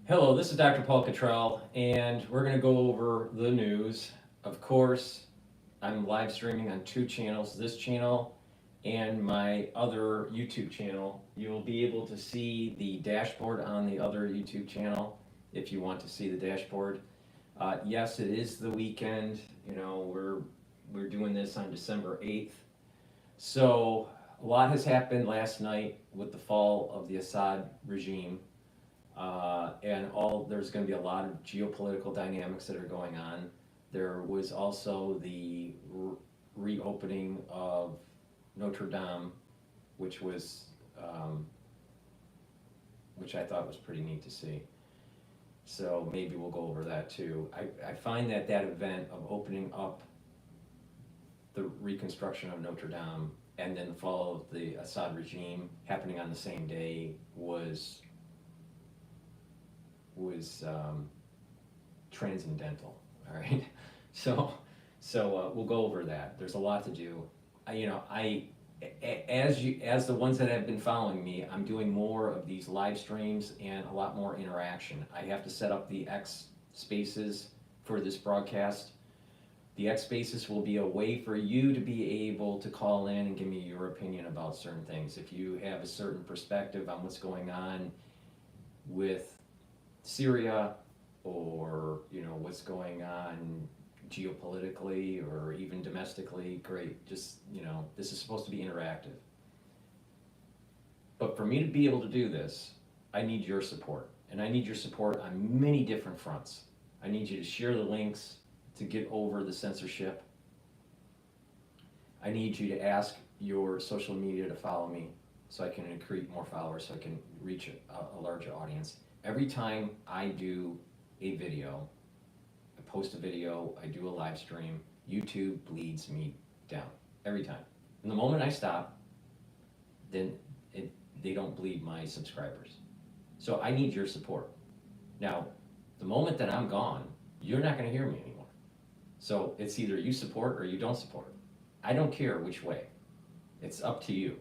Hello, this is Dr. Paul Cottrell, and we're going to go over the news. Of course, I'm live streaming on two channels, this channel and my other YouTube channel. You'll be able to see the dashboard on the other YouTube channel if you want to see the dashboard. Yes, it is the weekend. We're doing this on December 8th. So, a lot has happened last night with the fall of the Assad regime. There's going to be a lot of geopolitical dynamics that are going on. There was also the reopening of Notre Dame, which was which I thought was pretty neat to see. So maybe we'll go over that too. I find that event of opening up the reconstruction of Notre Dame and then the fall of the Assad regime happening on the same day was transcendental. All right, so we'll go over that. There's a lot to do. As the ones that have been following me, I'm doing more of these live streams and a lot more interaction. I have to set up the X spaces for this broadcast. The X spaces will be a way for you to be able to call in and give me your opinion about certain things. If you have a certain perspective on what's going on with Syria, or what's going on geopolitically or even domestically, great. Just this is supposed to be interactive. But for me to be able to do this, I need your support, and I need your support on many different fronts. I need you to share the links to get over the censorship. I need you to ask your social media to follow me so I can accrete more followers, so I can reach a larger audience. Every time I do a video, I post a video, I do a live stream, YouTube bleeds me down every time. And the moment I stop, then they don't bleed my subscribers. So I need your support. Now, the moment that I'm gone, you're not going to hear me anymore. So it's either you support or you don't support. I don't care which way. It's up to you,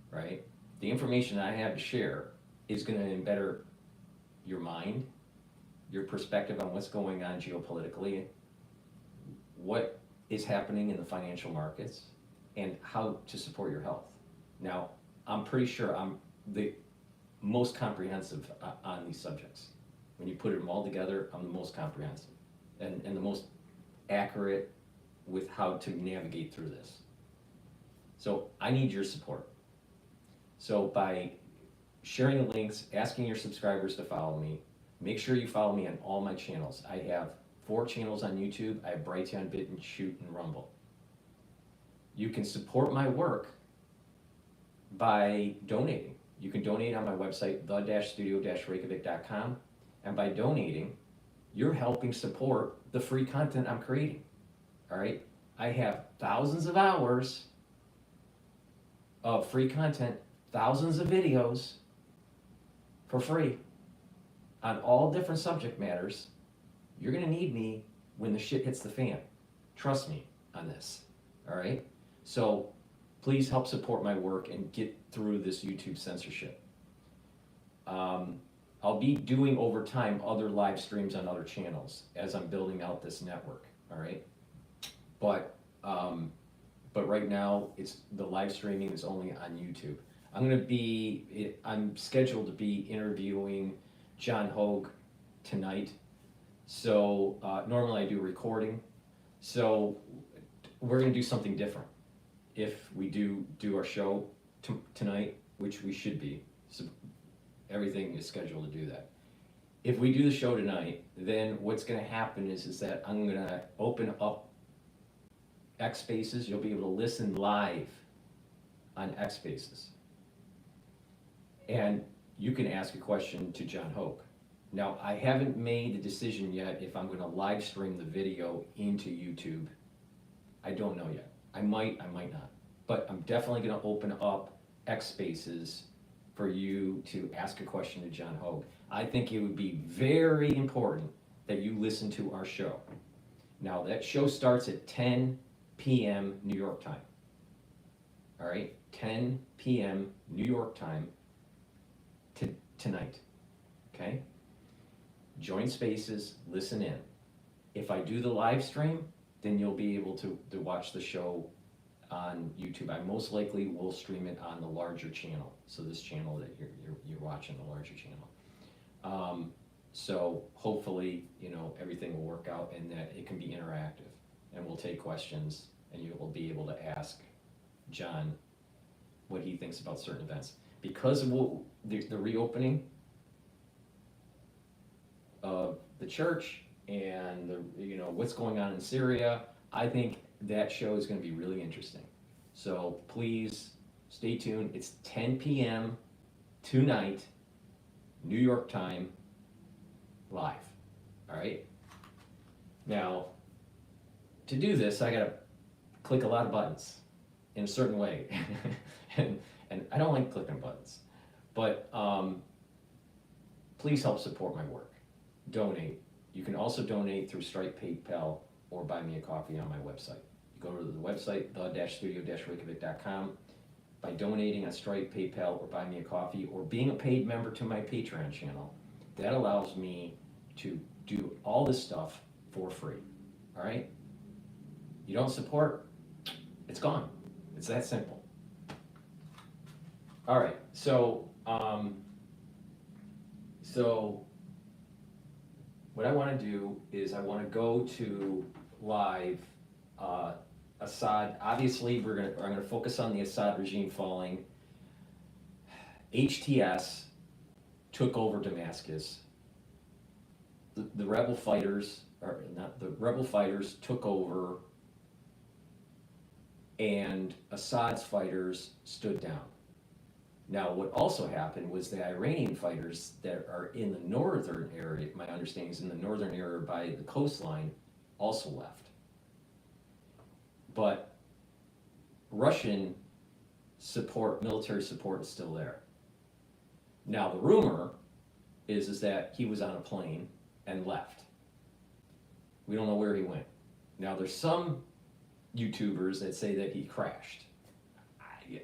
right? The information I have to share is going to better your mind, your perspective on what's going on geopolitically, what is happening in the financial markets, and how to support your health. Now, I'm pretty sure I'm the most comprehensive on these subjects. When you put them all together, I'm the most comprehensive and the most accurate with how to navigate through this. So I need your support. So by sharing the links, asking your subscribers to follow me. Make sure you follow me on all my channels. I have 4 channels on YouTube. I have Brighteon, Bitchute, and Rumble. You can support my work by donating. You can donate on my website, the-studio-reykjavik.com, and by donating, you're helping support the free content I'm creating. All right? I have thousands of hours of free content, thousands of videos for free on all different subject matters. You're going to need me when the shit hits the fan. Trust me on this. All right? So please help support my work and get through this YouTube censorship. I'll be doing over time other live streams on other channels as I'm building out this network. All right? But right now the live streaming is only on YouTube. I'm scheduled to be interviewing John Hogue tonight. So normally I do recording. So we're going to do something different if we do our show tonight, which we should be. So everything is scheduled to do that. If we do the show tonight, then what's going to happen is that I'm going to open up X Spaces. You'll be able to listen live on X Spaces. And you can ask a question to John Hogue. Now, I haven't made the decision yet if I'm going to live stream the video into YouTube. I don't know yet. I might not. But I'm definitely going to open up X Spaces for you to ask a question to John Hogue. I think it would be very important that you listen to our show. Now, that show starts at 10 p.m. New York time. All right? 10 p.m. New York time tonight. Okay? Join spaces, listen in. If I do the live stream, then you'll be able to watch the show on YouTube. I most likely will stream it on the larger channel. So this channel that you're watching, the larger channel. So hopefully, everything will work out and that it can be interactive, and we'll take questions, and you will be able to ask John what he thinks about certain events. Because of the reopening of the church and what's going on in Syria, I think that show is going to be really interesting. So please stay tuned. It's 10 p.m. tonight, New York time, live. All right. Now, to do this, I got to click a lot of buttons in a certain way, and I don't like clicking buttons, but please help support my work. Donate. You can also donate through Stripe, PayPal, or buy me a coffee on my website. You go to the website, the-studio-reykjavik.com. By donating on Stripe, PayPal, or buy me a coffee, or being a paid member to my Patreon channel, that allows me to do all this stuff for free. All right? You don't support, it's gone. It's that simple. All right, so what I want to do is I want to go to live Assad. Obviously, I'm gonna focus on the Assad regime falling. HTS took over Damascus. The rebel fighters, or not the rebel fighters, took over, and Assad's fighters stood down. Now, what also happened was the Iranian fighters that are in the northern area, my understanding is in the northern area by the coastline, also left. But Russian support, military support, is still there. Now, the rumor is that he was on a plane and left. We don't know where he went. Now, there's some YouTubers that say that he crashed.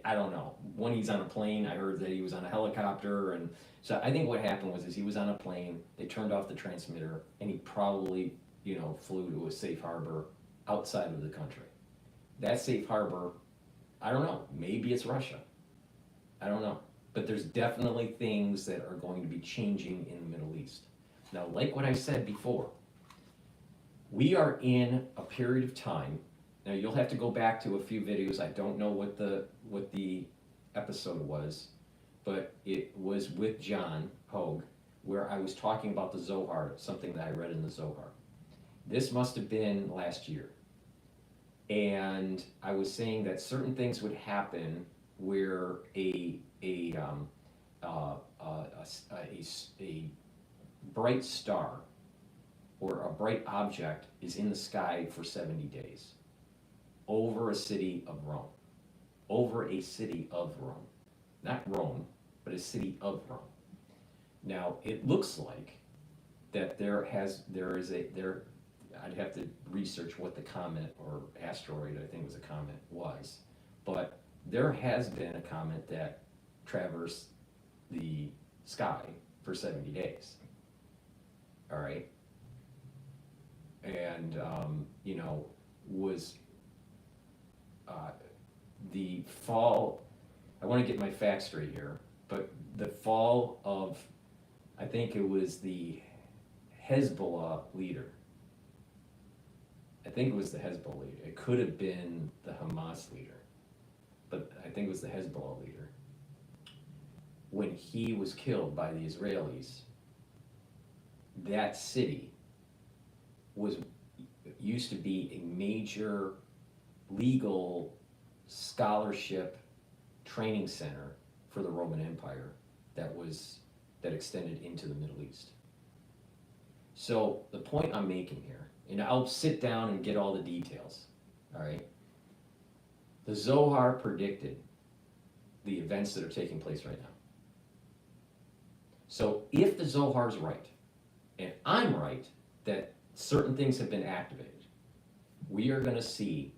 I don't know. When he's on a plane, I heard that he was on a helicopter, and so I think what happened was he was on a plane, they turned off the transmitter, and he probably, flew to a safe harbor outside of the country. That safe harbor, I don't know, maybe it's Russia. I don't know. But there's definitely things that are going to be changing in the Middle East. Now, like what I said before, we are in a period of time. Now, you'll have to go back to a few videos. I don't know what the episode was, but it was with John Hogue, where I was talking about the Zohar, something that I read in the Zohar. This must have been last year. And I was saying that certain things would happen where a bright star or a bright object is in the sky for 70 days. Over a city of Rome. Over a city of Rome. Not Rome, but a city of Rome. Now, it looks like that I'd have to research what the comet or asteroid, I think it was a comet, was. But there has been a comet that traversed the sky for 70 days. All right? And, was the fall, I want to get my facts straight here, but the fall of, I think it was the Hezbollah leader. I think it was the Hezbollah leader. It could have been the Hamas leader, but I think it was the Hezbollah leader. When he was killed by the Israelis, that city used to be a major legal scholarship training center for the Roman Empire that extended into the Middle East. So the point I'm making here, and I'll sit down and get all the details, all right? The Zohar predicted the events that are taking place right now. So if the Zohar's right, and I'm right, that certain things have been activated, we are going to see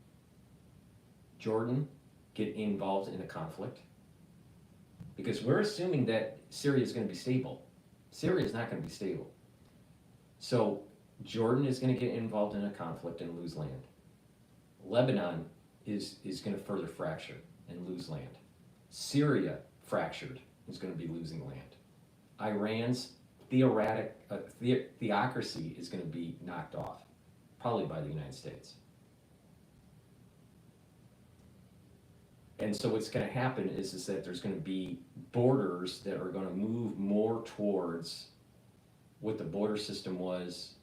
Jordan get involved in a conflict, because we're assuming that Syria is going to be stable. Syria is not going to be stable. So Jordan is going to get involved in a conflict and lose land. Lebanon is going to further fracture and lose land. Syria, fractured, is going to be losing land. Iran's theocracy is going to be knocked off, probably by the United States. And so what's going to happen is that there's going to be borders that are going to move more towards what the border system was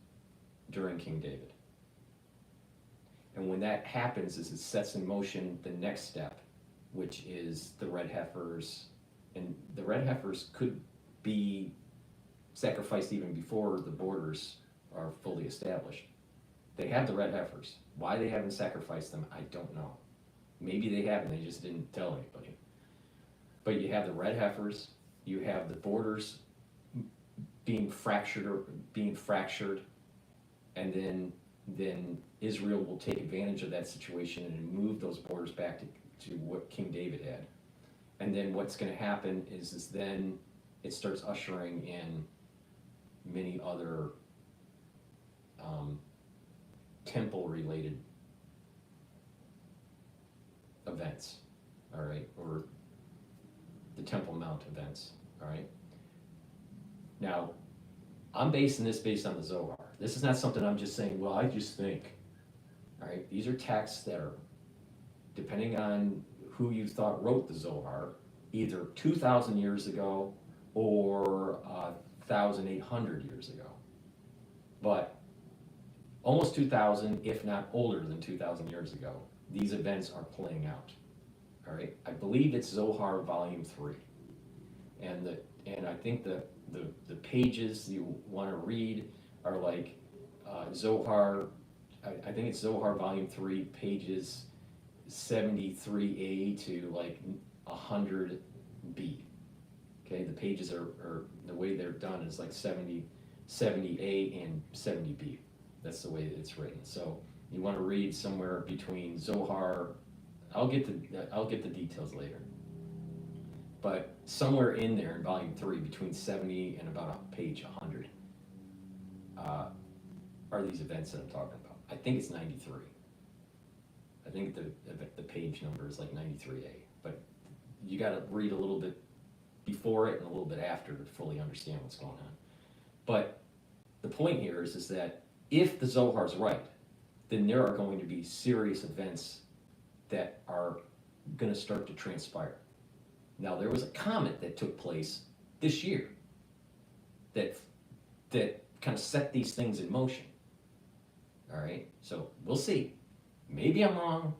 during King David. And when that happens, it sets in motion the next step, which is the red heifers. And the red heifers could be sacrificed even before the borders are fully established. They have the red heifers. Why they haven't sacrificed them, I don't know. Maybe they haven't, they just didn't tell anybody. But you have the red heifers, you have the borders being fractured, and then Israel will take advantage of that situation and move those borders back to what King David had. And then what's going to happen is then it starts ushering in many other temple-related events, all right, or the Temple Mount events, all right. Now, I'm basing this based on the Zohar. This is not something I'm just saying, well, I just think, all right. These are texts that are, depending on who you thought wrote the Zohar, either 2,000 years ago or 1,800 years ago. But almost 2,000, if not older than 2,000 years ago, these events are playing out. All right, I believe it's Zohar Volume 3, and I think the pages you want to read are like Zohar. I think it's Zohar Volume 3, pages 73a to like 100b. Okay, the pages are the way they're done is like 70a and 70b. That's the way it's written. So you want to read somewhere between Zohar. I'll get the details later. But somewhere in there in Volume 3, between 70 and about page 100, are these events that I'm talking about. I think it's 93. I think the page number is like 93a. But you got to read a little bit before it and a little bit after to fully understand what's going on. But the point here is that if the Zohar's right, then there are going to be serious events that are going to start to transpire. Now, there was a comet that took place this year that kind of set these things in motion. All right, so we'll see. Maybe I'm wrong,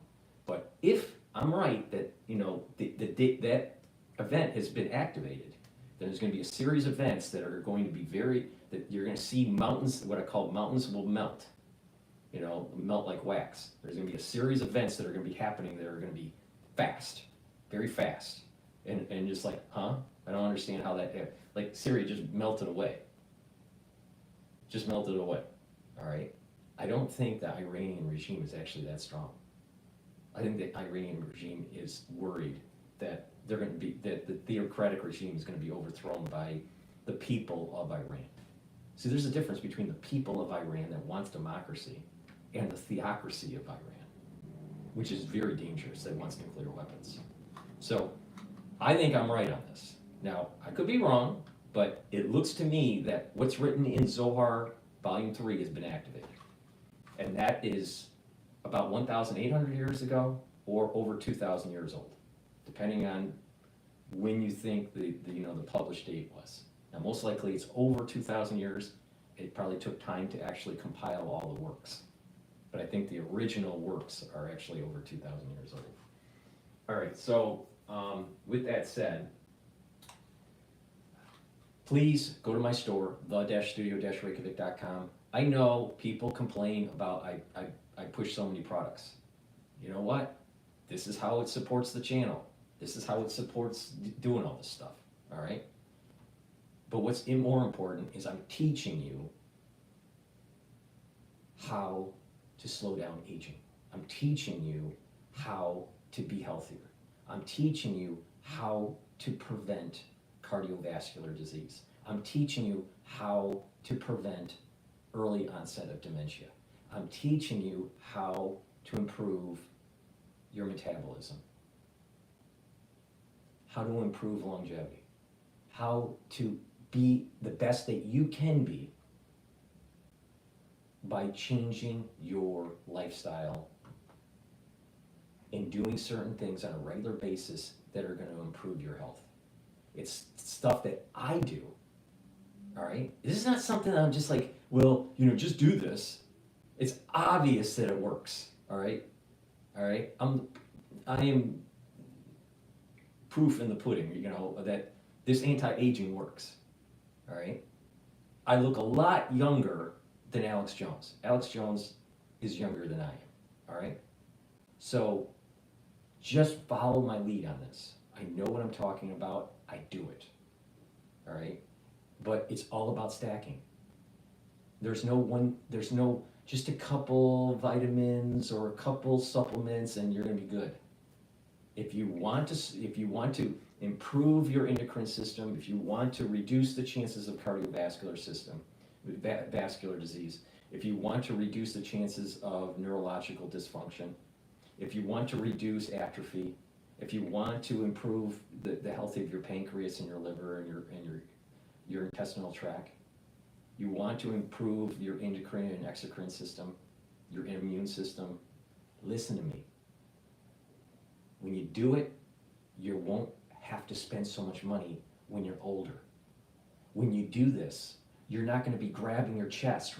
but if I'm right that that event has been activated, then there's going to be a series of events that are going to be that you're going to see mountains. What I call mountains will melt. Melt like wax. There's going to be a series of events that are going to be happening that are going to be fast, very fast, and just like, I don't understand how that happened. Like Syria just melted away. All right. I don't think the Iranian regime is actually that strong. I think the Iranian regime is worried that the theocratic regime is going to be overthrown by the people of Iran. See, there's a difference between the people of Iran that wants democracy and the theocracy of Iran, which is very dangerous, that wants nuclear weapons. So I think I'm right on this. Now, I could be wrong, but it looks to me that what's written in Zohar Volume 3 has been activated. And that is about 1,800 years ago or over 2,000 years old, depending on when you think the published date was. Now, most likely it's over 2,000 years. It probably took time to actually compile all the works. But I think the original works are actually over 2,000 years old. All right, so with that said, please go to my store, the-studio-reykjavik.com. I know people complain about I push so many products. You know what? This is how it supports the channel. This is how it supports doing all this stuff, all right? But what's more important is I'm teaching you how to slow down aging. I'm teaching you how to be healthier. I'm teaching you how to prevent cardiovascular disease. I'm teaching you how to prevent early onset of dementia. I'm teaching you how to improve your metabolism, how to improve longevity, how to be the best that you can be by changing your lifestyle and doing certain things on a regular basis that are going to improve your health. It's stuff that I do, all right? This is not something that I'm just like, well, just do this. It's obvious that it works, all right? All right? I am proof in the pudding, that this anti-aging works, all right? I look a lot younger than Alex Jones. Alex Jones is younger than I am, all right? So just follow my lead on this. I know what I'm talking about. I do it, all right? But it's all about stacking. There's no just a couple vitamins or a couple supplements and you're gonna be good. If you want to improve your endocrine system, if you want to reduce the chances of cardiovascular vascular disease, if you want to reduce the chances of neurological dysfunction, if you want to reduce atrophy, if you want to improve the health of your pancreas and your liver and your intestinal tract, you want to improve your endocrine and exocrine system, your immune system, listen to me. When you do it, you won't have to spend so much money when you're older. When you do this, you're not going to be grabbing your chest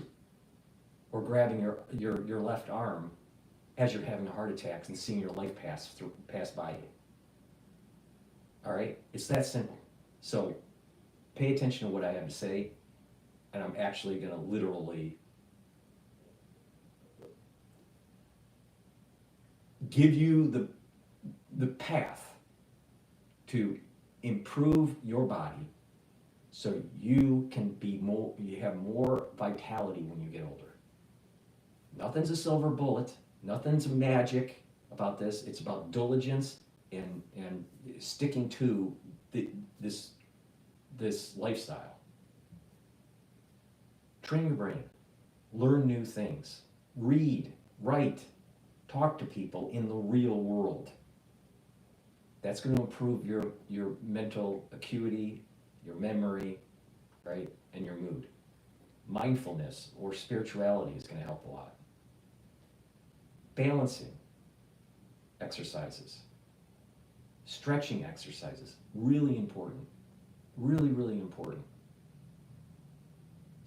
or grabbing your left arm as you're having a heart attack and seeing your life pass by you. All right? It's that simple. So pay attention to what I have to say, and I'm actually going to literally give you the path to improve your body so you have more vitality when you get older. Nothing's a silver bullet, nothing's magic about this. It's about diligence and sticking to this lifestyle. Train your brain, learn new things, read, write, talk to people in the real world. That's going to improve your mental acuity, your memory, right, and your mood. Mindfulness or spirituality is going to help a lot. Balancing exercises, stretching exercises, really important. Really, really important.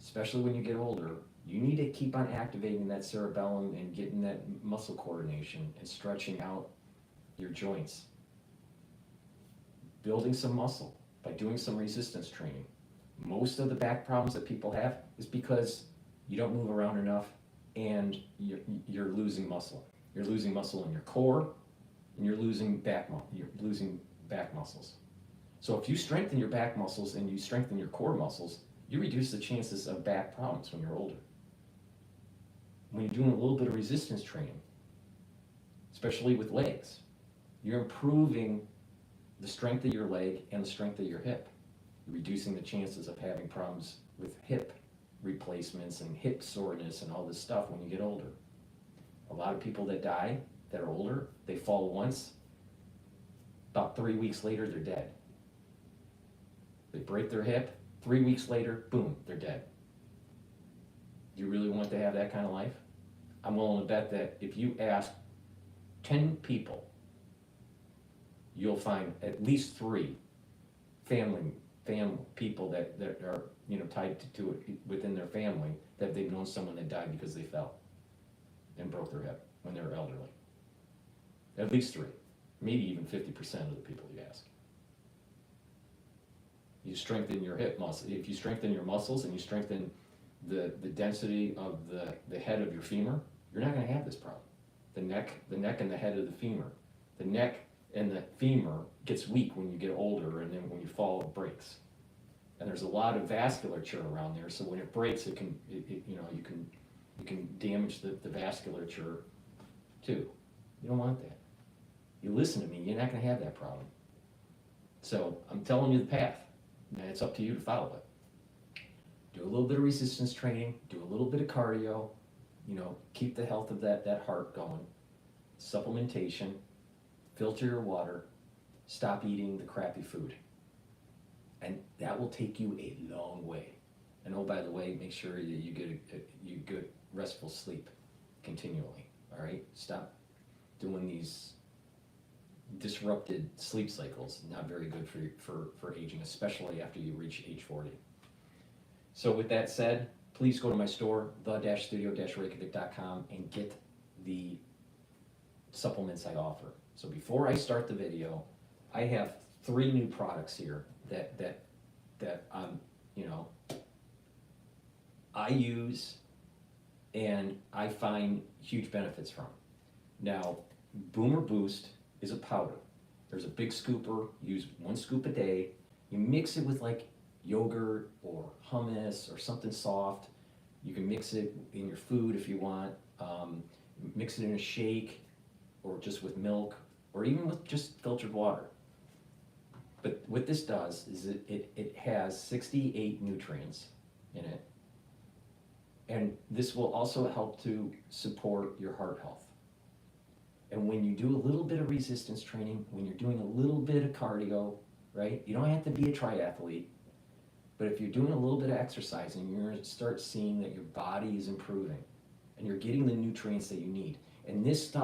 Especially when you get older, you need to keep on activating that cerebellum and getting that muscle coordination and stretching out your joints. Building some muscle by doing some resistance training. Most of the back problems that people have is because you don't move around enough and you're losing muscle. You're losing muscle in your core and you're losing back muscles. So if you strengthen your back muscles and you strengthen your core muscles, you reduce the chances of back problems when you're older. When you're doing a little bit of resistance training, especially with legs, you're improving the strength of your leg and the strength of your hip. You're reducing the chances of having problems with hip replacements and hip soreness and all this stuff when you get older. A lot of people that die that are older, they fall once, about 3 weeks later they're dead. They break their hip, 3 weeks later, boom, they're dead. Do you really want to have that kind of life? I'm willing to bet that if you ask 10 people, you'll find at least 3 family people that are tied to it within their family that they've known someone that died because they fell and broke their hip when they were elderly. At least 3, maybe even 50% of the people you ask. You strengthen your hip muscle. If you strengthen your muscles and you strengthen the density of the head of your femur, you're not going to have this problem. The neck and the head of the femur. The neck and the femur gets weak when you get older, and then when you fall, it breaks. And there's a lot of vasculature around there, so when it breaks, you can damage the vasculature too. You don't want that. You listen to me, you're not going to have that problem. So I'm telling you the path, and it's up to you to follow it. do a little bit of resistance training, do a little bit of cardio, keep the health of that heart going, supplementation, filter your water, stop eating the crappy food. And that will take you a long way. And oh, by the way, make sure that you get restful sleep continually, all right? Stop doing these disrupted sleep cycles. Not very good for aging, especially after you reach age 40. So with that said, please go to my store, the-studio-reykjavik.com, and get the supplements I offer. So before I start the video, I have 3 new products here that I use and I find huge benefits from. Now, Boomer Boost is a powder. There's a big scooper, use 1 scoop a day. You mix it with like yogurt or hummus or something soft. You can mix it in your food if you want. Mix it in a shake or just with milk or even with just filtered water. But what this does is it has 68 nutrients in it. And this will also help to support your heart health. And when you do a little bit of resistance training, when you're doing a little bit of cardio, right? You don't have to be a triathlete, but if you're doing a little bit of exercising, you're going to start seeing that your body is improving and you're getting the nutrients that you need. And this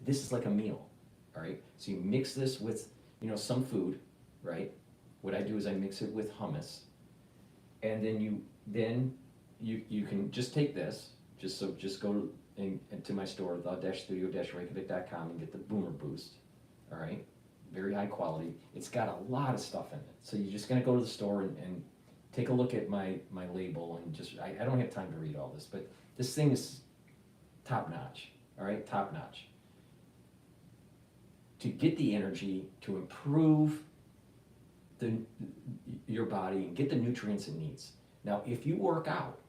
is like a meal, all right? So you mix this with, some food, right? What I do is I mix it with hummus, and then you can just take this, just go to my store, the-studio-reykjavik.com, and get the Boomer Boost, all right? Very high quality. It's got a lot of stuff in it. So you're just gonna go to the store and take a look at my label, and I don't have time to read all this, but this thing is top notch, all right? Top notch. To get the energy, to improve your body and get the nutrients it needs. Now, if you work out,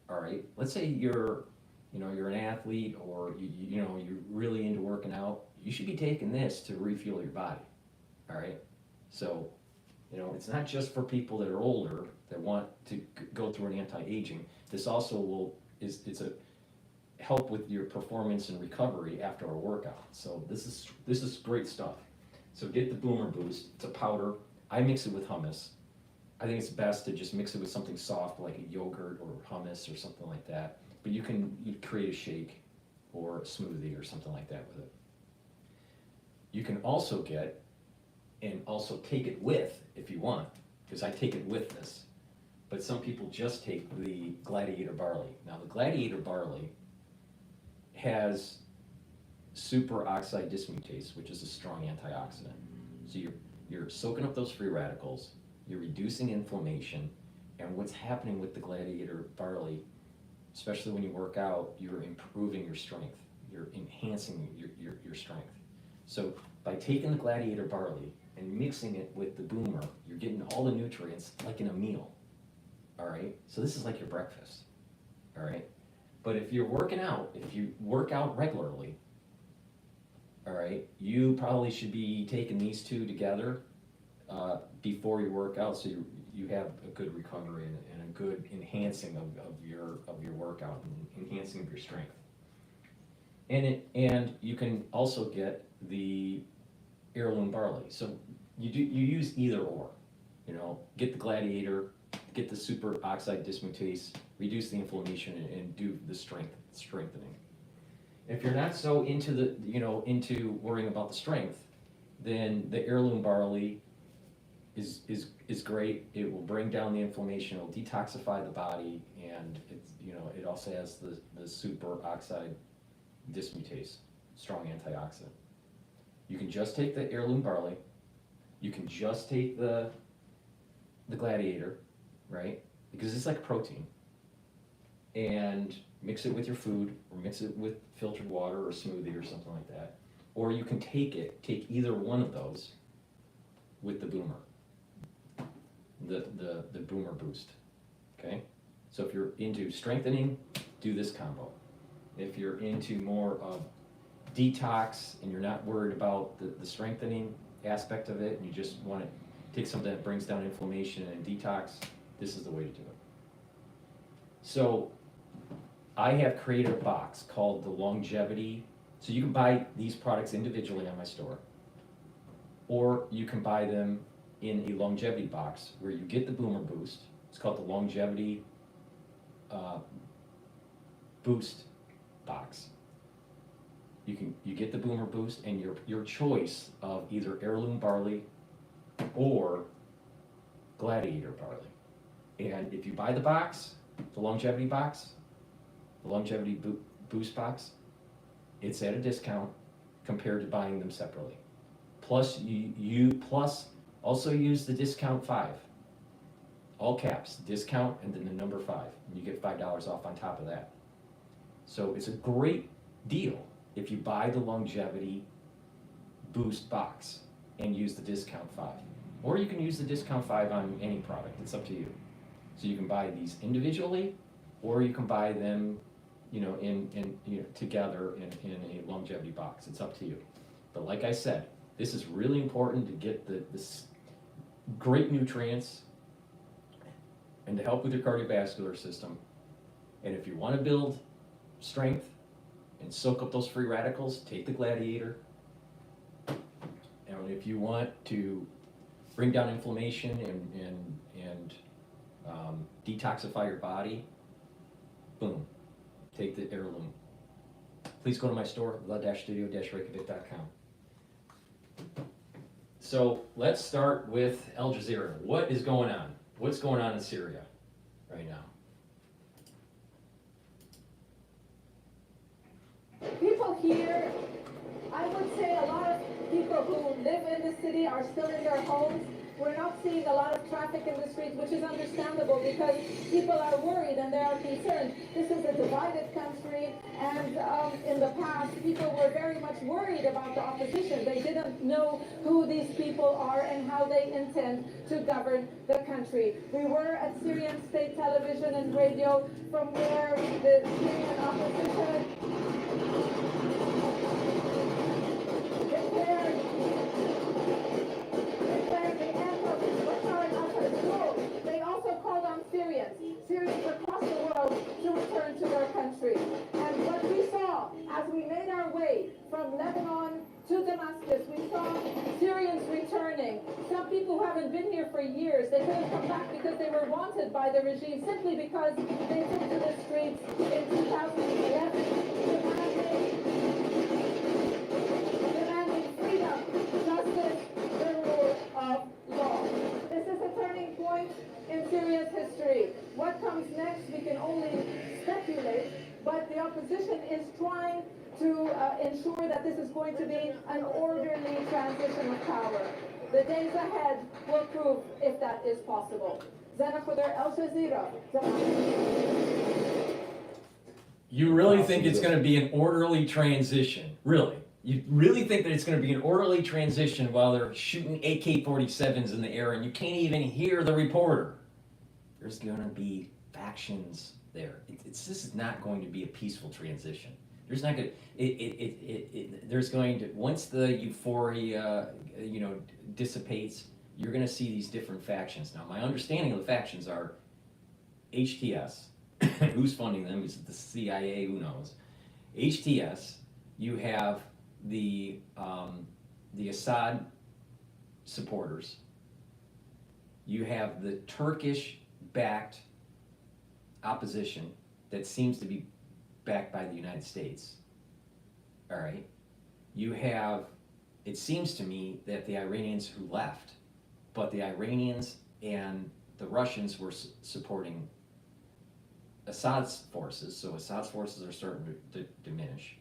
all right, let's say you're an athlete or you're really into working out, you should be taking this to refuel your body, all right? So, it's not just for people that are older that want to go through an anti-aging. This also it's a help with your performance and recovery after a workout. So this is great stuff. So get the Boomer Boost. It's a powder. I mix it with hummus. I think it's best to just mix it with something soft like a yogurt or hummus or something like that. But you create a shake or a smoothie or something like that with it. You can also get and also take it with if you want, because I take it with this. But some people just take the Gladiator barley. Now the Gladiator barley has superoxide dismutase, which is a strong antioxidant. So you're soaking up those free radicals, you're reducing inflammation, and what's happening with the Gladiator barley, especially when you work out, you're improving your strength. You're enhancing your strength. So by taking the Gladiator barley and mixing it with the Boomer, you're getting all the nutrients like in a meal, all right? So this is like your breakfast, all right? But if you're working out, if you work out regularly, all right, you probably should be taking these 2 together before you work out, so you have a good recovery and a good enhancing of your workout and enhancing of your strength. And you can also get the heirloom barley. So you use either or, get the Gladiator, get the superoxide dismutase, reduce the inflammation, and do the strengthening. If you're not so into into worrying about the strength, then the heirloom barley is great. It will bring down the inflammation, it will detoxify the body, and it also has the superoxide dismutase, strong antioxidant. You can just take the heirloom barley, you can just take the Gladiator, right? Because it's like protein. And mix it with your food, or mix it with filtered water or smoothie or something like that. Or you can take either one of those with the Boomer, the Boomer Boost, okay? So if you're into strengthening, do this combo. If you're into more of detox and you're not worried about the strengthening aspect of it, and you just want to take something that brings down inflammation and detox, this is the way to do it. So I have created a box called the longevity. So you can buy these products individually on my store, or you can buy them in a longevity box where you get the Boomer Boost. It's called the longevity boost box. You get the Boomer Boost and your choice of either heirloom barley or gladiator barley. And if you buy the box, the longevity box, the longevity boost box, it's at a discount compared to buying them separately. Plus you also use the discount 5. All caps, discount and then the number 5. And you get $5 off on top of that. So it's a great deal if you buy the longevity boost box and use the discount 5. Or you can use the discount 5 on any product, it's up to you. So you can buy these individually, or you can buy them, together in a longevity box. It's up to you. But like I said, this is really important to get this great nutrients and to help with your cardiovascular system. And if you want to build strength and soak up those free radicals, take the gladiator. And if you want to bring down inflammation and detoxify your body, boom, take the heirloom. Please go to my store, la-studio-reykjavik.com. So let's start with Al Jazeera. What is going on? What's going on in Syria right now? People here, I would say a lot of people who live in the city are still in their homes. We're not seeing a lot of traffic in the streets, which is understandable because people are worried and they are concerned. This is a divided country, and in the past, people were very much worried about the opposition. They didn't know who these people are and how they intend to govern the country. We were at Syrian state television and radio, from where the Syrian opposition declared the end of Bashar al-Assad's rule. They also called on Syrians across the world to return to their country. And what we saw as we made our way from Lebanon to Damascus, we saw Syrians returning. Some people who haven't been here for years, they couldn't come back because they were wanted by the regime simply because they took to the streets in 2011 demanding freedom, justice, the rule of law. This is a turning point in Syria's history. What comes next, we can only speculate, but the opposition is trying to ensure that this is going to be an orderly transition of power. The days ahead will prove if that is possible. Zana Khuder, Al Jazeera. You really think it's going to be an orderly transition? Really? You really think that it's going to be an orderly transition while they're shooting AK-47s in the air and you can't even hear the reporter? There's going to be factions there. This is not going to be a peaceful transition. There's not going to, there's going to, once the euphoria, dissipates, you're going to see these different factions. Now, my understanding of the factions are HTS, who's funding them? Is it the CIA? Who knows? HTS, you have the Assad supporters, you have the Turkish-backed opposition that seems to be backed by the United States. All right. You have, it seems to me that the Iranians who left, but the Iranians and the Russians were supporting Assad's forces, so Assad's forces are starting to diminish.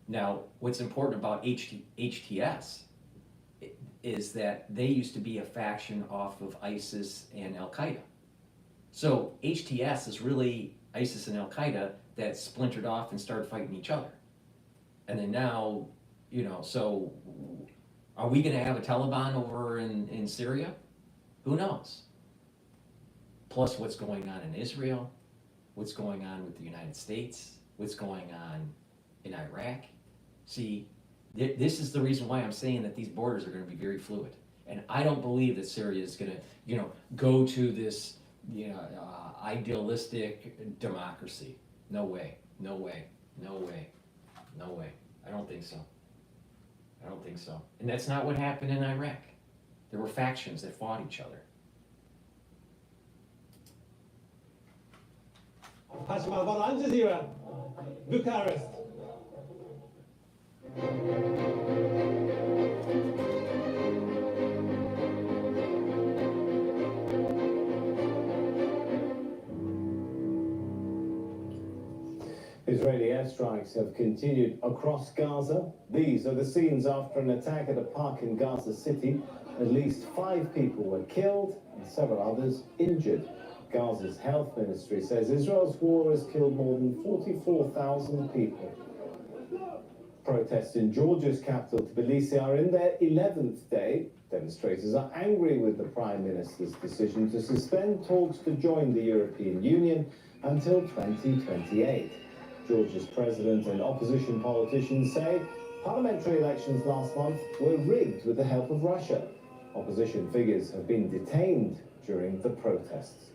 Now, what's important about HTS is that they used to be a faction off of ISIS and Al-Qaeda. So HTS is really ISIS and Al-Qaeda that splintered off and started fighting each other. And then now, so are we going to have a Taliban over in Syria? Who knows? Plus what's going on in Israel, what's going on with the United States, what's going on in Iraq. See, this is the reason why I'm saying that these borders are going to be very fluid. And I don't believe that Syria is going to, go to this, idealistic democracy. No way, no way, no way, no way. I don't think so. I don't think so. And that's not what happened in Iraq. There were factions that fought each other. Hashim Al Al Jazeera, Bucharest. Israeli airstrikes have continued across Gaza. These are the scenes after an attack at a park in Gaza City. At least 5 people were killed and several others injured. Gaza's health ministry says Israel's war has killed more than 44,000 people. Protests in Georgia's capital, Tbilisi, are in their 11th day. Demonstrators are angry with the Prime Minister's decision to suspend talks to join the European Union until 2028. Georgia's president and opposition politicians say parliamentary elections last month were rigged with the help of Russia. Opposition figures have been detained during the protests.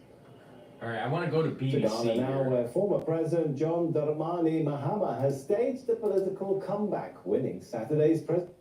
All right, I want to go to To BBC Ghana now, here. where former President John Dramani Mahama has staged a political comeback, winning Saturday's presidential.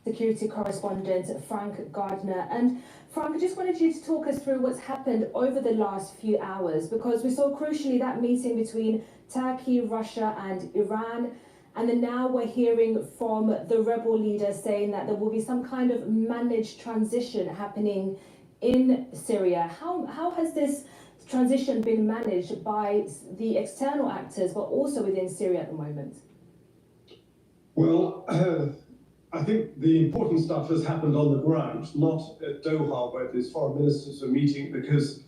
Security correspondent Frank Gardner. And Frank, I just wanted you to talk us through what's happened over the last few hours, because we saw crucially that meeting between Turkey, Russia and Iran. And then now we're hearing from the rebel leader saying that there will be some kind of managed transition happening in Syria. How has this transition been managed by the external actors, but also within Syria at the moment? Well, I think the important stuff has happened on the ground, not at Doha, where these foreign ministers are meeting, because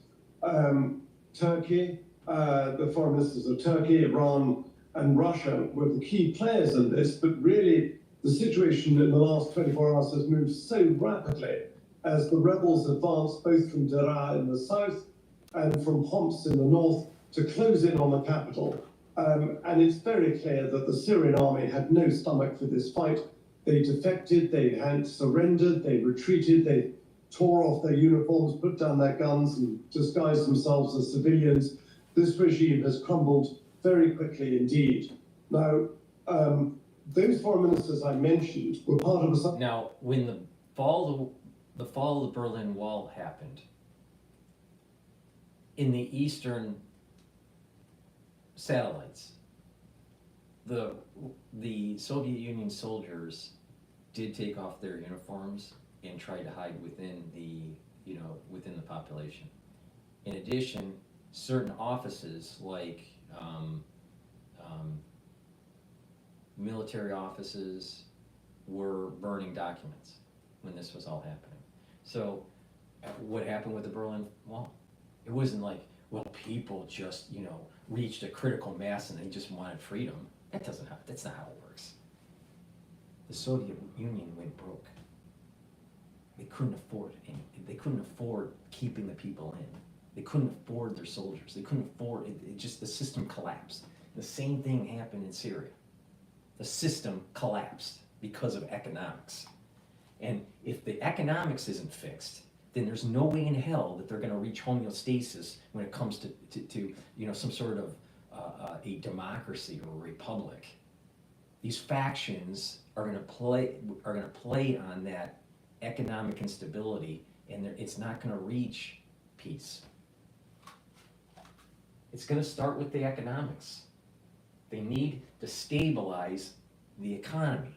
Turkey, the foreign ministers of Turkey, Iran, and Russia were the key players in this, but really the situation in the last 24 hours has moved so rapidly as the rebels advanced both from Daraa in the south and from Homs in the north to close in on the capital. And it's very clear that the Syrian army had no stomach for this fight. They defected, they had surrendered, they retreated, they tore off their uniforms, put down their guns and disguised themselves as civilians. This regime has crumbled very quickly indeed. Now, those foreign ministers I mentioned were part of a... Now, when the fall of the Berlin Wall happened, in the eastern satellites, the Soviet Union soldiers did take off their uniforms and tried to hide within the population. In addition, certain offices like military offices were burning documents when this was all happening. So what happened with the Berlin Wall? It wasn't like, well, people just, reached a critical mass and they just wanted freedom. That's not how it works. The Soviet Union went broke. They couldn't afford keeping the people in. They couldn't afford their soldiers. They couldn't afford it. The system collapsed. The same thing happened in Syria. The system collapsed because of economics. And if the economics isn't fixed, then there's no way in hell that they're going to reach homeostasis when it comes to some sort of a democracy or a republic. These factions are going to play on that economic instability, and it's not going to reach peace. It's going to start with the economics. They need to stabilize the economy,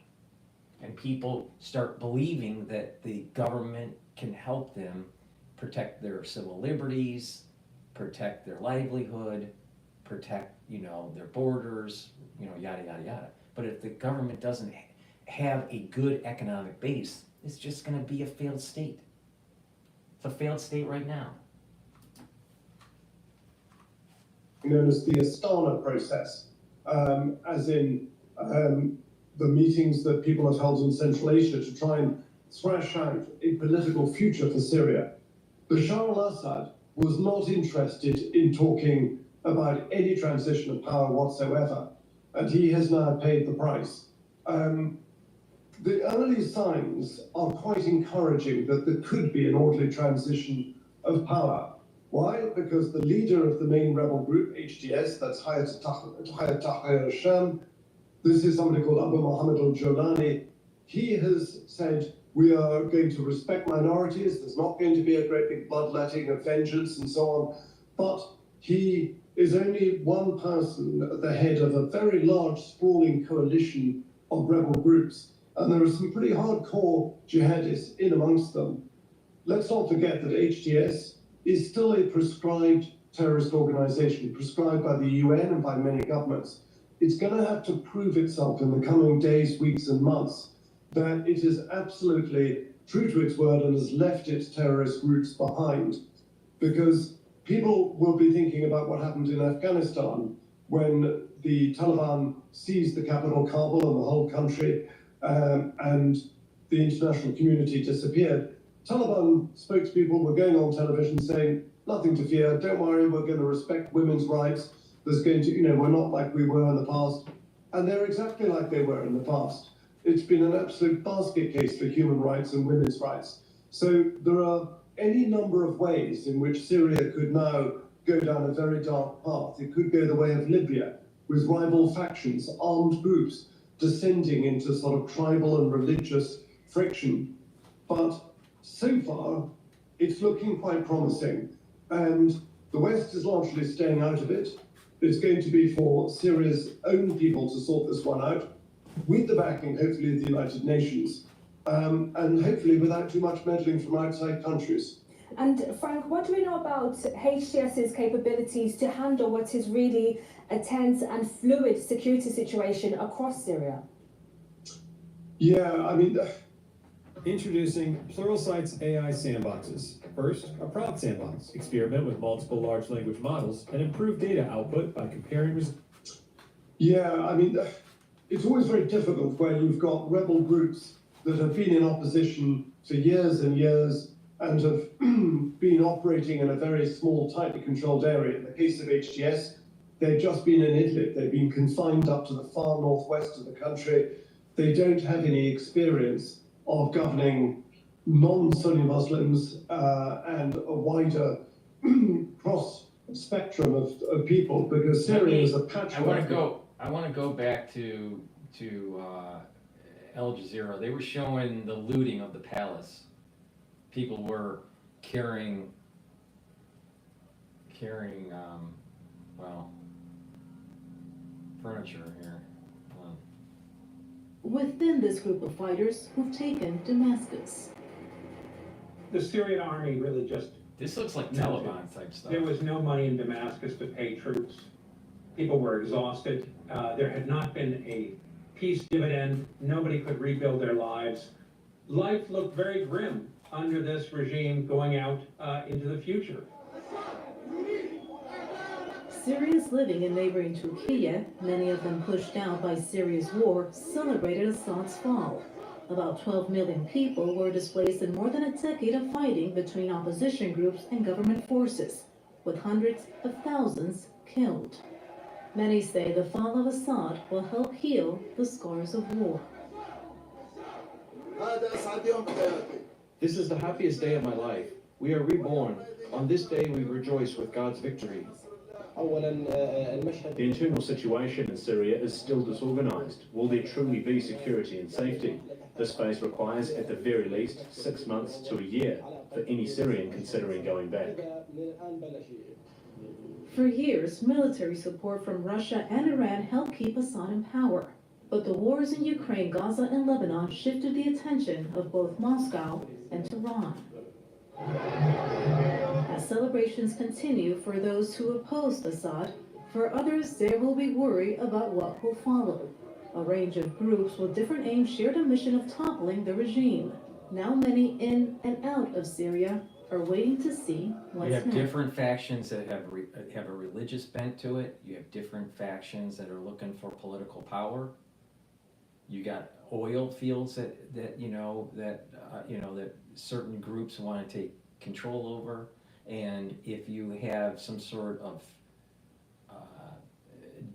and people start believing that the government can help them protect their civil liberties, protect their livelihood, protect, their borders, yada, yada, yada. But if the government doesn't have a good economic base, it's just going to be a failed state. It's a failed state right now. Known as the Astana process, as in the meetings that people have held in Central Asia to try and thrash out a political future for Syria. Bashar al-Assad was not interested in talking about any transition of power whatsoever. and he has now paid the price. The early signs are quite encouraging that there could be an orderly transition of power. Why? Because the leader of the main rebel group, HTS, that's Hayat Tahrir al-Sham, this is somebody called Abu Muhammad al-Jolani. He has said, we are going to respect minorities, there's not going to be a great big bloodletting of vengeance and so on, but he is only one person at the head of a very large, sprawling coalition of rebel groups. And there are some pretty hardcore jihadists in amongst them. Let's not forget that HTS is still a prescribed terrorist organization, prescribed by the UN and by many governments. It's going to have to prove itself in the coming days, weeks, and months that it is absolutely true to its word and has left its terrorist roots behind. Because people will be thinking about what happened in Afghanistan when the Taliban seized the capital, Kabul, and the whole country, and the international community disappeared. Taliban spokespeople were going on television saying, nothing to fear, don't worry, we're going to respect women's rights. There's going to, we're not like we were in the past. And they're exactly like they were in the past. It's been an absolute basket case for human rights and women's rights. So there are any number of ways in which Syria could now go down a very dark path. It could go the way of Libya, with rival factions, armed groups, descending into sort of tribal and religious friction. But so far, it's looking quite promising. And the West is largely staying out of it. It's going to be for Syria's own people to sort this one out, with the backing, hopefully, of the United Nations, and hopefully without too much meddling from outside countries. And Frank, what do we know about HTS's capabilities to handle what is really a tense and fluid security situation across Syria? Yeah, I mean... Introducing Pluralsight's AI sandboxes. First, a prompt sandbox. Experiment with multiple large language models and improve data output by comparing results. Yeah, I mean, it's always very difficult when you've got rebel groups that have been in opposition for years and years and have been operating in a very small, tightly controlled area. In the case of HTS, they've just been in Idlib. They've been confined up to the far northwest of the country. They don't have any experience of governing non-Sunni Muslims and a wider cross-spectrum of people, because Syria is a patchwork. I want to go back to Al Jazeera. They were showing the looting of the palace. People were carrying furniture here. Within this group of fighters who've taken Damascus. The Syrian army really just... This looks like Taliban type stuff. There was no money in Damascus to pay troops. People were exhausted. There had not been a peace dividend. Nobody could rebuild their lives. Life looked very grim under this regime going out into the future. Syrians living in neighboring Turkey, many of them pushed out by Syria's war, celebrated Assad's fall. About 12 million people were displaced in more than a decade of fighting between opposition groups and government forces, with hundreds of thousands killed. Many say the fall of Assad will help heal the scars of war. This is the happiest day of my life. We are reborn. On this day we rejoice with God's victory. The internal situation in Syria is still disorganized. Will there truly be security and safety? This phase requires, at the very least, 6 months to a year for any Syrian considering going back. For years, military support from Russia and Iran helped keep Assad in power. But the wars in Ukraine, Gaza, and Lebanon shifted the attention of both Moscow and Tehran. As celebrations continue for those who opposed Assad, for others there will be worry about what will follow. A range of groups with different aims shared a mission of toppling the regime. Now many in and out of Syria are waiting to see what's You have next. different factions that have a religious bent to it. You have different factions that are looking for political power. You got oil fields that certain groups want to take control over. And if you have some sort of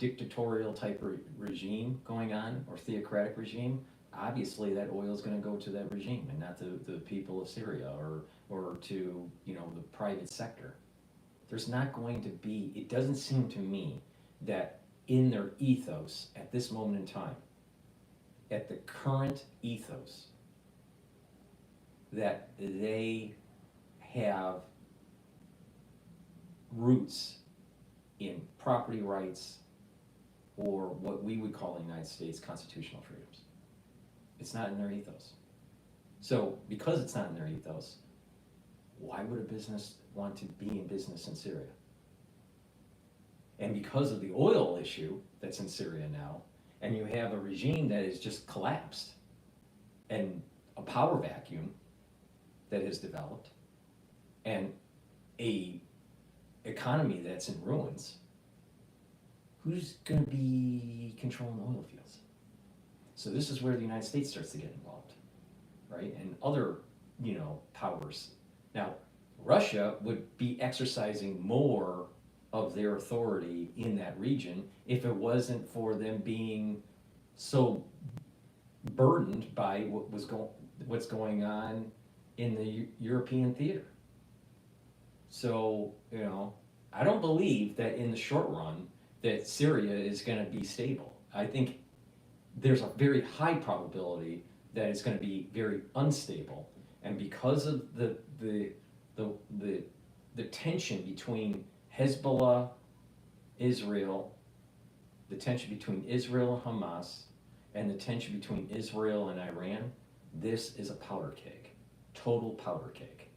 dictatorial type regime going on, or theocratic regime, obviously that oil is going to go to that regime and not to the people of Syria or to, you know, the private sector. There's not going to be, it doesn't seem to me that in their ethos at this moment in time, at the current ethos, that they have roots in property rights or what we would call in the United States constitutional freedoms. It's not in their ethos. So because it's not in their ethos, why would a business want to be in business in Syria? And because of the oil issue that's in Syria now, and you have a regime that has just collapsed and a power vacuum that has developed and a economy that's in ruins, who's going to be controlling the oil fields? So this is where the United States starts to get involved, right? And other, you know, powers. Now, Russia would be exercising more of their authority in that region if it wasn't for them being so burdened by what's going on in the European theater. So, you know, I don't believe that in the short run that Syria is going to be stable. I think there's a very high probability that it's going to be very unstable, and because of the tension between Hezbollah, Israel, the tension between Israel and Hamas, and the tension between Israel and Iran, this is a powder keg, total powder keg.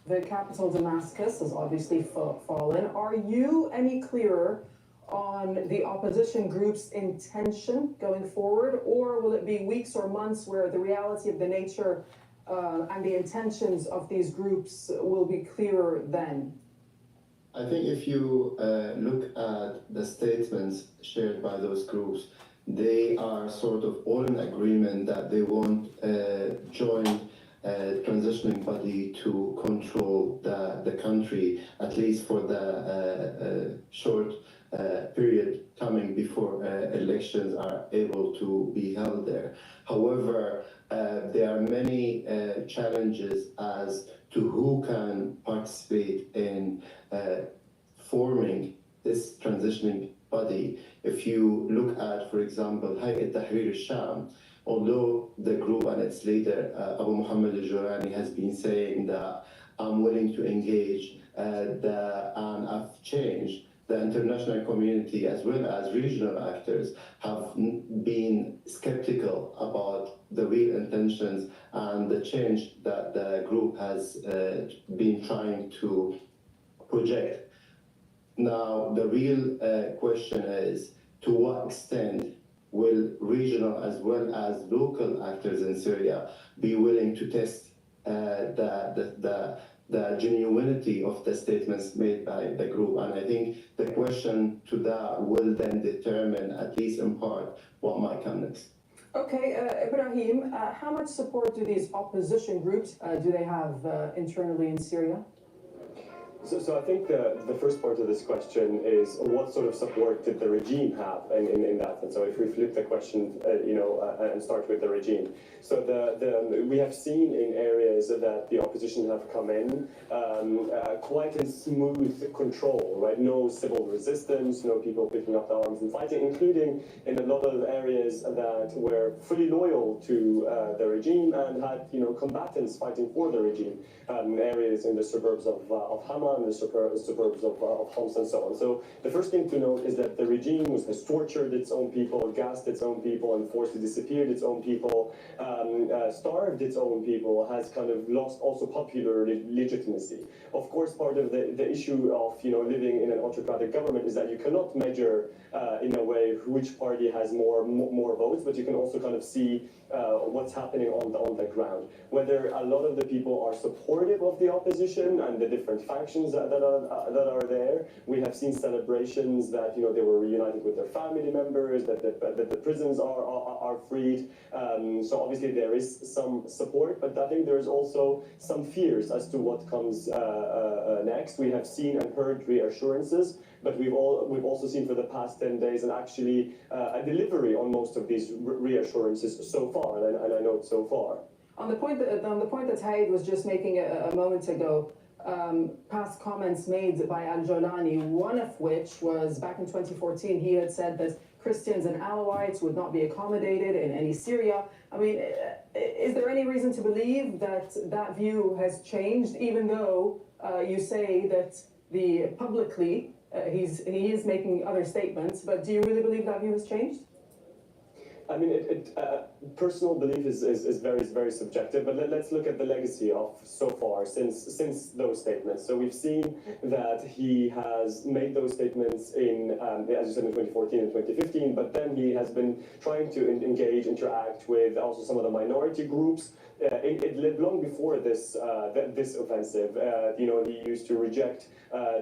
The capital, Damascus, has obviously fallen. Are you any clearer on the opposition group's intention going forward, or will it be weeks or months where the reality of the nature and the intentions of these groups will be clearer then? I think if you look at the statements shared by those groups, they are sort of all in agreement that they want joint transitioning body to control the country, at least for the short period coming before elections are able to be held there. However, there are many challenges as to who can participate in forming this transitioning body. If you look at, for example, Hayat Tahrir al-Sham, although the group and its leader, Abu Muhammad al-Jurani, has been saying that I'm willing to engage and I've changed, the international community as well as regional actors have been skeptical about the real intentions and the change that the group has been trying to project. Now, the real question is, to what extent will regional as well as local actors in Syria be willing to test the genuinity of the statements made by the group? And I think the question to that will then determine, at least in part, what might come next. Okay, Ibrahim, how much support do these opposition groups do they have internally in Syria? So I think the first part of this question is, what sort of support did the regime have in that? And so if we flip the question, and start with the regime. So we have seen in areas that the opposition have come in quite in smooth control, right? No civil resistance, no people picking up the arms and fighting, including in a lot of areas that were fully loyal to the regime and had, combatants fighting for the regime. Areas in the suburbs of Hama, and the suburbs of Homs and so on. So the first thing to note is that the regime has tortured its own people, gassed its own people, and forced to disappear its own people, starved its own people, has kind of lost also popular legitimacy. Of course, part of the issue of living living in an autocratic government is that you cannot measure in a way which party has more votes, but you can also kind of see what's happening on the ground. Whether a lot of the people are supportive of the opposition and the different factions that are there. We have seen celebrations that they were reunited with their family members, that the prisons are freed. So obviously there is some support, but I think there's also some fears as to what comes next. We have seen and heard reassurances, but we've also seen for the past 10 days and actually a delivery on most of these reassurances so far, and I note so far. On the point that Hayed was just making a moment ago, past comments made by Al-Jolani, one of which was back in 2014, he had said that Christians and Alawites would not be accommodated in any Syria. I mean, is there any reason to believe that that view has changed, even though you say that publicly he is making other statements, but do you really believe that view has changed? I mean, personal belief is very subjective, but let's look at the legacy of so far since those statements. So we've seen that he has made those statements in, as you said, in 2014 and 2015, but then he has been trying to interact with also some of the minority groups. Long before this offensive, he used to reject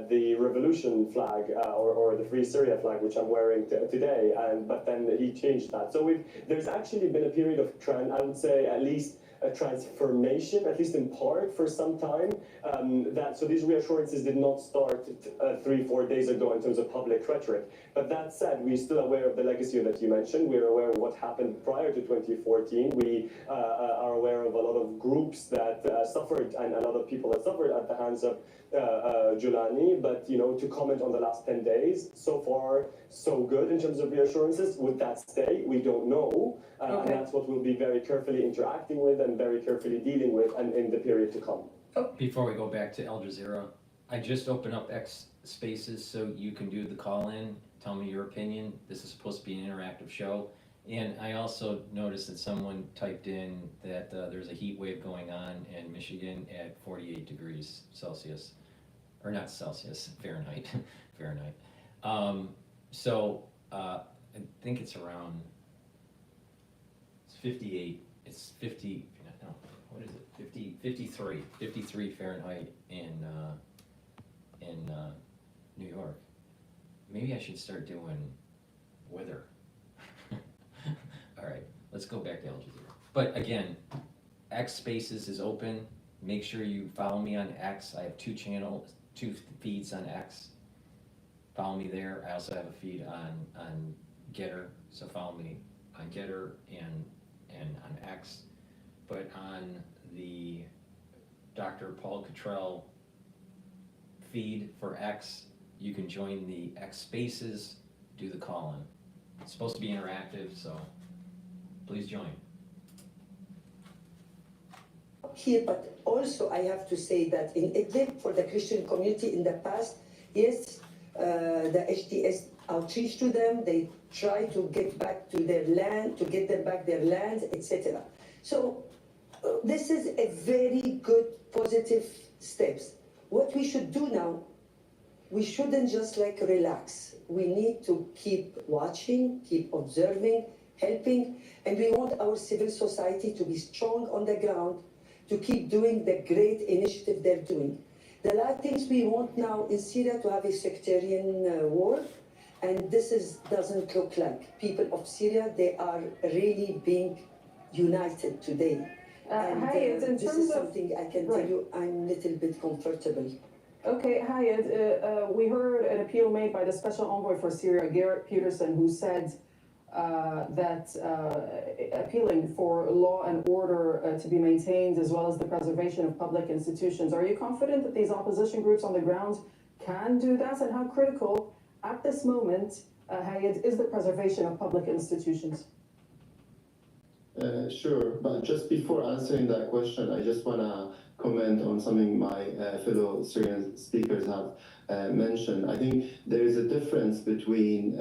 the revolution flag or the Free Syria flag, which I'm wearing today, but then he changed that. So there's actually been a period of I would say at least a transformation, at least in part, for some time. So these reassurances did not start 3-4 days ago in terms of public rhetoric. But that said, we're still aware of the legacy that you mentioned. We're aware of what happened prior to 2014. We are aware of a lot of groups that suffered, and a lot of people that suffered at the hands of Jolani. But to comment on the last 10 days, so far so good in terms of reassurances. Would that stay? We don't know, and that's what we'll be very carefully interacting with and very carefully dealing with, and in the period to come. Before we go back to Al Jazeera, I just opened up X Spaces so you can do the call-in, tell me your opinion. This is supposed to be an interactive show. And I also noticed that someone typed in that there's a heat wave going on in Michigan at 48 degrees Celsius. Or not Celsius, Fahrenheit. Fahrenheit. I think it's around, it's 58, it's 50, no, what is it, 53 Fahrenheit in New York. Maybe I should start doing weather. All right, let's go back to Al Jazeera. But again, X Spaces is open. Make sure you follow me on X. I have two feeds on X. Follow me there. I also have a feed on GETTR, so follow me on GETTR and on X. But on the DrPaulCottrell feed for X, you can join the X Spaces, do the call-in. It's supposed to be interactive, so please join. Here, but also I have to say that in Idlib, for the Christian community in the past, yes, the HDS outreach to them, they try to get back to their land, to get them back their lands, etc. So this is a very good, positive steps. What we should do now, we shouldn't just relax. We need to keep watching, keep observing, helping, and we want our civil society to be strong on the ground, to keep doing the great initiative they're doing. The last things we want now in Syria to have a sectarian war, and this doesn't look like. People of Syria, they are really being united today. Hayed, this is something I can tell you I'm a little bit comfortable. Okay, Hayed, we heard an appeal made by the Special Envoy for Syria, Garrett Peterson, who said that appealing for law and order to be maintained, as well as the preservation of public institutions. Are you confident that these opposition groups on the ground can do that? And how critical at this moment, Hayed, is the preservation of public institutions? Sure, but just before answering that question, I just want to comment on something my fellow Syrian speakers have mentioned. I think there is a difference between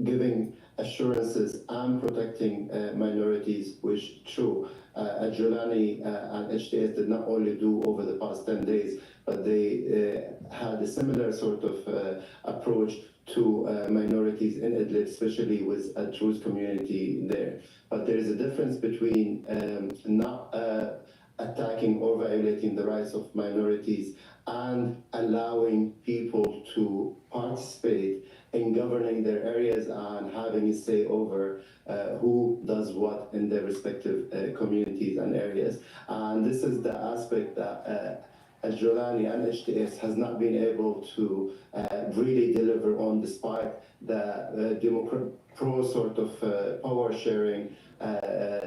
giving assurances and protecting minorities, which true, Jolani and HDS did not only do over the past 10 days, but they had a similar sort of approach to minorities in Idlib, especially with a Druze community there. But there is a difference between not attacking or violating the rights of minorities and allowing people to participate in governing their areas and having a say over who does what in their respective communities and areas. And this is the aspect that Al-Jolani and HTS has not been able to really deliver on, despite the pro sort of power sharing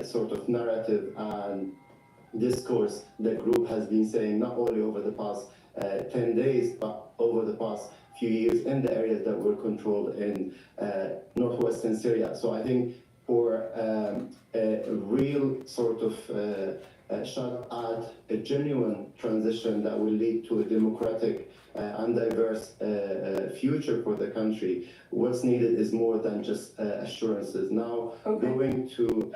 sort of narrative and discourse the group has been saying, not only over the past 10 days, but over the past few years in the areas that were controlled in northwestern Syria. So I think for a real sort of shot at a genuine transition that will lead to a democratic and diverse future for the country, what's needed is more than just assurances. Now, going to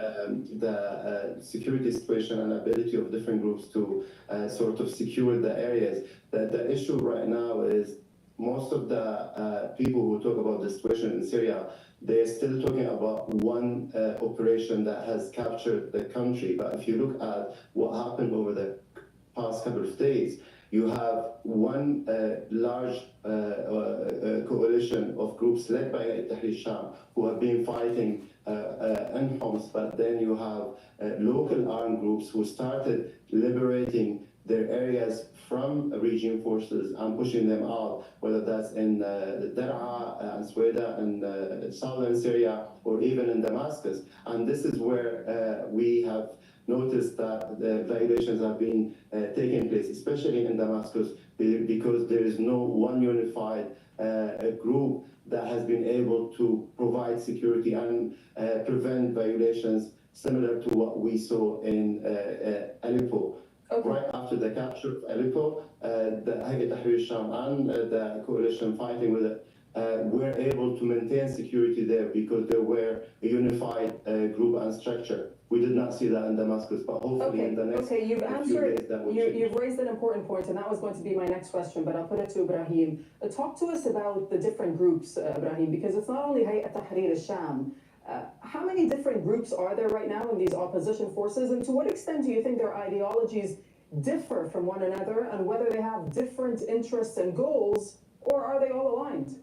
the security situation and ability of different groups to sort of secure the areas, the issue right now is most of the people who talk about the situation in Syria, they're still talking about one operation that has captured the country. But if you look at what happened over the past couple of days, you have one large coalition of groups led by Tahrir Sham who have been fighting in Homs, but then you have local armed groups who started liberating their areas from regime forces and pushing them out, whether that's in Dar'a and Sweda and southern Syria, or even in Damascus. And this is where we have noticed that the violations have been taking place, especially in Damascus, because there is no one unified group that has been able to provide security and prevent violations similar to what we saw in Aleppo. Right after the capture of Aleppo, the Hayat Tahrir Sham and the coalition fighting with it were able to maintain security there because there were a unified group and structure. We did not see that in Damascus, but hopefully in the next few days that will change. You've raised an important point, and that was going to be my next question, but I'll put it to Ibrahim. Talk to us about the different groups, Ibrahim, because it's not only Hayat Tahrir Sham. How many different groups are there right now in these opposition forces, and to what extent do you think their ideologies differ from one another, and whether they have different interests and goals, or are they all aligned?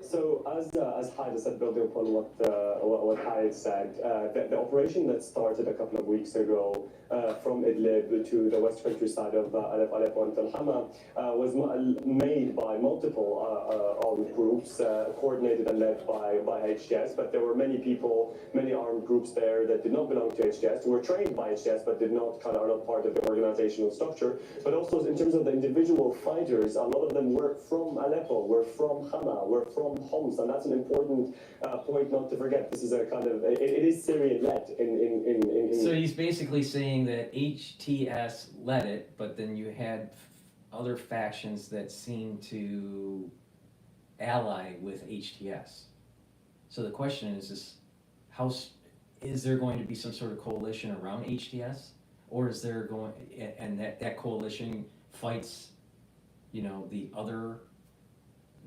So as Haida said, building upon what Haida said, the operation that started a couple of weeks ago from Idlib to the west countryside of Aleppo and Tel Hama was made by multiple armed groups, coordinated and led by HTS, but there were many people, many armed groups there that did not belong to HTS, who were trained by HTS but are not part of the organizational structure. But also in terms of the individual fighters, a lot of them were from Aleppo, were from Hama, were from Homs, and that's an important point not to forget. This is a kind of, it is Syrian-led in So he's basically saying that HTS led it, but then you had other factions that seemed to ally with HTS. So the question is is there going to be some sort of coalition around HTS, or is there going, and that coalition fights, the other,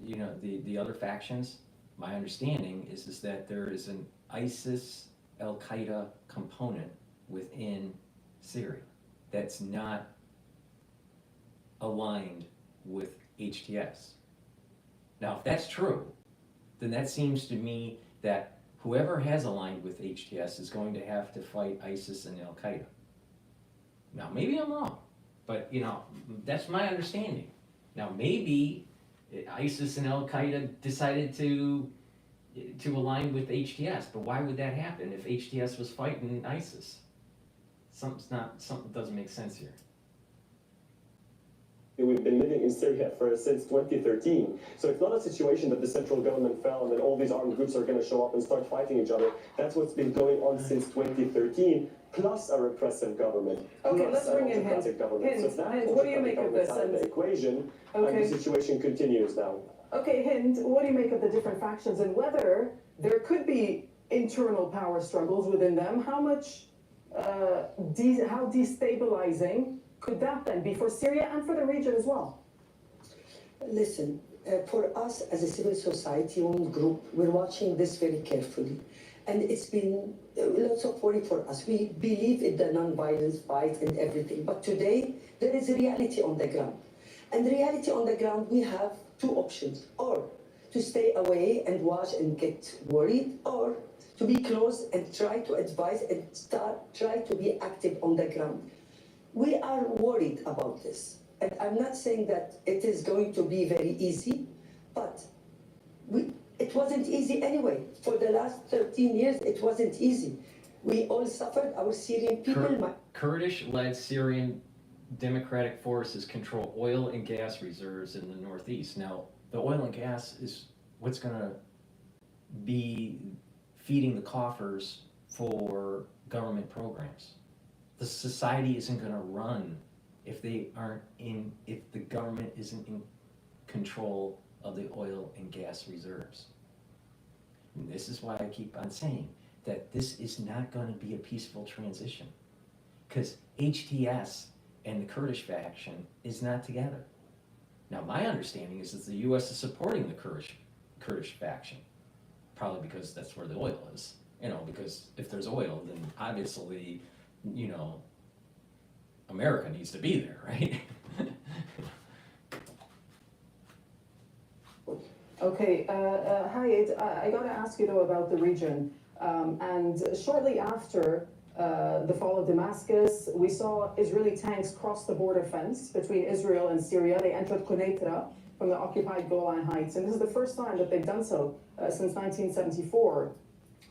the other factions? My understanding is that there is an ISIS Al-Qaeda component within Syria that's not aligned with HTS. Now, if that's true, then that seems to me that whoever has aligned with HTS is going to have to fight ISIS and Al-Qaeda. Now, maybe I'm wrong, but that's my understanding. Now, maybe ISIS and Al-Qaeda decided to align with HTS, but why would that happen if HTS was fighting ISIS? Something doesn't make sense here. We've been living in Syria since 2013. So it's not a situation that the central government fell and then all these armed groups are going to show up and start fighting each other. That's what's been going on since 2013, plus a repressive government. Okay, let's bring in Hind. So what do you make of this? And the equation, and the situation continues now. Okay, Hind, what do you make of the different factions and whether there could be internal power struggles within them? How destabilizing could that then be for Syria and for the region as well? Listen, for us as a civil society owned group, we're watching this very carefully. And it's been lots of worry for us. We believe in the non-violence fight and everything. But today, there is a reality on the ground. And the reality on the ground, we have two options. Or to stay away and watch and get worried, or to be close and try to advise and try to be active on the ground. We are worried about this. And I'm not saying that it is going to be very easy, but it wasn't easy anyway. For the last 13 years, it wasn't easy. We all suffered, our Syrian people. Kurdish-led Syrian democratic forces control oil and gas reserves in the northeast. Now, the oil and gas is what's going to be feeding the coffers for government programs. The society isn't going to run if the government isn't in control of the oil and gas reserves. And this is why I keep on saying that this is not going to be a peaceful transition, because HTS and the Kurdish faction is not together. Now, my understanding is that the U.S. is supporting the Kurdish faction, probably because that's where the oil is. Because if there's oil, then obviously, America needs to be there, right? Okay, Hayed, I got to ask you though about the region. And shortly after the fall of Damascus, we saw Israeli tanks cross the border fence between Israel and Syria. They entered Quneitra from the occupied Golan Heights, and this is the first time that they've done so since 1974.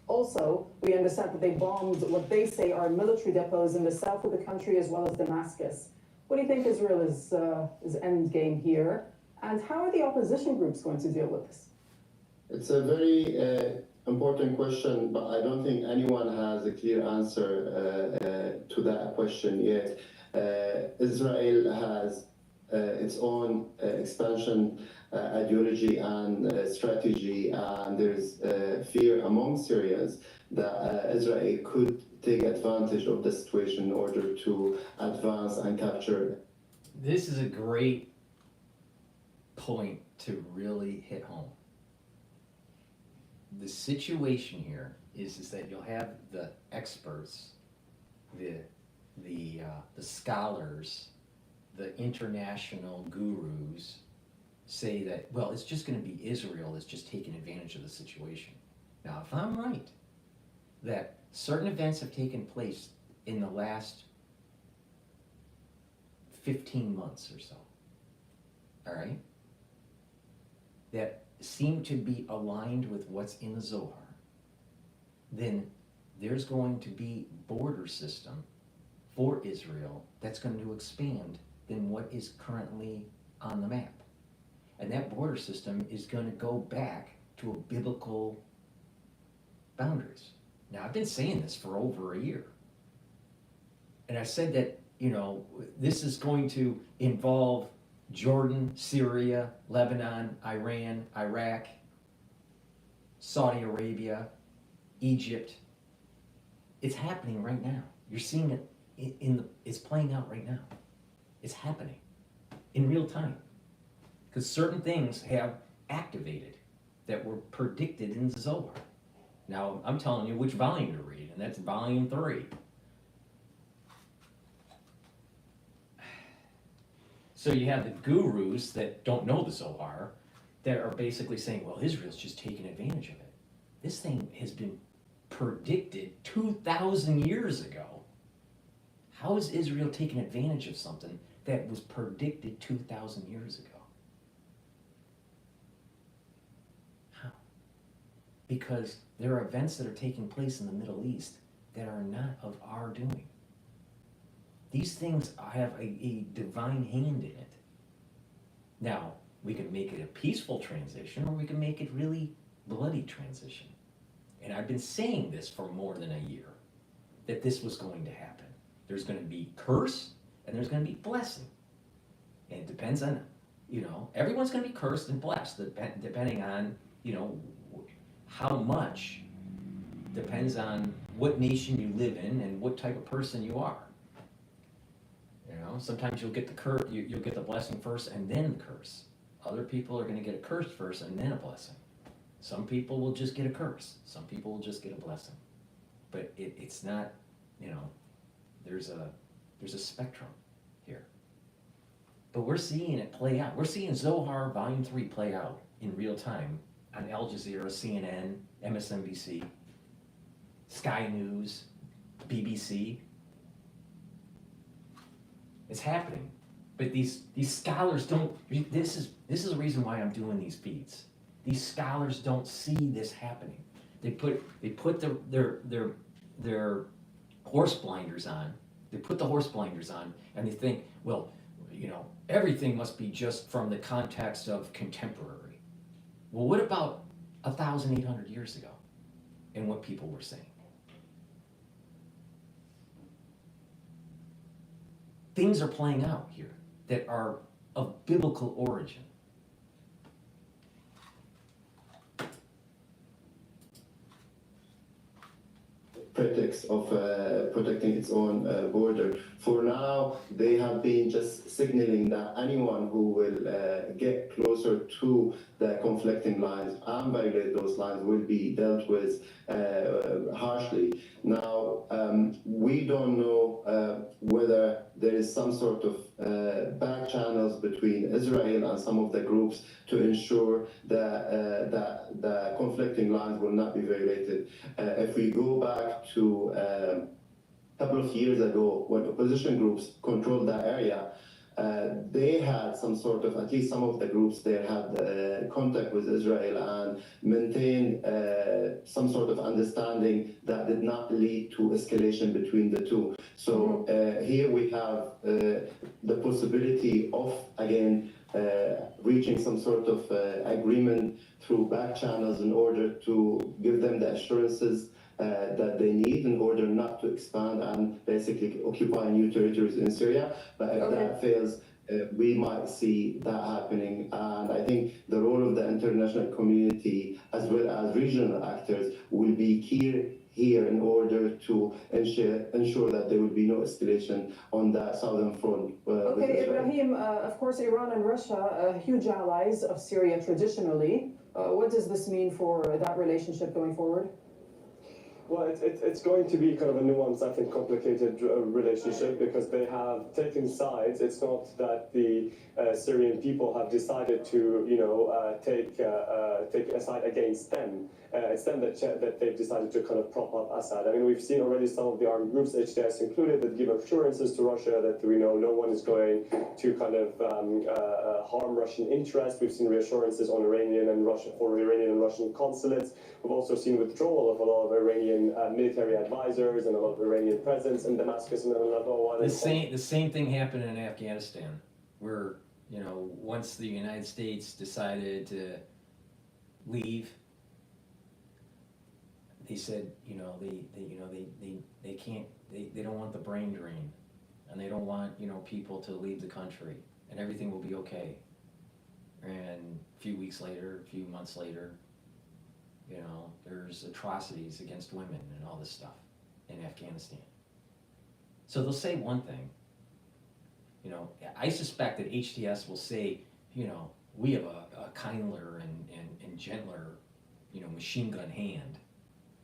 Also, we understand that they bombed what they say are military depots in the south of the country as well as Damascus. What do you think Israel is end game here? And how are the opposition groups going to deal with this? It's a very important question, but I don't think anyone has a clear answer to that question yet. Israel has its own expansion ideology and strategy, and there's fear among Syrians that Israel could take advantage of the situation in order to advance and capture. This is a great point to really hit home. The situation here is that you'll have the experts, the scholars, the international gurus say that, well, it's just going to be Israel that's just taking advantage of the situation. Now, if I'm right, that certain events have taken place in the last 15 months or so, all right, that seem to be aligned with what's in the Zohar, then there's going to be border system for Israel that's going to expand than what is currently on the map. And that border system is going to go back to a biblical boundaries. Now, I've been saying this for over a year. And I said that, this is going to involve Jordan, Syria, Lebanon, Iran, Iraq, Saudi Arabia, Egypt. It's happening right now. You're seeing it it's playing out right now. It's happening in real time. Because certain things have activated that were predicted in the Zohar. Now, I'm telling you which volume to read, and that's volume 3. So you have the gurus that don't know the Zohar that are basically saying, well, Israel's just taking advantage of it. This thing has been predicted 2,000 years ago. How is Israel taking advantage of something that was predicted 2,000 years ago? How? Because there are events that are taking place in the Middle East that are not of our doing. These things have a divine hand in it. Now, we can make it a peaceful transition, or we can make it really bloody transition. And I've been saying this for more than a year, that this was going to happen. There's going to be curse, and there's going to be blessing. And it depends on, everyone's going to be cursed and blessed, depending on, how much depends on what nation you live in and what type of person you are. You know, sometimes you'll get the you'll get the blessing first and then the curse. Other people are going to get a curse first and then a blessing. Some people will just get a curse. Some people will just get a blessing. But it's not, you know, there's a spectrum here. But we're seeing it play out. We're seeing Zohar Volume 3 play out in real time on Al Jazeera, CNN, MSNBC, Sky News, BBC. It's happening. But these scholars don't, this is the reason why I'm doing these feeds. These scholars don't see this happening. They put their horse blinders on. They put the horse blinders on and they think, well, you know, everything must be just from the context of contemporary. Well, what about 1,800 years ago and what people were saying? Things are playing out here that are of biblical origin. Pretext of protecting its own border. For now, they have been just signaling that anyone who will get closer to the conflicting lines and violate those lines will be dealt with harshly. Now, we don't know whether there is some sort of back channels between Israel and some of the groups to ensure that the conflicting lines will not be violated. If we go back to a couple of years ago when opposition groups controlled that area, they had some sort of, at least some of the groups there had contact with Israel and maintained some sort of understanding that did not lead to escalation between the two. So here we have the possibility of, again, reaching some sort of agreement through back channels in order to give them the assurances that they need in order not to expand and basically occupy new territories in Syria. But if that fails, we might see that happening. And I think the role of the international community as well as regional actors will be key here in order to ensure that there will be no escalation on that southern front. Okay, Ibrahim, of course, Iran and Russia are huge allies of Syria traditionally. What does this mean for that relationship going forward? Well, it's going to be kind of a nuanced, I think, complicated relationship because they have taken sides. It's not that the Syrian people have decided to, you know, take a side against them. It's them that they've decided to kind of prop up Assad. I mean, we've seen already some of the armed groups, HTS included, that give assurances to Russia that we know no one is going to kind of harm Russian interests. We've seen reassurances on Iranian and Russian consulates. We've also seen withdrawal of a lot of Iranian military advisors and a lot of Iranian presence in Damascus and the same thing happened in Afghanistan, where, you know, once the United States decided to leave, they said, you know, they can't, they don't want the brain drain, and they don't want, you know, people to leave the country, and everything will be okay. And a few weeks later, a few months later, you know, there's atrocities against women and all this stuff in Afghanistan. So they'll say one thing, you know, I suspect that HTS will say, you know, we have a kinder and gentler, you know, machine gun hand,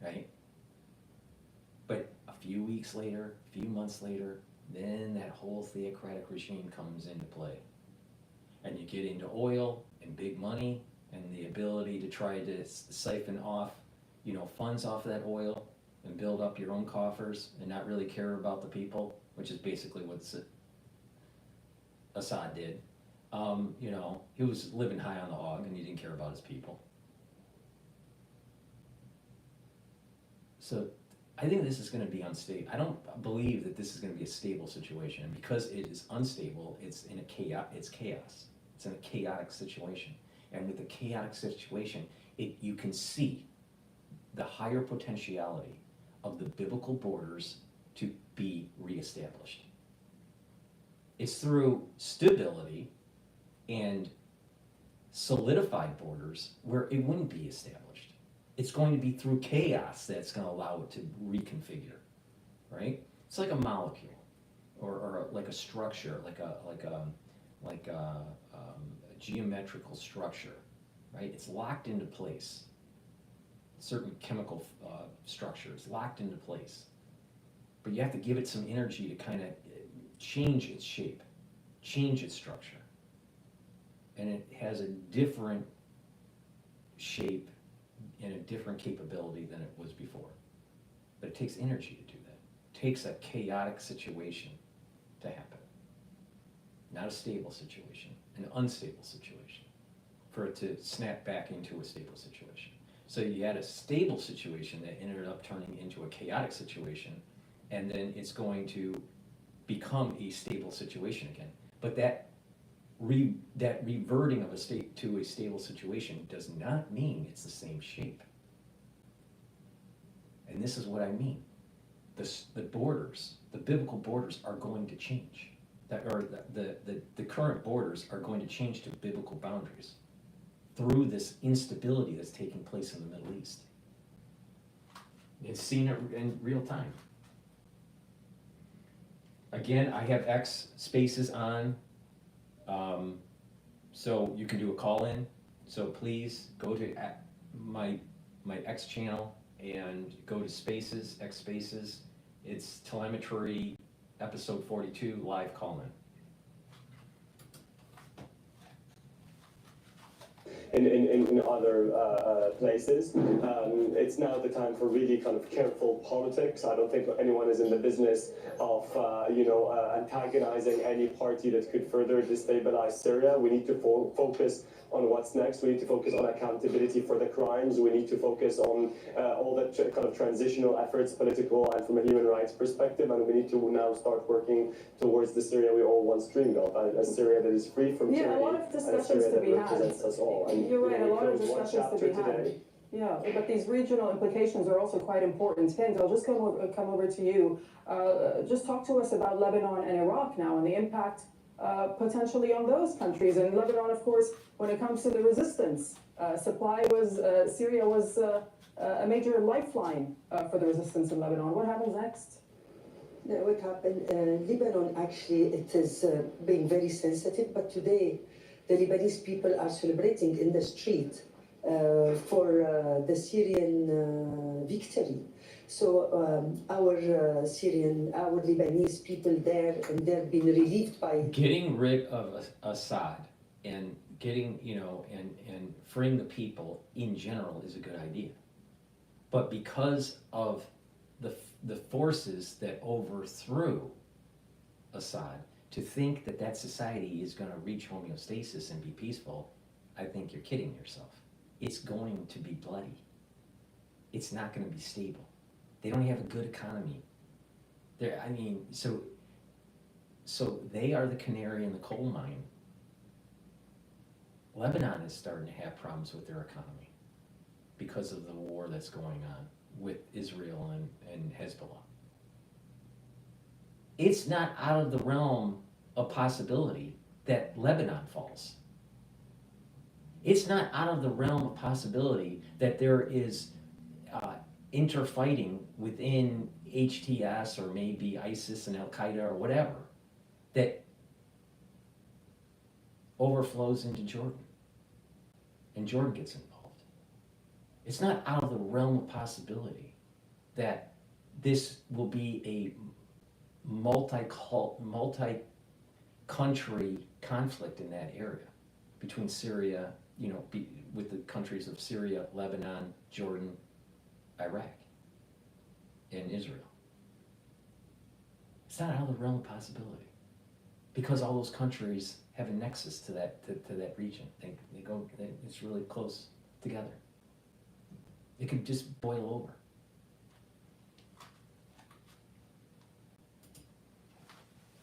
right? But a few weeks later, a few months later, then that whole theocratic regime comes into play. And you get into oil and big money and the ability to try to siphon off, you know, funds off of that oil and build up your own coffers and not really care about the people, which is basically what Assad did. You know, he was living high on the hog and he didn't care about his people. So I think this is going to be unstable. I don't believe that this is going to be a stable situation. And because it is unstable, it's in a chaos. It's in a chaotic situation. And with the chaotic situation, you can see the higher potentiality of the biblical borders to be reestablished. It's through stability and solidified borders where it wouldn't be established. It's going to be through chaos that's going to allow it to reconfigure, right? It's like a molecule. or like a structure, like a geometrical structure, right? It's locked into place. Certain chemical structure is locked into place, but you have to give it some energy to kind of change its shape, change its structure, and it has a different shape and a different capability than it was before. But it takes energy to do that. It takes a chaotic situation to happen, not a stable situation, an unstable situation, for it to snap back into a stable situation. So you had a stable situation that ended up turning into a chaotic situation, and then it's going to become a stable situation again. But that reverting of a state to a stable situation does not mean it's the same shape. And this is what I mean. The borders, the biblical borders are going to change. The current borders are going to change to biblical boundaries through this instability that's taking place in the Middle East. It's seen it in real time. Again, I have X spaces on, so you can do a call in. So please go to my X channel and go to Spaces, X Spaces. It's Telemetry, episode 42, live call in. In other places. It's now the time for really kind of careful politics. I don't think anyone is in the business of antagonizing any party that could further destabilize Syria. We need to focus on what's next. We need to focus on accountability for the crimes. We need to focus on all the kind of transitional efforts, political and from a human rights perspective. And we need to now start working towards the Syria we all once dreamed of, a Syria that is free from tyranny, a lot of and a discussions Syria to that be had. represents us all. And, You're right, a lot of we close one discussions to be chapter had. today. Yeah, but these regional implications are also quite important. Hind, I'll just come over to you. Just talk to us about Lebanon and Iraq now and the impact potentially on those countries. And Lebanon, of course, when it comes to the resistance, Syria was a major lifeline for the resistance in Lebanon. What happens next? What happened? Lebanon, actually, it is being very sensitive, but today the Lebanese people are celebrating in the street for the Syrian victory. So our Lebanese people there, and they're being relieved by getting rid of Assad and getting, and freeing the people in general is a good idea. But because of the forces that overthrew Assad, to think that society is going to reach homeostasis and be peaceful, I think you're kidding yourself. It's going to be bloody. It's not going to be stable. They don't have a good economy. So they are the canary in the coal mine. Lebanon is starting to have problems with their economy because of the war that's going on with Israel and Hezbollah. It's not out of the realm of possibility that Lebanon falls. It's not out of the realm of possibility that there is interfighting within HTS or maybe ISIS and Al-Qaeda or whatever that overflows into Jordan, and Jordan gets involved. It's not out of the realm of possibility that this will be a multi-country conflict in that area between Syria, with the countries of Syria, Lebanon, Jordan, Iraq, and Israel. It's not out of the realm of possibility because all those countries have a nexus to that region. It's really close together. It could just boil over.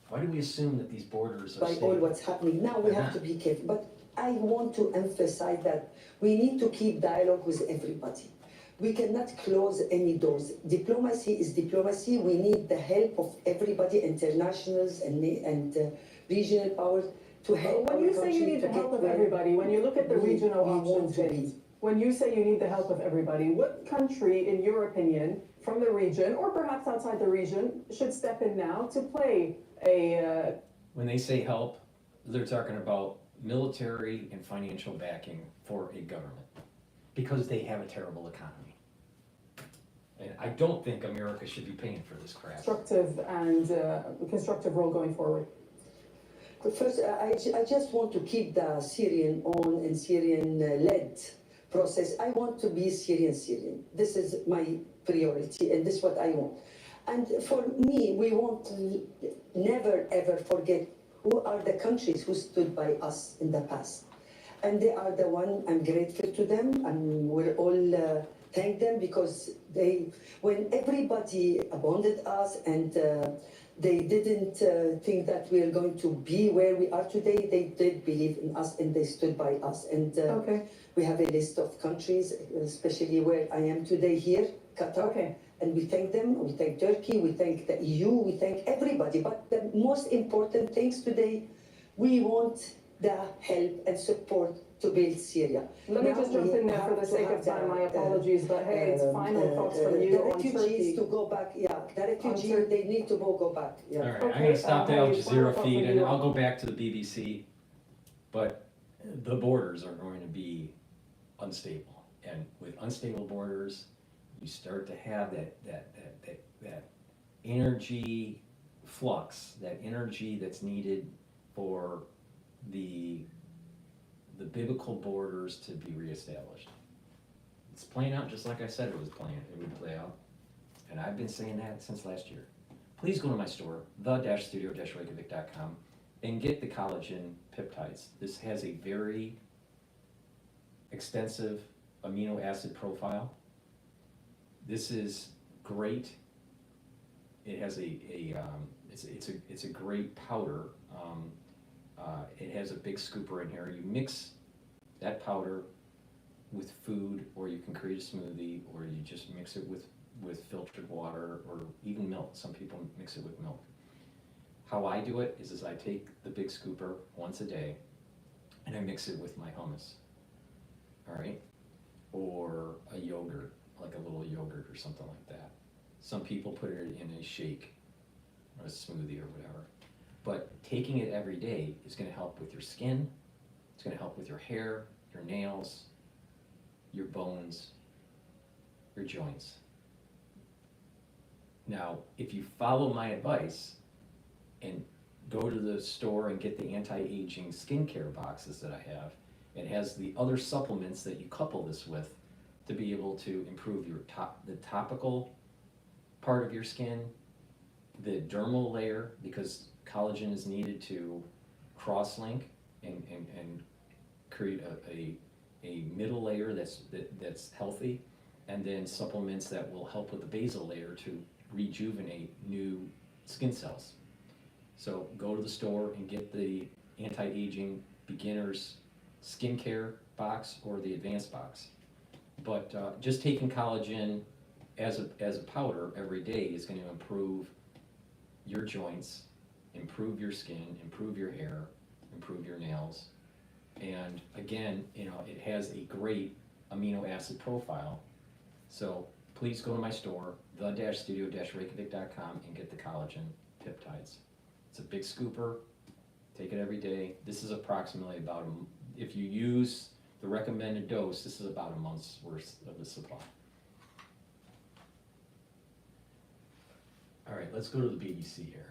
Why do we assume that these borders are by stable? all what's happening? Now we have to be careful. But I want to emphasize that we need to keep dialogue with everybody. We cannot close any doors. Diplomacy is diplomacy. We need the help of everybody, internationals and regional powers, to help. When you say you need the help of everybody, when you look at the regional options, When you say you need the help of everybody, what country, in your opinion, from the region, or perhaps outside the region, should step in now to play a... When they say help, they're talking about military and financial backing for a government, because they have a terrible economy. And I don't think America should be paying for this crap. constructive role going forward? First, I just want to keep the Syrian on and Syrian-led process. I want to be Syrian. This is my priority, and this is what I want. And for me, we want to never ever forget who are the countries who stood by us in the past. And they are the one, I'm grateful to them, and we'll all thank them, because when everybody abandoned us and they didn't think that we are going to be where we are today, they did believe in us and they stood by us. And we have a list of countries, especially where I am today here, Qatar. And we thank them, we thank Turkey, we thank the EU, we thank everybody. But the most important things today, we want the help and support to build Syria. Let me just jump in there for the sake of time. My apologies, but hey, it's final thoughts from you on Turkey. The refugees to go back, the refugees, they need to go back. All right, I'm going to stop the Al Jazeera feed, and I'll go back to the BBC. But the borders are going to be unstable, and with unstable borders, you start to have that energy flux, that energy that's needed for the biblical borders to be reestablished. It's playing out just like I said it would play out. And I've been saying that since last year. Please go to my store, the-studio-reykjavik.com, and get the collagen peptides. This has a very extensive amino acid profile. This is great. It has it's a great powder. It has a big scooper in here. You mix that powder with food, or you can create a smoothie, or you just mix it with filtered water or even milk. Some people mix it with milk. How I do it is I take the big scooper once a day and I mix it with my hummus, all right? Or a yogurt, like a little yogurt or something like that. Some people put it in a shake or a smoothie or whatever. But taking it every day is going to help with your skin, it's going to help with your hair, your nails, your bones, your joints. Now, if you follow my advice and go to the store and get the anti-aging skincare boxes that I have, it has the other supplements that you couple this with to be able to improve the topical part of your skin, the dermal layer, because collagen is needed to cross-link and create a middle layer that's healthy, and then supplements that will help with the basal layer to rejuvenate new skin cells. So go to the store and get the anti-aging beginners skincare box or the advanced box. But just taking collagen as a powder every day is going to improve your joints, improve your skin, improve your hair, improve your nails. And again, it has a great amino acid profile. So please go to my store, the-studio-reykjavik.com, and get the collagen peptides. It's a big scooper. Take it every day. This is approximately about, if you use the recommended dose, this is about a month's worth of the supply. All right, let's go to the BBC here.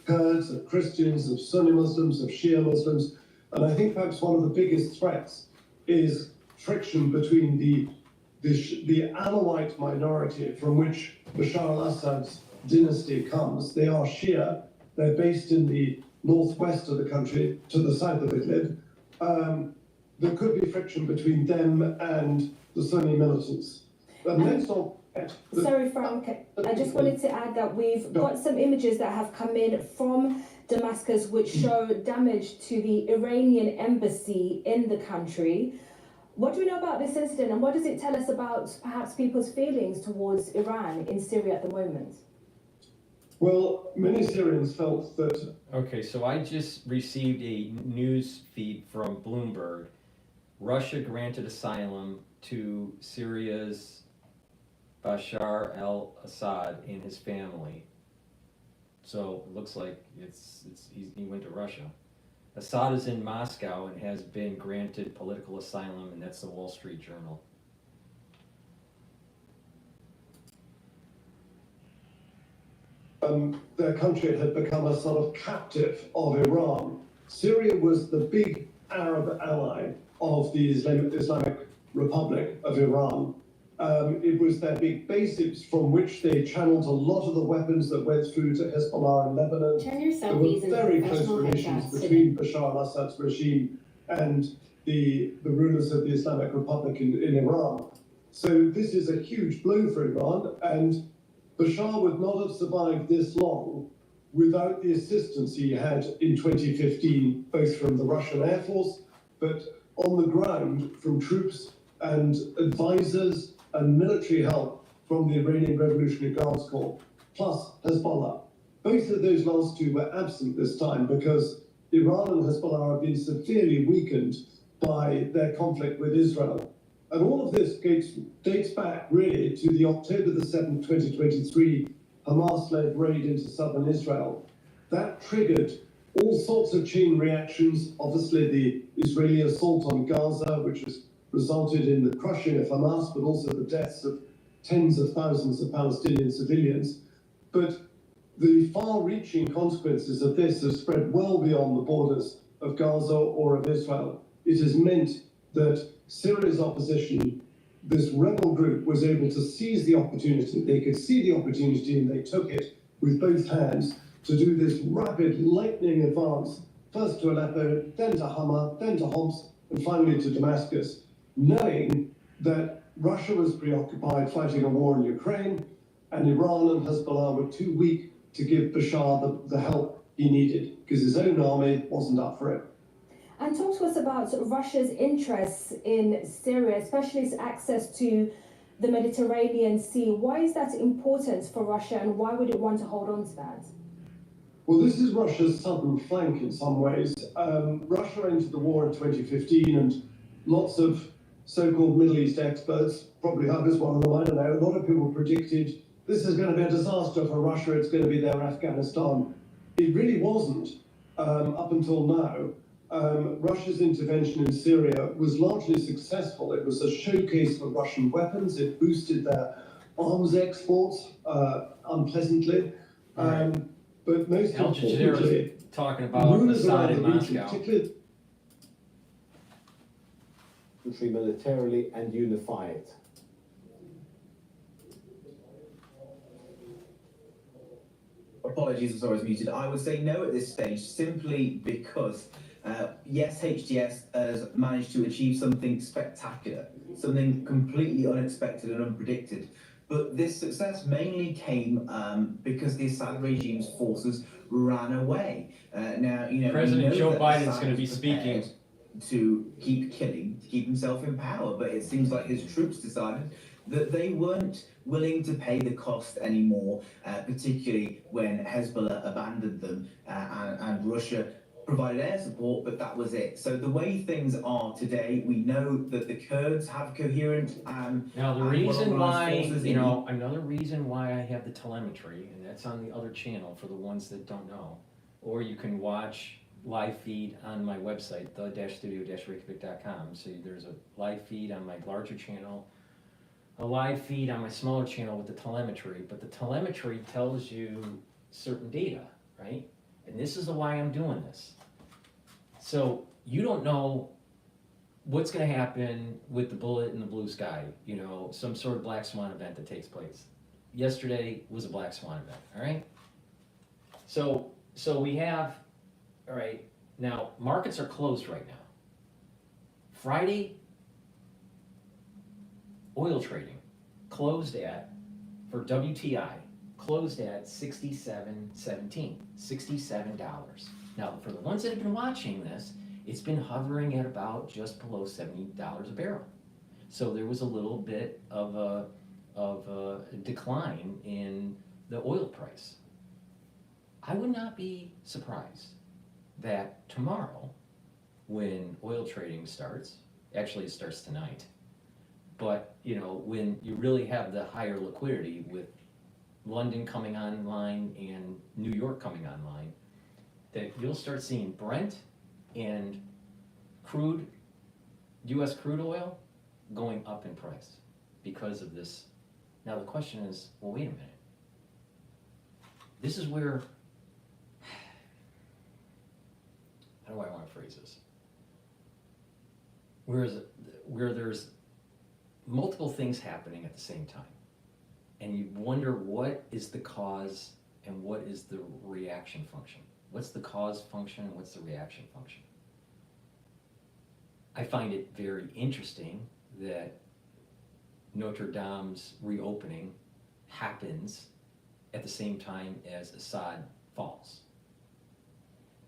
Kurds, of Christians, of Sunni Muslims, of Shia Muslims, and I think perhaps one of the biggest threats is friction between the Alawite minority from which Bashar al-Assad's dynasty comes. They are Shia. They're based in the northwest of the country, to the south of Idlib. There could be friction between them and the Sunni militants. Let's not Sorry, Frank, I just wanted to add that we've got some images that have come in from Damascus which show damage to the Iranian embassy in the country. What do we know about this incident, and what does it tell us about perhaps people's feelings towards Iran in Syria at the moment? Well, many Syrians felt that. Okay, so I just received a news feed from Bloomberg. Russia granted asylum to Syria's Bashar al-Assad and his family. So it looks like he went to Russia. Assad is in Moscow and has been granted political asylum, and that's the Wall Street Journal. Their country had become a sort of captive of Iran. Syria was the big Arab ally of the Islamic Republic of Iran. It was their big basis from which they channeled a lot of the weapons that went through to Hezbollah in Lebanon. There were very close relations between Bashar al-Assad's regime and the rulers of the Islamic Republic in Iran. So this is a huge blow for Iran, and Bashar would not have survived this long without the assistance he had in 2015, both from the Russian Air Force, but on the ground from troops and advisors and military help from the Iranian Revolutionary Guards Corps, plus Hezbollah. Both of those last two were absent this time because Iran and Hezbollah have been severely weakened by their conflict with Israel. And all of this dates back really to the October the 7th, 2023 Hamas-led raid into southern Israel. That triggered all sorts of chain reactions. Obviously, the Israeli assault on Gaza, which has resulted in the crushing of Hamas, but also the deaths of tens of thousands of Palestinian civilians. But the far-reaching consequences of this have spread well beyond the borders of Gaza or of Israel. It has meant that Syria's opposition, this rebel group, was able to seize the opportunity. They could see the opportunity and they took it with both hands to do this rapid lightning advance, first to Aleppo, then to Hama, then to Homs, and finally to Damascus, knowing that Russia was preoccupied fighting a war in Ukraine and Iran and Hezbollah were too weak to give Bashar the help he needed because his own army wasn't up for it. And talk to us about Russia's interests in Syria, especially its access to the Mediterranean Sea. Why is that important for Russia, and why would it want to hold on to that? Well, this is Russia's southern flank in some ways. Russia entered the war in 2015, and lots of so-called Middle East experts, probably Hug is one of them, I don't know, a lot of people predicted this is going to be a disaster for Russia, it's going to be their Afghanistan. It really wasn't up until now. Russia's intervention in Syria was largely successful. It was a showcase for Russian weapons. It boosted their arms exports unpleasantly. But most importantly, talking about Assad in Moscow. Country militarily and unify it. Apologies, I was muted. I would say no at this stage simply because yes, HTS has managed to achieve something spectacular, something completely unexpected and unpredicted. But this success mainly came because the Assad regime's forces ran away. Now, you know, President Joe Biden's going to be speaking to keep killing, to keep himself in power, but it seems like his troops decided that they weren't willing to pay the cost anymore, particularly when Hezbollah abandoned them and Russia provided air support, but that was it. So the way things are today, we know that the Kurds have coherent now the reason why, you know, another reason why I have the telemetry, and that's on the other channel for the ones that don't know, or you can watch live feed on my website, the-studio-reykjavik.com. So there's a live feed on my larger channel, a live feed on my smaller channel with the telemetry, but the telemetry tells you certain data, right? And this is why I'm doing this. So you don't know what's going to happen with the bullet in the blue sky, you know, some sort of black swan event that takes place. Yesterday was a black swan event, all right? So we have, all right, now markets are closed right now. Friday, oil trading closed at, for WTI, closed at $67.17, $67. Now, for the ones that have been watching this, it's been hovering at about just below $70 a barrel. So there was a little bit of a decline in the oil price. I would not be surprised that tomorrow, when oil trading starts, actually it starts tonight, but you know, when you really have the higher liquidity with London coming online and New York coming online, that you'll start seeing Brent and crude, US crude oil going up in price because of this. Now the question is, well, wait a minute. This is where, how do I want to phrase this? Where there's multiple things happening at the same time. And you wonder what is the cause and what is the reaction function. What's the cause function and what's the reaction function? I find it very interesting that Notre Dame's reopening happens at the same time as Assad falls.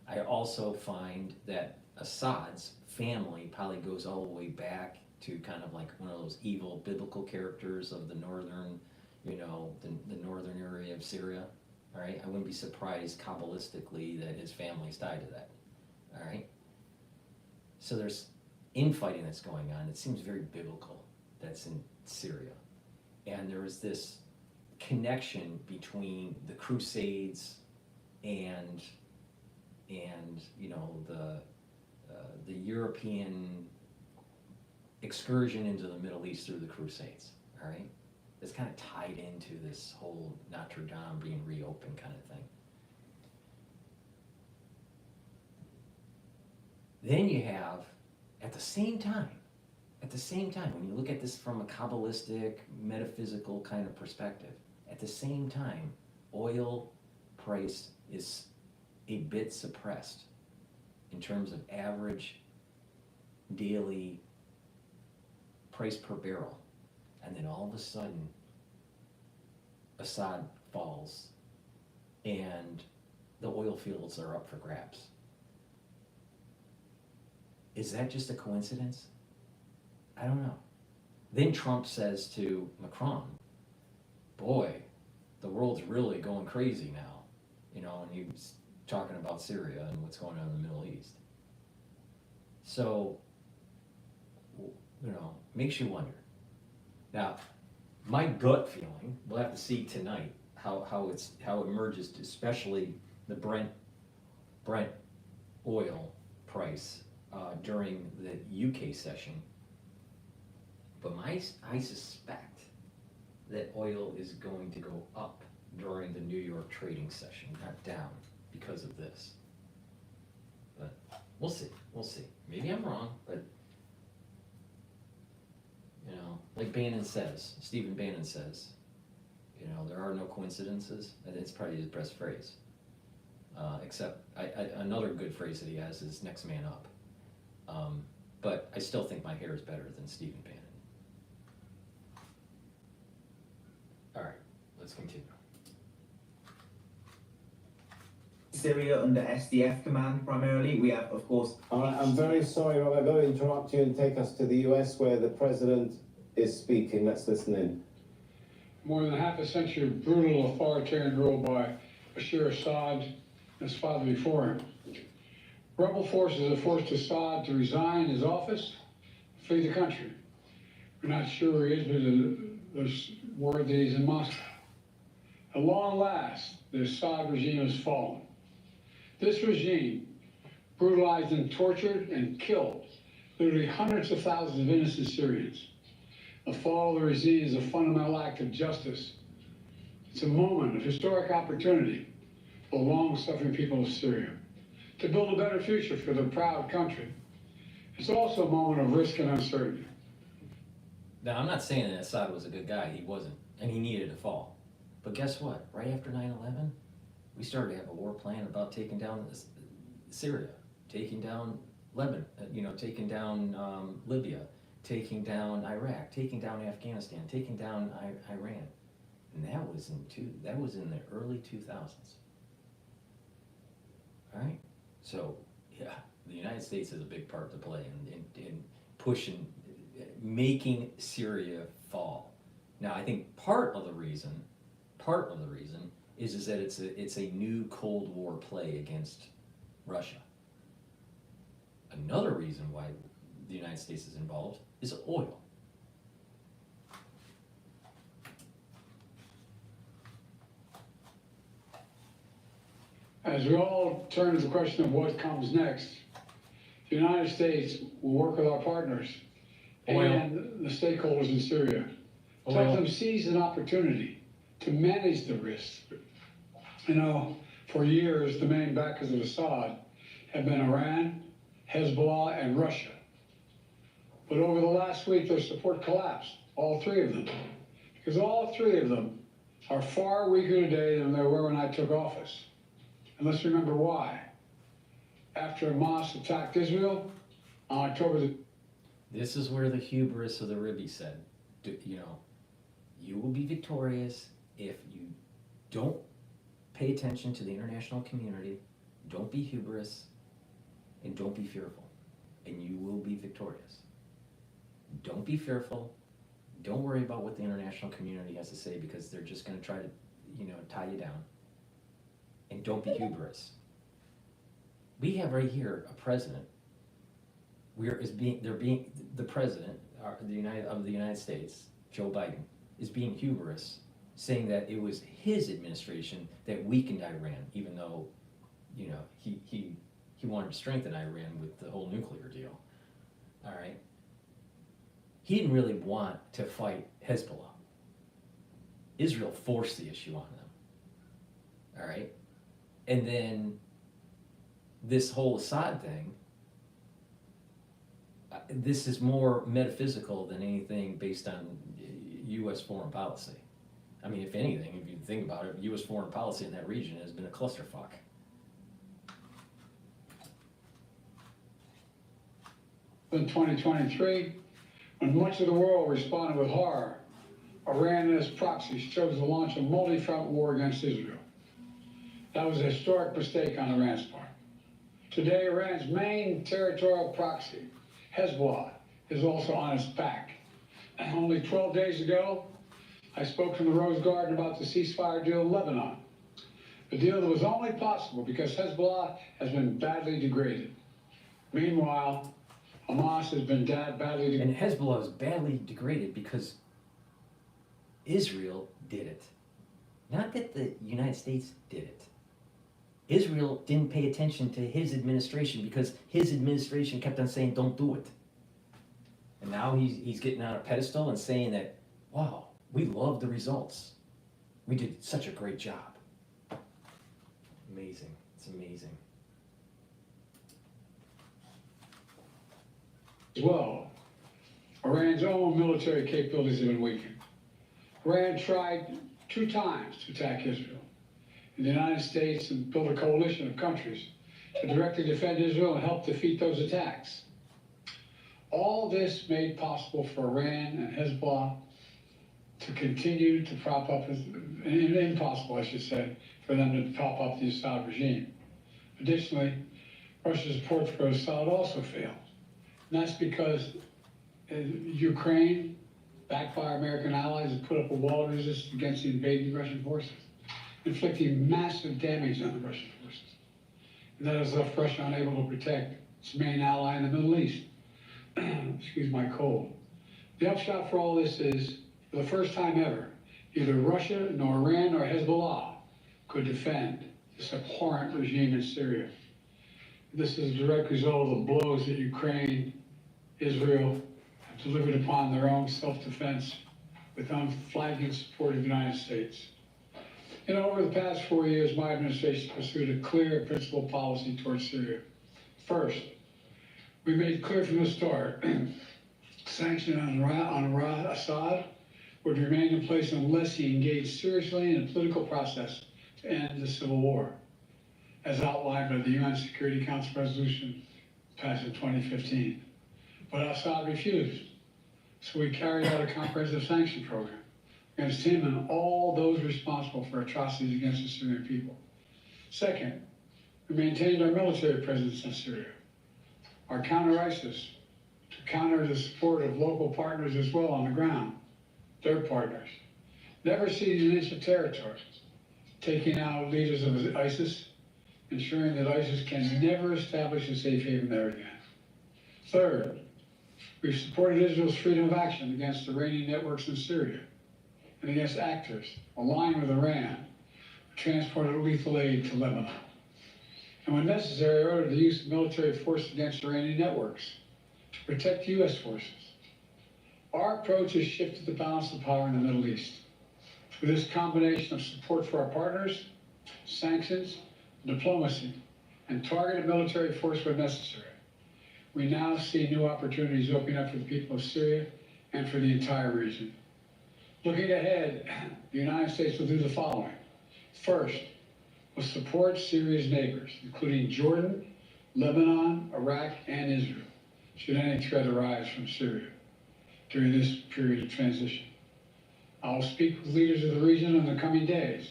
I also find that Assad's family probably goes all the way back to kind of like one of those evil biblical characters of the northern, you know, the northern area of Syria, all right? I wouldn't be surprised Kabbalistically that his family's tied to that, all right? So there's infighting that's going on. It seems very biblical that's in Syria. And there is this connection between the Crusades and you know, the European excursion into the Middle East through the Crusades, all right? It's kind of tied into this whole Notre Dame being reopened kind of thing. Then you have, at the same time, when you look at this from a Kabbalistic, metaphysical kind of perspective, at the same time, oil price is a bit suppressed in terms of average daily price per barrel. And then all of a sudden, Assad falls and the oil fields are up for grabs. Is that just a coincidence? I don't know. Then Trump says to Macron, boy, the world's really going crazy now. You know, and he was talking about Syria and what's going on in the Middle East. So, you know, makes you wonder. Now, my gut feeling, we'll have to see tonight how it emerges, especially the Brent oil price during the UK session. But I suspect that oil is going to go up during the New York trading session, not down, because of this. But we'll see. Maybe I'm wrong, but you know, like Stephen Bannon says, you know, there are no coincidences. And it's probably his best phrase. Except another good phrase that he has is next man up. But I still think my hair is better than Stephen Bannon. All right, let's continue. Syria under SDF command primarily. We have, of course... All right, I'm very sorry, Rob. I'm going to interrupt you and take us to the US where the president is speaking. Let's listen in. More than half a century of brutal authoritarian rule by Bashar Assad and his father before him. Rebel forces have forced Assad to resign his office, flee the country. We're not sure where he is, but there's word that he's in Moscow. At long last, the Assad regime has fallen. This regime brutalized and tortured and killed literally hundreds of thousands of innocent Syrians. The fall of the regime is a fundamental act of justice. It's a moment of historic opportunity for the long-suffering people of Syria to build a better future for their proud country. It's also a moment of risk and uncertainty. Now, I'm not saying that Assad was a good guy. He wasn't, and he needed to fall. But guess what? Right after 9/11, we started to have a war plan about taking down Syria, taking down Lebanon, taking down Libya, taking down Iraq, taking down Afghanistan, taking down Iran. And that was in the early 2000s. All right? So, yeah, the United States has a big part to play in pushing, making Syria fall. Now, I think part of the reason is that it's a new Cold War play against Russia. Another reason why the United States is involved is oil. As we all turn to the question of what comes next, the United States will work with our partners and the stakeholders in Syria to help them seize an opportunity to manage the risks. You know, for years, the main backers of Assad have been Iran, Hezbollah, and Russia. But over the last week, their support collapsed, all three of them, because all three of them are far weaker today than they were when I took office. And let's remember why. After Hamas attacked Israel on October the... This is where the hubris of the Ribby said, you know, you will be victorious if you don't pay attention to the international community, don't be hubris, and don't be fearful, and you will be victorious. Don't be fearful. Don't worry about what the international community has to say, because they're just going to try to, you know, tie you down. And don't be hubris. We have right here a president. The president of the United States, Joe Biden, is being hubris, saying that it was his administration that weakened Iran, even though, you know, he wanted to strengthen Iran with the whole nuclear deal. All right. He didn't really want to fight Hezbollah. Israel forced the issue on them. All right. And then this whole Assad thing, this is more metaphysical than anything based on U.S. foreign policy. I mean, if anything, if you think about it, U.S. foreign policy in that region has been a clusterfuck. In 2023, when much of the world responded with horror, Iran and its proxies chose to launch a multi-front war against Israel. That was a historic mistake on Iran's part. Today, Iran's main territorial proxy, Hezbollah, is also on its back. And only 12 days ago, I spoke from the Rose Garden about the ceasefire deal in Lebanon. A deal that was only possible because Hezbollah has been badly degraded. Meanwhile, Hamas has been badly degraded. And Hezbollah is badly degraded because Israel did it. Not that the United States did it. Israel didn't pay attention to his administration because his administration kept on saying, don't do it. And now he's getting on a pedestal and saying that, wow, we love the results. We did such a great job. Amazing. It's amazing. As well, Iran's own military capabilities have been weakened. Iran tried 2 times to attack Israel. And the United States and built a coalition of countries to directly defend Israel and help defeat those attacks. All this made possible for Iran and Hezbollah to continue to prop up, impossible, I should say, for them to prop up the Assad regime. Additionally, Russia's support for Assad also failed. And that's because Ukraine, backed by our American allies, has put up a wall of resistance against the invading Russian forces, inflicting massive damage on the Russian forces. And that has left Russia unable to protect its main ally in the Middle East. Excuse my cold. The upshot for all this is, for the first time ever, neither Russia, nor Iran, nor Hezbollah could defend this abhorrent regime in Syria. This is a direct result of the blows that Ukraine, Israel have delivered upon their own self-defense with unflagging support of the United States. You know, over the past 4 years, my administration pursued a clear and principled policy towards Syria. First, we made clear from the start, sanctions on Assad would remain in place unless he engaged seriously in a political process to end the civil war, as outlined by the UN Security Council resolution passed in 2015. But Assad refused, so we carried out a comprehensive sanction program against him and all those responsible for atrocities against the Syrian people. Second, we maintained our military presence in Syria, our counter-ISIS, to counter the support of local partners as well on the ground, their partners. Never ceded an inch of territory, taking out leaders of ISIS, ensuring that ISIS can never establish a safe haven there again. Third, we've supported Israel's freedom of action against Iranian networks in Syria and against actors aligned with Iran who transported lethal aid to Lebanon. And when necessary, ordered the use of military force against Iranian networks to protect U.S. forces. Our approach has shifted the balance of power in the Middle East. With this combination of support for our partners, sanctions, diplomacy, and targeted military force when necessary, we now see new opportunities opening up for the people of Syria and for the entire region. Looking ahead, the United States will do the following. First, we'll support Syria's neighbors, including Jordan, Lebanon, Iraq, and Israel, should any threat arise from Syria during this period of transition. I will speak with leaders of the region in the coming days.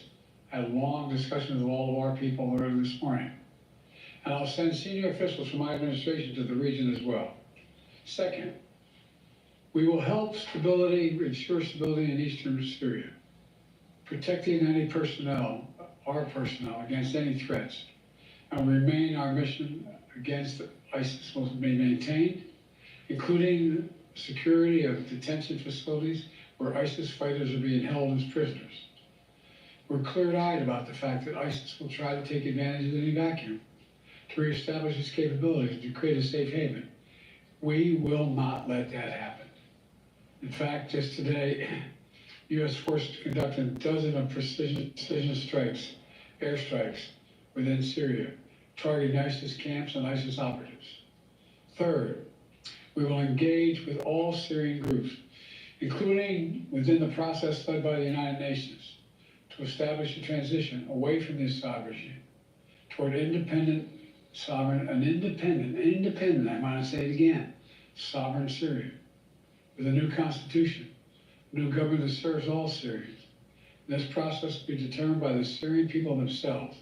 I had long discussions with all of our people earlier this morning. And I'll send senior officials from my administration to the region as well. Second, we will help ensure stability in eastern Syria, protecting any personnel, our personnel, against any threats, and remain our mission against ISIS will be maintained, including security of detention facilities where ISIS fighters are being held as prisoners. We're clear-eyed about the fact that ISIS will try to take advantage of any vacuum to reestablish its capabilities to create a safe haven. We will not let that happen. In fact, just today, U.S. forces conducted dozens of precision strikes, airstrikes within Syria, targeting ISIS camps and ISIS operatives. Third, we will engage with all Syrian groups, including within the process led by the United Nations, to establish a transition away from the Assad regime toward independent, sovereign, independent, I want to say it again, sovereign Syria, with a new constitution, a new government that serves all Syrians. And this process will be determined by the Syrian people themselves.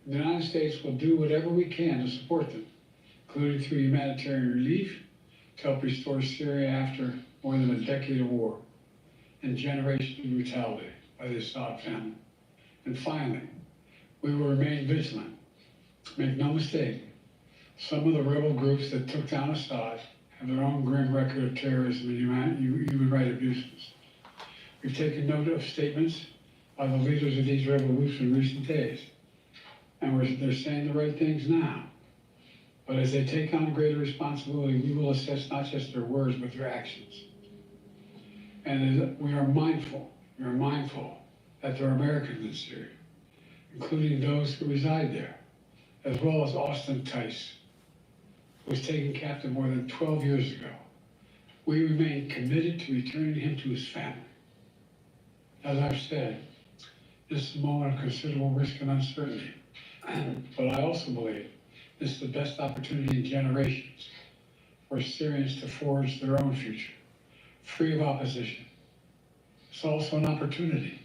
The United States will do whatever we can to support them, including through humanitarian relief, to help restore Syria after more than a decade of war and generations of brutality by the Assad family. And finally, we will remain vigilant. Make no mistake, some of the rebel groups that took down Assad have their own grim record of terrorism and human rights abuses. We've taken note of statements by the leaders of these rebel groups in recent days, and they're saying the right things now. But as they take on greater responsibility, we will assess not just their words, but their actions. And we are mindful that there are Americans in Syria, including those who reside there, as well as Austin Tice, who was taken captive more than 12 years ago. We remain committed to returning him to his family. As I've said, this is a moment of considerable risk and uncertainty, but I also believe this is the best opportunity in generations for Syrians to forge their own future, free of opposition. It's also an opportunity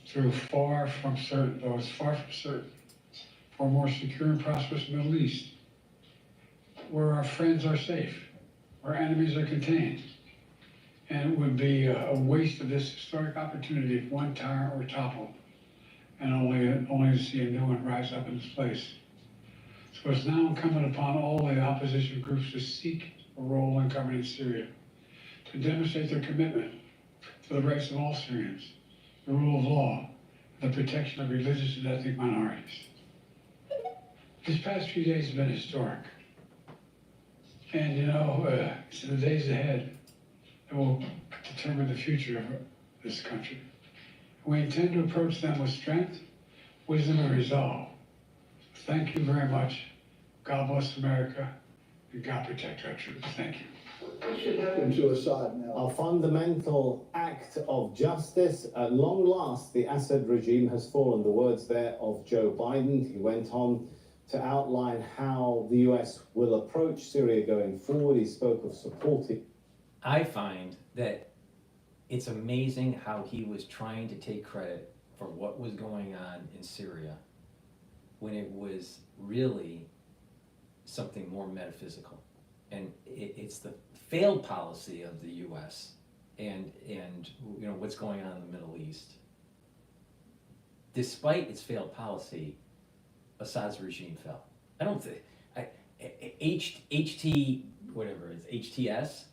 through far from certain, for a more secure and prosperous Middle East, where our friends are safe, where enemies are contained. And it would be a waste of this historic opportunity if one tyrant were toppled and only to see a new one rise up in its place. So it's now incumbent upon all the opposition groups to seek a role in governing Syria, to demonstrate their commitment to the rights of all Syrians, the rule of law, and the protection of religious and ethnic minorities. These past few days have been historic. And it's in the days ahead that will determine the future of this country. We intend to approach them with strength, wisdom, and resolve. Thank you very much. God bless America, and God protect our troops. Thank you. What should happen to Assad now? A fundamental act of justice. At long last, the Assad regime has fallen. The words there of Joe Biden. He went on to outline how the US will approach Syria going forward. He spoke of supporting. I find that it's amazing how he was trying to take credit for what was going on in Syria when it was really something more metaphysical. And it's the failed policy of the US and what's going on in the Middle East despite its failed policy, Assad's regime fell. I don't think, whatever it is,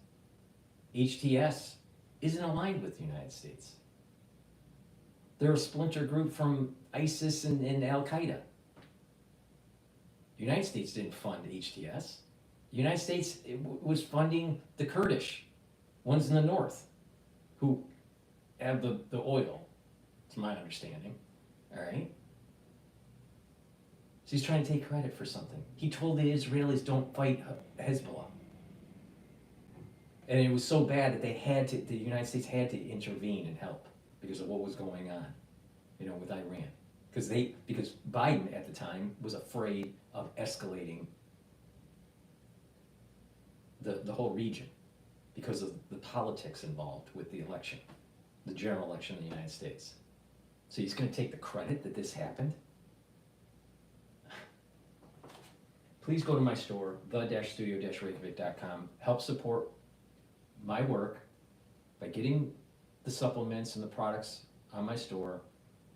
HTS isn't aligned with the United States. They're a splinter group from ISIS and Al Qaeda. The United States didn't fund HTS. The United States was funding the Kurdish ones in the north who have the oil, to my understanding. All right? So he's trying to take credit for something. He told the Israelis, don't fight Hezbollah. And it was so bad that the United States had to intervene and help because of what was going on, with Iran. Because Biden at the time was afraid of escalating the whole region because of the politics involved with the election, the general election in the United States. So he's going to take the credit that this happened? Please go to my store, the-studio-reykjavik.com. Help support my work by getting the supplements and the products on my store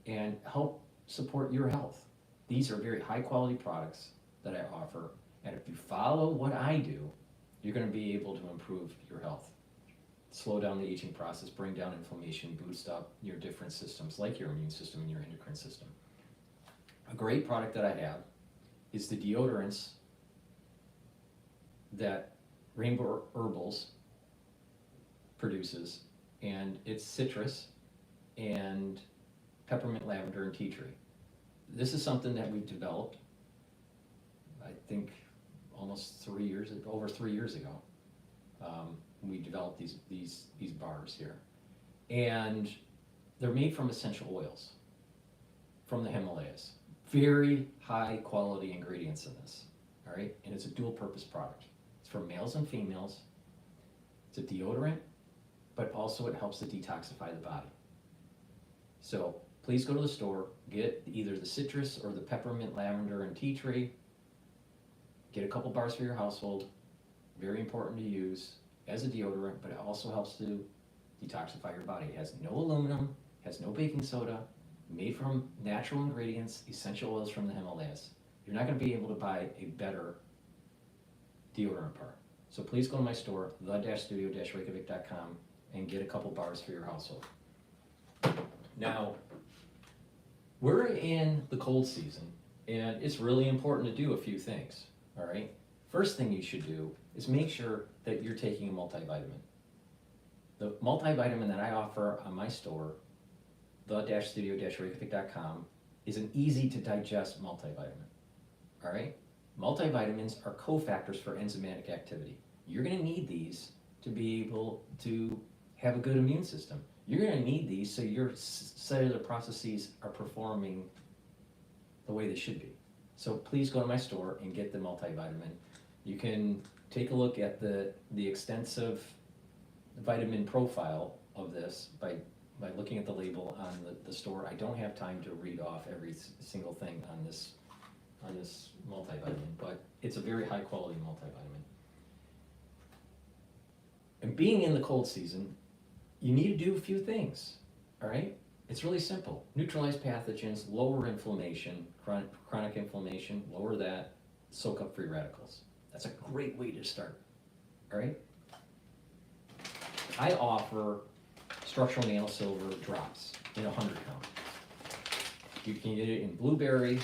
and help support your health. These are very high quality products that I offer, and if you follow what I do, you're going to be able to improve your health, slow down the aging process, bring down inflammation, boost up your different systems like your immune system and your endocrine system. A great product that I have is the deodorants that Rainbow Herbals produces, and it's citrus and peppermint, lavender, and tea tree. This is something that we've developed, I think, over 3 years ago. We developed these bars here, and they're made from essential oils from the Himalayas. Very high quality ingredients in this, all right? And it's a dual purpose product. It's for males and females. It's a deodorant, but also it helps to detoxify the body. So please go to the store, get either the citrus or the peppermint, lavender, and tea tree. Get a couple bars for your household. Very important to use as a deodorant, but it also helps to detoxify your body. It has no aluminum, has no baking soda, made from natural ingredients, essential oils from the Himalayas. You're not going to be able to buy a better deodorant bar. So please go to my store, the-studio-reykjavik.com, and get a couple bars for your household. Now, we're in the cold season, and it's really important to do a few things, all right? First thing you should do is make sure that you're taking a multivitamin. The multivitamin that I offer on my store, the-studio-reykjavik.com, is an easy to digest multivitamin, all right? Multivitamins are cofactors for enzymatic activity. You're gonna need these to be able to have a good immune system. You're gonna need these so your cellular processes are performing the way they should be. So please go to my store and get the multivitamin. You can take a look at the extensive vitamin profile of this by looking at the label on the store. I don't have time to read off every single thing on this multivitamin, but it's a very high quality multivitamin. And being in the cold season, you need to do a few things, all right? It's really simple. Neutralize pathogens, lower inflammation, chronic inflammation, lower that, soak up free radicals. That's a great way to start, all right? I offer structural nanosilver drops in 100 count. You can get it in blueberry,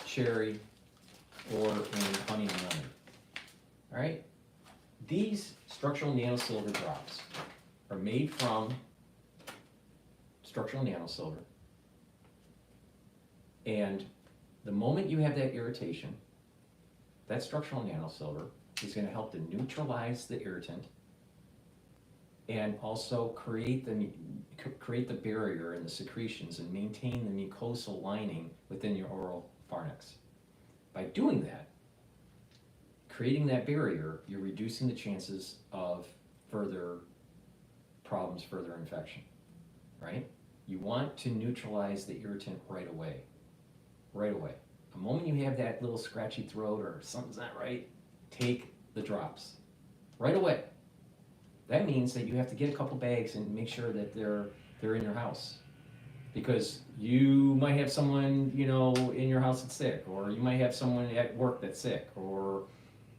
cherry, or in honey and lemon, all right? These structural nanosilver drops are made from structural nanosilver, and the moment you have that irritation, that structural nanosilver is going to help to neutralize the irritant and also create the barrier and the secretions and maintain the mucosal lining within your oral pharynx. By doing that, creating that barrier, you're reducing the chances of further problems, further infection, right? You want to neutralize the irritant right away. Right away. The moment you have that little scratchy throat or something's not right, take the drops. Right away. That means that you have to get a couple bags and make sure that they're in your house. Because you might have someone, you know, in your house that's sick, or you might have someone at work that's sick, or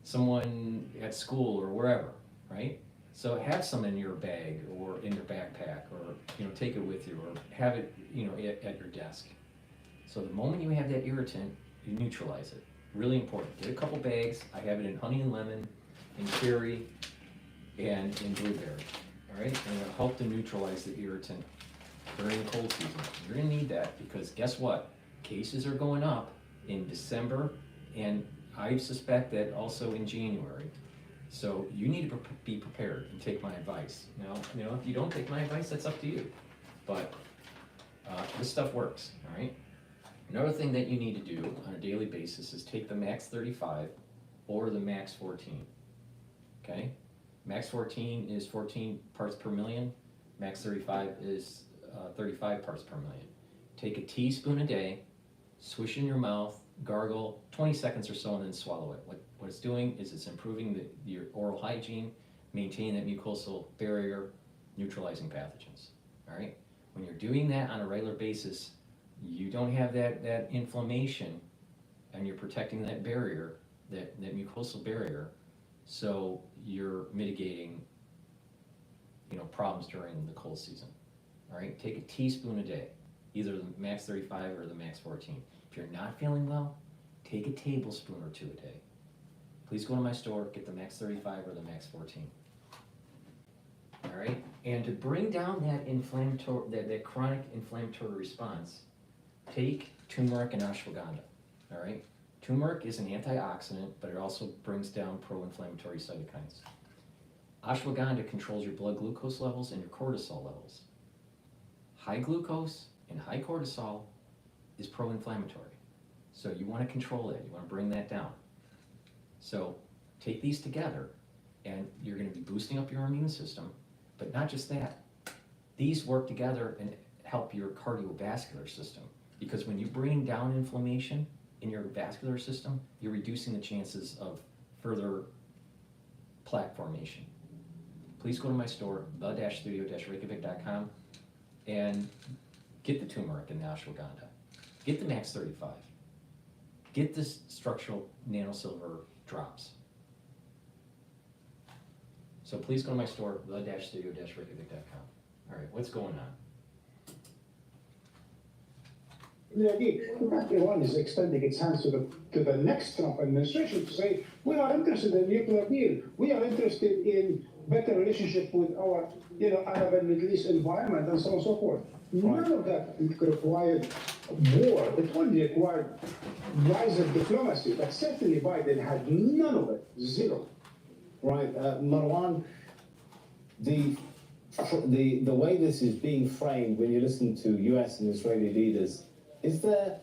someone at school or wherever, right? So have some in your bag or in your backpack, or, you know, take it with you, or have it, you know, at your desk. So the moment you have that irritant, you neutralize it. Really important. Get a couple bags. I have it in honey and lemon, in cherry, and in blueberry. All right, and it'll help to neutralize the irritant during the cold season. You're gonna need that because guess what? Cases are going up in December, and I suspect that also in January. So you need to be prepared and take my advice. Now, you know, if you don't take my advice, that's up to you. But this stuff works, all right? Another thing that you need to do on a daily basis is take the Max 35 or the Max 14, okay? Max 14 is 14 parts per million. Max 35 is 35 parts per million. Take a teaspoon a day, swish in your mouth, gargle 20 seconds or so, and then swallow it. What it's doing is it's improving your oral hygiene, maintaining that mucosal barrier, neutralizing pathogens, all right? When you're doing that on a regular basis, you don't have that inflammation, and you're protecting that barrier, that mucosal barrier, so you're mitigating, you know, problems during the cold season. All right, take a teaspoon a day, either the Max 35 or the Max 14. If you're not feeling well, take a tablespoon or two a day. Please go to my store, get the Max 35 or the Max 14. All right, and to bring down that inflammatory, that chronic inflammatory response, take turmeric and ashwagandha. All right, turmeric is an antioxidant, but it also brings down pro-inflammatory cytokines. Ashwagandha controls your blood glucose levels and your cortisol levels. High glucose and high cortisol is pro-inflammatory. So you want to control that, you want to bring that down. So take these together and you're going to be boosting up your immune system, but not just that. These work together and help your cardiovascular system, because when you bring down inflammation in your vascular system, you're reducing the chances of further plaque formation. Please go to my store, the-studio-reykjavik.com, and get the turmeric and the ashwagandha. Get the Max 35. Get this structural nanosilver drops. So please go to my store, the-studio-reykjavik.com. All right, what's going on? In fact, Iran is extending its hands to the next Trump administration to say, we are interested in a nuclear deal. We are interested in better relationship with our, Arab and Middle East environment and so on and so forth. None of that required war. It only required rise of diplomacy. But certainly Biden had none of it. Zero. Right, Marwan, the way this is being framed when you listen to US and Israeli leaders, is there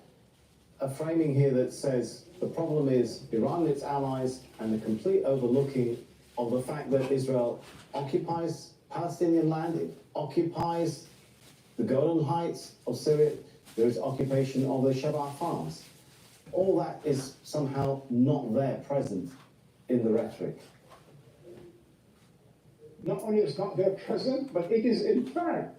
a framing here that says the problem is Iran and its allies and the complete overlooking of the fact that Israel occupies Palestinian land, it occupies the Golan Heights of Syria, there is occupation of the Shabbat farms. All that is somehow not there present in the rhetoric. Not only is not there present, but it is in fact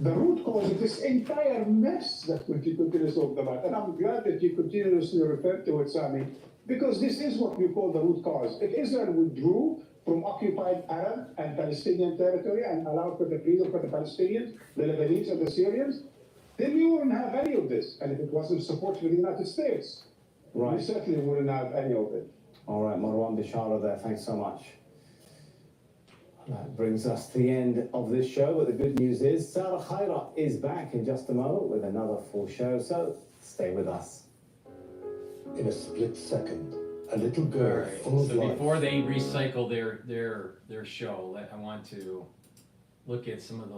the root cause of this entire mess that we continue to talk about. And I'm glad that you continuously refer to it, Sami, because this is what we call the root cause. If Israel withdrew from occupied Arab and Palestinian territory and allowed for the freedom for the Palestinians, the Lebanese and the Syrians, then we wouldn't have any of this. And if it wasn't supported by the United States, we certainly wouldn't have any of it. All right, Marwan Bishara there, thanks so much. That brings us to the end of this show, but the good news is Sarah Khairat is back in just a moment with another full show, so stay with us. In a split second, a little girl full of life. Before they recycle their show, I want to look at some of the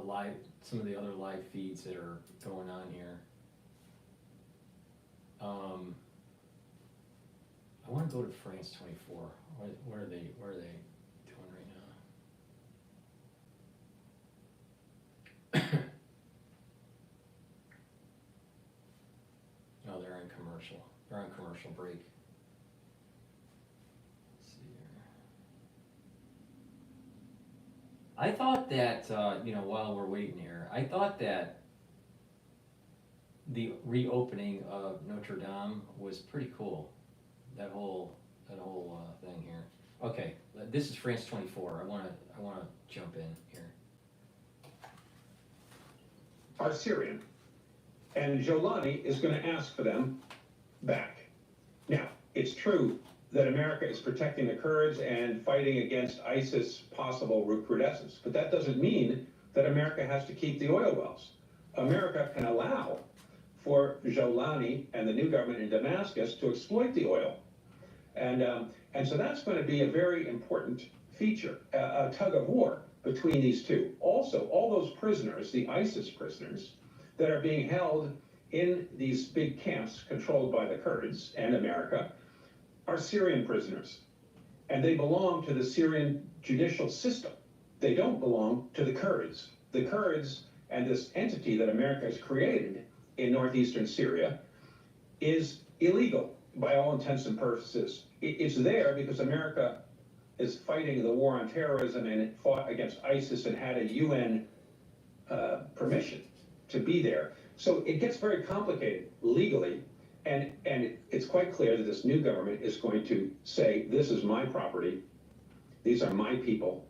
other live feeds that are going on here. I want to go to France 24. Where are they doing right now? Oh, they're on commercial. They're on commercial break. Let's see here. I thought that, while we're waiting here, I thought that the reopening of Notre Dame was pretty cool. That whole thing here. Okay, this is France 24. I wanna jump in here. Are Syrian. And Jolani is going to ask for them back. Now, it's true that America is protecting the Kurds and fighting against ISIS possible recrudescence, but that doesn't mean that America has to keep the oil wells. America can allow for Jolani and the new government in Damascus to exploit the oil. And so that's going to be a very important feature, a tug of war between these two. Also, all those prisoners, the ISIS prisoners, that are being held in these big camps controlled by the Kurds and America are Syrian prisoners. And they belong to the Syrian judicial system. They don't belong to the Kurds. The Kurds and this entity that America has created in northeastern Syria is illegal by all intents and purposes. It's there because America is fighting the war on terrorism and it fought against ISIS and had a UN permission to be there. So it gets very complicated legally, and it's quite clear that this new government is going to say, this is my property, these are my people,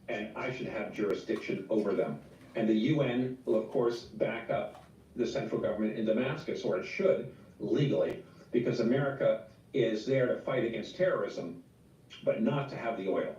and I should have jurisdiction over them. And the UN will, of course, back up the central government in Damascus, or it should, legally, because America is there to fight against terrorism, but not to have the oil.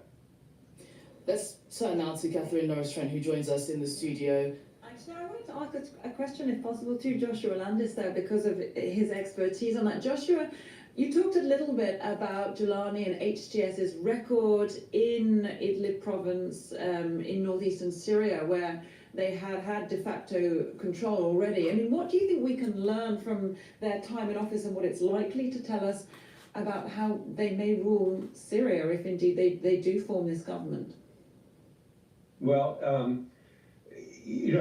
Let's turn now to Catherine Norris-Trent, who joins us in the studio. Actually, I wanted to ask a question, if possible, to Joshua Landis there, because of his expertise on that. Joshua, you talked a little bit about Jolani and HTS's record in Idlib province in northeastern Syria, where they had de facto control already. I mean, what do you think we can learn from their time in office and what it's likely to tell us about how they may rule Syria if indeed they do form this government? Well,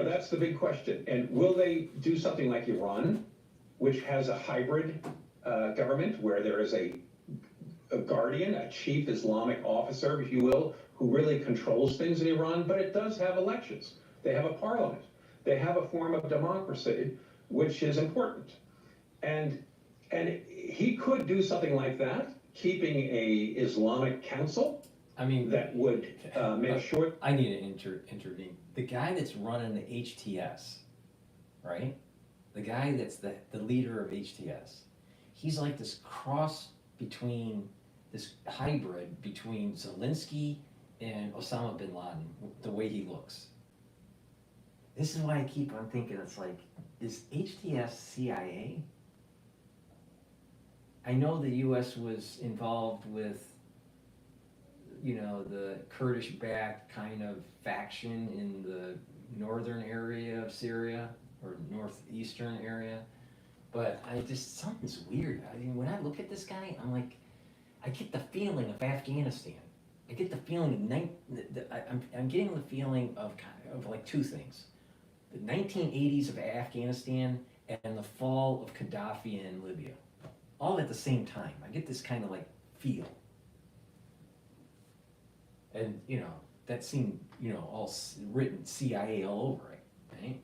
that's the big question. And will they do something like Iran, which has a hybrid government where there is a guardian, a chief Islamic officer, if you will, who really controls things in Iran, but it does have elections. They have a parliament. They have a form of democracy, which is important. And he could do something like that, keeping a Islamic council. I mean, that would make sure. I need to intervene. The guy that's running the HTS, right? The guy that's the leader of HTS, he's like this cross between, this hybrid between Zelensky and Osama bin Laden, the way he looks. This is why I keep on thinking, it's like, is HTS CIA? I know the US was involved with, the Kurdish-backed kind of faction in the northern area of Syria, or northeastern area, but something's weird. I mean, when I look at this guy, I'm like, I get the feeling of Afghanistan. I get the feeling, I'm getting the feeling of like two things. The 1980s of Afghanistan and the fall of Gaddafi in Libya. All at the same time. I get this kind of like feel. And, that seemed, all written CIA all over it, right?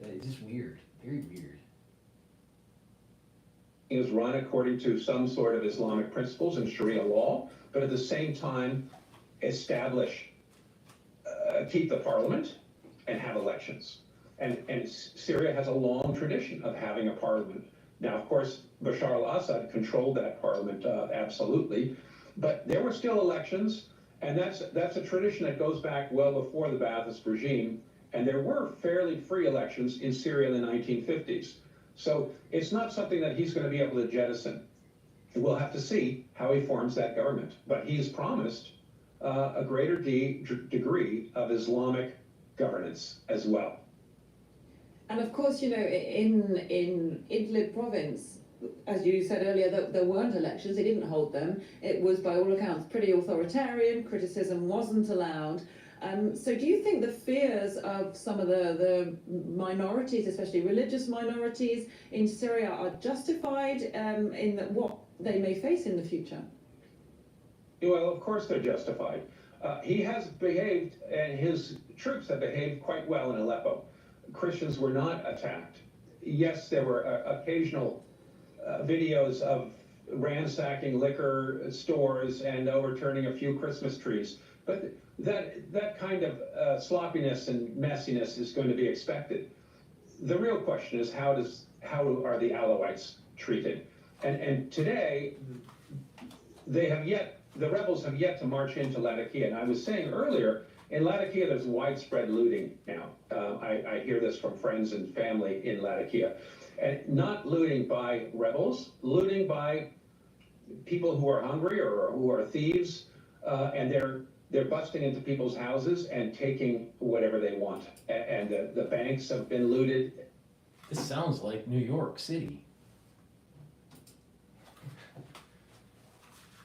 It's just weird, very weird. Is run according to some sort of Islamic principles and Sharia law, but at the same time keep the parliament and have elections. And Syria has a long tradition of having a parliament. Now, of course, Bashar al-Assad controlled that parliament absolutely, but there were still elections, and that's a tradition that goes back well before the Ba'athist regime, and there were fairly free elections in Syria in the 1950s. So it's not something that he's going to be able to jettison. We'll have to see how he forms that government, but he's promised a greater degree of Islamic governance as well. And of course, in Idlib province, as you said earlier, there weren't elections, they didn't hold them. It was, by all accounts, pretty authoritarian, criticism wasn't allowed. So do you think the fears of some of the minorities, especially religious minorities in Syria, are justified in what they may face in the future? Well, of course they're justified. He has behaved, and his troops have behaved quite well in Aleppo. Christians were not attacked. yes, there were occasional videos of ransacking liquor stores and overturning a few Christmas trees, but that kind of sloppiness and messiness is going to be expected. The real question is how are the Alawites treated? And today, the rebels have yet to march into Latakia. And I was saying earlier, in Latakia, there's widespread looting now. I hear this from friends and family in Latakia. And not looting by rebels, looting by people who are hungry or who are thieves, and they're busting into people's houses and taking whatever they want. And the banks have been looted. This sounds like New York City.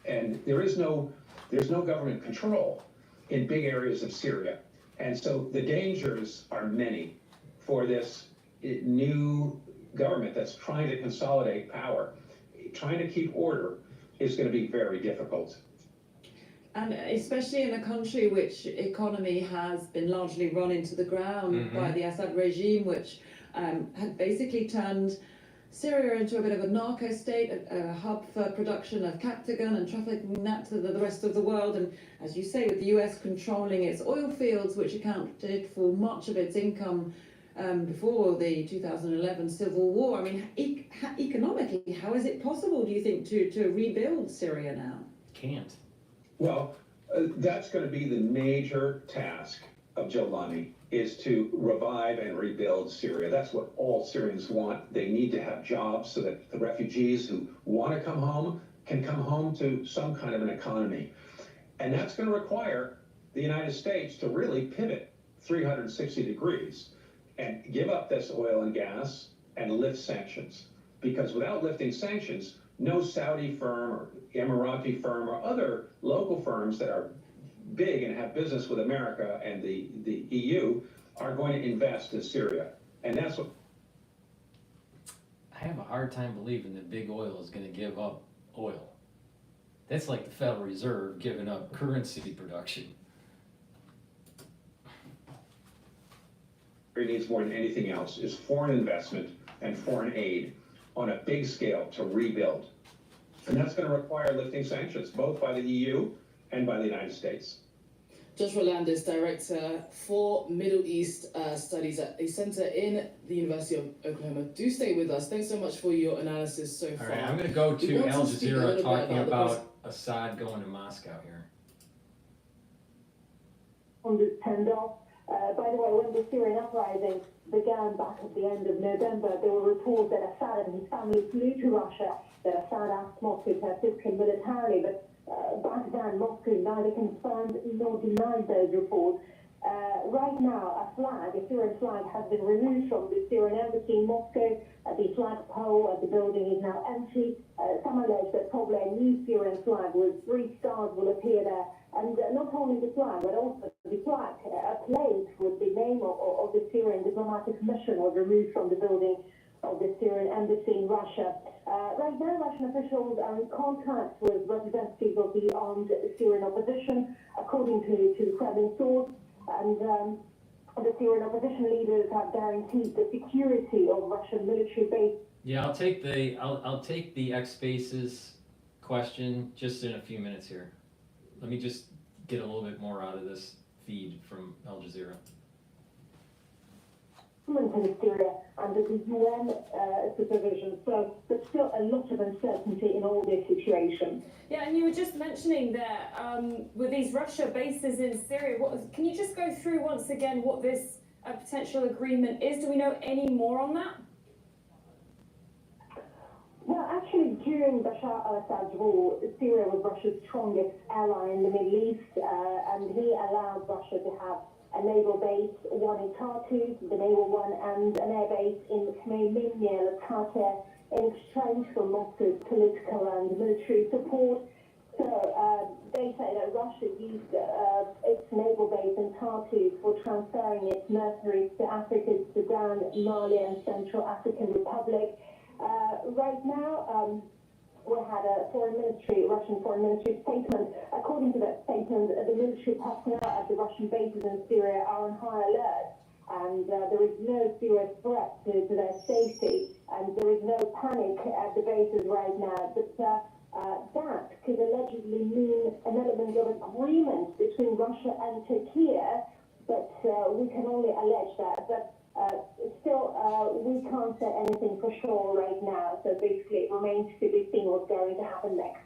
And there's no government control in big areas of Syria. And so the dangers are many for this new government that's trying to consolidate power. Trying to keep order is going to be very difficult. And especially in a country which economy has been largely run into the ground by the Assad regime, which had basically turned Syria into a bit of a narco state, a hub for production of captagon and trafficking that to the rest of the world. And as you say, with the US controlling its oil fields, which accounted for much of its income before the 2011 civil war. I mean, economically, how is it possible, do you think, to rebuild Syria now? Can't. Well, that's going to be the major task of Jolani, is to revive and rebuild Syria. That's what all Syrians want. They need to have jobs so that the refugees who want to come home can come home to some kind of an economy. And that's going to require the United States to really pivot 360 degrees and give up this oil and gas and lift sanctions. Because without lifting sanctions, no Saudi firm or Emirati firm or other local firms that are big and have business with America and the EU are going to invest in Syria. And that's what... I have a hard time believing that big oil is going to give up oil. That's like the Federal Reserve giving up currency production. It needs more than anything else is foreign investment and foreign aid on a big scale to rebuild. And that's going to require lifting sanctions, both by the EU and by the United States. Josh Roland is Director for Middle East Studies at a center in the University of Oklahoma. Do stay with us. Thanks so much for your analysis so far. All right, I'm going to go to Al Jazeera talking about Assad going to Moscow here. On this tender. By the way, when the Syrian uprising began back at the end of November, there were reports that Assad and his family flew to Russia, that Assad asked Moscow to assist him militarily, but back then Moscow neither confirmed nor denied those reports. Right now, a Syrian flag has been removed from the Syrian embassy in Moscow. The flagpole at the building is now empty. Some allege that probably a new Syrian flag with 3 stars will appear there. And not only the flag, but also the plaque, a plate with the name of the Syrian diplomatic mission was removed from the building of the Syrian embassy in Russia. Right now, Russian officials are in contact with representatives of the armed Syrian opposition, according to the Kremlin source. And the Syrian opposition leaders have guaranteed the security of Russian military bases. Yeah, I'll take the X Spaces question just in a few minutes here. Let me just get a little bit more out of this feed from Al Jazeera. In Syria under the UN supervision, so there's still a lot of uncertainty in all this situation. Yeah, and you were just mentioning that with these Russia bases in Syria, can you just go through once again what this potential agreement is? Do we know any more on that? Well, actually, during Bashar al-Assad's rule, Syria was Russia's strongest ally in the Middle East, and he allowed Russia to have a naval base, one in Tartus, the naval one, and an air base in Khmeimim near Latakia, in exchange for Moscow's political and military support. So they say that Russia used its naval base in Tartus for transferring its mercenaries to Africa's Sudan, Mali, and Central African Republic. Right now, we had a Russian foreign ministry statement. According to that statement, the military personnel at the Russian bases in Syria are on high alert. and there is no serious threat to their safety, and there is no panic at the bases right now. But that could allegedly mean an element of agreement between Russia and Turkey, but we can only allege that. But still, we can't say anything for sure right now. So basically, it remains to be seen what's going to happen next.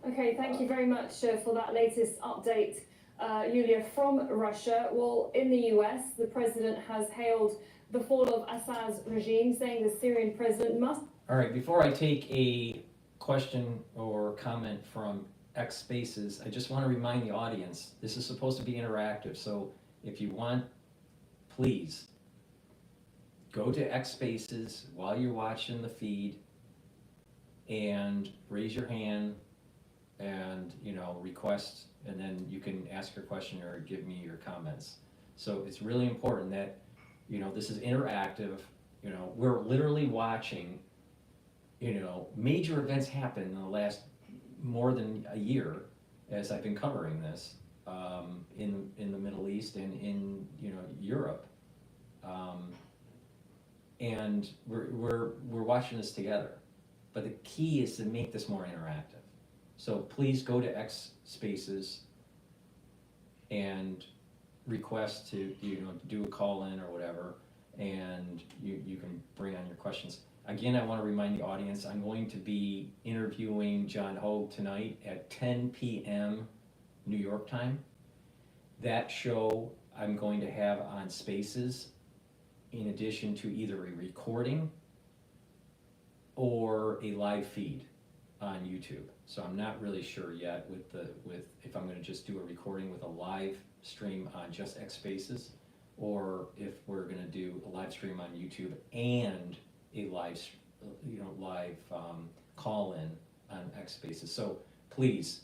Okay, thank you very much for that latest update, Yulia, from Russia. Well, in the US, the president has hailed the fall of Assad's regime, saying the Syrian president must... All right, before I take a question or comment from X Spaces, I just want to remind the audience, this is supposed to be interactive, so if you want, please go to X Spaces while you're watching the feed and raise your hand and, you know, request, and then you can ask your question or give me your comments. So it's really important that, you know, this is interactive. You know, we're literally watching, you know, major events happen in the last more than a year as I've been covering this in the Middle East and in, you know, Europe. And we're watching this together. But the key is to make this more interactive. So please go to X Spaces and request to, you know, do a call in or whatever, and you can bring on your questions. Again, I want to remind the audience, I'm going to be interviewing John Hogue tonight at 10 p.m. New York time. That show I'm going to have on Spaces in addition to either a recording or a live feed on YouTube. So I'm not really sure yet with if I'm going to just do a recording with a live stream on just X Spaces, or if we're going to do a live stream on YouTube and a live call in on X Spaces. So please,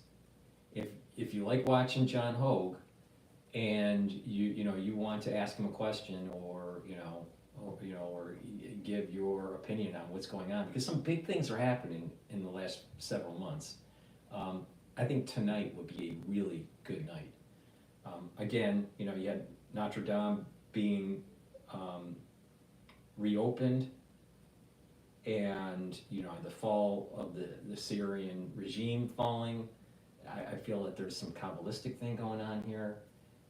if you like watching John Hogue and you want to ask him a question or give your opinion on what's going on, because some big things are happening in the last several months. I think tonight would be a really good night. Again, you know, you had Notre Dame being reopened, and you know, the fall of the Syrian regime falling. I feel that there's some Kabbalistic thing going on here,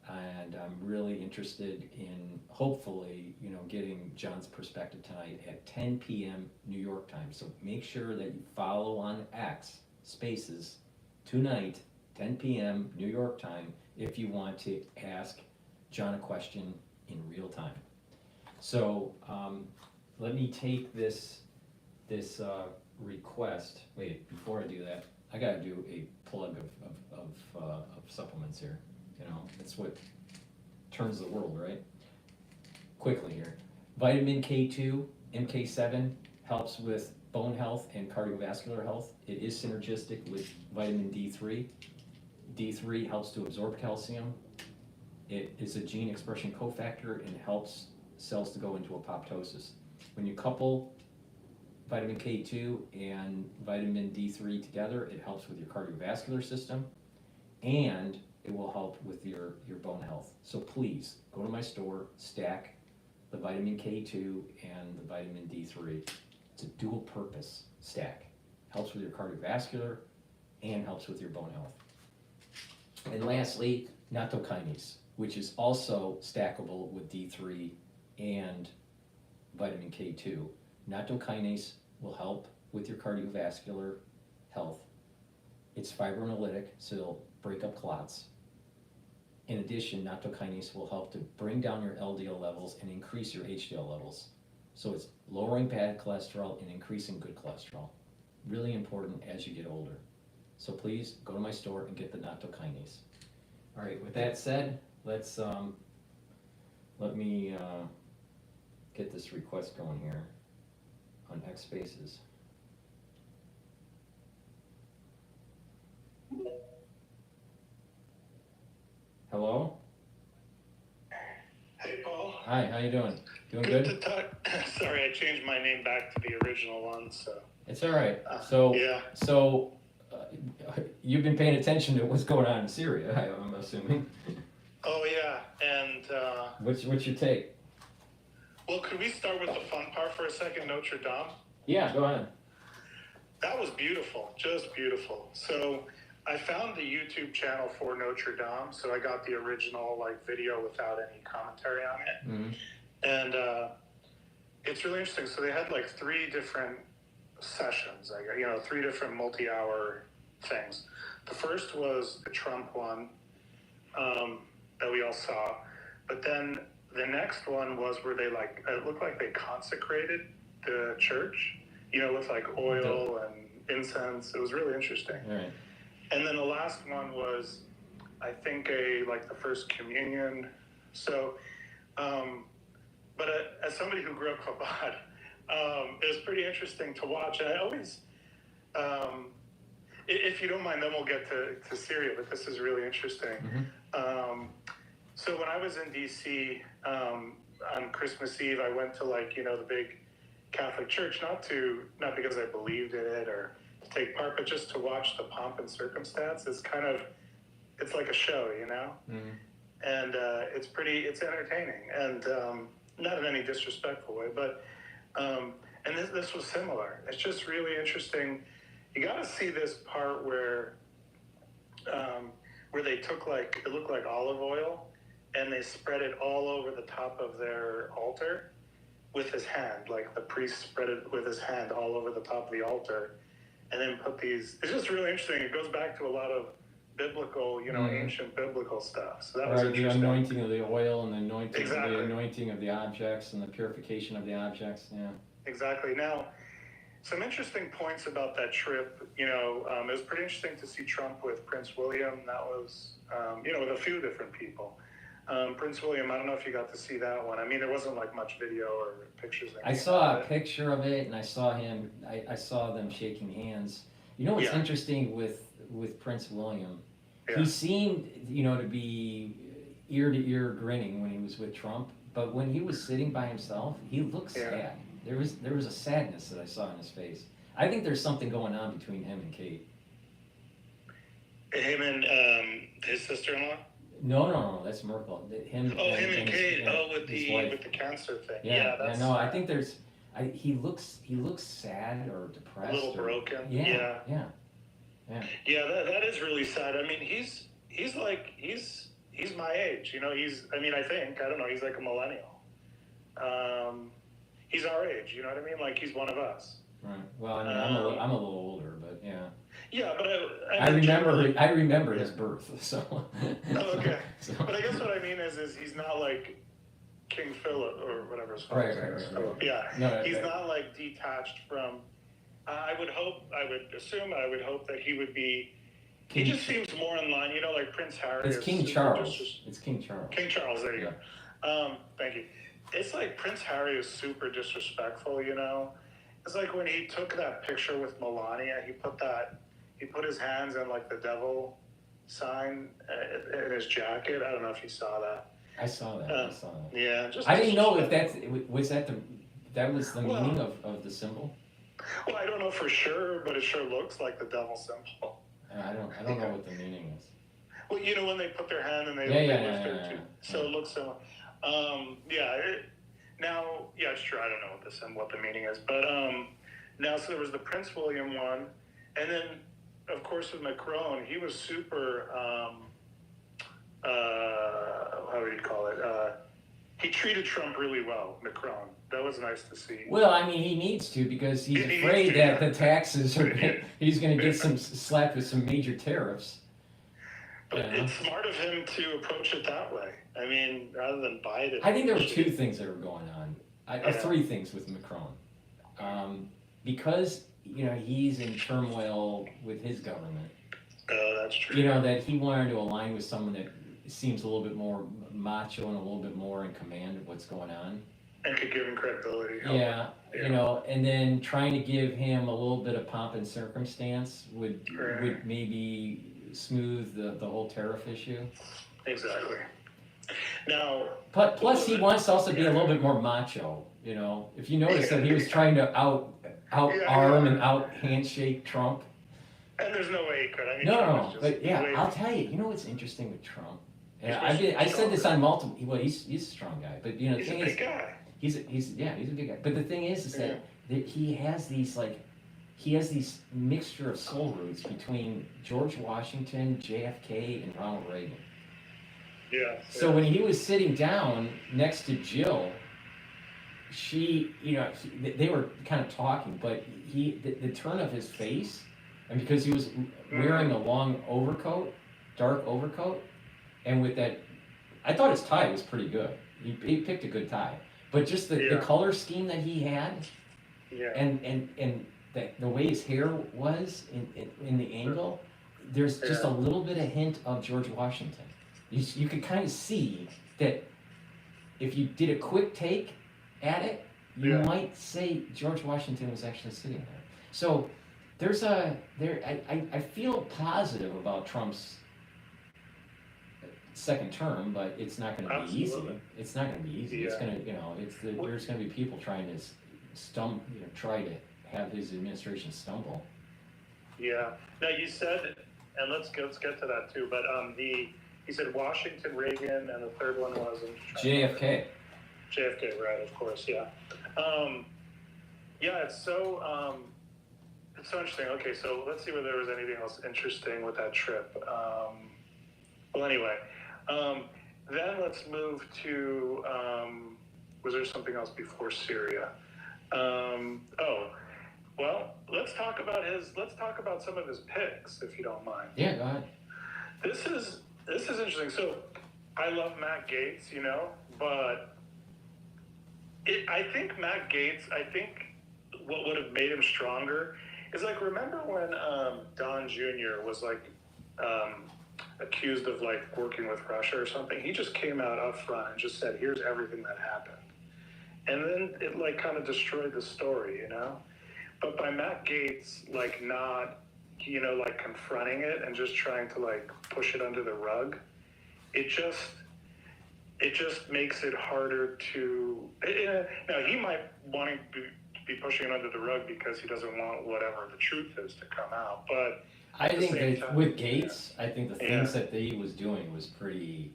and I'm really interested in hopefully, you know, getting John's perspective tonight at 10 p.m. New York time. So make sure that you follow on X Spaces tonight, 10 p.m. New York time, if you want to ask John a question in real time. So let me take this request. Wait, before I do that, I gotta do a plug of supplements here. You know, that's what turns the world, right? Quickly here. Vitamin K2, MK7 helps with bone health and cardiovascular health. It is synergistic with vitamin D3. D3 helps to absorb calcium. It is a gene expression cofactor and helps cells to go into apoptosis. When you couple vitamin K2 and vitamin D3 together, it helps with your cardiovascular system, and it will help with your bone health. So please, go to my store, stack the vitamin K2 and the vitamin D3. It's a dual purpose stack. Helps with your cardiovascular and helps with your bone health. And lastly, nattokinase, which is also stackable with D3 and vitamin K2. Nattokinase will help with your cardiovascular health. It's fibrinolytic, so it'll break up clots. In addition, nattokinase will help to bring down your LDL levels and increase your HDL levels. So it's lowering bad cholesterol and increasing good cholesterol. Really important as you get older. So please go to my store and get the nattokinase. All right, with that said, let's let me get this request going here on X Spaces. Hello? Hey, Paul. Hi, how you doing? Doing Good good? to talk. Sorry, I changed my name back to the original one, so. It's all right. So, yeah. You've been paying attention to what's going on in Syria, I'm assuming. Oh, yeah, and What's your take? Well, could we start with the fun part for a second, Notre Dame? Yeah, go ahead. That was beautiful, just beautiful. So I found the YouTube channel for Notre Dame, so I got the original like video without any commentary on it. Mm-hmm. And it's really interesting. So they had like 3 different sessions, like, 3 different multi-hour things. The first was the Trump one that we all saw, but then the next one was where they it looked like they consecrated the church, with like oil and incense. It was really interesting. Right. And then the last one was, I think, the first communion. So, but as somebody who grew up Chabad, it was pretty interesting to watch. And I always, if you don't mind, then we'll get to Syria, but this is really interesting. Mm-hmm. So when I was in DC on Christmas Eve, I went to the big Catholic church, not because I believed in it or to take part, but just to watch the pomp and circumstance. It's like a show, Mm-hmm. and it's entertaining, and not in any disrespectful way, but and this was similar. It's just really interesting. You got to see this part where they took it looked like olive oil, and they spread it all over the top of their altar with his hand. Like the priest spread it with his hand all over the top of the altar, and then put these. It's just really interesting. It goes back to a lot of biblical, ancient biblical stuff. So that was the interesting. anointing of the oil and the anointing, Exactly. the anointing of the objects and the purification of the objects. Yeah. Exactly. Now, some interesting points about that trip. It was pretty interesting to see Trump with Prince William. That was, with a few different people. Prince William, I don't know if you got to see that one. I mean, there wasn't much video or pictures. I saw a picture of it, and I saw him. I saw them shaking hands. What's interesting with Prince William? Yeah. He seemed, to be ear to ear grinning when he was with Trump, but when he was sitting by himself, he looked sad. There was a sadness that I saw in his face. I think there's something going on between him and Kate. Him and his sister-in-law? No, that's Merkel. Him and Kate. With the cancer thing. I think there's. He looks sad or depressed. A little broken. Yeah. Yeah, that is really sad. I mean, he's my age. I think, I don't know, he's like a millennial. He's our age, you know what I mean? Like, he's one of us. Right. Well, I'm a little older, but yeah. Yeah, but I remember his birth, so. Oh, okay. But I guess what I mean is he's not like King Philip or whatever his father is. Right. Yeah, he's not detached from. I would hope that he would be. He just seems more in line, like Prince Harry. It's King Charles. It's King Charles. King Charles, there you go. Thank you. It's like Prince Harry is super disrespectful, It's like when he took that picture with Melania, he put his hands in the devil sign in his jacket. I don't know if you saw that. I saw that. Yeah. I didn't know if was the meaning of the symbol. Well, I don't know for sure, but it sure looks like the devil symbol. I don't know what the meaning is. Well, when they put their hand and they lift their two, so it looks similar. It's true. I don't know what the meaning is, but so there was the Prince William one, and then of course with Macron, he was super. How would you call it? He treated Trump really well, Macron. That was nice to see. Well, I mean, he needs to because he's afraid that the taxes are. He's going to get slapped with some major tariffs. But it's smart of him to approach it that way. I mean, rather than Biden. I think there were 2 things that were going on. 3 things with Macron. Because, he's in turmoil with his government. Oh, that's true. That he wanted to align with someone that seems a little bit more macho and a little bit more in command of what's going on. And could give him credibility. Yeah, and then trying to give him a little bit of pomp and circumstance would maybe smooth the whole tariff issue. Exactly. Now, plus he wants to also be a little bit more macho. If you notice that he was trying to out-arm and out-handshake Trump. And there's no way he could. I mean, No, but I'll tell you. What's interesting with Trump? I said this on multiple. Well, he's a strong guy, but the thing is, He's a good guy. But the thing is that he has these mixture of soul roots between George Washington, JFK, and Ronald Reagan. Yeah. So when he was sitting down next to Jill, they were kind of talking, but the turn of his face, and because he was wearing a long overcoat, dark overcoat, and with that, I thought his tie was pretty good. He picked a good tie, but just the color scheme that he had, and the way his hair was in the angle, there's just a little bit of hint of George Washington. You could kind of see that if you did a quick take at it, you might say George Washington was actually sitting there. So I feel positive about Trump's second term, but it's not going to be easy. It's not going to be easy. It's going to, there's going to be people trying to try to have his administration stumble. Yeah. Now you said, and let's get to that too. But he said Washington, Reagan, and the third one was JFK. JFK, right? Of course, yeah. It's so interesting. Okay, so let's see whether there was anything else interesting with that trip. Then let's move to. Was there something else before Syria? Let's talk about some of his picks, if you don't mind. Yeah, go ahead. This is interesting. So, I love Matt Gaetz, but I think Matt Gaetz. I think what would have made him stronger is remember when Don Jr. was accused of working with Russia or something? He just came out up front and just said, "Here's everything that happened," and then it kind of destroyed the story, But by Matt Gaetz not confronting it and just trying to push it under the rug, it just makes it harder to. Now he might want to be pushing it under the rug because he doesn't want whatever the truth is to come out, but. I think that with Gaetz, I think the things that he was doing was pretty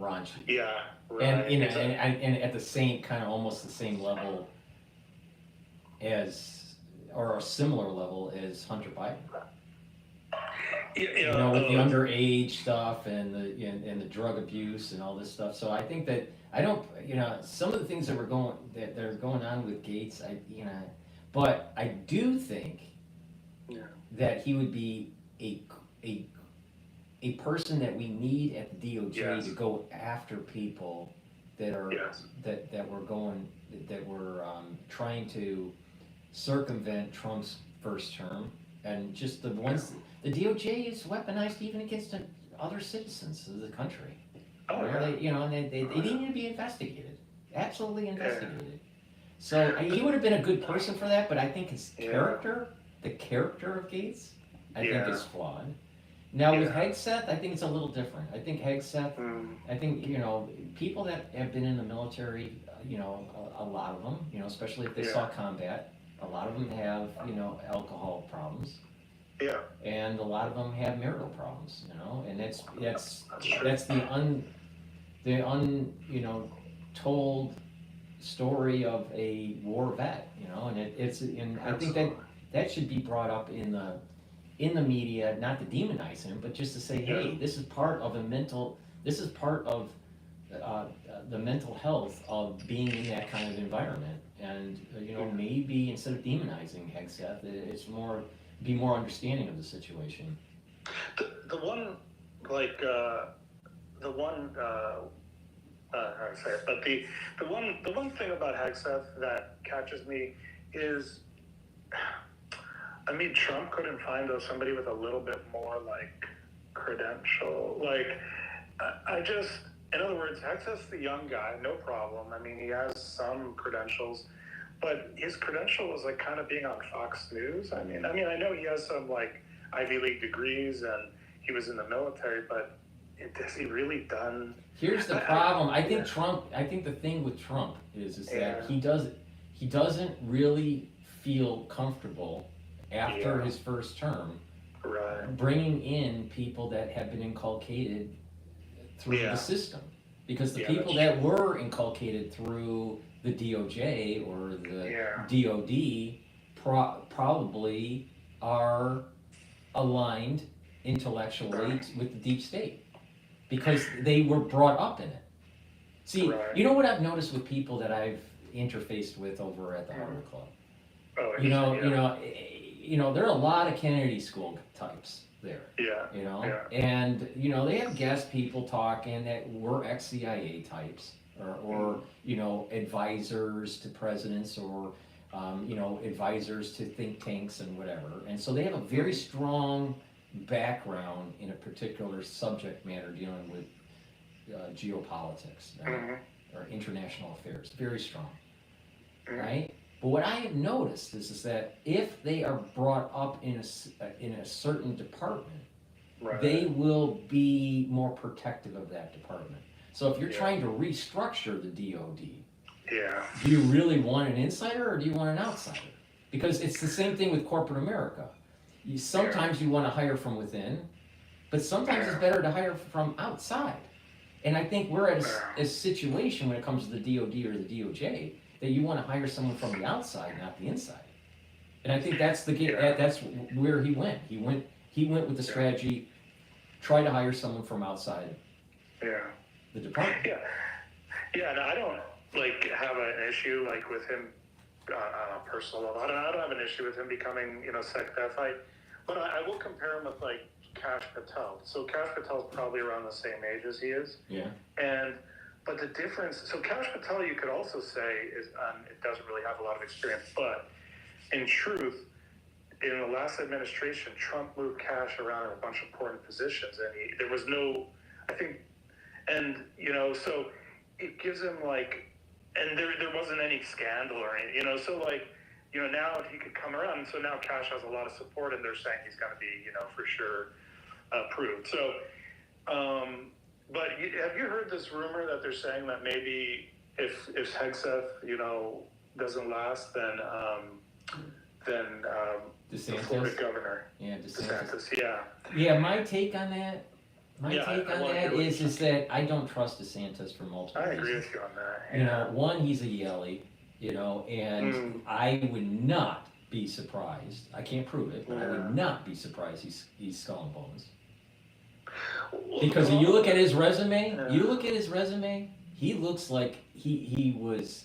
raunchy. Yeah, right. And at the same almost the same level or a similar level as Hunter Biden. With the underage stuff and the drug abuse and all this stuff. So I think that some of the things that are going on with Gaetz, but I do think that he would be a person that we need at the DOJ to go after people that are that were trying to circumvent Trump's first term, and just the ones the DOJ is weaponized even against other citizens of the country. They need to be investigated, absolutely investigated. So he would have been a good person for that, but I think his character. The character of Gaetz, I think, is flawed. Now with Hegseth, I think it's a little different. I think Hegseth, people that have been in the military, a lot of them, especially if they saw combat, a lot of them have, alcohol problems. Yeah. And a lot of them have marital problems, and that's the told story of a war vet, and I think that should be brought up in the media, not to demonize him, but just to say, hey, this is part of the mental health of being in that kind of environment, and maybe instead of demonizing Hegseth, it's be more understanding of the situation. The one thing about Hegseth that catches me is. Trump couldn't find somebody with a little bit more credential. In other words, Hegseth's the young guy, no problem. He has some credentials, but his credential was kind of being on Fox News. I know he has some Ivy League degrees and he was in the military, but has he really done? Here's the problem. I think the thing with Trump is that he doesn't really feel comfortable after his first term, bringing in people that have been inculcated through the system, because the people that were inculcated through the DOJ or the DOD probably are aligned intellectually with the deep state because they were brought up in it. See, you know what I've noticed with people that I've interfaced with over at the Harvard Club? You know, there are a lot of Kennedy School types there. You know, and you know they have guest people talking that were ex-CIA types, or you know advisors to presidents, or you know advisors to think tanks and whatever. And so they have a very strong background in a particular subject matter dealing with geopolitics, right? Or international affairs. Very strong, right? But what I have noticed is that if they are brought up in a certain department, they will be more protective of that department. So if you're trying to restructure the DOD, do you really want an insider or do you want an outsider? Because it's the same thing with corporate America. Sometimes you want to hire from within, but sometimes it's better to hire from outside. And I think we're at a situation when it comes to the DOD or the DOJ that you want to hire someone from the outside, not the inside. And I think that's that's where he went. He went with the strategy, try to hire someone from outside the department. Yeah, and I don't like have an issue like with him on a personal level. I don't have an issue with him becoming, you know, SecDef. But I will compare him with like Kash Patel. So Kash Patel's probably around the same age as he is. But the difference, so Kash Patel, you could also say, is it doesn't really have a lot of experience. But in truth, in the last administration, Trump moved Kash around in a bunch of important positions, and there was no, I think, and you know, so it gives him like, and there wasn't any scandal or anything, you know, so like, you know, now he could come around, so now Kash has a lot of support, and they're saying he's going to be, you know, for sure approved. So. But have you heard this rumor that they're saying that maybe if Hegseth, you know, doesn't last, then the Florida governor, DeSantis, Yeah, my take on that, is that I don't trust DeSantis for multiple reasons. I agree with you on that. You know, one, he's a Yelly, you know, and I would not be surprised. I can't prove it, but I would not be surprised he's Skull and Bones. Because you look at his resume, he looks like he was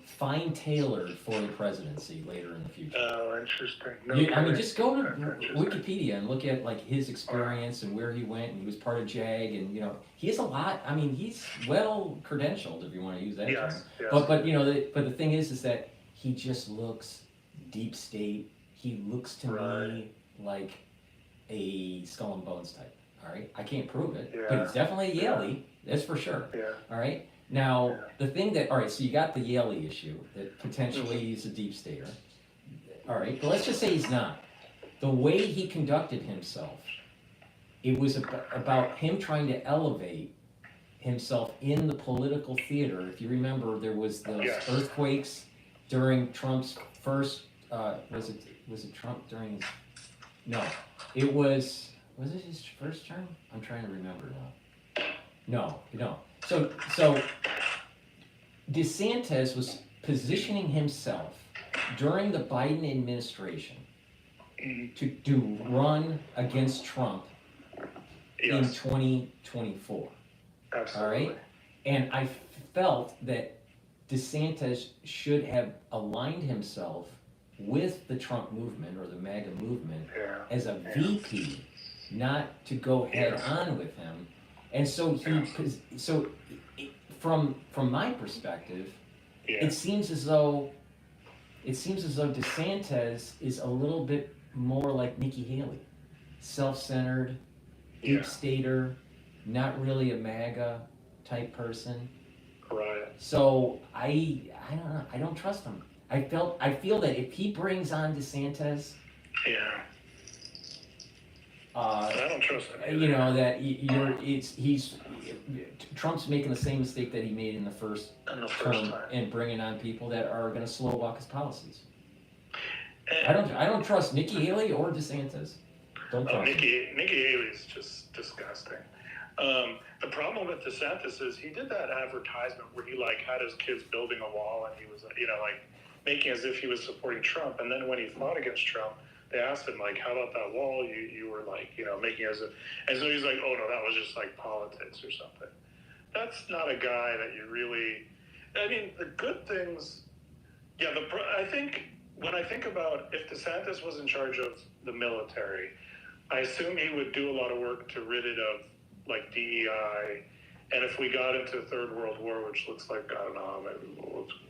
fine tailored for the presidency later in the future. Oh, interesting. I mean, just go to Wikipedia and look at like his experience and where he went, and he was part of JAG, and you know, he has a lot. I mean, he's well credentialed, if you want to use that term. But you know, the thing is that he just looks deep state. He looks to me like a Skull and Bones type. All right, I can't prove it, but he's definitely a Yaley. That's for sure. All right. Now the thing that so you got the Yaley issue that potentially he's a deep stater. All right, but let's just say he's not. The way he conducted himself, it was about him trying to elevate himself in the political theater. If you remember, there was those earthquakes during Trump's first. Was it Trump during his? No, it was it his first term? I'm trying to remember now. No. So DeSantis was positioning himself during the Biden administration to run against Trump in 2024. Absolutely. All right, and I felt that DeSantis should have aligned himself with the Trump movement or the MAGA movement as a VP, not to go head on with him. And so from my perspective, it seems as though DeSantis is a little bit more like Nikki Haley, self-centered, deep stater, not really a MAGA type person. Right. So I don't know. I don't trust him. I feel that if he brings on DeSantis, I don't trust him either. you know that Trump's making the same mistake that he made in the first term and bringing on people that are going to slow walk his policies. I don't trust Nikki Haley or DeSantis. Don't trust him. Nikki Haley's just disgusting. The problem with DeSantis is he did that advertisement where he like had his kids building a wall and he was, like making as if he was supporting Trump. And then when he fought against Trump, they asked him like, how about that wall? You were like, making as if, and so he's like, oh no, that was just like politics or something. That's not a guy that you really, the good things, I think when I think about if DeSantis was in charge of the military, I assume he would do a lot of work to rid it of like DEI. And if we got into a third world war, which looks like, I don't know, maybe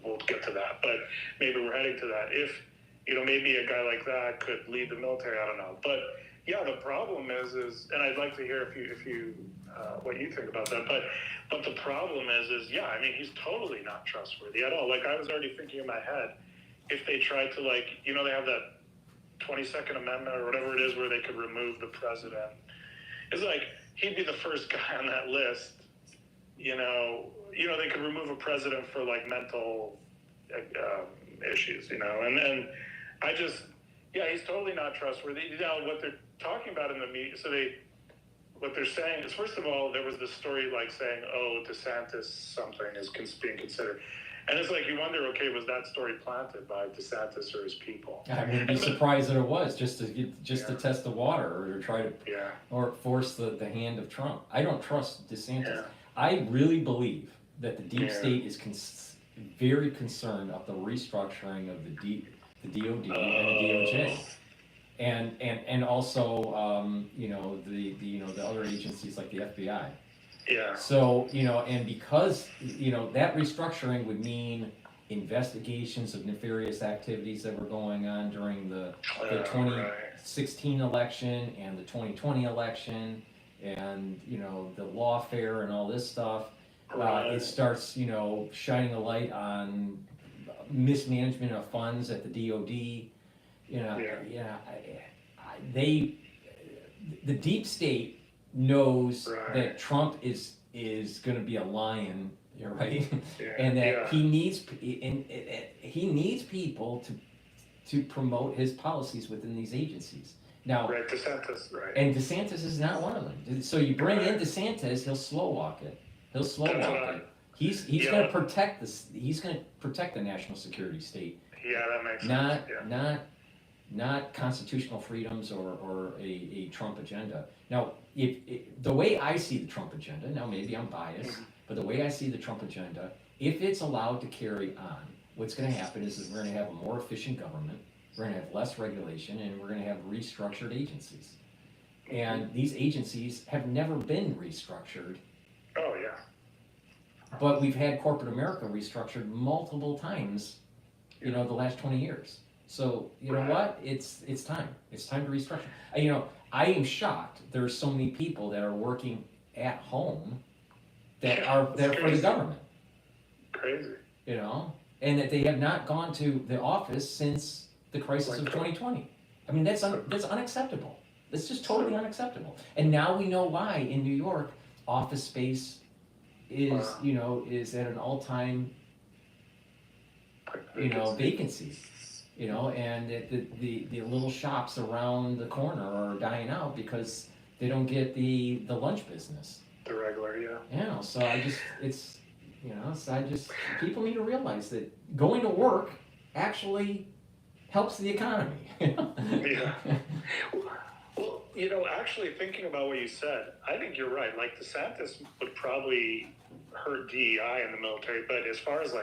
we'll get to that, but maybe we're heading to that. If, maybe a guy like that could lead the military, I don't know. But yeah, the problem is, and I'd like to hear if you what you think about that. But the problem is, he's totally not trustworthy at all. Like I was already thinking in my head, if they tried to they have that 22nd Amendment or whatever it is where they could remove the president. It's like, he'd be the first guy on that list. They could remove a president for like mental issues, and I just, he's totally not trustworthy. Now, what they're talking about in the media, what they're saying is, first of all, there was this story like saying, oh, DeSantis something is being considered. And it's like, you wonder, okay, was that story planted by DeSantis or his people? I wouldn't be surprised that it was, just to test the water or to try to, or force the hand of Trump. I don't trust DeSantis. Yeah. I really believe that the deep state is very concerned of the restructuring of the DOD and the DOJ. And also, the other agencies like the FBI. Yeah. So, and because, that restructuring would mean investigations of nefarious activities that were going on during the 2016 election and the 2020 election and, the lawfare and all this stuff. It starts, shining a light on mismanagement of funds at the DOD. The deep state knows that Trump is going to be a lion, right? And that he needs people to promote his policies within these agencies. Now, DeSantis, and DeSantis is not one of them. So you bring in DeSantis, he'll slow walk it. He's going to protect this. He's going to protect the national security state. Yeah, that makes sense. Not constitutional freedoms or a Trump agenda. Now, if the way I see the Trump agenda, now maybe I'm biased, but the way I see the Trump agenda, if it's allowed to carry on, what's going to happen is we're going to have a more efficient government, we're going to have less regulation, and we're going to have restructured agencies. And these agencies have never been restructured. Oh, yeah. But we've had corporate America restructured multiple times, the last 20 years. So, you know what? It's time. It's time to restructure. I am shocked there's so many people that are working at home that are there for the government. Crazy. And that they have not gone to the office since the crisis of 2020. That's unacceptable. That's just totally unacceptable. And now we know why in New York, office space is, is at an all-time, vacancy. And the little shops around the corner are dying out because they don't get the lunch business. The regular, So people need to realize that going to work actually helps the economy. Yeah. Well, actually thinking about what you said, I think you're right. Like DeSantis would probably hurt DEI in the military, but as far as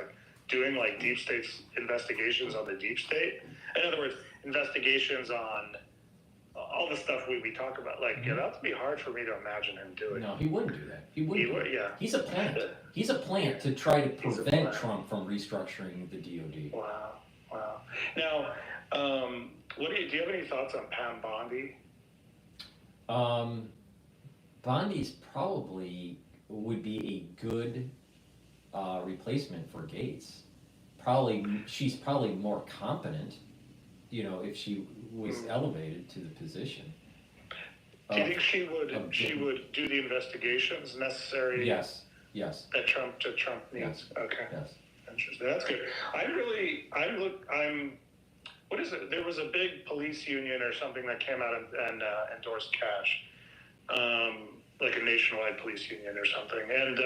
doing deep state investigations on the deep state. In other words, investigations on all the stuff we talk about. That'd be hard for me to imagine him doing. No, he wouldn't do that. He would. Yeah. He's a plant. He's a plant to try to prevent Trump from restructuring the DOD. Wow. Now, do you have any thoughts on Pam Bondi? Bondi's probably would be a good replacement for Gates. She's probably more competent, if she was elevated to the position. Do you think she would do the investigations necessary? Yes. That Trump needs. Yes. Okay. Yes. Interesting. That's good. What is it? There was a big police union or something that came out and endorsed cash. like a nationwide police union or something. And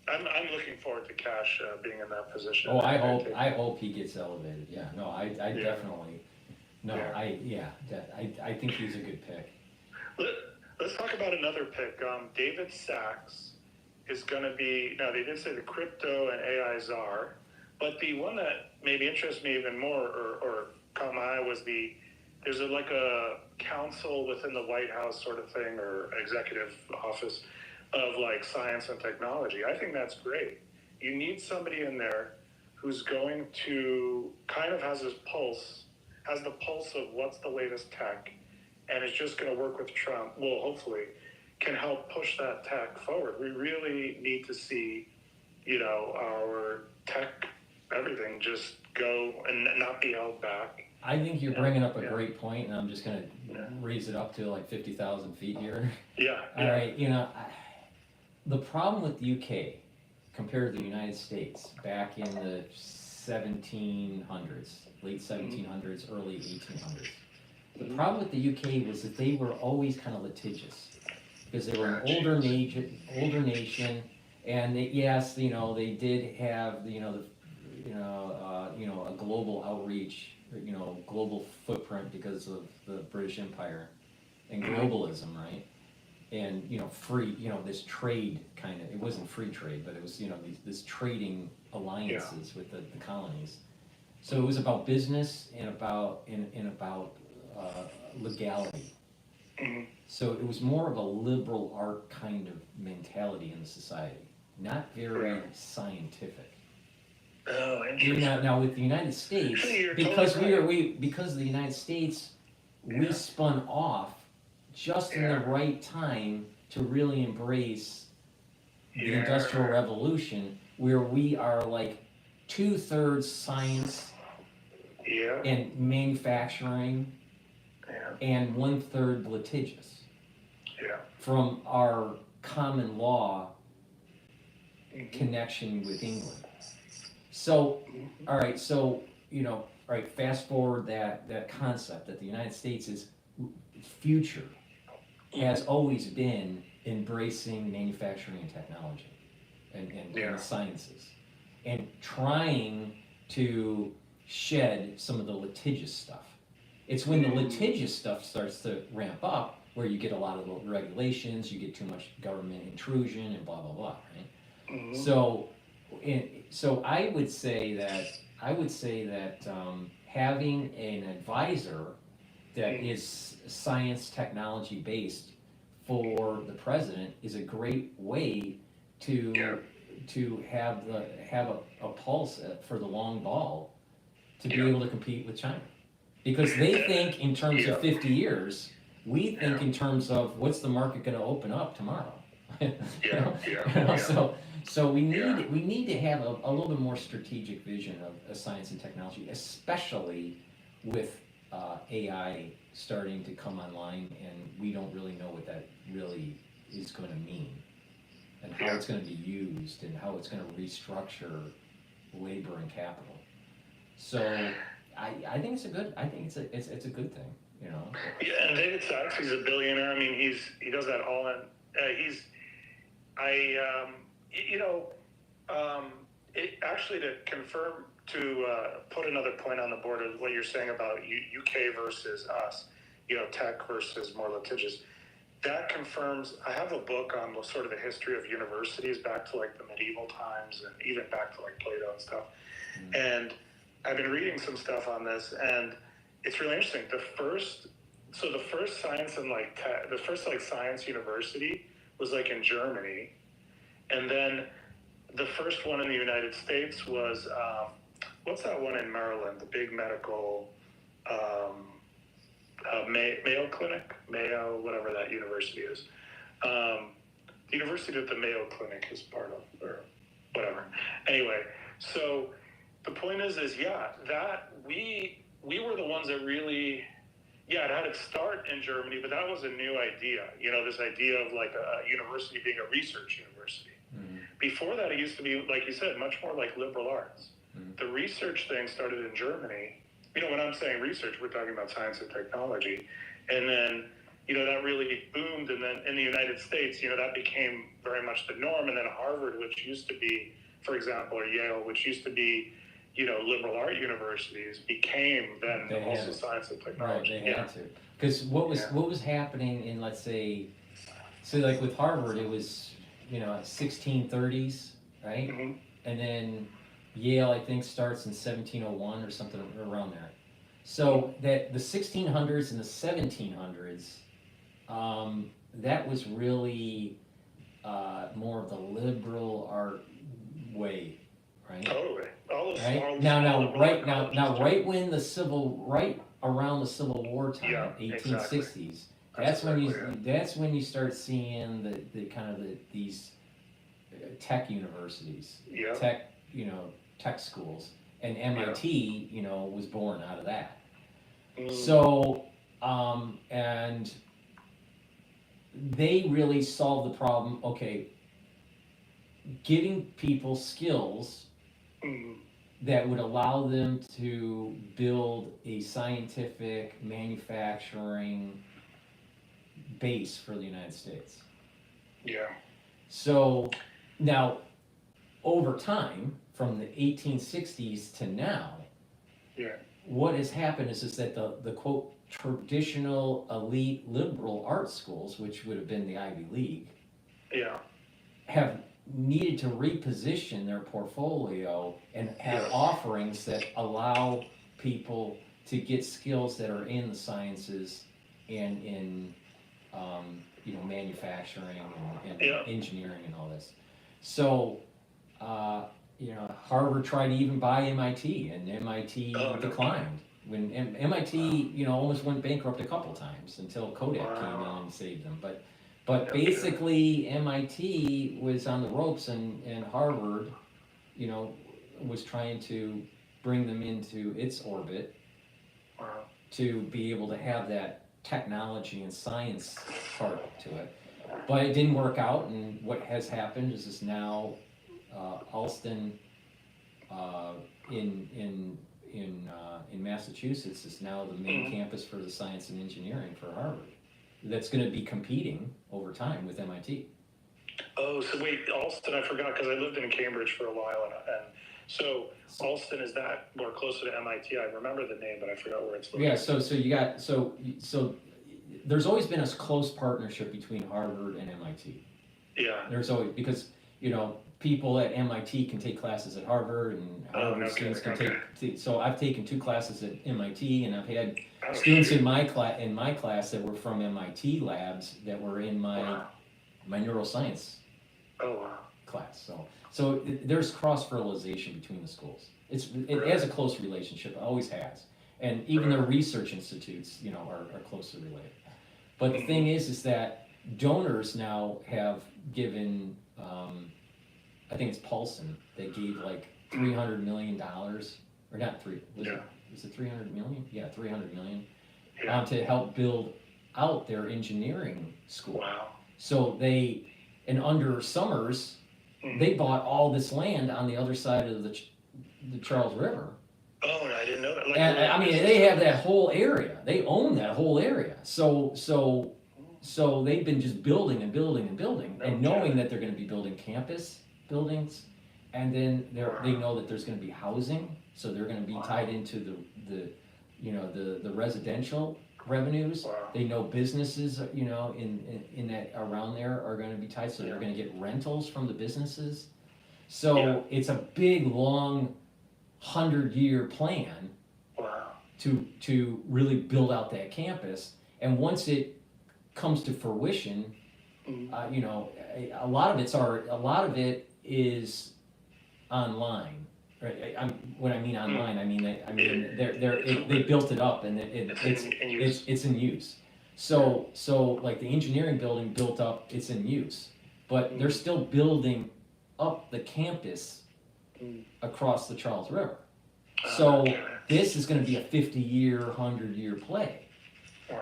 I'm looking forward to Cash being in that position. Oh, I hope he gets elevated. Yeah, no, I definitely, no, Yeah. I think he's a good pick. Let's talk about another pick. David Sachs is going to be, now they did say the crypto and AI czar, but the one that maybe interests me even more or caught my eye was there's like a council within the White House sort of thing, or executive office of like science and technology. I think that's great. You need somebody in there who's going to kind of has the pulse of what's the latest tech, and is just going to work with Trump. Well, hopefully can help push that tech forward. We really need to see, our tech, everything just go and not be held back. I think you're bringing up a great point, and I'm just going to raise it up to like 50,000 feet here. Yeah. All right, the problem with the UK compared to the United States back in the 1700s, late 1700s, early 1800s, the problem with the UK was that they were always kind of litigious because they were an older nation, and they did have a global outreach, global footprint because of the British Empire and globalism, right? And free, this trade kind of, it wasn't free trade, but it was this trading alliances with the colonies. So it was about business and about legality. So it was more of a liberal art kind of mentality in the society, not very scientific. Oh, interesting. Now with the United States, because of the United States, we spun off just in the right time to really embrace the Industrial Revolution, where we are like 2/3 science and manufacturing and 1/3 litigious from our common law connection with England. So, all right, fast forward that concept that the United States is future has always been embracing manufacturing and technology and the sciences and trying to shed some of the litigious stuff. It's when the litigious stuff starts to ramp up where you get a lot of the regulations, you get too much government intrusion and blah, blah, blah, right? So I would say that having an advisor that is science technology based for the president is a great way to have a pulse for the long ball to be able to compete with China, because they think in terms of 50 years, we think in terms of what's the market going to open up tomorrow. So we need to have a little bit more strategic vision of science and technology, especially with AI starting to come online, and we don't really know what that really is going to mean, and how it's going to be used, and how it's going to restructure labor and capital. So I think it's a good thing, Yeah, and David Sachs, he's a billionaire. I mean, he does that all in. Actually, to confirm, to put another point on the board of what you're saying about UK versus us, tech versus more litigious, that confirms, I have a book on sort of the history of universities back to like the medieval times and even back to like Plato and stuff. And I've been reading some stuff on this, and it's really interesting. The first science and the first science university was like in Germany, and then the first one in the United States was what's that one in Maryland? The big medical Mayo Clinic, whatever that university is. The university that the Mayo Clinic is part of, or whatever. Anyway, so the point is that we were the ones that really, it had its start in Germany, but that was a new idea. This idea of like a university being a research university. Before that, it used to be, like you said, much more like liberal arts. The research thing started in Germany. When I'm saying research, we're talking about science and technology. And then that really boomed. And then in the United States, that became very much the norm. And then Harvard, which used to be, for example, or Yale, which used to be, liberal art universities, became then also science and technology. Right, they had to. Because what was happening in, let's say, so like with Harvard, it was, 1630s, right? Mm-hmm. And then Yale, I think, starts in 1701 or something around there. So that the 1600s and the 1700s, that was really more of the liberal art way, right? Totally. All those Right small now, right around the Civil War time, 1860s. Exactly. That's when you start seeing the kind of these tech universities, tech schools, and MIT, was born out of that. So, and they really solved the problem. Okay, giving people skills that would allow them to build a scientific manufacturing base for the United States. Yeah. So now, over time, from the 1860s to now, what has happened is that the quote traditional elite liberal arts schools, which would have been the Ivy League, have needed to reposition their portfolio and have offerings that allow people to get skills that are in the sciences and in manufacturing and engineering and all this. So Harvard tried to even buy MIT, and MIT declined. When MIT almost went bankrupt a couple times until Kodak came in and saved them. But basically MIT was on the ropes, and Harvard, was trying to bring them into its orbit to be able to have that technology and science part to it. But it didn't work out, and what has happened is now Alston in Massachusetts is now the main campus for the science and engineering for Harvard. That's going to be competing over time with MIT. Oh, so wait, Alston, I forgot because I lived in Cambridge for a while, and so Alston, is that more closer to MIT? I remember the name, but I forgot where it's located. Yeah, so there's always been a close partnership between Harvard and MIT. Yeah. There's always, because people at MIT can take classes at Harvard, and Harvard students can take. So I've taken 2 classes at MIT, and I've had students in my class that were from MIT labs that were in my neuroscience class. So there's cross fertilization between the schools. It has a close relationship. It always has, and even their research institutes, are closely related. But the thing is that donors now have given. I think it's Paulson that gave like $300 million, or not three. Was it 300 million? Yeah, 300 million, to help build out their engineering school. Wow. So and under Summers, they bought all this land on the other side of the Charles River. Oh, and I didn't know that. And they have that whole area. They own that whole area. So they've been just building and building and building, and knowing that they're going to be building campus buildings, and then they know that there's going to be housing, so they're going to be tied into the residential revenues. They know businesses, in that around there are going to be tied, so they're going to get rentals from the businesses. So it's a big, long, 100-year plan to really build out that campus. And once it comes to fruition, a lot of it is online. Right? When I mean online, I mean they built it up, and it's in use. So like the engineering building built up, it's in use, but they're still building up the campus across the Charles River. So this is going to be a 50-year, 100-year play,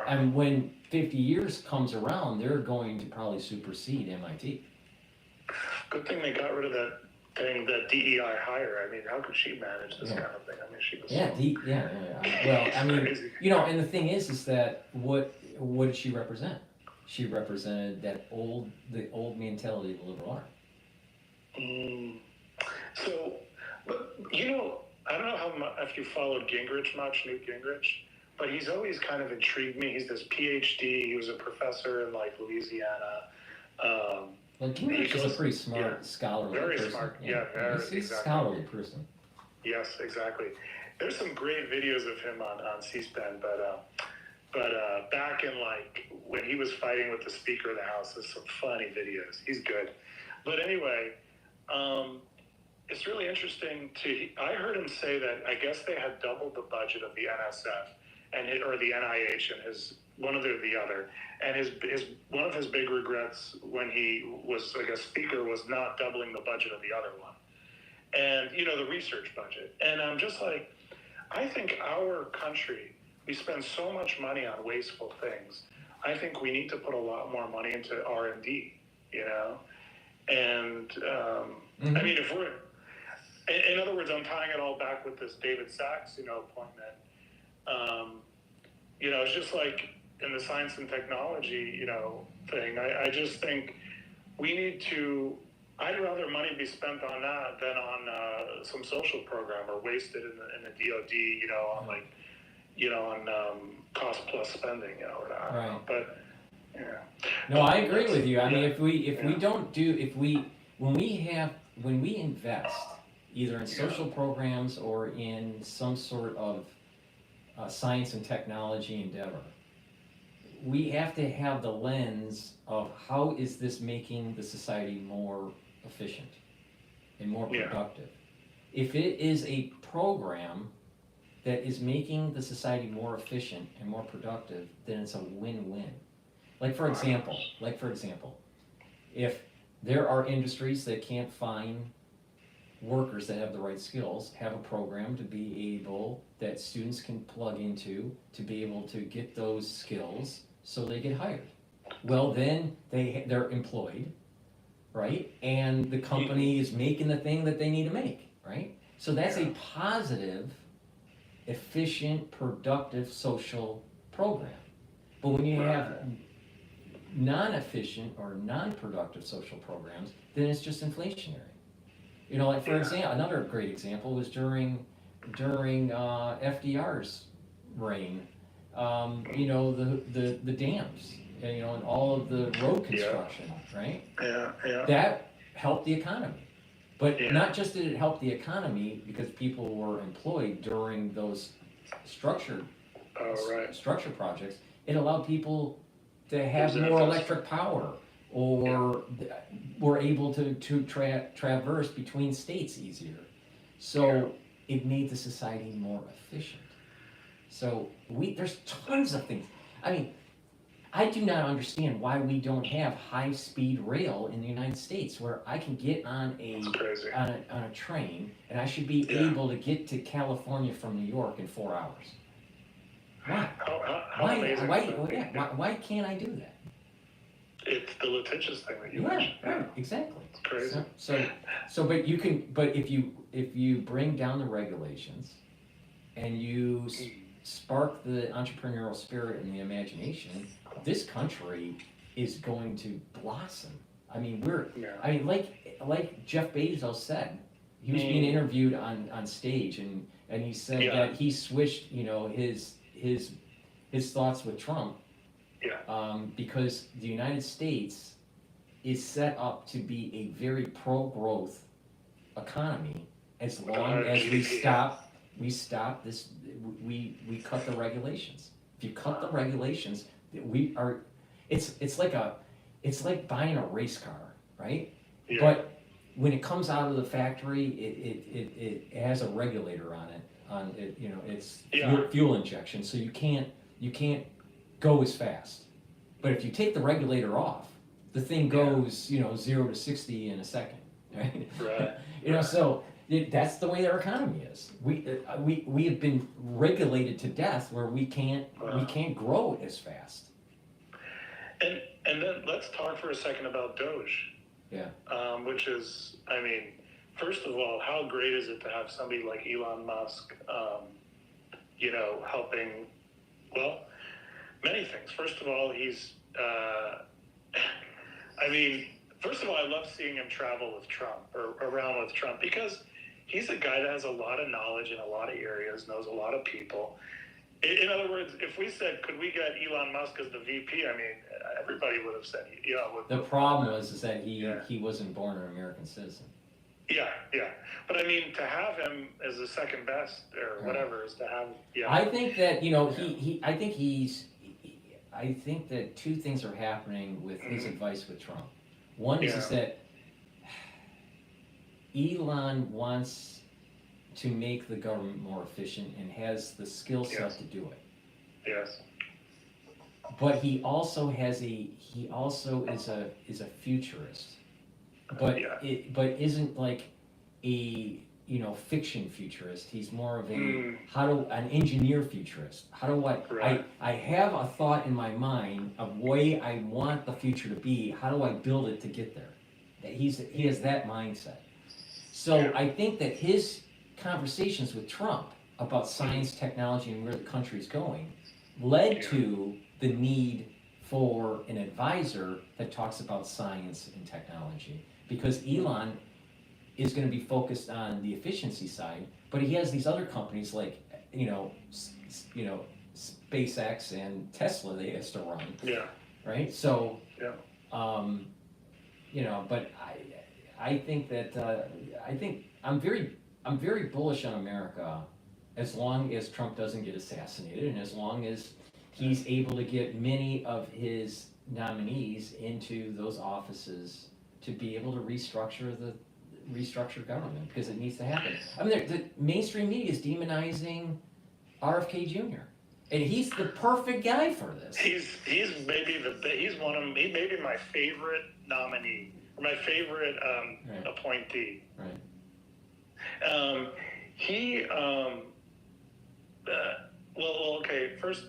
and when 50 years comes around, they're going to probably supersede MIT. Good thing they got rid of that thing, that DEI hire. I mean, how could she manage this kind of thing? I mean, she was Well, I mean, and the thing is that what what did she represent? She represented the old mentality of the liberal arts. So, but you know, I don't know how much if you followed Gingrich much, Newt Gingrich, but he's always kind of intrigued me. He's this Ph.D. He was a professor in like Louisiana. Well, Gingrich is a pretty smart, scholarly very person. smart. Yeah, Very, he's a exactly. scholarly person. Yes, exactly. There's some great videos of him on C-SPAN, but back in like when he was fighting with the Speaker of the House, there's some funny videos. He's good. But anyway, it's really interesting I heard him say that I guess they had doubled the budget of the NSF or the NIH and one or the other. And one of his big regrets when he was, I guess, speaker was not doubling the budget of the other one. And, you know, the research budget. And I'm just like, I think our country, we spend so much money on wasteful things. I think we need to put a lot more money into R&D, you know? And, I mean, if we're, in other words, I'm tying it all back with this David Sachs, you know, appointment. You know, it's just like in the science and technology, you know, thing. I just think we need to, I'd rather money be spent on that than on some social program or wasted in the DOD, you know, on like, you know, on cost plus spending, you know, or I don't know. But yeah. No, I agree with you. I mean, when we invest either in social programs or in some sort of science and technology endeavor, we have to have the lens of how is this making the society more efficient and more productive. If it is a program that is making the society more efficient and more productive, then it's a win-win. Like for example, if there are industries that can't find workers that have the right skills, have a program to be able, that students can plug into, to be able to get those skills so they get hired. Well, then they're employed, right? And the company is making the thing that they need to make, right? So that's a positive, efficient, productive social program. But when you have non-efficient or non-productive social programs, then it's just inflationary. You know, like for example, another great example was during FDR's reign. You know, the dams, you know, and all of the road construction, right? That helped the economy. But not just did it help the economy because people were employed during those structure projects, it allowed people to have more electric power, or were able to traverse between states easier. So it made the society more efficient. So there's tons of things. I mean, I do not understand why we don't have high-speed rail in the United States, where I can get on a train and I should be able to get to California from New York in 4 hours. Why? Why can't I do that? It's the litigious thing that you mentioned. Right, exactly. It's crazy. But you can. But if you bring down the regulations, and you spark the entrepreneurial spirit and the imagination, this country is going to blossom. I mean, like Jeff Bezos said, he was being interviewed on stage, and he said that he switched, you know, his thoughts with Trump. Because the United States is set up to be a very pro-growth economy as long as we stop this. We cut the regulations. If you cut the regulations, it's like buying a race car, right? But when it comes out of the factory, it has a regulator on it. You know, it's fuel injection, so you can't go as fast. But if you take the regulator off, the thing goes, you know, 0 to 60 in a second, right? You know, so that's the way our economy is. We have been regulated to death, where we can't grow as fast. And then let's talk for a second about Doge. Which is, I mean, first of all, how great is it to have somebody like Elon Musk, you know, helping, well, many things. First of all, he's, I mean, first of all, I love seeing him travel with Trump or around with Trump because he's a guy that has a lot of knowledge in a lot of areas, knows a lot of people. In other words, if we said, could we get Elon Musk as the VP? I mean, everybody would have said, you know. The problem is that he wasn't born an American citizen. Yeah. But I mean, to have him as the second best or whatever is to have. Yeah. I think that I think that two things are happening with his advice with Trump. One is that Elon wants to make the government more efficient and has the skill set to do it. Yes. But he also is a futurist. But isn't like a fiction futurist. He's more of an engineer futurist. How do I have a thought in my mind of way I want the future to be. How do I build it to get there? He has that mindset. So I think that his conversations with Trump about science, technology, and where the country's going led to the need for an advisor that talks about science and technology, because Elon is going to be focused on the efficiency side, but he has these other companies like SpaceX and Tesla that he has to run. Yeah. Right. So. Yeah. But I think that I'm very bullish on America, as long as Trump doesn't get assassinated, and as long as he's able to get many of his nominees into those offices to be able to restructure government, because it needs to happen. I mean, the mainstream media is demonizing RFK Jr. and he's the perfect guy for this. He may be my favorite nominee, or my favorite appointee. Right. Okay. First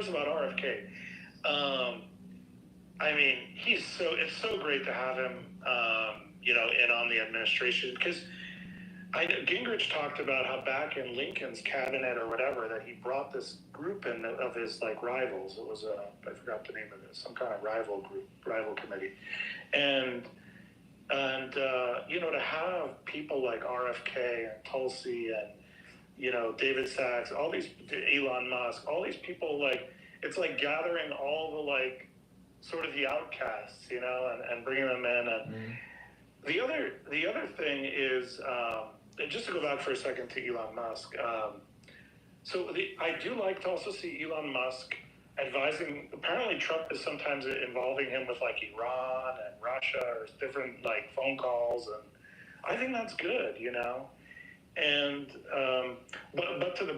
about RFK. I mean, it's so great to have him, in on the administration, because Gingrich talked about how back in Lincoln's cabinet or whatever, that he brought this group in of his rivals. It was I forgot the name of it, some kind of rival committee, and to have people like RFK and Tulsi and David Sachs, all these, Elon Musk, all these people, it's like gathering all the sort of the outcasts, and bringing them in. And the other thing is, just to go back for a second to Elon Musk. I do like to also see Elon Musk advising. Apparently, Trump is sometimes involving him with Iran and Russia, or different phone calls, and I think that's good, And but to the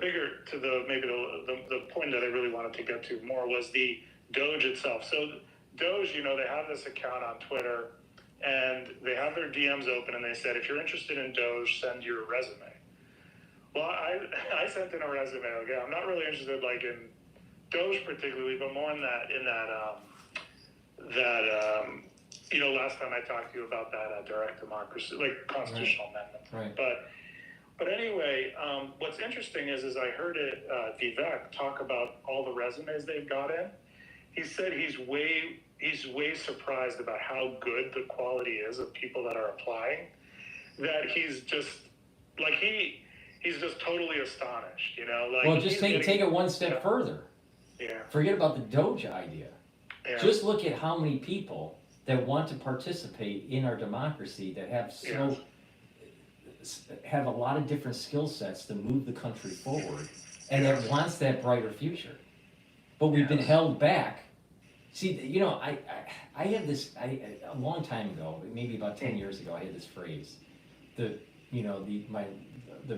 point that I really wanted to get to more was the Doge itself. So Doge, they have this account on Twitter, and they have their DMs open, and they said, if you're interested in Doge, send your resume. Well, I sent in a resume. Okay, I'm not really interested in Doge particularly, but more in that last time I talked to you about that direct democracy, constitutional amendment. Right. But anyway, what's interesting is I heard Vivek talk about all the resumes they've got in. He said he's way surprised about how good the quality is of people that are applying. That he's just he's just totally astonished, Well, just take it one step further. Yeah. Forget about the Doge idea. Yeah. Just look at how many people that want to participate in our democracy that have a lot of different skill sets to move the country forward, and that wants that brighter future. But we've been held back. See, I had this a long time ago, maybe about 10 years ago. I had this phrase: the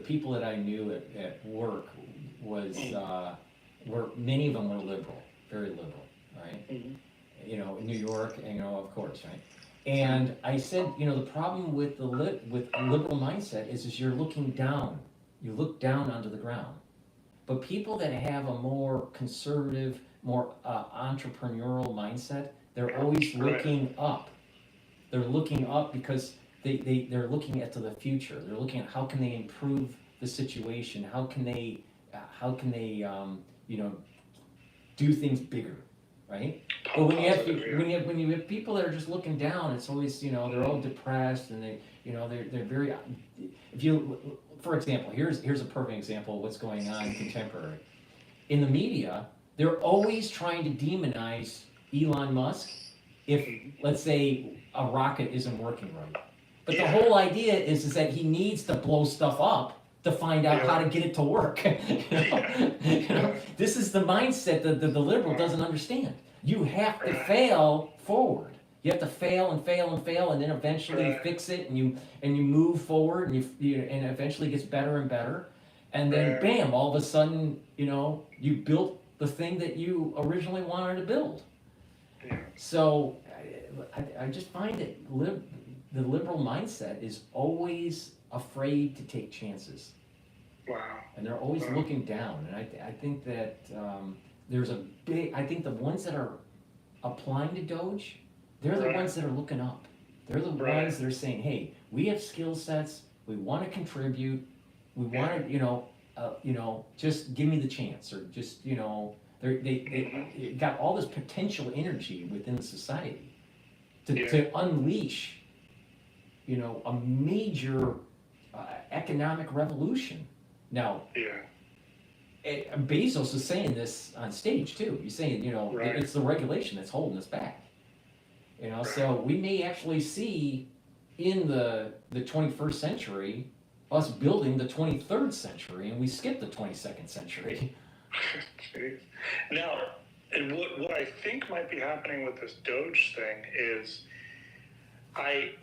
people that I knew at work were many of them were liberal, very liberal, right? Mm-hmm. In New York, and of course, right? And I said, the problem with with liberal mindset is you're looking down. You look down onto the ground. But people that have a more conservative, more entrepreneurial mindset, they're always looking up. They're looking up because they're looking at the future. They're looking at how can they improve the situation. How can they do things bigger, right? But when you have people that are just looking down, it's always, you know, they're all depressed and they're very, if you, for example, here's a perfect example of what's going on contemporary. In the media, they're always trying to demonize Elon Musk if, let's say, a rocket isn't working right. But the whole idea is that he needs to blow stuff up to find out how to get it to work. You know? This is the mindset that the liberal doesn't understand. You have to fail forward. You have to fail and fail and fail, and then eventually you fix it, and you move forward, and and eventually it gets better and better, and then bam, all of a sudden, you know, you built the thing that you originally wanted to build. So I just find that the liberal mindset is always afraid to take chances. Wow. And they're always looking down. And I think that there's a big, I think the ones that are applying to Doge, they're the ones that are looking up. They're the ones that are saying, hey, we have skill sets, we want to contribute, we want to, you know, just give me the chance, or just, you know, they got all this potential energy within the society to unleash, you know, a major economic revolution. Now, Bezos is saying this on stage too. He's saying, you know, it's the regulation that's holding us back. You know, so we may actually see in the 21st century us building the 23rd century, and we skip the 22nd century. Jeez. Now, and what I think might be happening with this Doge thing is,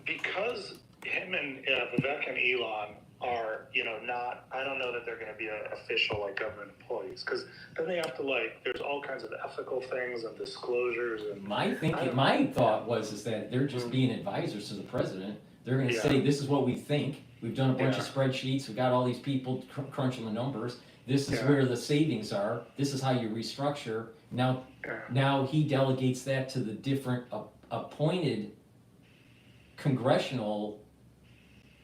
because him and Vivek and Elon are, you know, not, I don't know that they're going to be official like government employees, because then they have to, like, there's all kinds of ethical things and disclosures and my thought was that they're just being advisors to the president. They're going to say, this is what we think. We've done a bunch of spreadsheets. We've got all these people crunching the numbers. This is where the savings are. This is how you restructure. Now he delegates that to the different appointed congressional,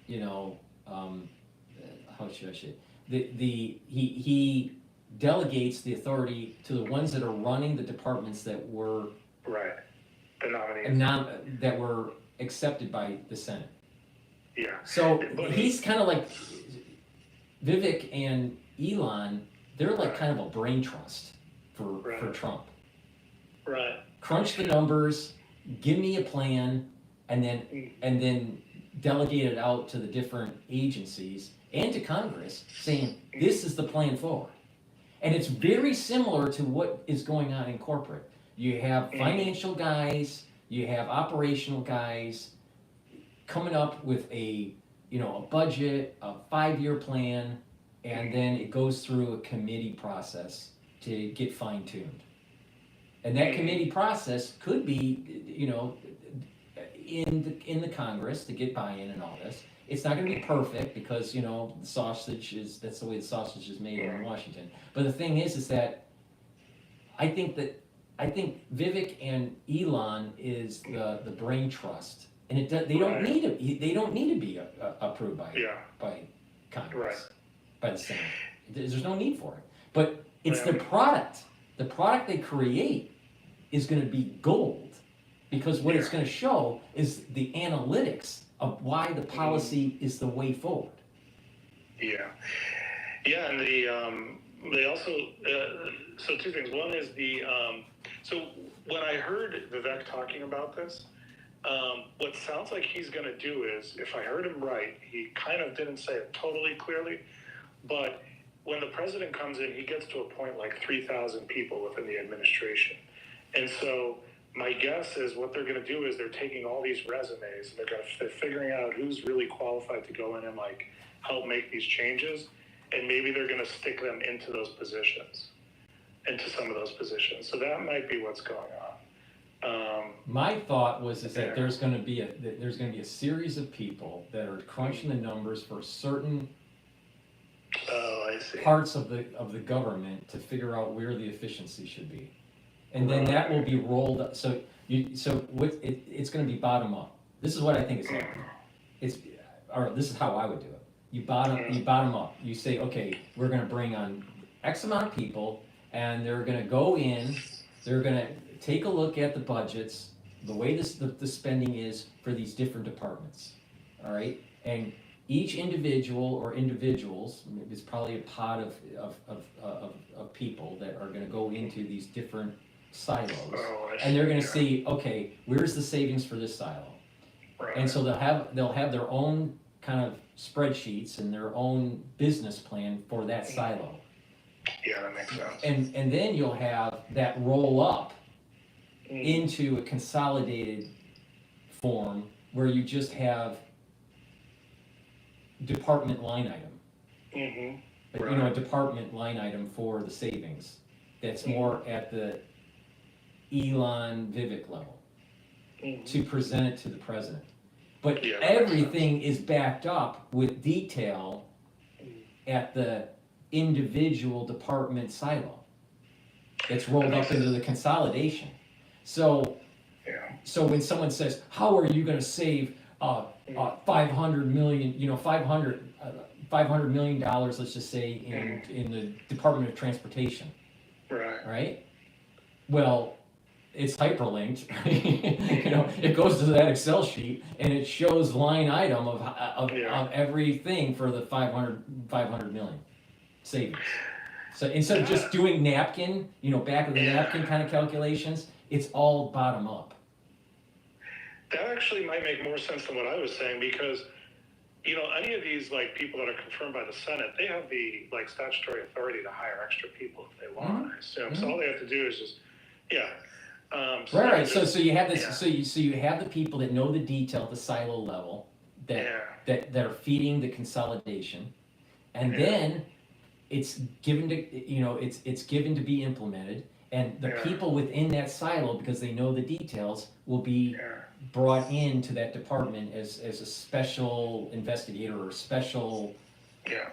you know, how should I say? He delegates the authority to the ones that are running the departments that were the nominees that were accepted by the Senate. Yeah. So he's kind of like Vivek and Elon. They're like kind of a brain trust for Trump. Right. Crunch the numbers, give me a plan, and then delegate it out to the different agencies and to Congress, saying this is the plan forward. And it's very similar to what is going on in corporate. You have financial guys, you have operational guys coming up with a budget, a 5-year plan, and then it goes through a committee process to get fine-tuned. And that committee process could be, you know, in the Congress to get buy-in and all this. It's not going to be perfect because, you know, that's the way the sausage is made in Washington. But the thing is that I think Vivek and Elon is the brain trust, and they don't need to be approved by Congress, by the Senate. There's no need for it. But it's the product. The product they create is going to be gold, because what it's going to show is the analytics of why the policy is the way forward. Yeah, and they also so two things. One is so when I heard Vivek talking about this, what sounds like he's going to do is, if I heard him right, he kind of didn't say it totally clearly, but when the president comes in, he gets to appoint like 3,000 people within the administration, and so my guess is what they're going to do is they're taking all these resumes and they're figuring out who's really qualified to go in and like help make these changes, and maybe they're going to stick them into some of those positions. So that might be what's going on. My thought was that there's going to be a series of people that are crunching the numbers for certain parts of the government to figure out where the efficiency should be. And then that will be rolled up. So it's going to be bottom up. This is what I think is happening. This is how I would do it. You bottom up. You say, okay, we're going to bring on X amount of people, and they're going to go in, they're going to take a look at the budgets, the way the spending is for these different departments, all right? And each individual or individuals, it's probably a pot of people that are going to go into these different silos, and they're going to see, okay, where's the savings for this silo? And so they'll have their own kind of spreadsheets and their own business plan for that silo. Yeah, that makes sense. And then you'll have that roll up into a consolidated form where you just have department line item. But, you know, a department line item for the savings that's more at the Elon Vivek level to present it to the president. But everything is backed up with detail at the individual department silo that's rolled up into the consolidation. So when someone says, how are you going to save 500 million, you know, $500 million, let's just say, in the Department of Transportation, right? Well, it's hyperlinked, you know, it goes to that Excel sheet and it shows line item of everything for the 500 million savings. So instead of just doing napkin, you know, back of the napkin kind of calculations, it's all bottom up. That actually might make more sense than what I was saying, because, you know, any of these like people that are confirmed by the Senate, they have the like statutory authority to hire extra people if they want, I assume. So all they have to do is just, right. So you have this. So you have the people that know the detail at the silo level that are feeding the consolidation, and then it's given to, you know, it's given to be implemented, and the people within that silo, because they know the details, will be brought into that department as a special investigator or special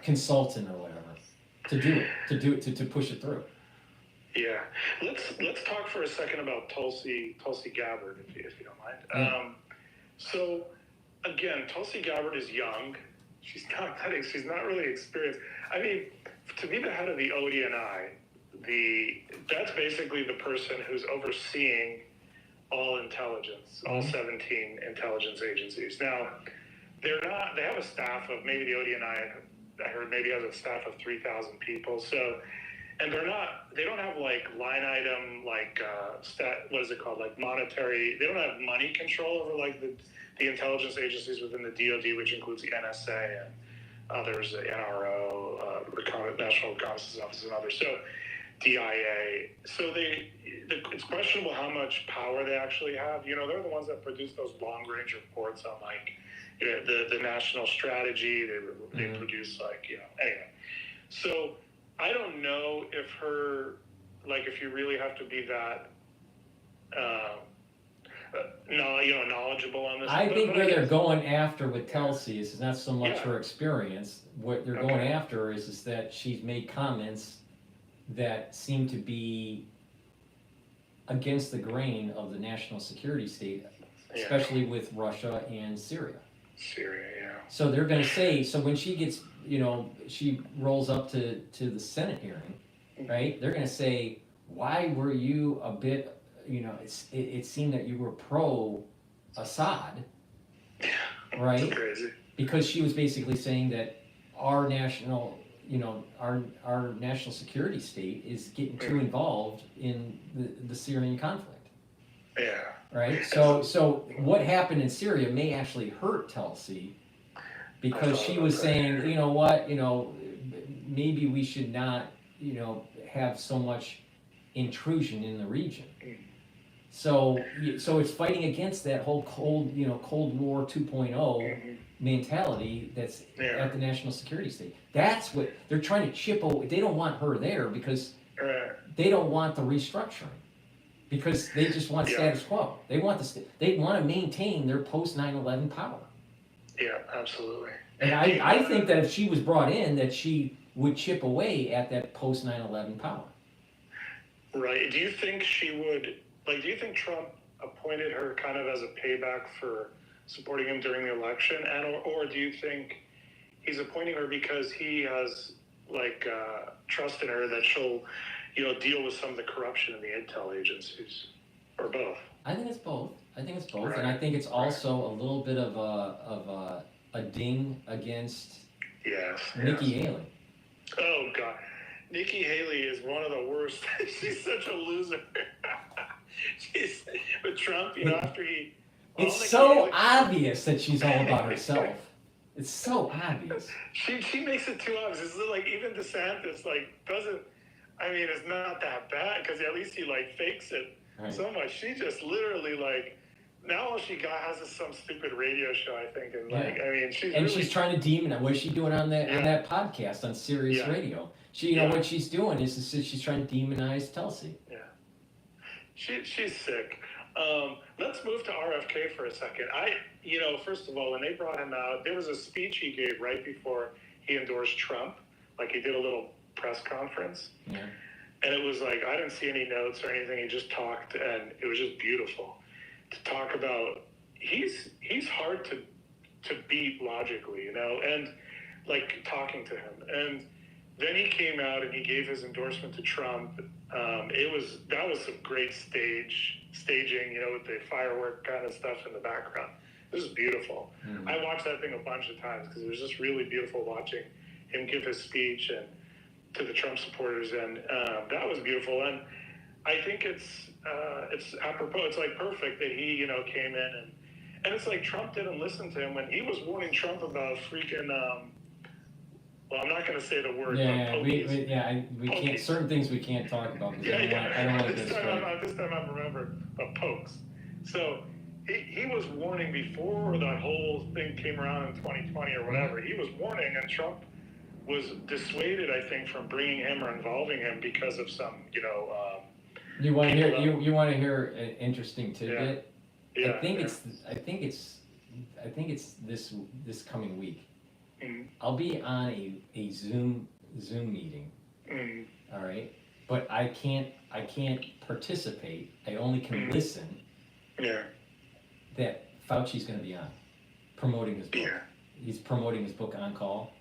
consultant or whatever to push it through. Yeah, let's talk for a second about Tulsi Gabbard, if you don't mind. So again, Tulsi Gabbard is young. She's not really experienced. I mean, to be the head of the ODNI, that's basically the person who's overseeing all intelligence, all 17 intelligence agencies. Now, they have a staff of, maybe the ODNI, I heard maybe has a staff of 3,000 people. So, and they don't have like line item, like what is it called? Like monetary, they don't have money control over like the intelligence agencies within the DoD, which includes the NSA and others, the NRO, National Reconnaissance Office and others. So DIA. So it's questionable how much power they actually have. You know, they're the ones that produce those long range reports on like, you know, the national strategy. They produce like, you know, anyway. So I don't know if if you really have to be that, knowledgeable on this. I think where they're going after with Tulsi is not so much her experience. What they're going after is that she's made comments that seem to be against the grain of the national security state, especially with Russia and Syria. So they're going to say, so when she gets, you know, she rolls up to the Senate hearing, right? They're going to say, why were you a bit, you know, it seemed that you were pro-Assad, right? That's crazy. Because she was basically saying that our national, you know, our national security state is getting too involved in the Syrian conflict. Right? So what happened in Syria may actually hurt Tulsi, because she was saying, you know what, you know, maybe we should not, you know, have so much intrusion in the region. So it's fighting against that whole Cold War 2.0 mentality that's at the national security state. That's what they're trying to chip away. They don't want her there because they don't want the restructuring, because they just want status quo. They want they want to maintain their post 9/11 power. Yeah, absolutely. And I think that if she was brought in, that she would chip away at that post 9/11 power. Right. Do you think she would? Like, do you think Trump appointed her kind of as a payback for supporting him during the election, or do you think he's appointing her because he has like trust in her that she'll, deal with some of the corruption in the intel agencies, or both. I think it's both. Right. And I think it's also a little bit of a ding against Nikki Haley. Oh God, Nikki Haley is one of the worst. She's such a loser. She's with Trump, after he. It's so obvious that she's all about herself. It's so obvious. She makes it too obvious. It's like even DeSantis doesn't. I mean, it's not that bad because at least he fakes it so much. She just literally now all she got has is some stupid radio show, I think, and I mean, she's trying to demonize. What is she doing on that podcast on Sirius Radio? She, what she's doing is she's trying to demonize Tulsi. Yeah, she's sick. Let's move to RFK for a second. First of all, when they brought him out, there was a speech he gave right before he endorsed Trump. He did a little press conference. Yeah. And it was I didn't see any notes or anything. He just talked, and it was just beautiful to talk about. He's hard to beat logically, and talking to him. And then he came out and he gave his endorsement to Trump. That was some great staging, with the firework kind of stuff in the background. This is beautiful. Mm-hmm. I watched that thing a bunch of times because it was just really beautiful watching him give his speech and to the Trump supporters, and that was beautiful. And I think it's apropos. It's perfect that he came in and it's Trump didn't listen to him when he was warning Trump about freaking. Well, I'm not going to say the word. Yeah, we can't. Certain things we can't talk about. I don't want this time I remember, but pokes. So he was warning before that whole thing came around in 2020 or whatever. He was warning, and Trump was dissuaded, I think, from bringing him or involving him because of some, You want to hear? You want to hear an interesting tidbit? Yeah. I think it's this coming week. Mm-hmm. I'll be on a Zoom meeting. Mm-hmm. All right, but I can't participate. I only can listen. Yeah. That Fauci's going to be on promoting his book. Yeah. He's promoting his book On Call.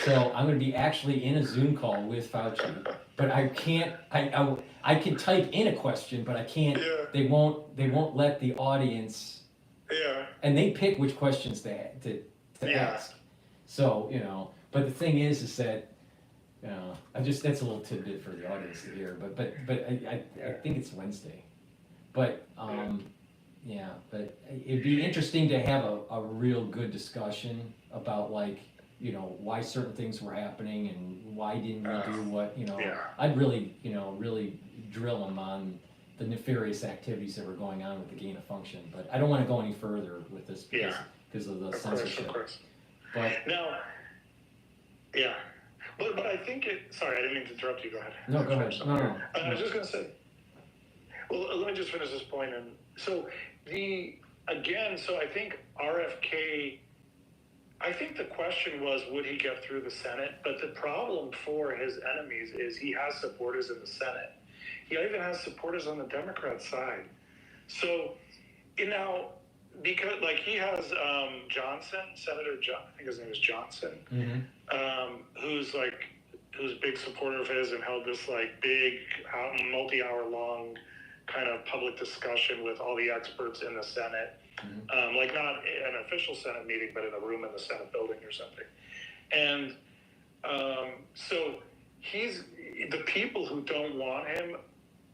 So I'm going to be actually in a Zoom call with Fauci, but I can't. I can type in a question, but I can't. Yeah. They won't let the audience. Yeah. And they pick which questions to ask. So but the thing is that that's a little tidbit for the audience to hear. But I think it's Wednesday. But but it'd be interesting to have a real good discussion about why certain things were happening and why didn't we do what, I'd really, really drill them on the nefarious activities that were going on with the gain of function. But I don't want to go any further with this because of the censorship. Of course. But now, but I think sorry, I didn't mean to interrupt you. Go ahead. No, go ahead. No. I was just going to say, well, let me just finish this point. And so I think RFK, I think the question was, would he get through the Senate? But the problem for his enemies is he has supporters in the Senate. He even has supporters on the Democrat side. So, because he has Johnson, Senator John, I think his name is Johnson, who's a big supporter of his and held this big multi-hour long kind of public discussion with all the experts in the Senate. Not an official Senate meeting, but in a room in the Senate building or something. And so the people who don't want him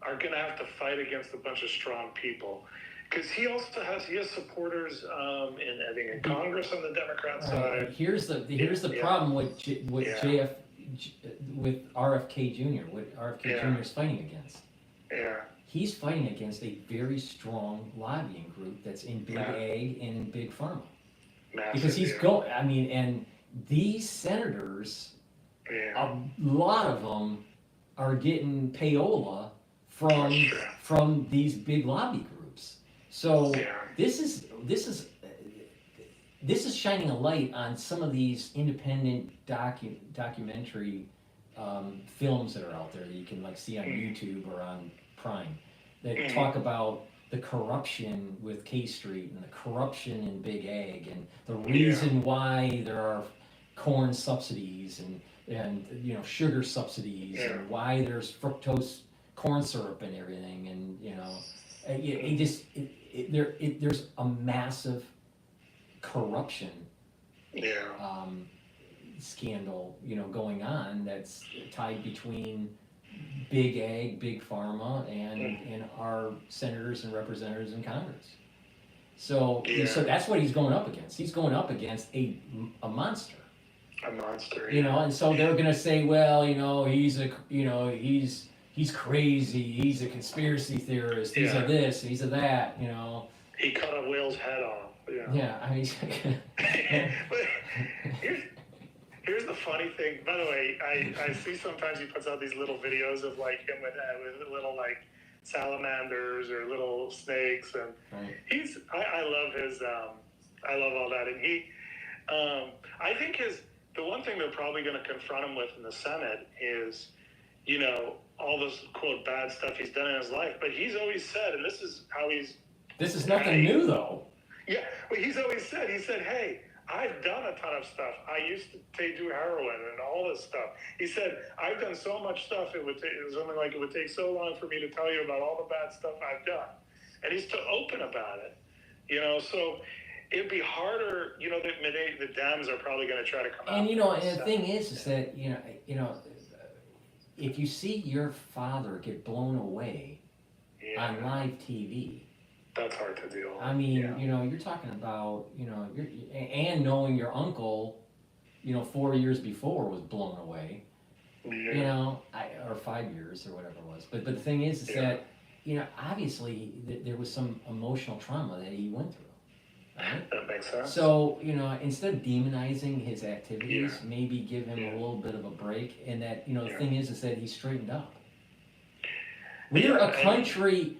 are going to have to fight against a bunch of strong people. Because he has supporters in Congress on the Democrat side. Here's the problem with RFK Jr. What RFK Jr. is fighting against. Yeah. He's fighting against a very strong lobbying group that's in big ag and in big pharma. Because he's going. I mean, and these senators, a lot of them are getting payola from these big lobby groups. So this is shining a light on some of these independent documentary films that are out there that you can see on YouTube or on Prime that talk about the corruption with K Street and the corruption in Big Ag and the reason why there are corn subsidies and and sugar subsidies and why there's fructose corn syrup and everything, and there's a massive corruption scandal going on that's tied between big ag, big pharma, and our senators and representatives in Congress. So that's what he's going up against. He's going up against a monster. A monster. And so they're going to say, well, he's crazy. He's a conspiracy theorist. He's a this. He's a that. He cut a whale's head off. Yeah. I mean. But here's the funny thing. By the way, I see sometimes he puts out these little videos of like him with little like salamanders or little snakes, and I love his I love all that, and he I think the one thing they're probably going to confront him with in the Senate is all this quote bad stuff he's done in his life, but he's always said, and this is nothing new though. Yeah, but he's always said, hey, I've done a ton of stuff. I used to do heroin and all this stuff. He said, I've done so much stuff, it was something like it would take so long for me to tell you about all the bad stuff I've done. And he's too open about it. So it'd be harder, the Dems are probably going to try to come out. And, and the thing is that, if you see your father get blown away on live TV, that's hard to deal with. I mean, you're talking about, and knowing your uncle, 4 years before was blown away, or 5 years or whatever it was. But the thing is that, obviously there was some emotional trauma that he went through. Right? That makes sense. So, instead of demonizing his activities, maybe give him a little bit of a break. And that, the thing is that he's straightened up. We're a country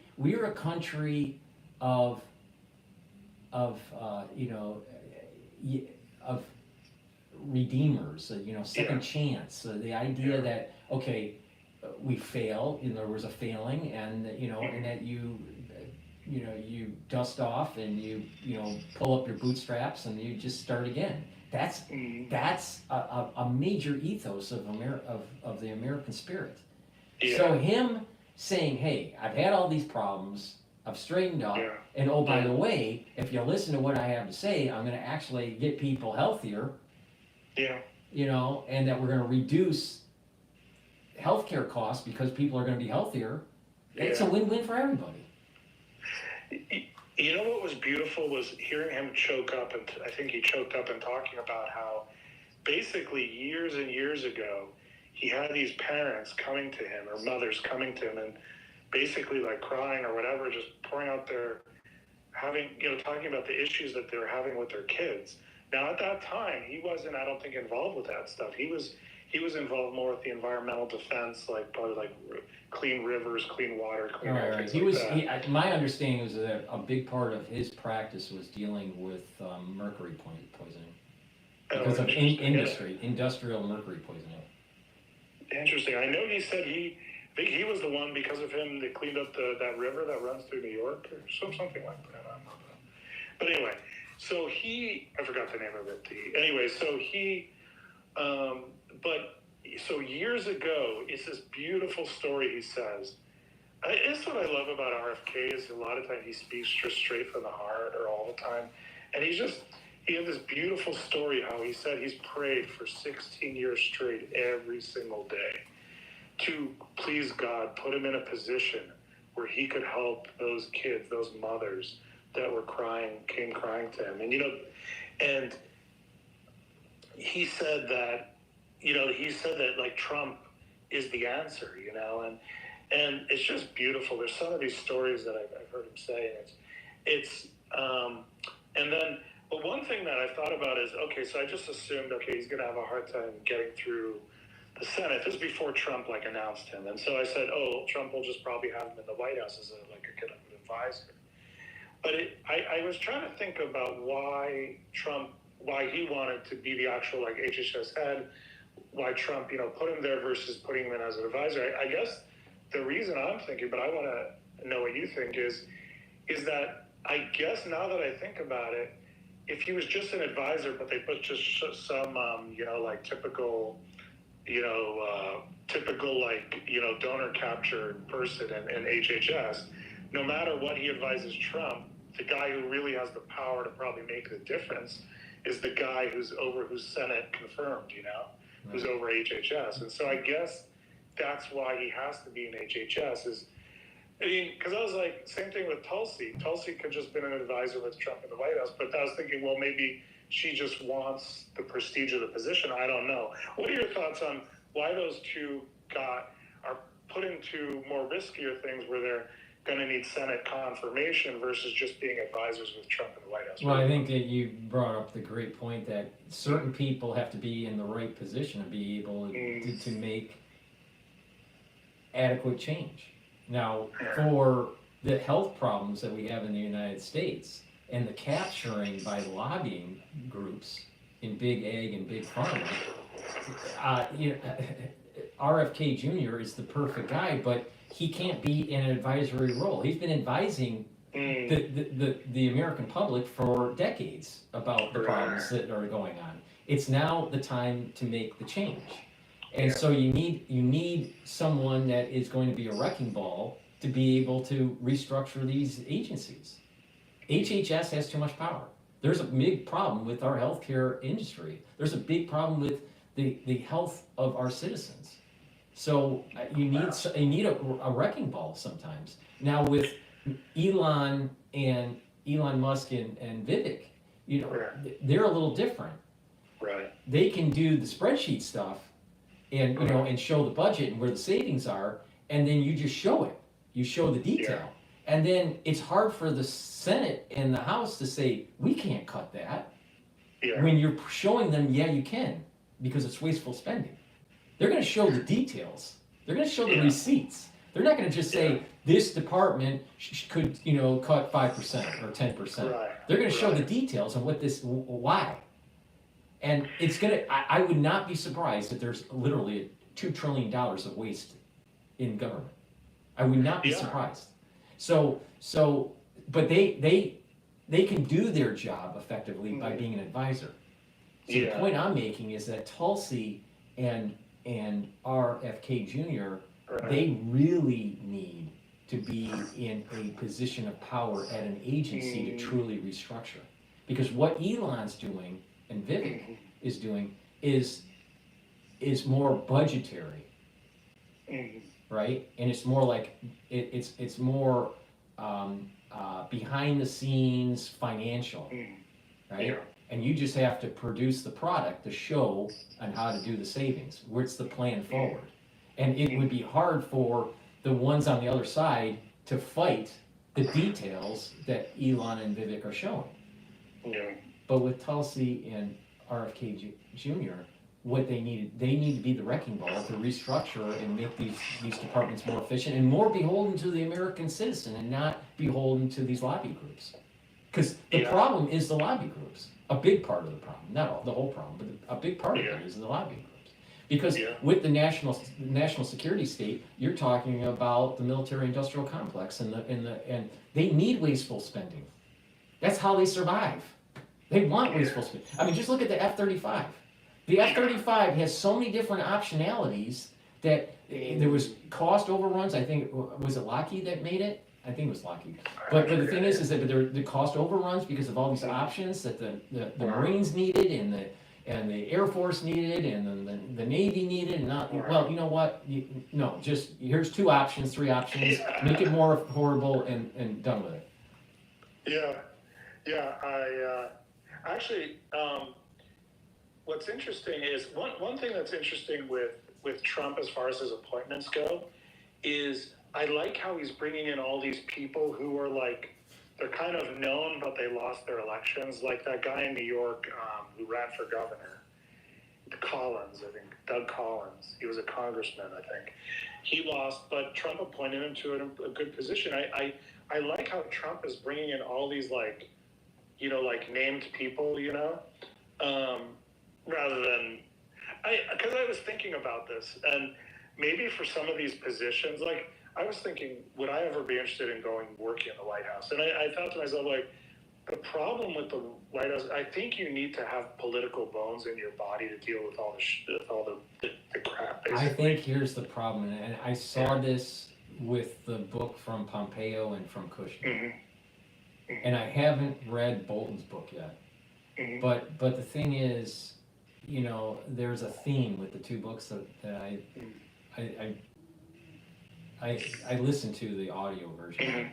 of redeemers, second chance. The idea that, okay, we failed, there was a failing, and and that you dust off and you pull up your bootstraps and you just start again. That's a major ethos of the American spirit. So him saying, hey, I've had all these problems, I've straightened up, and oh, by the way, if you listen to what I have to say, I'm going to actually get people healthier. And that we're going to reduce healthcare costs because people are going to be healthier. It's a win-win for everybody. What was beautiful was hearing him choke up, and I think he choked up in talking about how basically years and years ago, he had these parents coming to him, or mothers coming to him, and basically like crying or whatever, just pouring out talking about the issues that they were having with their kids. Now at that time, he wasn't, I don't think, involved with that stuff. He was involved more with the environmental defense, like probably like clean rivers, clean water, clean air. Right. My understanding was that a big part of his practice was dealing with mercury poisoning because of industrial mercury poisoning. Interesting. I know he said I think he was the one, because of him, that cleaned up that river that runs through New York or something like that. I don't know. But anyway, so I forgot the name of it. So years ago, it's this beautiful story he says. It's what I love about RFK is a lot of times he speaks just straight from the heart, or all the time. And he had this beautiful story how he said he's prayed for 16 years straight every single day to please God, put him in a position where he could help those kids, those mothers that came crying to him. And he said that, like Trump is the answer, and it's just beautiful. There's some of these stories that I've heard him say, but one thing that I thought about is, okay, so I just assumed, okay, he's going to have a hard time getting through the Senate. This is before Trump announced him, and so I said, oh, Trump will just probably have him in the White House as a kind of advisor. But I was trying to think about why he wanted to be the actual HHS head, why Trump put him there versus putting him in as an advisor. I guess the reason I'm thinking, but I want to know what you think, is that I guess now that I think about it, if he was just an advisor, but they put just some typical typical donor captured person in HHS, no matter what he advises Trump, the guy who really has the power to probably make the difference is the guy who's Senate confirmed, who's over HHS. And so I guess that's why he has to be in HHS because I was like, same thing with Tulsi. Tulsi could just been an advisor with Trump in the White House, but I was thinking, well, maybe she just wants the prestige of the position. I don't know. What are your thoughts on why those two are put into more riskier things where they're going to need Senate confirmation versus just being advisors with Trump in the White House? Well, I think that you brought up the great point that certain people have to be in the right position to be able to make adequate change. Now, for the health problems that we have in the United States and the capturing by lobbying groups in big ag and big pharma, RFK Jr. is the perfect guy, but he can't be in an advisory role. He's been advising the American public for decades about the problems that are going on. It's now the time to make the change. And so you need someone that is going to be a wrecking ball to be able to restructure these agencies. HHS has too much power. There's a big problem with our healthcare industry. There's a big problem with the health of our citizens. So you need a wrecking ball sometimes. Now with Elon Musk and Vivek, they're a little different. Right. They can do the spreadsheet stuff and and show the budget and where the savings are, and then you just show it. You show the detail. And then it's hard for the Senate and the House to say, we can't cut that. When you're showing them, yeah, you can, because it's wasteful spending. They're going to show the details. They're going to show the receipts. They're not going to just say, this department could, cut 5% or 10%. They're going to show the details on why. And it's going to, I would not be surprised if there's literally $2 trillion of waste in government. I would not be surprised. So, but they can do their job effectively by being an advisor. So the point I'm making is that Tulsi and RFK Jr., they really need to be in a position of power at an agency to truly restructure. Because what Elon's doing and Vivek is doing is more budgetary, right? And it's more like it's more behind the scenes financial, right? And you just have to produce the product to show on how to do the savings. What's the plan forward? And it would be hard for the ones on the other side to fight the details that Elon and Vivek are showing. But with Tulsi and RFK Jr., what they need to be the wrecking ball to restructure and make these departments more efficient and more beholden to the American citizen and not beholden to these lobby groups. Because the problem is the lobby groups. A big part of the problem, not the whole problem, but a big part of it is the lobby groups. Because with the national security state, you're talking about the military-industrial complex, and they need wasteful spending. That's how they survive. They want wasteful spending. I mean, just look at the F-35. The F-35 has so many different optionalities that there was cost overruns. I think, was it Lockheed that made it? I think it was Lockheed. But the thing is that the cost overruns because of all these options that the Marines needed and the Air Force needed and the Navy needed. And not, well, you know what? No, just here's 2 options, 3 options. Make it more horrible and done with it. I actually, what's interesting is one thing that's interesting with Trump as far as his appointments go is I like how he's bringing in all these people who are like, they're kind of known, but they lost their elections. Like that guy in New York who ran for governor, Collins, I think, Doug Collins. He was a congressman, I think. He lost, but Trump appointed him to a good position. I like how Trump is bringing in all these like named people, rather than, because I was thinking about this, and maybe for some of these positions, like, I was thinking, would I ever be interested in working in the White House? And I thought to myself, like, the problem with the White House, I think you need to have political bones in your body to deal with all the crap I think here's the problem, and I saw this with the book from Pompeo and from Kushner. And I haven't read Bolton's book yet. But the thing is, you know, there's a theme with the two books that I listened to the audio version.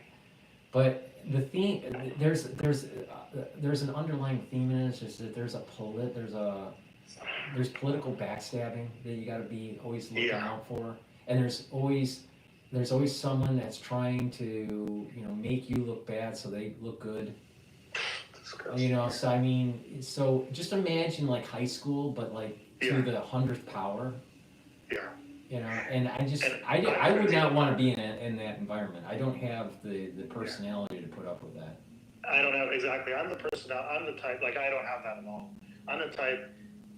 But the theme, there's an underlying theme in it. Is that there's political backstabbing that you got to be always looking out for, and there's always someone that's trying to, you know, make you look bad so they look good. You know, so I mean, so just imagine like high school, but like to the 100th power. Yeah. You know, and I would not want to be in that environment. I don't have the personality to put up with that. I don't have, exactly. I'm the type, like, I don't have that at all. I'm the type,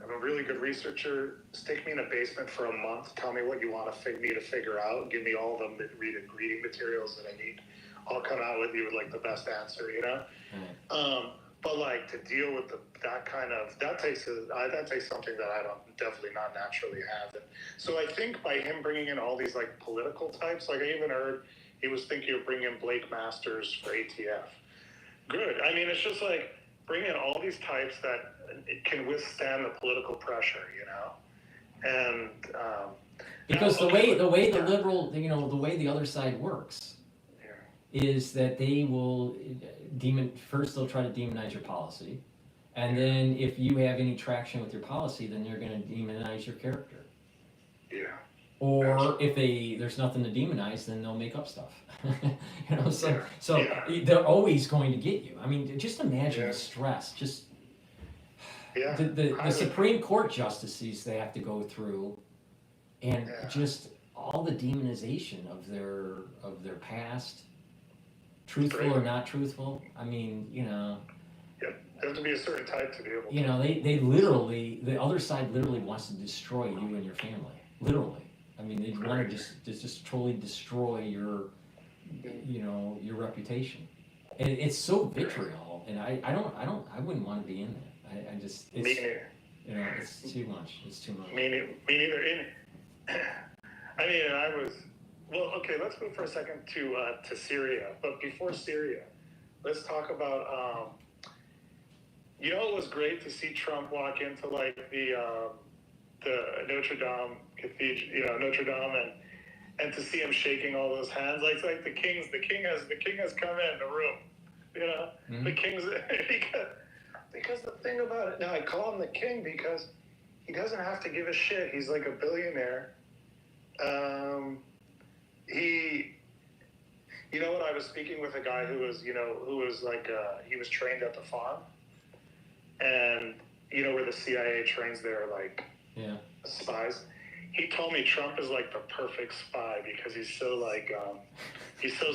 I'm a really good researcher. Stick me in a basement for a month. Tell me what you want me to figure out. Give me all the reading materials that I need. I'll come out with you with like the best answer, you know? But like to deal with that takes something that I don't, definitely not naturally have. And so I think by him bringing in all these like political types, like I even heard he was thinking of bringing in Blake Masters for ATF. Good. I mean, it's just like bring in all these types that can withstand the political pressure, you know? And because the way the liberal, you know, the way the other side works is that they will first they'll try to demonize your policy, and then if you have any traction with your policy, then they're going to demonize your character. Yeah. Or if there's nothing to demonize, then they'll make up stuff. You know, so they're always going to get you. I mean, just imagine the stress. Just the Supreme Court justices they have to go through, and just all the demonization of their past. Truthful or not truthful, I mean, you know. Yeah, there has to be a certain type to be able to. You know, they literally, the other side literally wants to destroy you and your family. Literally. I mean, they want to just totally destroy your, you know, your reputation. And it's so vitriol, and I wouldn't want to be in there. I just, it's, me neither. You know, it's too much. It's too much. Me neither. I mean, I was. Well, okay, let's move for a second to Syria. But before Syria, let's talk about, you know, it was great to see Trump walk into like the Notre Dame Cathedral, you know, Notre Dame, and to see him shaking all those hands, like the king has come in the room, you know, the king's because the thing about it now, I call him the king because he doesn't have to give a shit. He's like a billionaire. You know what, I was speaking with a guy who was like, he was trained at the farm, and you know where the CIA trains their like spies. He told me Trump is like the perfect spy because he's so like, he's so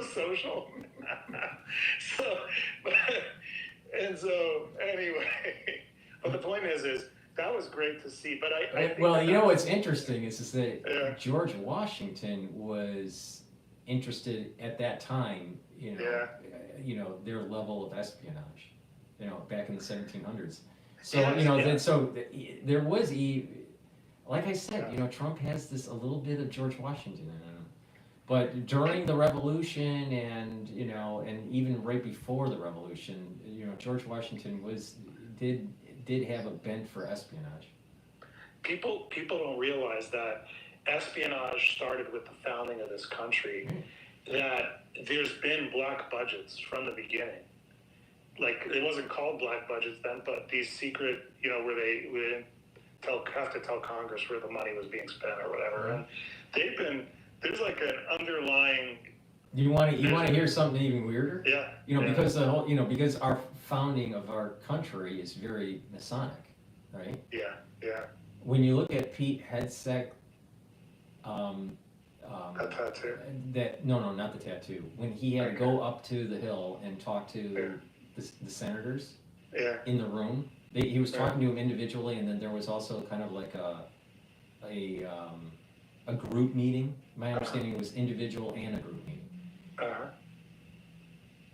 social. So anyway, but the point is that was great to see. But I think well, you know what's interesting is that George Washington was interested at that time, you know, their level of espionage, you know, back in the 1700s. So you know, there was like I said, you know, Trump has a little bit of George Washington in him. But during the Revolution, and you know, and even right before the Revolution, you know, George Washington did have a bent for espionage. People don't realize that espionage started with the founding of this country. That there's been black budgets from the beginning. Like it wasn't called black budgets then, but these secret, you know, where they didn't have to tell Congress where the money was being spent or whatever. And there's like an underlying. You want to hear something even weirder? Yeah. You know, because our founding of our country is very Masonic, right? Yeah. When you look at Pete Hegseth, that tattoo. No, not the tattoo. When he had to go up to the hill and talk to the senators in the room, he was talking to them individually, and then there was also kind of like a group meeting. My understanding was individual and a group meeting.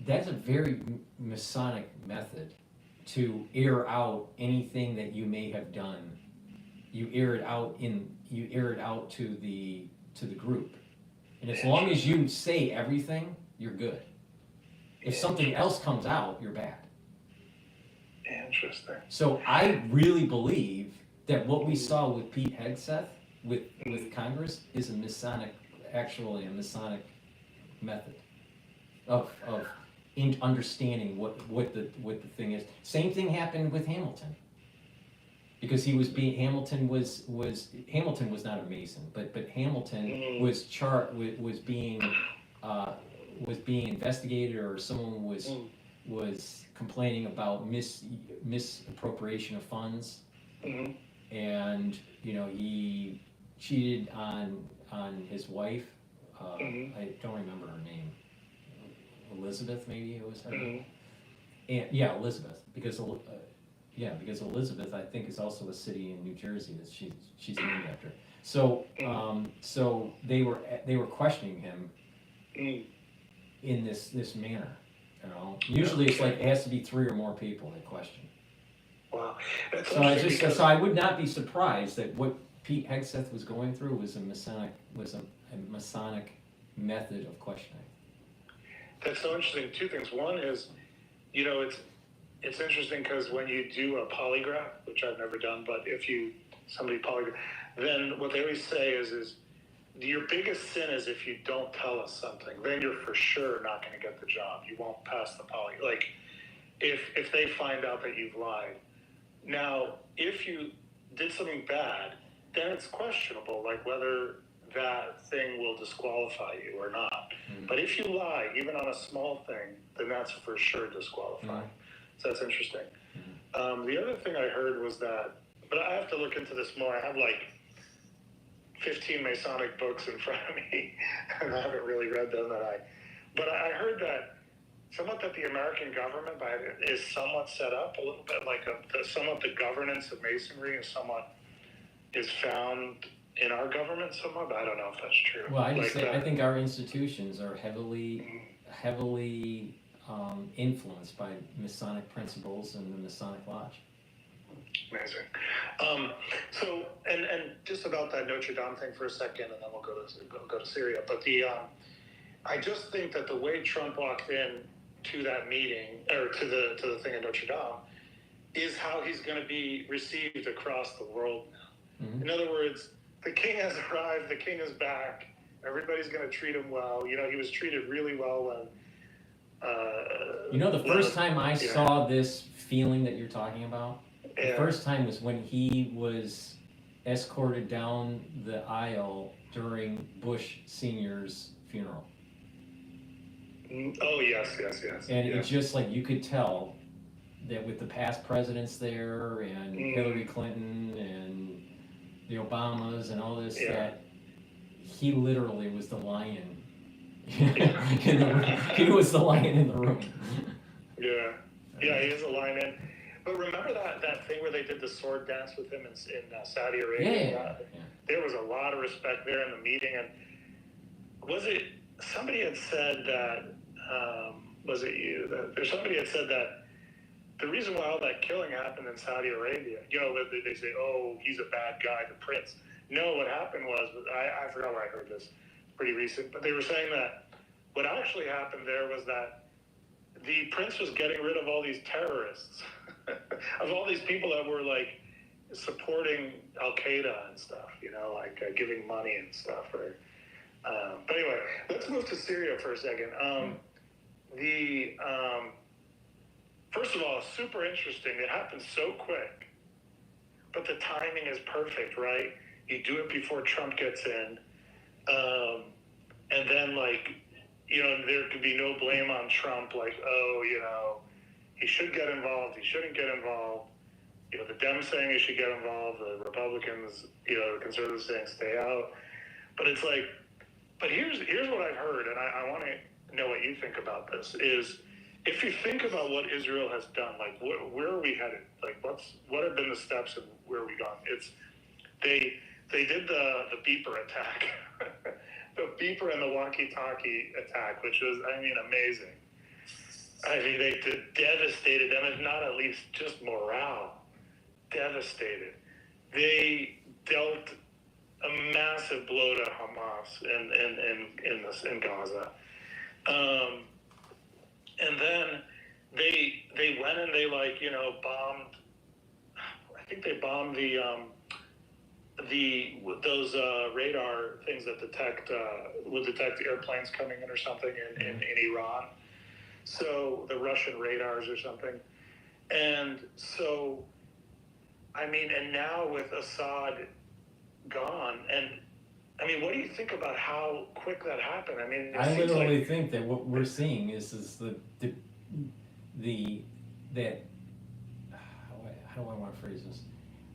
That's a very Masonic method to air out anything that you may have done you air it out to the group. And as long as you say everything, you're good. If something else comes out, you're bad. Interesting. So I really believe that what we saw with Pete Hegseth with Congress is actually a Masonic method of understanding what the thing is. Same thing happened with Hamilton. Because Hamilton was not a Mason, but Hamilton was being investigated, or someone was complaining about misappropriation of funds, and he cheated on his wife. I don't remember her name. Elizabeth, maybe it was her name. And Elizabeth, because Elizabeth, I think, is also a city in New Jersey that she's named after. So they were questioning him in this manner. Usually it's like it has to be 3 or more people that question. Wow. So I would not be surprised that what Pete Hegseth was going through was a Masonic method of questioning. That's so interesting. 2 things. One is, it's interesting because when you do a polygraph, which I've never done, but if somebody polygraph, then what they always say is your biggest sin is if you don't tell us something, then you're for sure not going to get the job. You won't pass the poly. Like, if they find out that you've lied. Now, if you did something bad, then it's questionable, like whether that thing will disqualify you or not. But if you lie, even on a small thing, then that's for sure disqualifying. So that's interesting. The other thing I heard was that, but I have to look into this more. I have like 15 Masonic books in front of me, and I haven't really read them. But I heard that somewhat that the American government is somewhat set up a little bit like somewhat the governance of Masonry is found in our government somewhat, but I don't know if that's true. Well, I think our institutions are heavily influenced by Masonic principles and the Masonic Lodge. Amazing. So, and just about that Notre Dame thing for a second, and then we'll go to Syria. But I just think that the way Trump walked in to that meeting, or to the thing at Notre Dame, is how he's going to be received across the world now. In other words, the king has arrived, the king is back, everybody's going to treat him well. He was treated really well when... the first time I saw this feeling that you're talking about, the first time was when he was escorted down the aisle during Bush Sr.'s funeral. Oh, yes. And it's just like you could tell that with the past presidents there, and Hillary Clinton and the Obamas and all this, that he literally was the lion in the room. He was the lion in the room. Yeah, he is a lion. But remember that thing where they did the sword dance with him in Saudi Arabia? Yeah. There was a lot of respect there in the meeting. And was it somebody had said that? Was it you? Somebody had said that the reason why all that killing happened in Saudi Arabia, they say, oh, he's a bad guy, the prince. No, what happened was, I forgot where I heard this, pretty recent, but they were saying that what actually happened there was that the prince was getting rid of all these terrorists, of all these people that were like supporting Al-Qaeda and stuff, giving money and stuff. But anyway, let's move to Syria for a second. First of all, super interesting. It happened so quick, but the timing is perfect, right? You do it before Trump gets in, and then there could be no blame on Trump, he should get involved, he shouldn't get involved. The Dems saying he should get involved, the Republicans, the conservatives saying stay out. But it's but here's what I've heard, and I want to know what you think about this, is if you think about what Israel has done, where are we headed? What have been the steps and where are we gone? They did the beeper attack, the beeper and the walkie-talkie attack, which was, amazing. They devastated them, if not at least just morale. Devastated. They dealt a massive blow to Hamas in Gaza. And then they went and they bombed. I think they bombed those radar things that would detect airplanes coming in or something in Iran. So the Russian radars or something. And so, I mean, and now with Assad gone, and I mean, what do you think about how quick that happened? I mean, I literally think that what we're seeing is that how do I want to phrase this?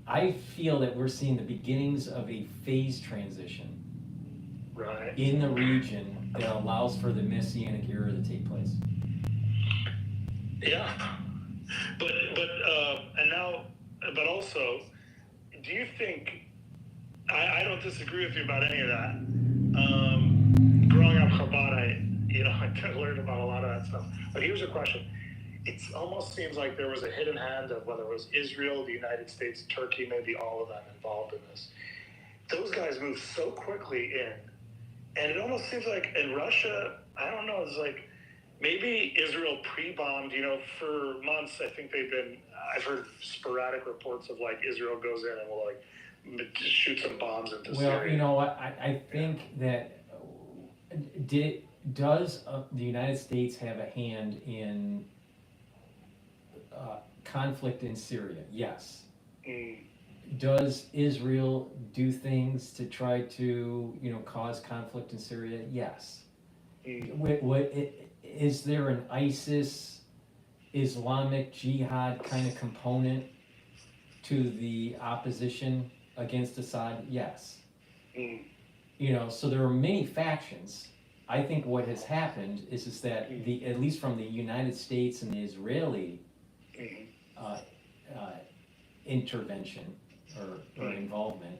I feel that we're seeing the beginnings of a phase transition in the region that allows for the Messianic era to take place. Yeah, but also, do you think? I don't disagree with you about any of that. Growing up Chabad, I learned about a lot of that stuff. But here's a question: it almost seems like there was a hidden hand of whether it was Israel, the United States, Turkey, maybe all of them involved in this. Those guys moved so quickly in, and it almost seems like in Russia, I don't know, it's like maybe Israel pre-bombed, for months. I think I've heard sporadic reports of Israel goes in and will shoot some bombs into Syria. Well, you know what, I think that does the United States have a hand in conflict in Syria? Yes. Does Israel do things to try to, cause conflict in Syria? Yes. Is there an ISIS, Islamic Jihad kind of component to the opposition against Assad? Yes. So there are many factions. I think what has happened is that at least from the United States and the Israeli intervention or involvement,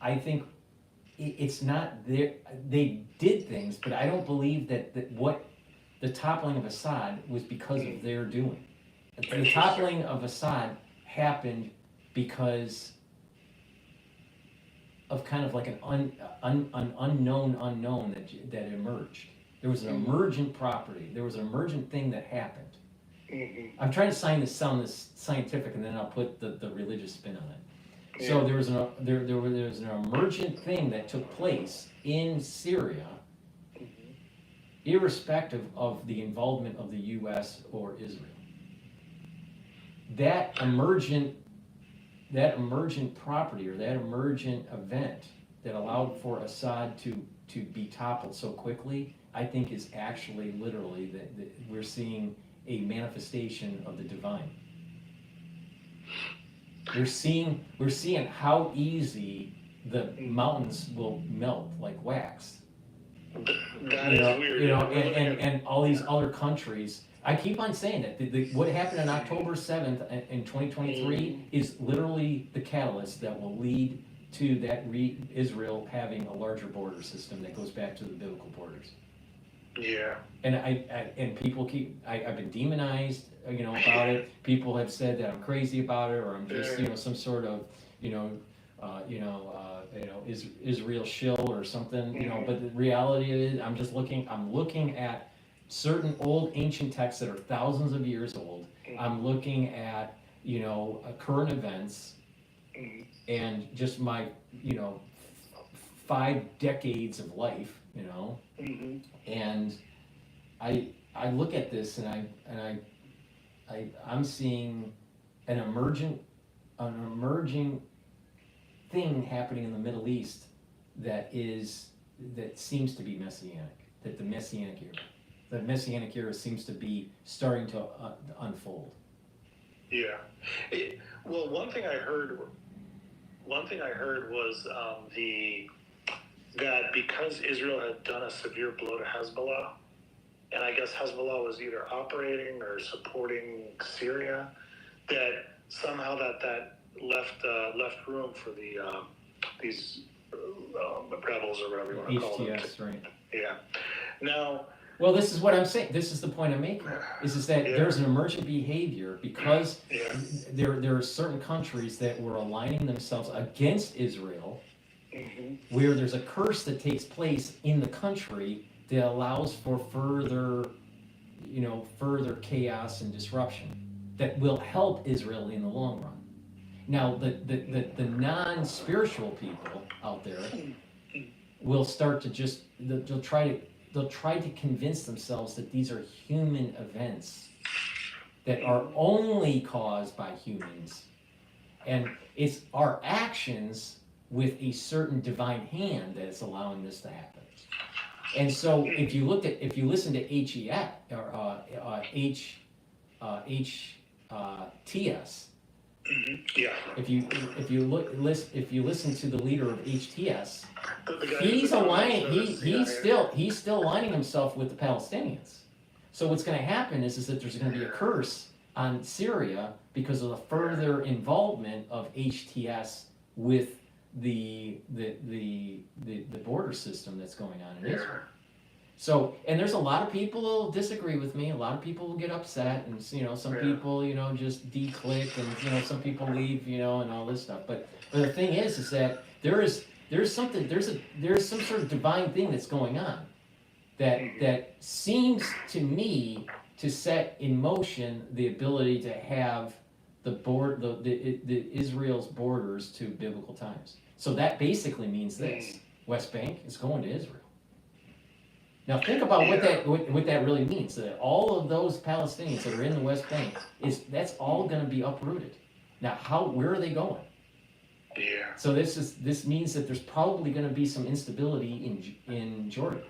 I think it's not there. They did things, but I don't believe that what the toppling of Assad was because of their doing. The toppling of Assad happened because of kind of like an unknown that emerged. There was an emergent property. There was an emergent thing that happened. I'm trying to sound this scientific, and then I'll put the religious spin on it. So there was an emergent thing that took place in Syria, irrespective of the involvement of the U.S. or Israel. That emergent property or that emergent event that allowed for Assad to be toppled so quickly, I think is actually literally that we're seeing a manifestation of the divine. We're seeing how easy the mountains will melt like wax. That is weird. And all these other countries. I keep on saying that what happened on October 7th in 2023 is literally the catalyst that will lead to that Israel having a larger border system that goes back to the biblical borders. Yeah. And people I've been demonized, about it. People have said that I'm crazy about it, or I'm just, some sort of, Israel shill or something, But the reality is, I'm looking at certain old ancient texts that are thousands of years old. I'm looking at, current events, and just my, 5 decades of life, and I look at this and I'm seeing an emerging thing happening in the Middle East that seems to be messianic. That the Messianic era seems to be starting to unfold. Yeah. Well, one thing I heard was that because Israel had done a severe blow to Hezbollah, and I guess Hezbollah was either operating or supporting Syria, that somehow that left room for these rebels or whatever you want to call them. HTS, right? Yeah. Now, Well, this is what I'm saying. This is the point I'm making. Is that there's an emergent behavior because there are certain countries that were aligning themselves against Israel, where there's a curse that takes place in the country that allows for further chaos and disruption that will help Israel in the long run. Now, the non-spiritual people out there will start to they'll try to convince themselves that these are human events that are only caused by humans, and it's our actions with a certain divine hand that is allowing this to happen. And so, if you listen to HTS, if you listen to the leader of HTS, he's still aligning himself with the Palestinians. So what's going to happen is that there's going to be a curse on Syria because of the further involvement of HTS with the border system that's going on in Israel. So, and there's a lot of people who'll disagree with me. A lot of people will get upset, and some people, just declick, and some people leave, and all this stuff. But the thing is that there's some sort of divine thing that's going on that seems to me to set in motion the ability to have the Israel's borders to biblical times. So that basically means this: West Bank is going to Israel. Now think about what that really means. That all of those Palestinians that are in the West Bank that's all going to be uprooted. Now where are they going? Yeah. So this means that there's probably going to be some instability in Jordan.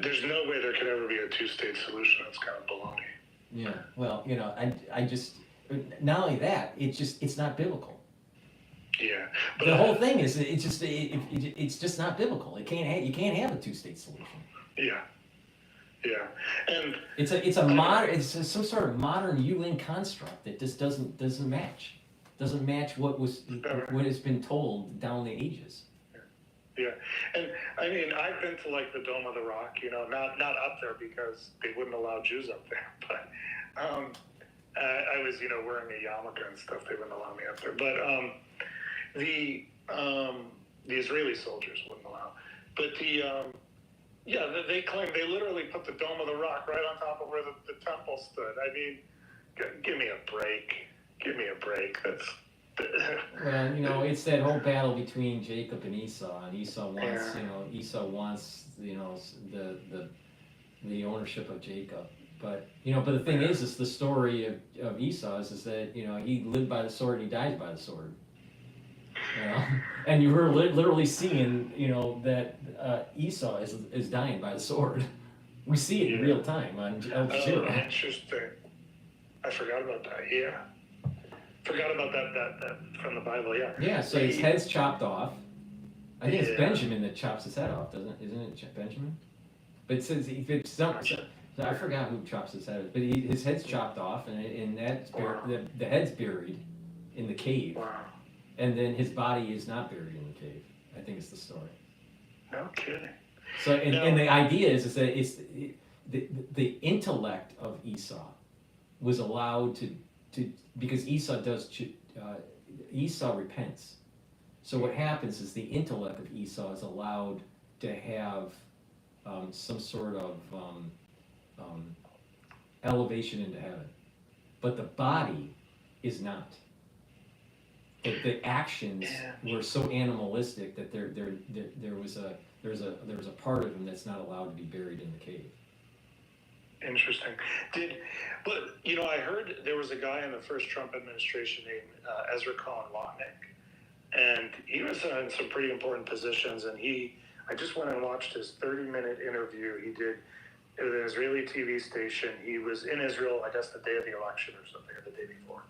There's no way there could ever be a two-state solution. That's kind of baloney. Yeah. Well, I just not only that, it's not biblical. Yeah. The whole thing is it's just not biblical. You can't have a two-state solution. Yeah. Yeah. And it's some sort of modern UN construct that just doesn't match. Doesn't match what has been told down the ages. Yeah, and I mean, I've been to like the Dome of the Rock, not up there because they wouldn't allow Jews up there, but I was, wearing a yarmulke and stuff. They wouldn't allow me up there, but the Israeli soldiers wouldn't allow. But they claim they literally put the Dome of the Rock right on top of where the temple stood. I mean, give me a break. Give me a break. That's. Well, it's that whole battle between Jacob and Esau, and Esau wants, the ownership of Jacob. But the thing is the story of Esau is that he lived by the sword and he dies by the sword. And you were literally seeing that Esau is dying by the sword. We see it in real time on Al Jazeera. Oh, interesting. I forgot about that. Yeah. Forgot about that from the Bible, yeah. Yeah, so his head's chopped off. I think it's Benjamin that chops his head off, isn't it Benjamin? But it says I forgot who chops his head, but his head's chopped off, and the head's buried in the cave, and then his body is not buried in the cave. I think it's the story. No kidding. So and the idea is that it's the intellect of Esau was allowed to because Esau repents. So what happens is the intellect of Esau is allowed to have some sort of elevation into heaven, but the body is not. The actions were so animalistic that there was a part of him that's not allowed to be buried in the cave. Interesting. I heard there was a guy in the first Trump administration named Ezra Cohen Lotnick, and he was in some pretty important positions. And I just went and watched his 30-minute interview he did at an Israeli TV station. He was in Israel, I guess, the day of the election or something, or the day before.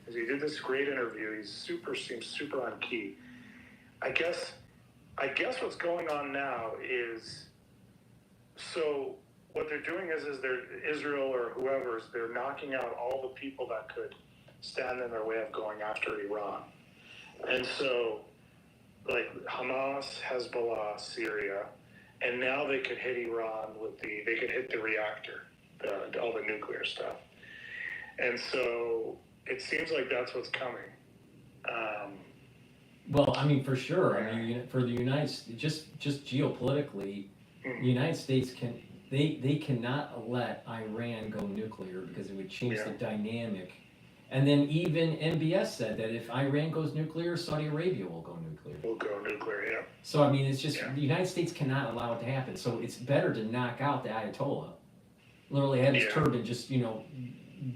As he did this great interview, seems super on key. I guess what's going on now is what they're doing is Israel or whoever's, they're knocking out all the people that could stand in their way of going after Iran. And so, like Hamas, Hezbollah, Syria, and now they could hit Iran they could hit the reactor, all the nuclear stuff. And so it seems like that's what's coming. Well, I mean, for sure. I mean, for the United States, just geopolitically, the United States they cannot let Iran go nuclear because it would change the dynamic. And then even MBS said that if Iran goes nuclear, Saudi Arabia will go nuclear. Will go nuclear, yeah. So I mean, it's just the United States cannot allow it to happen. So it's better to knock out the Ayatollah, literally have his turban just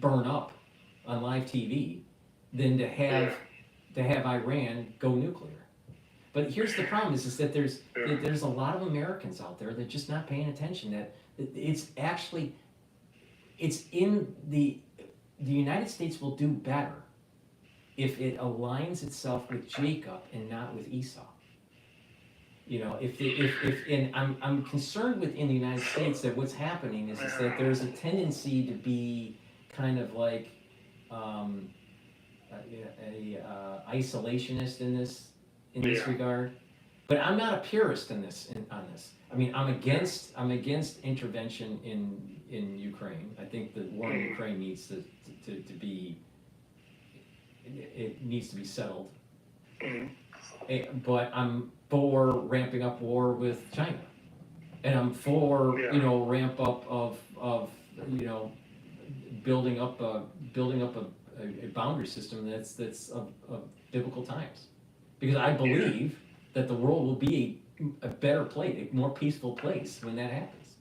burn up on live TV, than to have Iran go nuclear. But here's the problem: is that there's a lot of Americans out there that are just not paying attention. That it's in the United States will do better if it aligns itself with Jacob and not with Esau. And I'm concerned within the United States that what's happening is that there's a tendency to be kind of like isolationist in this regard. But I'm not a purist on this. I mean, I'm against intervention in Ukraine. I think the war in Ukraine needs to be, it needs to be settled. But I'm for ramping up war with China, and I'm for ramp up of building up a boundary system that's of biblical times, because I believe that the world will be a better place, a more peaceful place when that happens.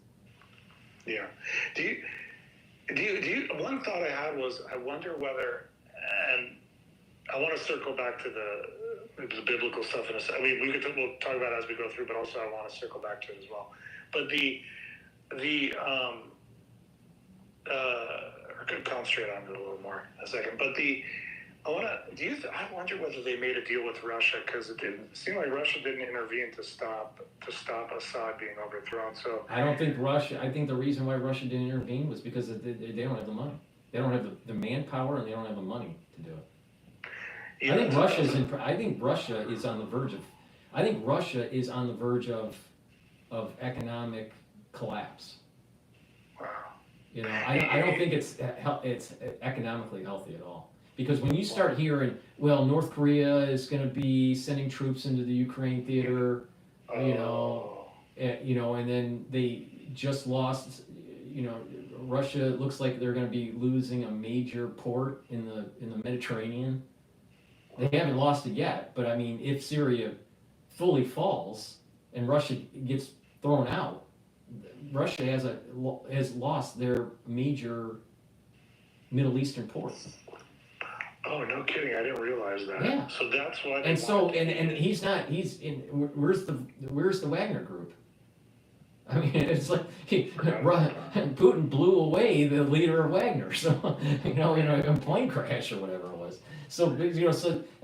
Yeah. Do you? One thought I had was, I wonder whether, and I want to circle back to the biblical stuff in a second. I mean, we'll talk about it as we go through, but also I want to circle back to it as well. But we're going to concentrate on it a little more in a second. But I wonder whether they made a deal with Russia, because it didn't seem like Russia didn't intervene to stop Assad being overthrown. So I don't think Russia. I think the reason why Russia didn't intervene was because they don't have the money. They don't have the manpower, and they don't have the money to do it. I think Russia is on the verge of. I think Russia is on the verge of economic collapse. Wow. I don't think it's economically healthy at all. Because when you start hearing, well, North Korea is going to be sending troops into the Ukraine theater, and then they just lost. Russia looks like they're going to be losing a major port in the Mediterranean. They haven't lost it yet, but I mean, if Syria fully falls and Russia gets thrown out, Russia has lost their major Middle Eastern port. Oh, no kidding! I didn't realize that. Yeah. So that's why. And he's not. He's in. Where's the Wagner group? I mean, it's like Putin blew away the leader of Wagner. So in a plane crash or whatever it was. So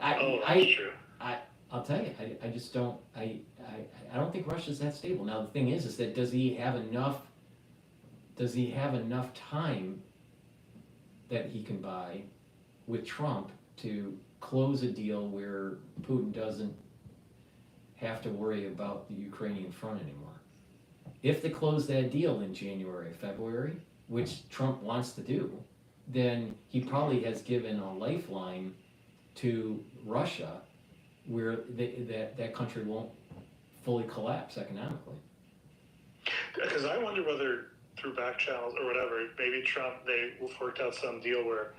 I'll tell you, I just don't. I don't think Russia's that stable. Now the thing is that does he have enough time that he can buy with Trump to close a deal where Putin doesn't have to worry about the Ukrainian front anymore? If they close that deal in January, February, which Trump wants to do, then he probably has given a lifeline to Russia where that country won't fully collapse economically. Because I wonder whether through back channels or whatever, maybe they worked out some deal where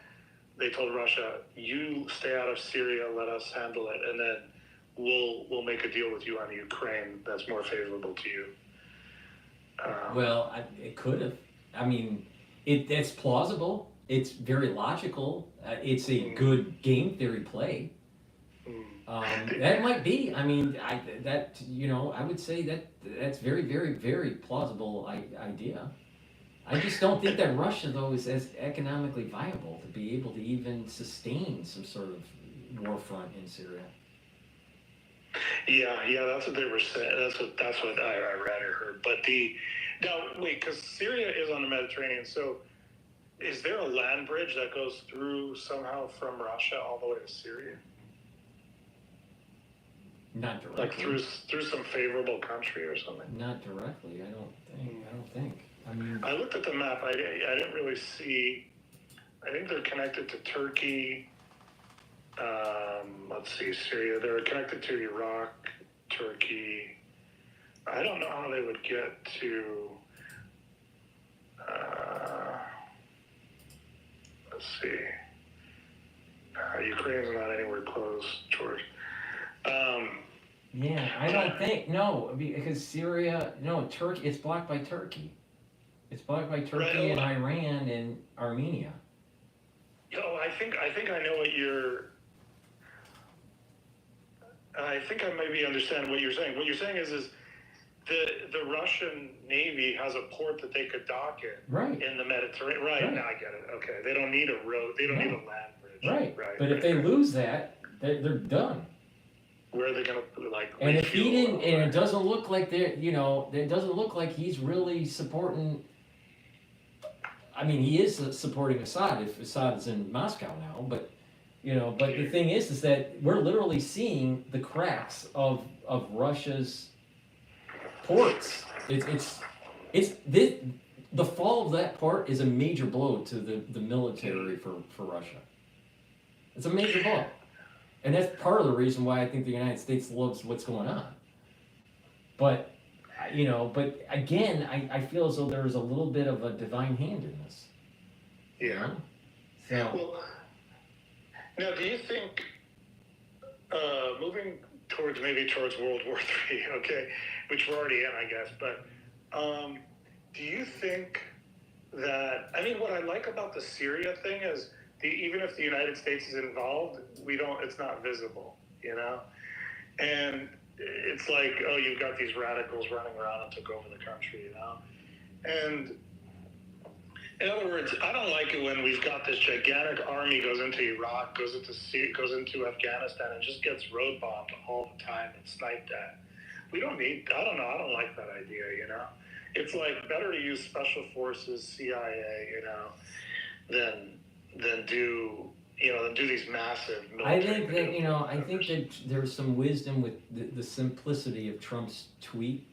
they told Russia, you stay out of Syria, let us handle it, and then we'll make a deal with you on Ukraine that's more favorable to you. It could have. I mean, it's plausible. It's very logical. It's a good game theory play. That might be. I mean, I would say that's very, very, very plausible idea. I just don't think that Russia, though, is as economically viable to be able to even sustain some sort of war front in Syria. Yeah, that's what they were saying. That's what I read or heard. But because Syria is on the Mediterranean, so is there a land bridge that goes through somehow from Russia all the way to Syria? Not directly. Like through some favorable country or something. Not directly, I don't think. I mean, I looked at the map. I didn't really see. I think they're connected to Turkey. Let's see, Syria. They're connected to Iraq, Turkey. I don't know how they would get to. Let's see. Ukraine's not anywhere close, George. yeah, I don't think, no, because Syria, no, Turkey, it's blocked by Turkey. It's blocked by Turkey and Iran and Armenia. I think I know what you're. I think I maybe understand what you're saying. What you're saying is the Russian Navy has a port that they could dock in the Mediterranean. Right, now I get it. Okay, they don't need a road. They don't need a land bridge. Right. But if they lose that, they're done. Where are they gonna like? And if he didn't, and it doesn't look like it doesn't look like he's really supporting. I mean, he is supporting Assad if Assad is in Moscow now, but the thing is that we're literally seeing the cracks of Russia's ports. The fall of that port is a major blow to the military for Russia. It's a major blow. And that's part of the reason why I think the United States loves what's going on. But again, I feel as though there is a little bit of a divine hand in this. Yeah. So. Well, now, do you think moving towards World War III, okay, which we're already in, I guess, but do you think that, I mean, what I like about the Syria thing is even if the United States is involved, it's not visible, and it's like, oh, you've got these radicals running around and took over the country, and in other words, I don't like it when we've got this gigantic army goes into Iraq, goes into Afghanistan, and just gets road bombed all the time and sniped at. We don't need. I don't like that idea. It's like better to use special forces, CIA, than do these massive military. I think that there's some wisdom with the simplicity of Trump's tweet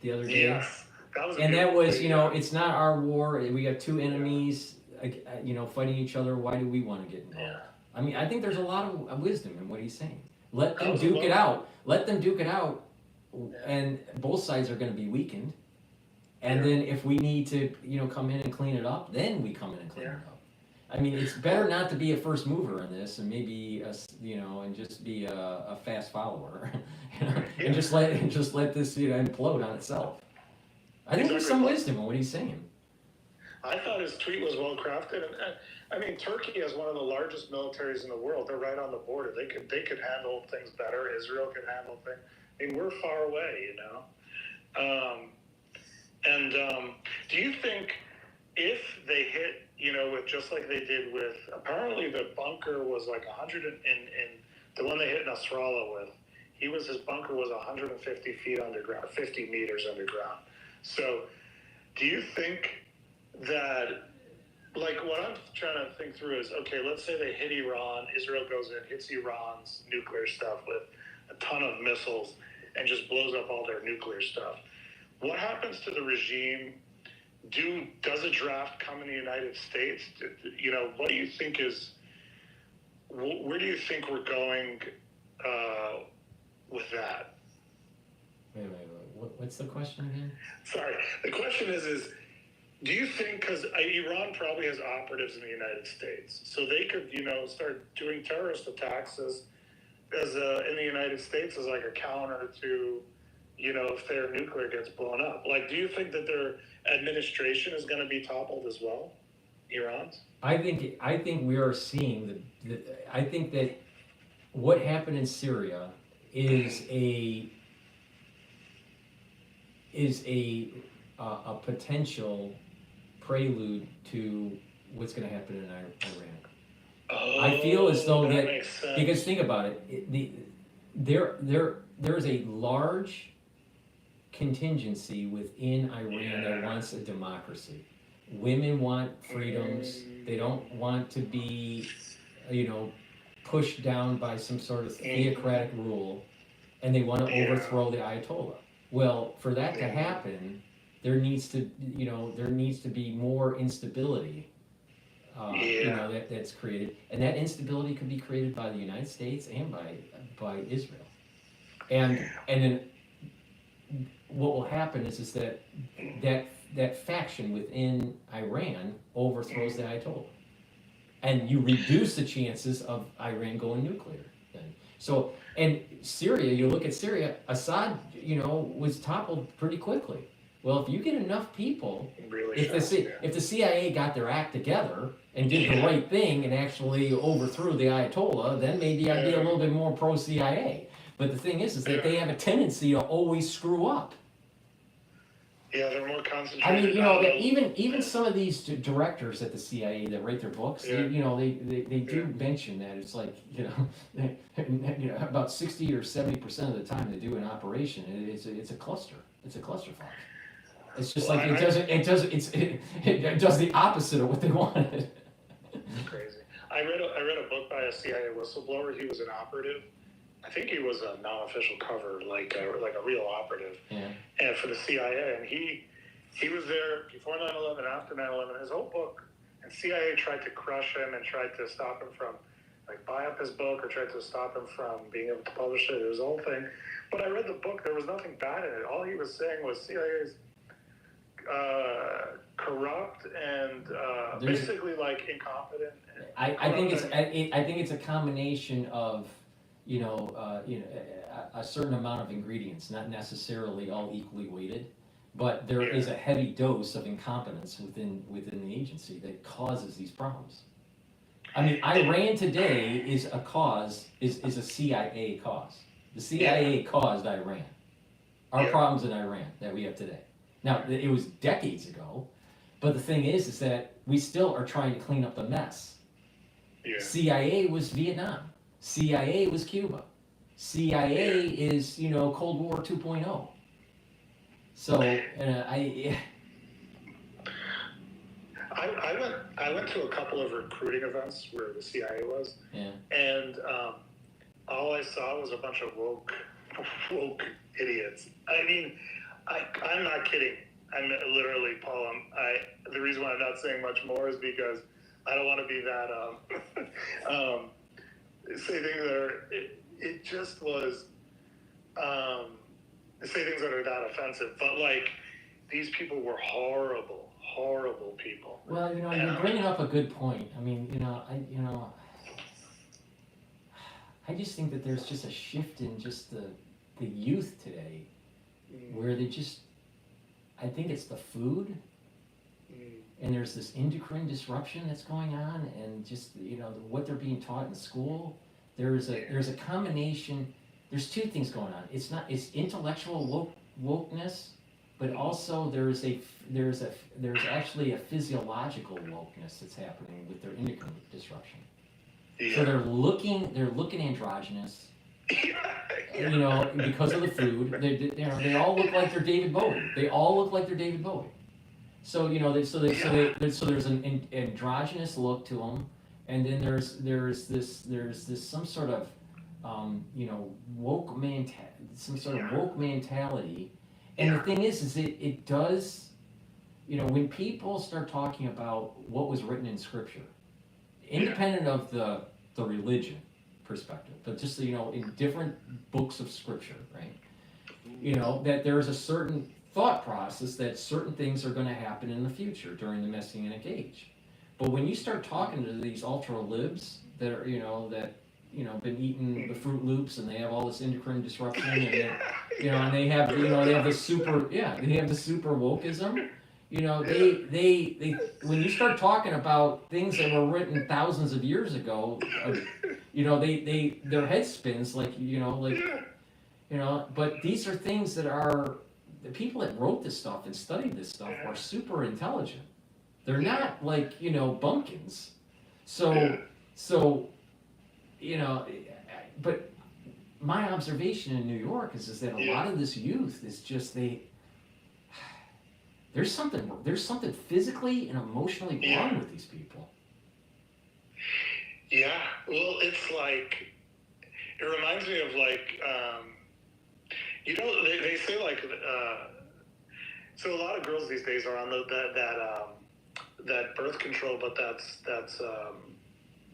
the other day. Yes. It's not our war. We have two enemies, fighting each other. Why do we want to get involved? Yeah. I mean, I think there's a lot of wisdom in what he's saying. Let them duke it out. Let them duke it out, and both sides are going to be weakened. And then if we need to, come in and clean it up, then we come in and clean it up. I mean, it's better not to be a first mover in this, and maybe and just be a fast follower, and just let this implode on itself. I think there's some wisdom in what he's saying. I thought his tweet was well crafted, and I mean, Turkey has one of the largest militaries in the world. They're right on the border. They could handle things better. Israel could handle things. I mean, we're far away, do you think if they hit, with just like they did with, apparently the bunker was like 100 in the one they hit Nasrallah with, his bunker was 150 feet underground, 50 meters underground. So, do you think that, like, what I'm trying to think through is, okay, let's say they hit Iran, Israel goes in, hits Iran's nuclear stuff with a ton of missiles, and just blows up all their nuclear stuff. What happens to the regime? Does a draft come in the United States? What do you think where do you think we're going with that? Wait. What's the question again? Sorry. The question is do you think, because Iran probably has operatives in the United States, so they could, start doing terrorist attacks as in the United States as like a counter to, if their nuclear gets blown up? Like, do you think that their administration is going to be toppled as well, Iran's? I think we are seeing I think that what happened in Syria is a potential prelude to what's going to happen in Iran. I feel as though that because think about it, there is a large contingency within Iran that wants a democracy. Women want freedoms. They don't want to be, pushed down by some sort of theocratic rule. and they want to overthrow the Ayatollah. Well, for that to happen, there needs to be more instability. That's created, and that instability could be created by the United States and by Israel. And then what will happen is that faction within Iran overthrows the Ayatollah, and you reduce the chances of Iran going nuclear. Then, so and Syria, you look at Syria, Assad, was toppled pretty quickly. Well, if you get enough people, if the CIA got their act together and did the right thing and actually overthrew the Ayatollah, then maybe I'd be a little bit more pro-CIA. But the thing is that they have a tendency to always screw up. Yeah, they're more concentrated. I mean, even some of these directors at the CIA that write their books, they do mention that it's like about 60 or 70% of the time they do an operation, it's a cluster. It's a clusterfuck. It's just like it does the opposite of what they wanted. It's crazy. I read a book by a CIA whistleblower. He was an operative. I think he was a non-official cover, like a real operative, and for the CIA. And he was there before 9/11, after 9/11. His whole book, and CIA tried to crush him and tried to stop him from buy up his book or tried to stop him from being able to publish it. It was the whole thing. But I read the book. There was nothing bad in it. All he was saying was CIA's corrupt and basically incompetent. I think it's a combination of a certain amount of ingredients, not necessarily all equally weighted, but there is a heavy dose of incompetence within the agency that causes these problems. I mean, Iran today is a CIA cause. The CIA caused Iran. Our problems in Iran that we have today. Now, it was decades ago, but the thing is that we still are trying to clean up the mess. CIA was Vietnam. CIA was Cuba. CIA is, Cold War 2.0. So, I went to a couple of recruiting events where the CIA was, and all I saw was a bunch of woke idiots. I mean, I'm not kidding. I'm literally, Paul. The reason why I'm not saying much more is because I don't want to be that. Say things that are. It just was. Say things that are that offensive, but these people were horrible people. Well, you're bringing up a good point. I mean, I just think that there's just a shift in just the youth today, where they just. I think it's the food, and there's this endocrine disruption that's going on, and just what they're being taught in school. There's a combination. There's two things going on. It's intellectual wokeness, but also there's actually a physiological wokeness that's happening with their endocrine disruption. So they're looking androgynous. Because of the food, they all look like they're David Bowie. So there's an androgynous look to them, and then there's this some sort of woke mentality. And the thing is it does, when people start talking about what was written in Scripture, independent of the religion perspective, but just in different books of Scripture, right? That there is a certain thought process that certain things are going to happen in the future during the Messianic age. But when you start talking to these ultra libs that are been eating the Fruit Loops and they have all this endocrine disruption and and they have the super wokeism. They when you start talking about things that were written thousands of years ago, their head spins but these are things that are, the people that wrote this stuff and studied this stuff are super intelligent. They're not bumpkins. But my observation in New York is that a lot of this youth is just there's something physically and emotionally wrong with these people. Yeah, well, it's it reminds me of You know, they say like, so a lot of girls these days are on that birth control, but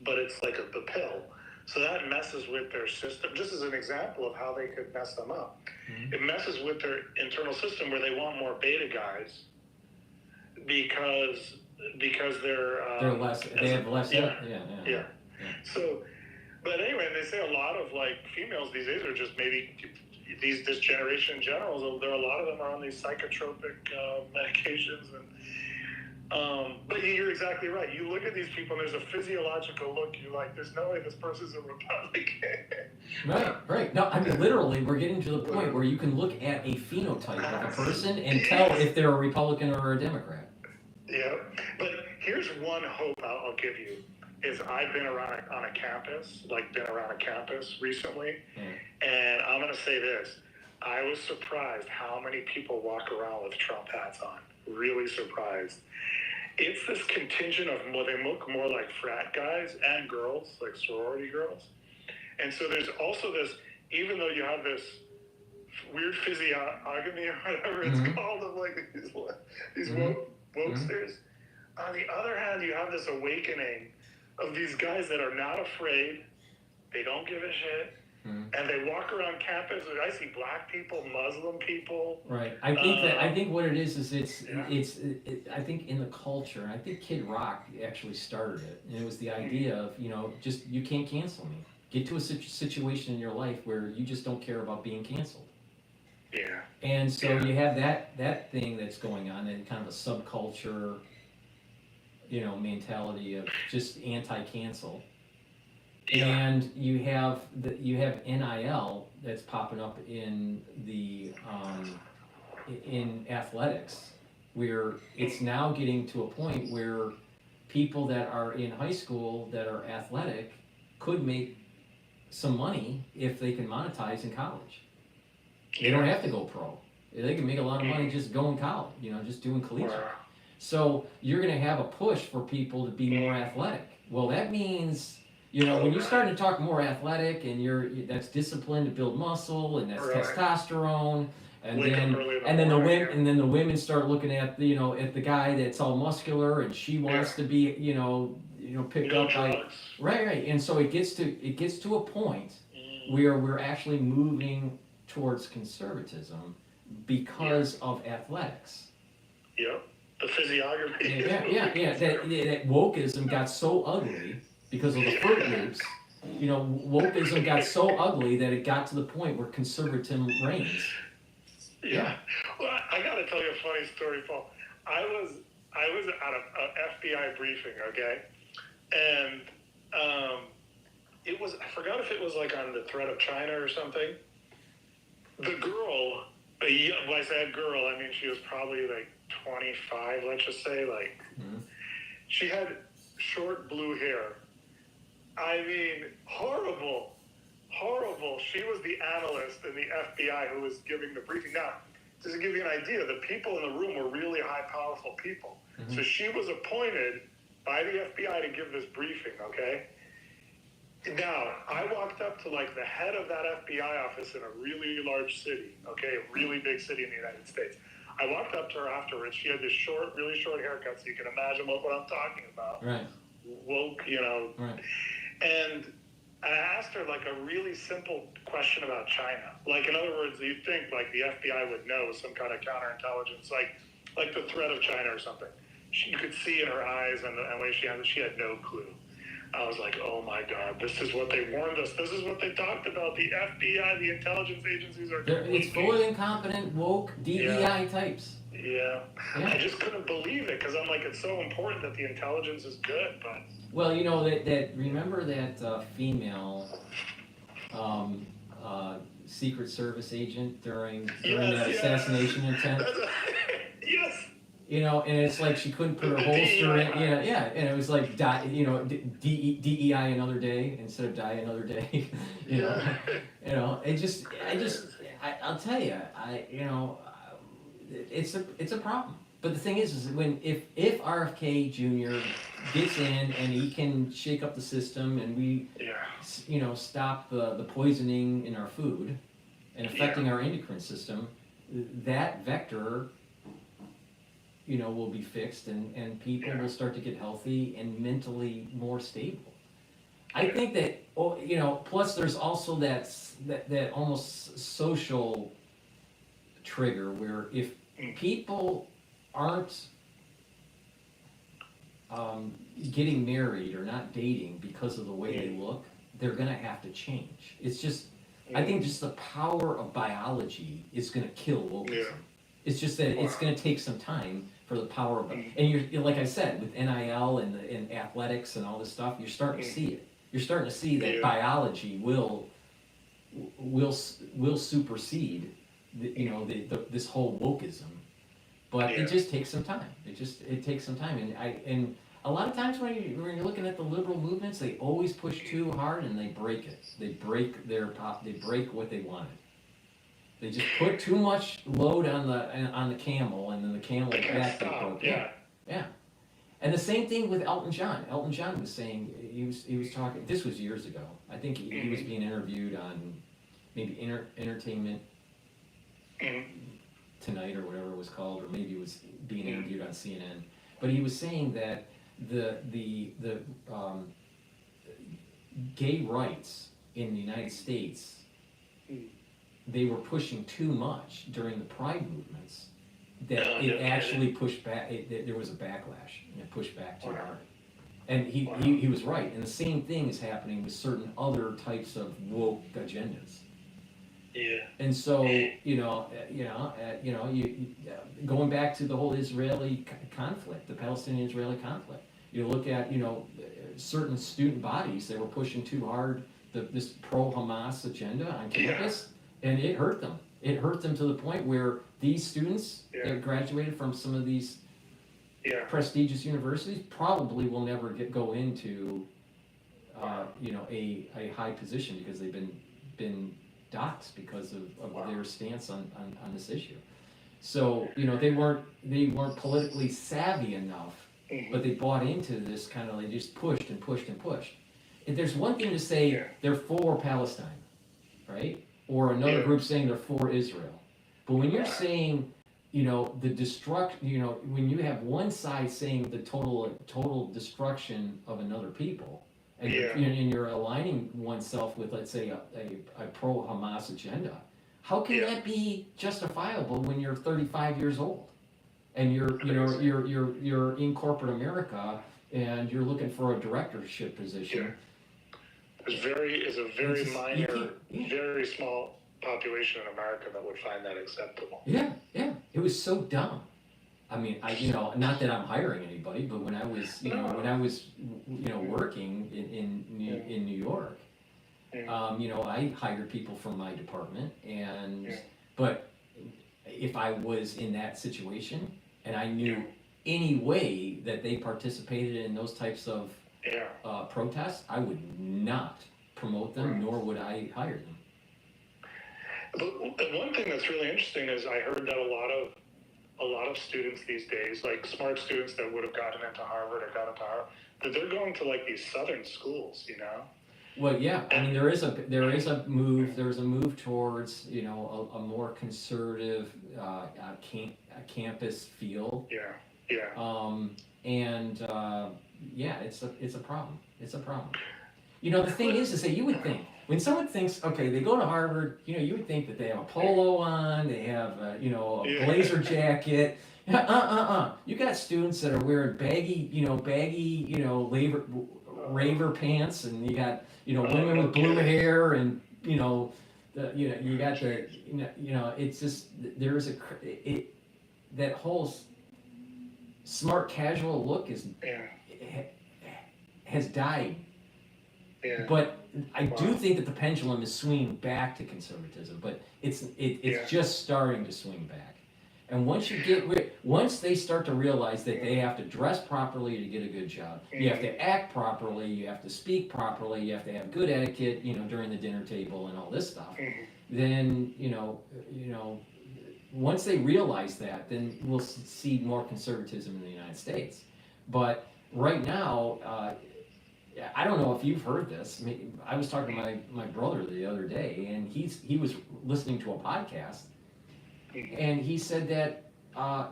but it's like the pill. So that messes with their system. Just as an example of how they could mess them up, it messes with their internal system where they want more beta guys because they're less. They have less. Yeah. So, but anyway, they say a lot of like females these days are just maybe this generation in general. So there are a lot of them are on these psychotropic medications and. But you're exactly right. You look at these people, and there's a physiological look. You're like, there's no way this person's a Republican. Right. No, I mean, literally, we're getting to the point where you can look at a phenotype of a person and tell if they're a Republican or a Democrat. Yeah, but here's one hope I'll give you, is I've been around on a campus, recently, and I'm going to say this. I was surprised how many people walk around with Trump hats on. Really surprised. It's this contingent of they look more like frat guys and girls, like sorority girls. And so there's also this, even though you have this weird physiognomy or whatever it's called of like these wokesters, on the other hand, you have this awakening of these guys that are not afraid, they don't give a shit, and they walk around campus. I see black people, Muslim people. Right. I think what it is I think in the culture. I think Kid Rock actually started it, and it was the idea of just you can't cancel me. Get to a situation in your life where you just don't care about being canceled. Yeah. And so you have that thing that's going on, and kind of a subculture, mentality of just anti-cancel. And you have NIL that's popping up in the in athletics, where it's now getting to a point where people that are in high school that are athletic could make some money if they can monetize in college. They don't have to go pro. They can make a lot of money just going college, just doing collegiate. So you're going to have a push for people to be more athletic. Well, that means, when you start to talk more athletic and that's discipline to build muscle and that's testosterone, and then the women start looking at at the guy that's all muscular and she wants to be picked up by right, and so it gets to a point where we're actually moving towards conservatism because of athletics. Yep, the physiognomy. That wokeism got so ugly because of the Fruit Loops. Wokeism got so ugly that it got to the point where conservatism reigns. Yeah. Well, I got to tell you a funny story, Paul. I was at a FBI briefing, okay, and I forgot if it was like on the threat of China or something. The girl, when I say girl, I mean she was probably like 25, let's just say, she had short blue hair. I mean, horrible. She was the analyst in the FBI who was giving the briefing. Now, just to give you an idea, the people in the room were really high, powerful people. So she was appointed by the FBI to give this briefing, okay? Now, I walked up to the head of that FBI office in a really large city, okay, a really big city in the United States. I walked up to her afterwards. She had this really short haircut, so you can imagine what I'm talking about. Right. Woke, Right. And I asked her a really simple question about China. In other words, you'd think the FBI would know some kind of counterintelligence, like the threat of China or something. You could see in her eyes and the way she had no clue. I was like, oh my God, this is what they warned us. This is what they talked about. The FBI, the intelligence agencies are... It's full of incompetent, woke, DEI types. Yeah. I just couldn't believe it because I'm like, it's so important that the intelligence is good, but... Well, remember that female Secret Service agent during that assassination attempt? Yes. And it's like she couldn't put her holster in. And it was like DEI another day instead of die another day. I'll tell you, it's a problem. But the thing is if RFK Jr. gets in and he can shake up the system and we, stop the poisoning in our food, and affecting our endocrine system, that vector, will be fixed, and people will start to get healthy and mentally more stable. I think that, plus there's also that almost social trigger where if people aren't getting married or not dating because of the way they look, they're gonna have to change. It's just, I think just the power of biology is gonna kill wokeism. It's just that it's gonna take some time for the power of, and you're like I said, with NIL and athletics and all this stuff, you're starting to see it. You're starting to see that biology will supersede this whole wokeism, but it just takes some time. It takes some time, and a lot of times when you're looking at the liberal movements, they always push too hard and they break it. They break what they wanted. They just put too much load on the camel, and then the camel back broke. Yeah. And the same thing with Elton John. Elton John was saying, he was talking, this was years ago. I think he was being interviewed on maybe Entertainment Tonight or whatever it was called, or maybe it was being interviewed on CNN. But he was saying that the gay rights in the United States, they were pushing too much during the Pride movements, that it actually pushed back. There was a backlash, and it pushed back too hard. And he was right. And the same thing is happening with certain other types of woke agendas. Yeah. And so going back to the whole Israeli conflict, the Palestinian-Israeli conflict. You look at certain student bodies that were pushing too hard this pro-Hamas agenda on campus, and it hurt them. It hurt them to the point where these students that graduated from some of these prestigious universities probably will never go into a high position because they've been doxxed because of their stance on this issue. So they weren't politically savvy enough, but they bought into this kind of, they just pushed and pushed and pushed. If there's one thing to say they're for Palestine, right? Or another group saying they're for Israel. But when you're saying, the destruction, when you have one side saying the total destruction of another people, and you're aligning oneself with, let's say, a pro-Hamas agenda, how can that be justifiable when you're 35 years old and you're in corporate America and you're looking for a directorship position? There's a very minor, very small population in America that would find that acceptable. Yeah. It was so dumb. I mean, not that I'm hiring anybody, but when I was, working in New York, I hired people from my department, but if I was in that situation and I knew any way that they participated in those types of protests, I would not promote them, nor would I hire them. But one thing that's really interesting is I heard that a lot of students these days, like smart students that would have gotten into Harvard or got into Harvard, that they're going to like these southern schools, Well, yeah, I mean there is a move towards a more conservative campus feel. It's a problem. It's a problem. The thing is that you would think when someone thinks, okay, they go to Harvard, you would think that they have a polo on, they have a blazer jacket. You got students that are wearing baggy raver pants, and you got women with blue hair, and you got it's just there's that whole smart casual look has died. But I do think that the pendulum is swinging back to conservatism, but it's just starting to swing back. And once they start to realize that they have to dress properly to get a good job, you have to act properly, you have to speak properly, you have to have good etiquette, during the dinner table and all this stuff, then once they realize that, then we'll see more conservatism in the United States. But right now, I don't know if you've heard this. I was talking to my brother the other day, and he was listening to a podcast, and he said that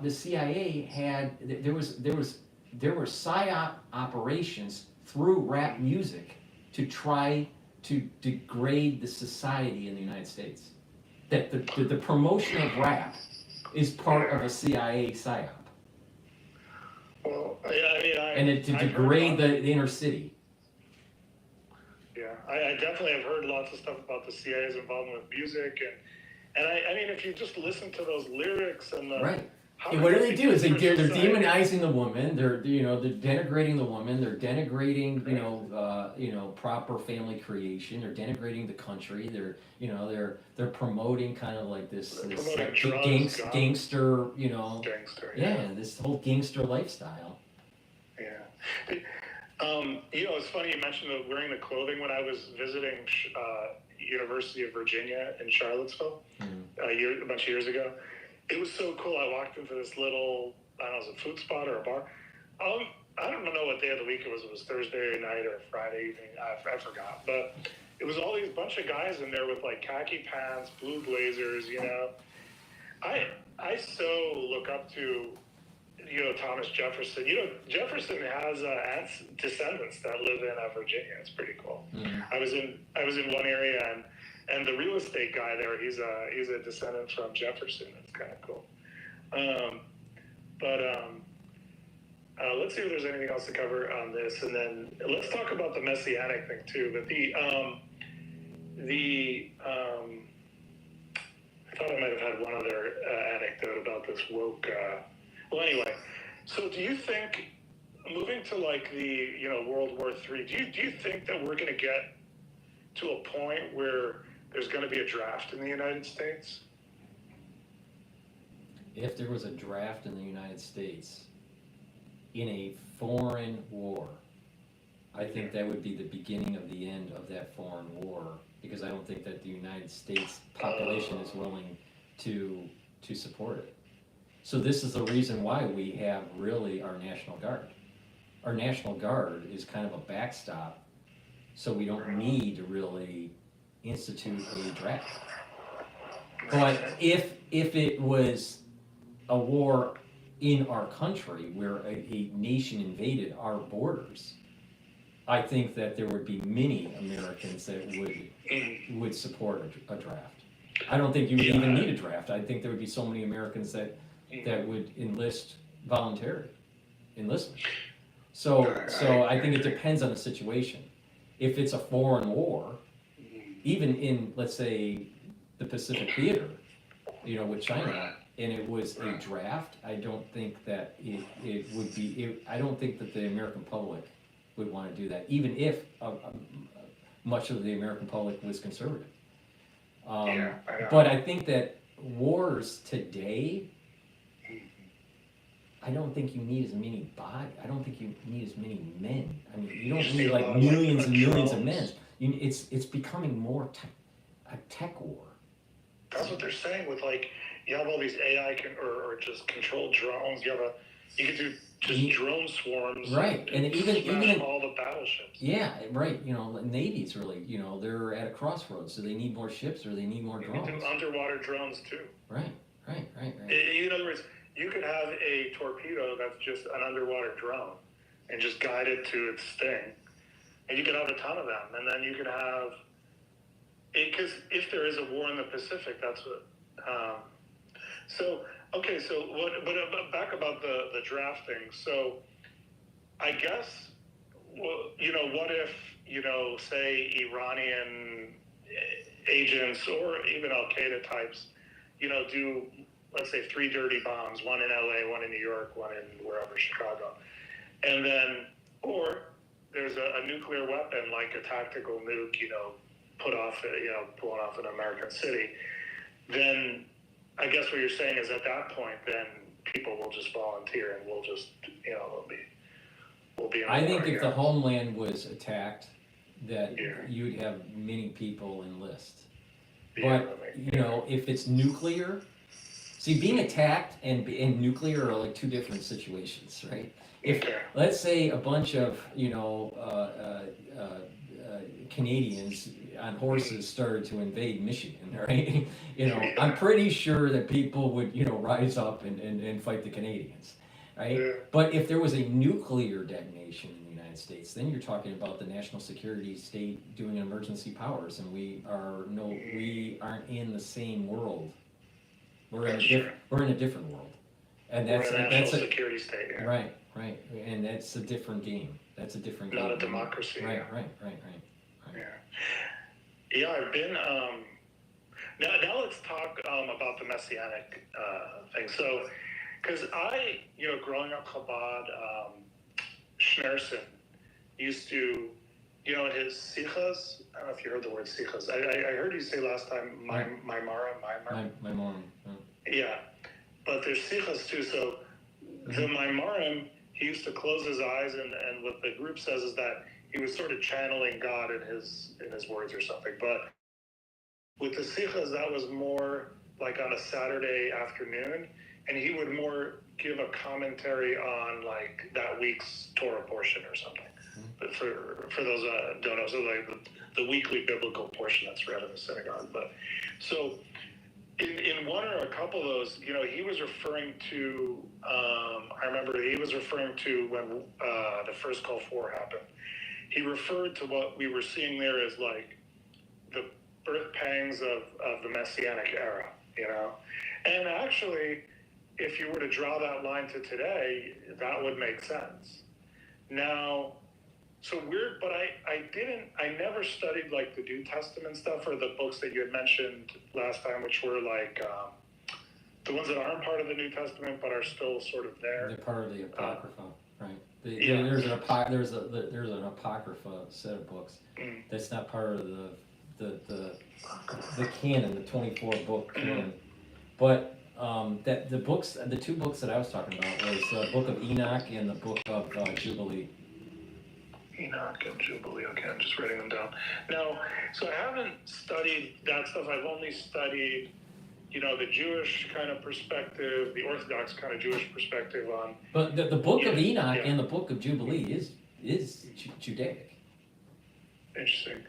the CIA had there were psyop operations through rap music to try to degrade the society in the United States. That the promotion of rap is part of a CIA psyop. Well, and to degrade the inner city. Yeah, I definitely have heard lots of stuff about the CIA's involvement with music, and I mean, if you just listen to those lyrics and the right. And what do? Is they're demonizing the woman. They're they're denigrating the woman. They're denigrating proper family creation. They're denigrating the country. They're promoting kind of like this gangster Gangster, this whole gangster lifestyle. Yeah. It's funny you mentioned wearing the clothing when I was visiting University of Virginia in Charlottesville a bunch of years ago. It was so cool. I walked into this little, I don't know, it was a food spot or a bar. I don't know what day of the week it was. It was Thursday night or Friday evening. I forgot. But it was all these bunch of guys in there with like khaki pants, blue blazers, I so look up to, Thomas Jefferson. Jefferson has descendants that live in Virginia. It's pretty cool. Mm-hmm. I was in one area and the real estate guy there, he's a descendant from Jefferson. It's kind of cool. Let's see if there's anything else to cover on this, and then let's talk about the messianic thing too. But I thought I might have had one other anecdote about this woke. Well, anyway, so do you think moving to like the World War III? Do you think that we're going to get to a point where there's going to be a draft in the United States? If there was a draft in the United States in a foreign war, I think that would be the beginning of the end of that foreign war, because I don't think that the United States population is willing to support it. So this is the reason why we have really our National Guard. Our National Guard is kind of a backstop, so we don't need to really institute a draft. But if it was a war in our country where a nation invaded our borders, I think that there would be many Americans that would support a draft. I don't think you would even need a draft. I think there would be so many Americans that would enlist voluntary enlistment. So I think it depends on the situation. If it's a foreign war, even in, let's say, the Pacific Theater, with China, and it was a draft, I don't think that it would be, I don't think that the American public would want to do that, even if much of the American public was conservative. But I think that wars today, I don't think you need as many I don't think you need as many men. I mean, you don't need like millions and millions of men. It's becoming more a tech war. That's what they're saying with like, you have all these AI or just controlled drones. You can do just drone swarms. Right, and even all the battleships. Yeah, right. Navy's really, they're at a crossroads. Do they need more ships or do they need more drones? You can do underwater drones too. Right. In other words, you could have a torpedo that's just an underwater drone and just guide it to its thing. And you could have a ton of them. And then you could have, because if there is a war in the Pacific, that's what, but back about the draft thing. So I guess, what if, say Iranian agents or even Al-Qaeda types, do, let's say 3 dirty bombs, one in LA, one in New York, one in wherever, Chicago. And then, or there's a nuclear weapon, like a tactical nuke, pulling off an American city. Then I guess what you're saying is at that point, then people will just volunteer and we'll just, we'll be in I think if the homeland was attacked, that you'd have many people enlist. But, if it's nuclear, See, being attacked and nuclear are like two different situations, right? If, let's say a bunch of, Canadians on horses started to invade Michigan, right? I'm pretty sure that people would, rise up and fight the Canadians, right? But if there was a nuclear detonation in the United States, then you're talking about the national security state doing emergency powers, and we aren't in the same world. We're in a different world, and that's a national security state. Yeah. Right, and that's a different game. That's a different game. Not a democracy. Right. Yeah, I've been. Now let's talk about the Messianic thing. So, because growing up Chabad, Schneerson used to, in his sichas. I don't know if you heard the word sichas. I heard you say last time, Maimara. Yeah, but there's sichas too. So the Maimarim, he used to close his eyes, and what the group says is that he was sort of channeling God in his words or something. But with the sichas, that was more like on a Saturday afternoon, and he would more give a commentary on like that week's Torah portion or something. But for those don't know, so like the weekly biblical portion that's read in the synagogue. But so in one or a couple of those, he was referring to. I remember he was referring to when the first Gulf War happened. He referred to what we were seeing there as like the birth pangs of the Messianic era, And actually, if you were to draw that line to today, that would make sense. Now, so weird, but I never studied like the New Testament stuff or the books that you had mentioned last time, which were like the ones that aren't part of the New Testament but are still sort of there. They're part of the Apocrypha, right? There's an Apocrypha set of books that's not part of the canon, the 24 book canon. But that the two books that I was talking about was the Book of Enoch and the Book of Jubilee. Enoch and Jubilee. Okay, I'm just writing them down. Now, so I haven't studied that stuff. I've only studied, the Jewish kind of perspective, the Orthodox kind of Jewish perspective on. But the Book of Enoch and the Book of Jubilee is Judaic. Interesting.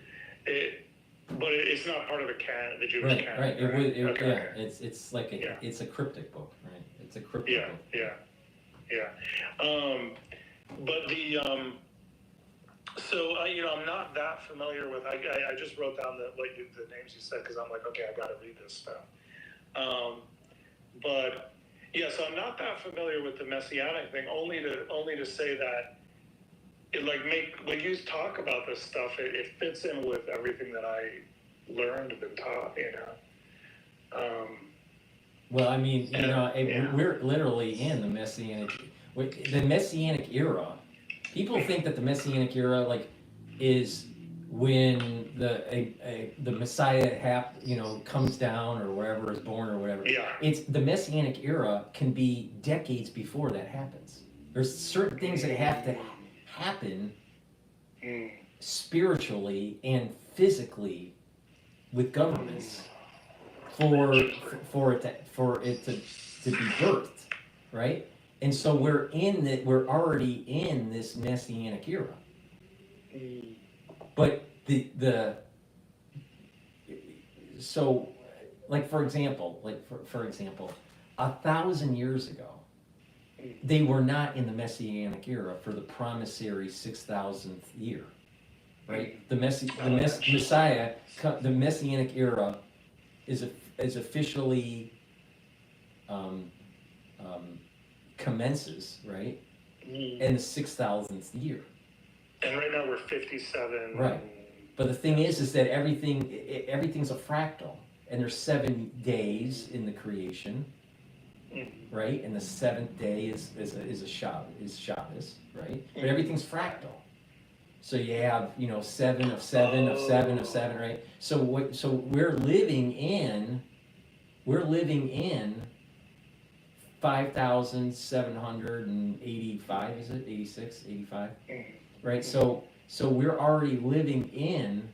But it's not part of the canon, the Jewish canon. Right. Yeah. It's like it's a cryptic book, right? It's a cryptic book. Yeah. But the so I'm not that familiar with. I just wrote down the names you said because I'm like, okay, I got to read this stuff. But yeah, so I'm not that familiar with the Messianic thing. Only to say that it when you talk about this stuff, it fits in with everything that I learned and been taught. Well, I mean, we're literally in the Messianic era. People think that the Messianic era, is when the Messiah comes down or wherever is born or whatever. Yeah. It's the Messianic era can be decades before that happens. There's certain things that have to happen spiritually and physically with governments for it to be birthed, right? And so we're already in this Messianic era. But so for example, 1,000 years ago, they were not in the Messianic era for the promissory 6,000th year, right? The Messiah, the Messianic era is officially commences, right, in the 6,000th year. And right now we're 57. Right. But the thing is that everything's a fractal, and there's 7 days in the creation, right? And the 7th day is Shabbos, right? But everything's fractal. So you have 7 of 7 of 7 of 7, right? So we're living in 5,785, is it 86, 85? Right, so we're already living in.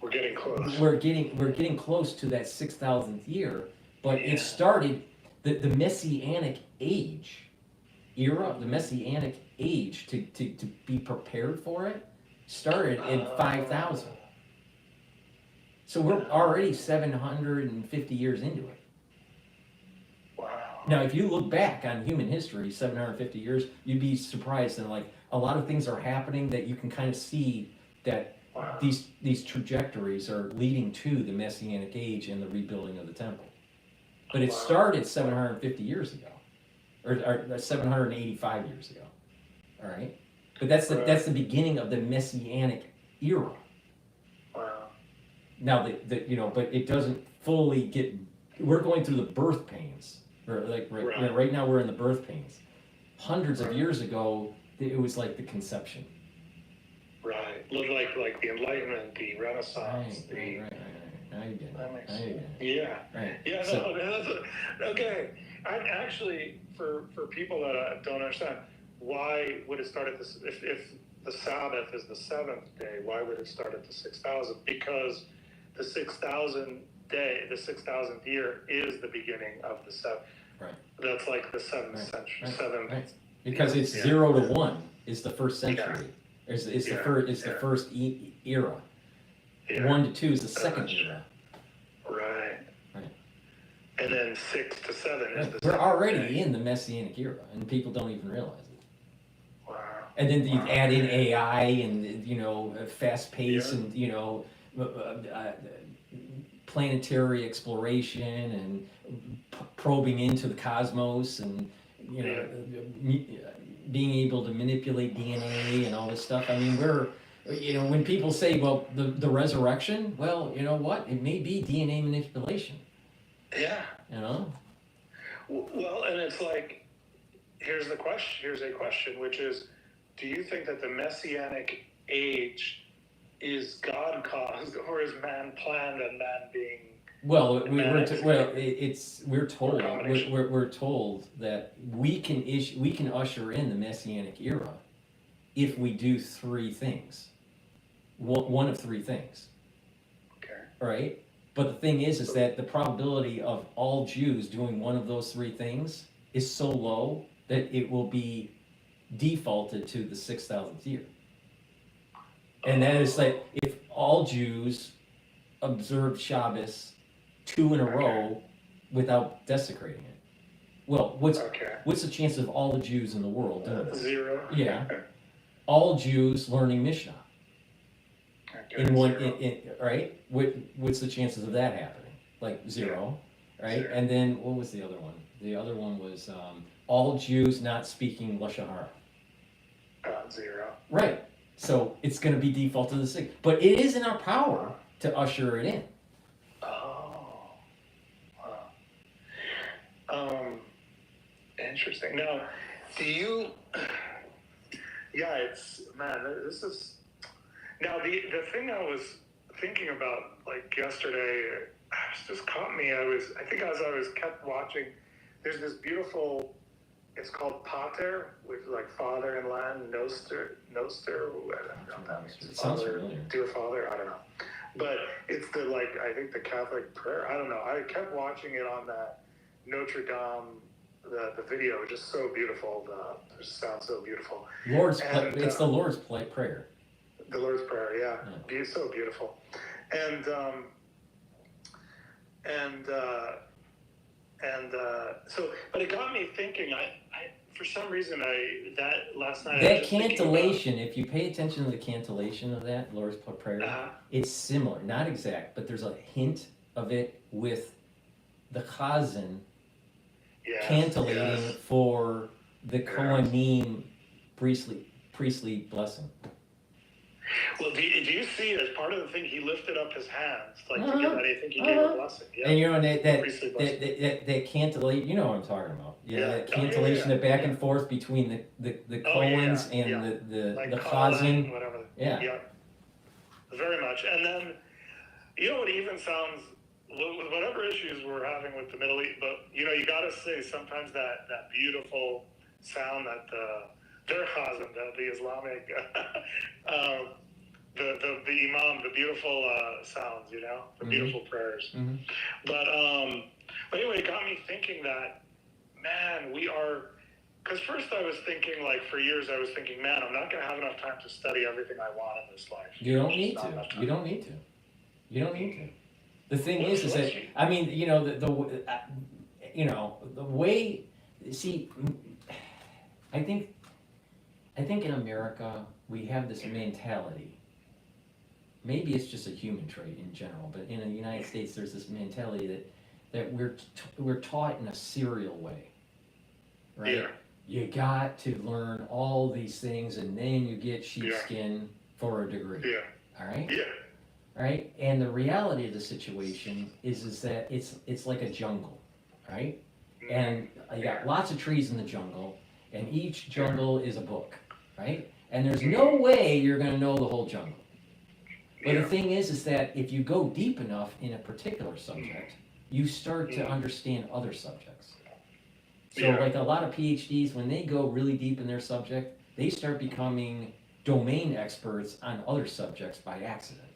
We're getting close. We're getting close to that 6,000th year, But it started, the Messianic age, era, the Messianic age, to be prepared for it, started in 5,000. So we're already 750 years into it. Wow. Now, if you look back on human history, 750 years, you'd be surprised. And like a lot of things are happening that you can kind of see that these trajectories are leading to the Messianic age and the rebuilding of the temple. But it started 750 years ago, or 785 years ago. All right, but that's the beginning of the Messianic era. Wow. Now but it doesn't fully get. We're going through the birth pains, or like right now we're in the birth pains. Hundreds of years ago, it was like the conception. Right. Look like the Enlightenment, the Renaissance. Right. Now you get it. Yeah. Right. Yeah. So, No, okay. I'm actually for people that don't understand, why would it start at this? If the Sabbath is the seventh day, why would it start at the 6,000? Because the 6,000 day, the 6,000th year is the beginning of the seventh. Right. That's like the seventh century. Seventh. Because it's 0 to 1 is the first century. It's the first era. 1 to 2 is the second era. Right. And then 6 to 7 is the We're already in the Messianic era, and people don't even realize it. Wow. And then you add in AI and fast pace and planetary exploration and probing into the cosmos and being able to manipulate DNA and all this stuff. I mean, when people say, well, the resurrection, well, you know what? It may be DNA manipulation. Yeah. Well, and it's like, here's a question, which is, do you think that the Messianic age is God caused, or is man planned and man being? Well, we're told that we can usher in the Messianic era if we do three things. One of three things. Okay. Right? But the thing is that the probability of all Jews doing one of those three things is so low that it will be defaulted to the 6,000th year. And that is like, if all Jews observed Shabbos 2 in a row without desecrating it. Well, what's the chance of all the Jews in the world doing it? 0. Yeah. All Jews learning Mishnah. Right? What's the chances of that happening? Like 0, right? 0. And then what was the other one? The other one was all Jews not speaking Lashon Hara. 0. Right. So it's going to be default to the 6. But it is in our power to usher it in. Oh. Wow. Interesting. Now, do you? Yeah, this is. Now, the thing I was thinking about, like yesterday, just caught me. I think as I was kept watching, there's this beautiful, it's called Pater, which is like father in Latin, Noster, I don't know that means. It sounds familiar. Dear Father, I don't know. But it's I think the Catholic prayer, I don't know. I kept watching it on that Notre Dame, the video, just so beautiful. It just sounds so beautiful. It's the Lord's Prayer. The Lord's Prayer, yeah. So beautiful. And so, but it got me thinking, I for some reason, last night. That cantillation, if you pay attention to the cantillation of that Lord's Prayer, it's similar, not exact, but there's a hint of it with the Chazan cantillating for the Kohanim priestly blessing. Well, do you see as part of the thing he lifted up his hands to give that? I think he gave a blessing. Yeah. And that cantillation, you know what I'm talking about. That cantillation, the back and forth between the Kohens and the Chazan. Whatever. Yeah. Very much. And then, it even sounds, whatever issues we're having with the Middle East, but you got to say sometimes that beautiful sound that their Chazan, the Islamic, the Imam, the beautiful sounds, the beautiful prayers. Mm-hmm. But anyway, thinking that, man, we are. Because first I was thinking, like, for years I was thinking, man, I'm not going to have enough time to study everything I want in this life. You don't need to. You don't need to. You don't need to. The thing is that, I mean, you know, the way, see, I think in America we have this mentality. Maybe it's just a human trait in general, but in the United States there's this mentality that we're taught in a serial way, right? Yeah. You got to learn all these things and then you get sheepskin for a degree. Yeah. All right? Yeah. Right? And the reality of the situation is that it's like a jungle, right? And you got lots of trees in the jungle, and each jungle is a book, right? And there's no way you're going to know the whole jungle. But the thing is that if you go deep enough in a particular subject, you start to understand other subjects. So like a lot of PhDs, when they go really deep in their subject, they start becoming domain experts on other subjects by accident.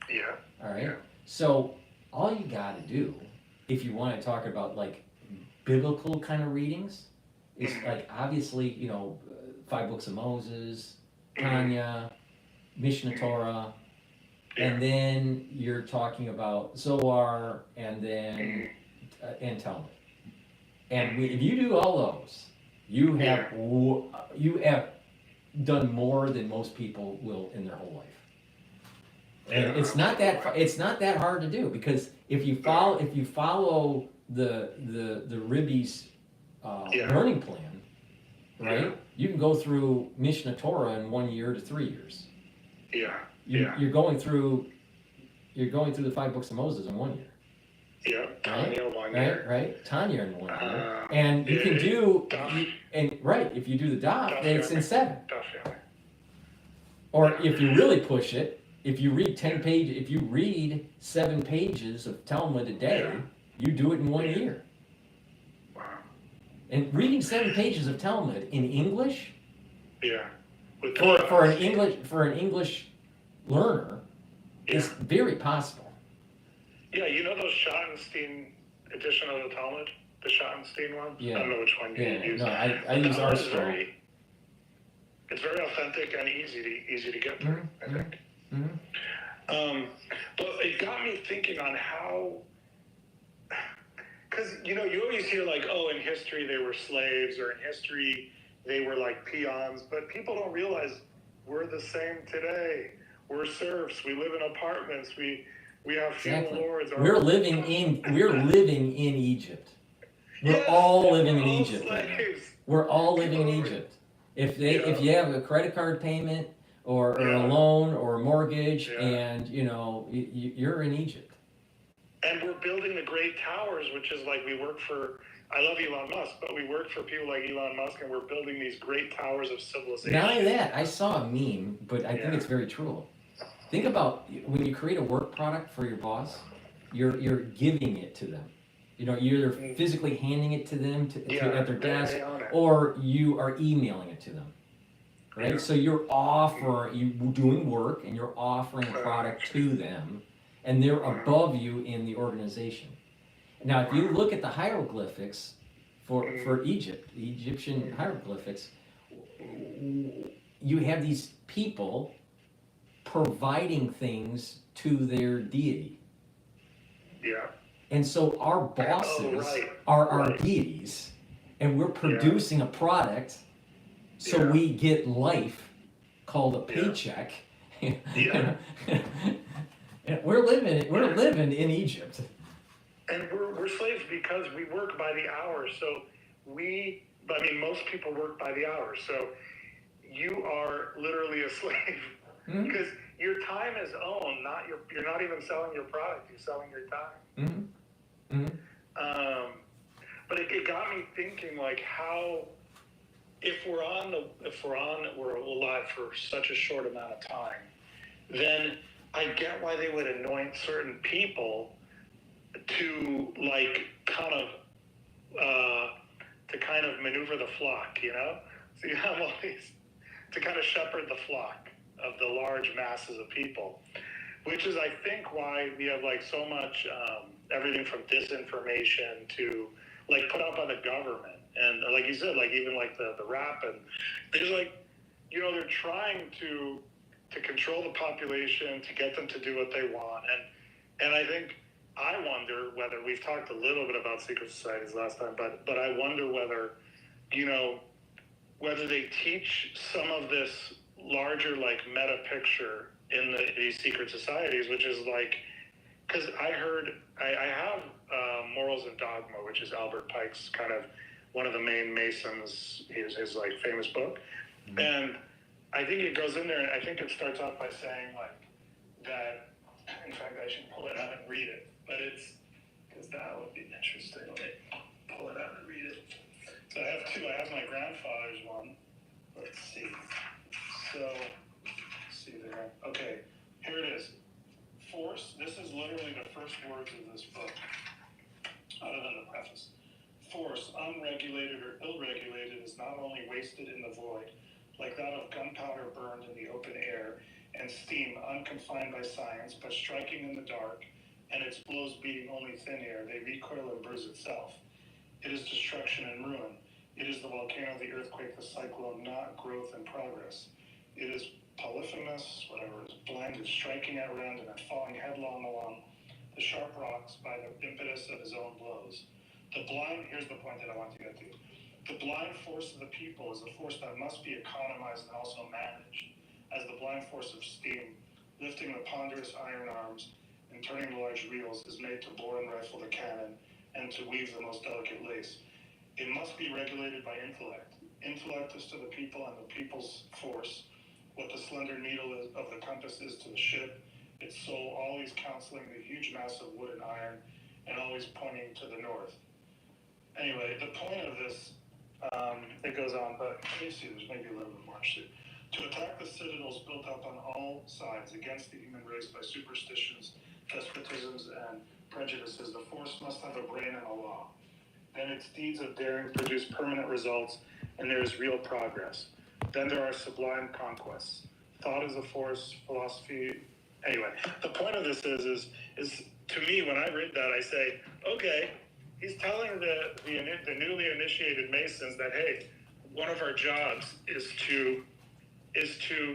Yeah. All right. So all you got to do, if you want to talk about like biblical kind of readings, is like obviously, you know, 5 books of Moses, Tanya, Mishnah Torah, and then you're talking about Zohar, and then and Talmud. And if you do all those, you have done more than most people will in their whole life. And it's not that hard to do, because if you follow the Ribby's learning plan, right? You can go through Mishnah Torah in 1 year to 3 years. Yeah. You're going through the 5 books of Moses in 1 year. Yeah, Tanya 1 year. Right, Tanya in 1 year. And you can do, if you do the daf, then it's in 7. Or if you really push it, if you read 7 pages of Talmud a day, you do it in 1 year. And reading 7 pages of Talmud in English, for an English learner, is very possible. Yeah, you know those Schottenstein edition of the Talmud? The Schottenstein ones? Yeah. I don't know which one you use. No, I use our strong. It's very authentic and easy to get through, I think. But it got me thinking on how, because, you know, you always hear like, oh, in history they were slaves, or in history they were like peons, but people don't realize we're the same today. We're serfs. We live in apartments. We have feudal lords. We're living in Egypt. We're all living in Egypt right now. We're all living in Egypt. If you have a credit card payment or a loan or a mortgage, and you know you're in Egypt. And we're building the great towers, which is like we work for. I love Elon Musk, but we work for people like Elon Musk, and we're building these great towers of civilization. Not only that, I saw a meme, but I think it's very true. Think about when you create a work product for your boss, you're giving it to them. You know, you're either physically handing it to them at their desk, or you are emailing it to them. Right? So you're doing work, and you're offering a product to them, and they're above you in the organization. Now, if you look at the hieroglyphics for Egypt, the Egyptian hieroglyphics, you have these people providing things to their deity. Yeah. And so our bosses are our deities, and we're producing a product, so we get life called a paycheck. And we're living in Egypt. And we're slaves because we work by the hour. So most people work by the hour. So you are literally a slave. Because your time is owned, you're not even selling your product, you're selling your time. But it got me thinking, like, how if we're alive for such a short amount of time, then I get why they would anoint certain people to like kind of maneuver the flock, you know? So you have all these to kind of shepherd the flock of the large masses of people, which is, I think, why we have like so much everything from disinformation to like put out by the government. And like you said, like even like the rap, and there's like, you know, they're trying to control the population, to get them to do what they want. And I think, I wonder whether, we've talked a little bit about secret societies last time, but I wonder whether, you know, whether they teach some of this larger like meta picture in these secret societies, which is like, because I have Morals and Dogma, which is Albert Pike's kind of one of the main Masons, his like famous book. Mm-hmm. And I think it goes in there, and I think it starts off by saying like that, in fact, I should pull it out and read it, but it's, because that would be interesting. Let me pull it out and read it. So I have two. I have my grandfather's one. Let's see. So, let's see there. Okay, here it is. Force, this is literally the first words of this book, other than the preface. Force, unregulated or ill-regulated, is not only wasted in the void, like that of gunpowder burned in the open air, and steam unconfined by science, but striking in the dark, and its blows beating only thin air, they recoil and bruise itself. It is destruction and ruin. It is the volcano, the earthquake, the cyclone, not growth and progress. It is polyphemus, whatever, is blinded, striking at random and falling headlong along the sharp rocks by the impetus of his own blows. The blind, here's the point that I want to get to. The blind force of the people is a force that must be economized and also managed, as the blind force of steam, lifting the ponderous iron arms and turning the large reels, is made to bore and rifle the cannon and to weave the most delicate lace. It must be regulated by intellect. Intellect is to the people and the people's force what the slender needle of the compass is to the ship, its soul always counseling the huge mass of wood and iron, and always pointing to the north. Anyway, the point of this, it goes on, but let me see, there's maybe a little bit more actually. To attack the citadels built up on all sides against the human race by superstitions, despotisms, and prejudices, the force must have a brain and a law. Then its deeds of daring produce permanent results, and there is real progress. Then there are sublime conquests. Thought is a force, philosophy. Anyway, the point of this is to me, when I read that, I say, okay, he's telling the newly initiated Masons that, hey, one of our jobs is to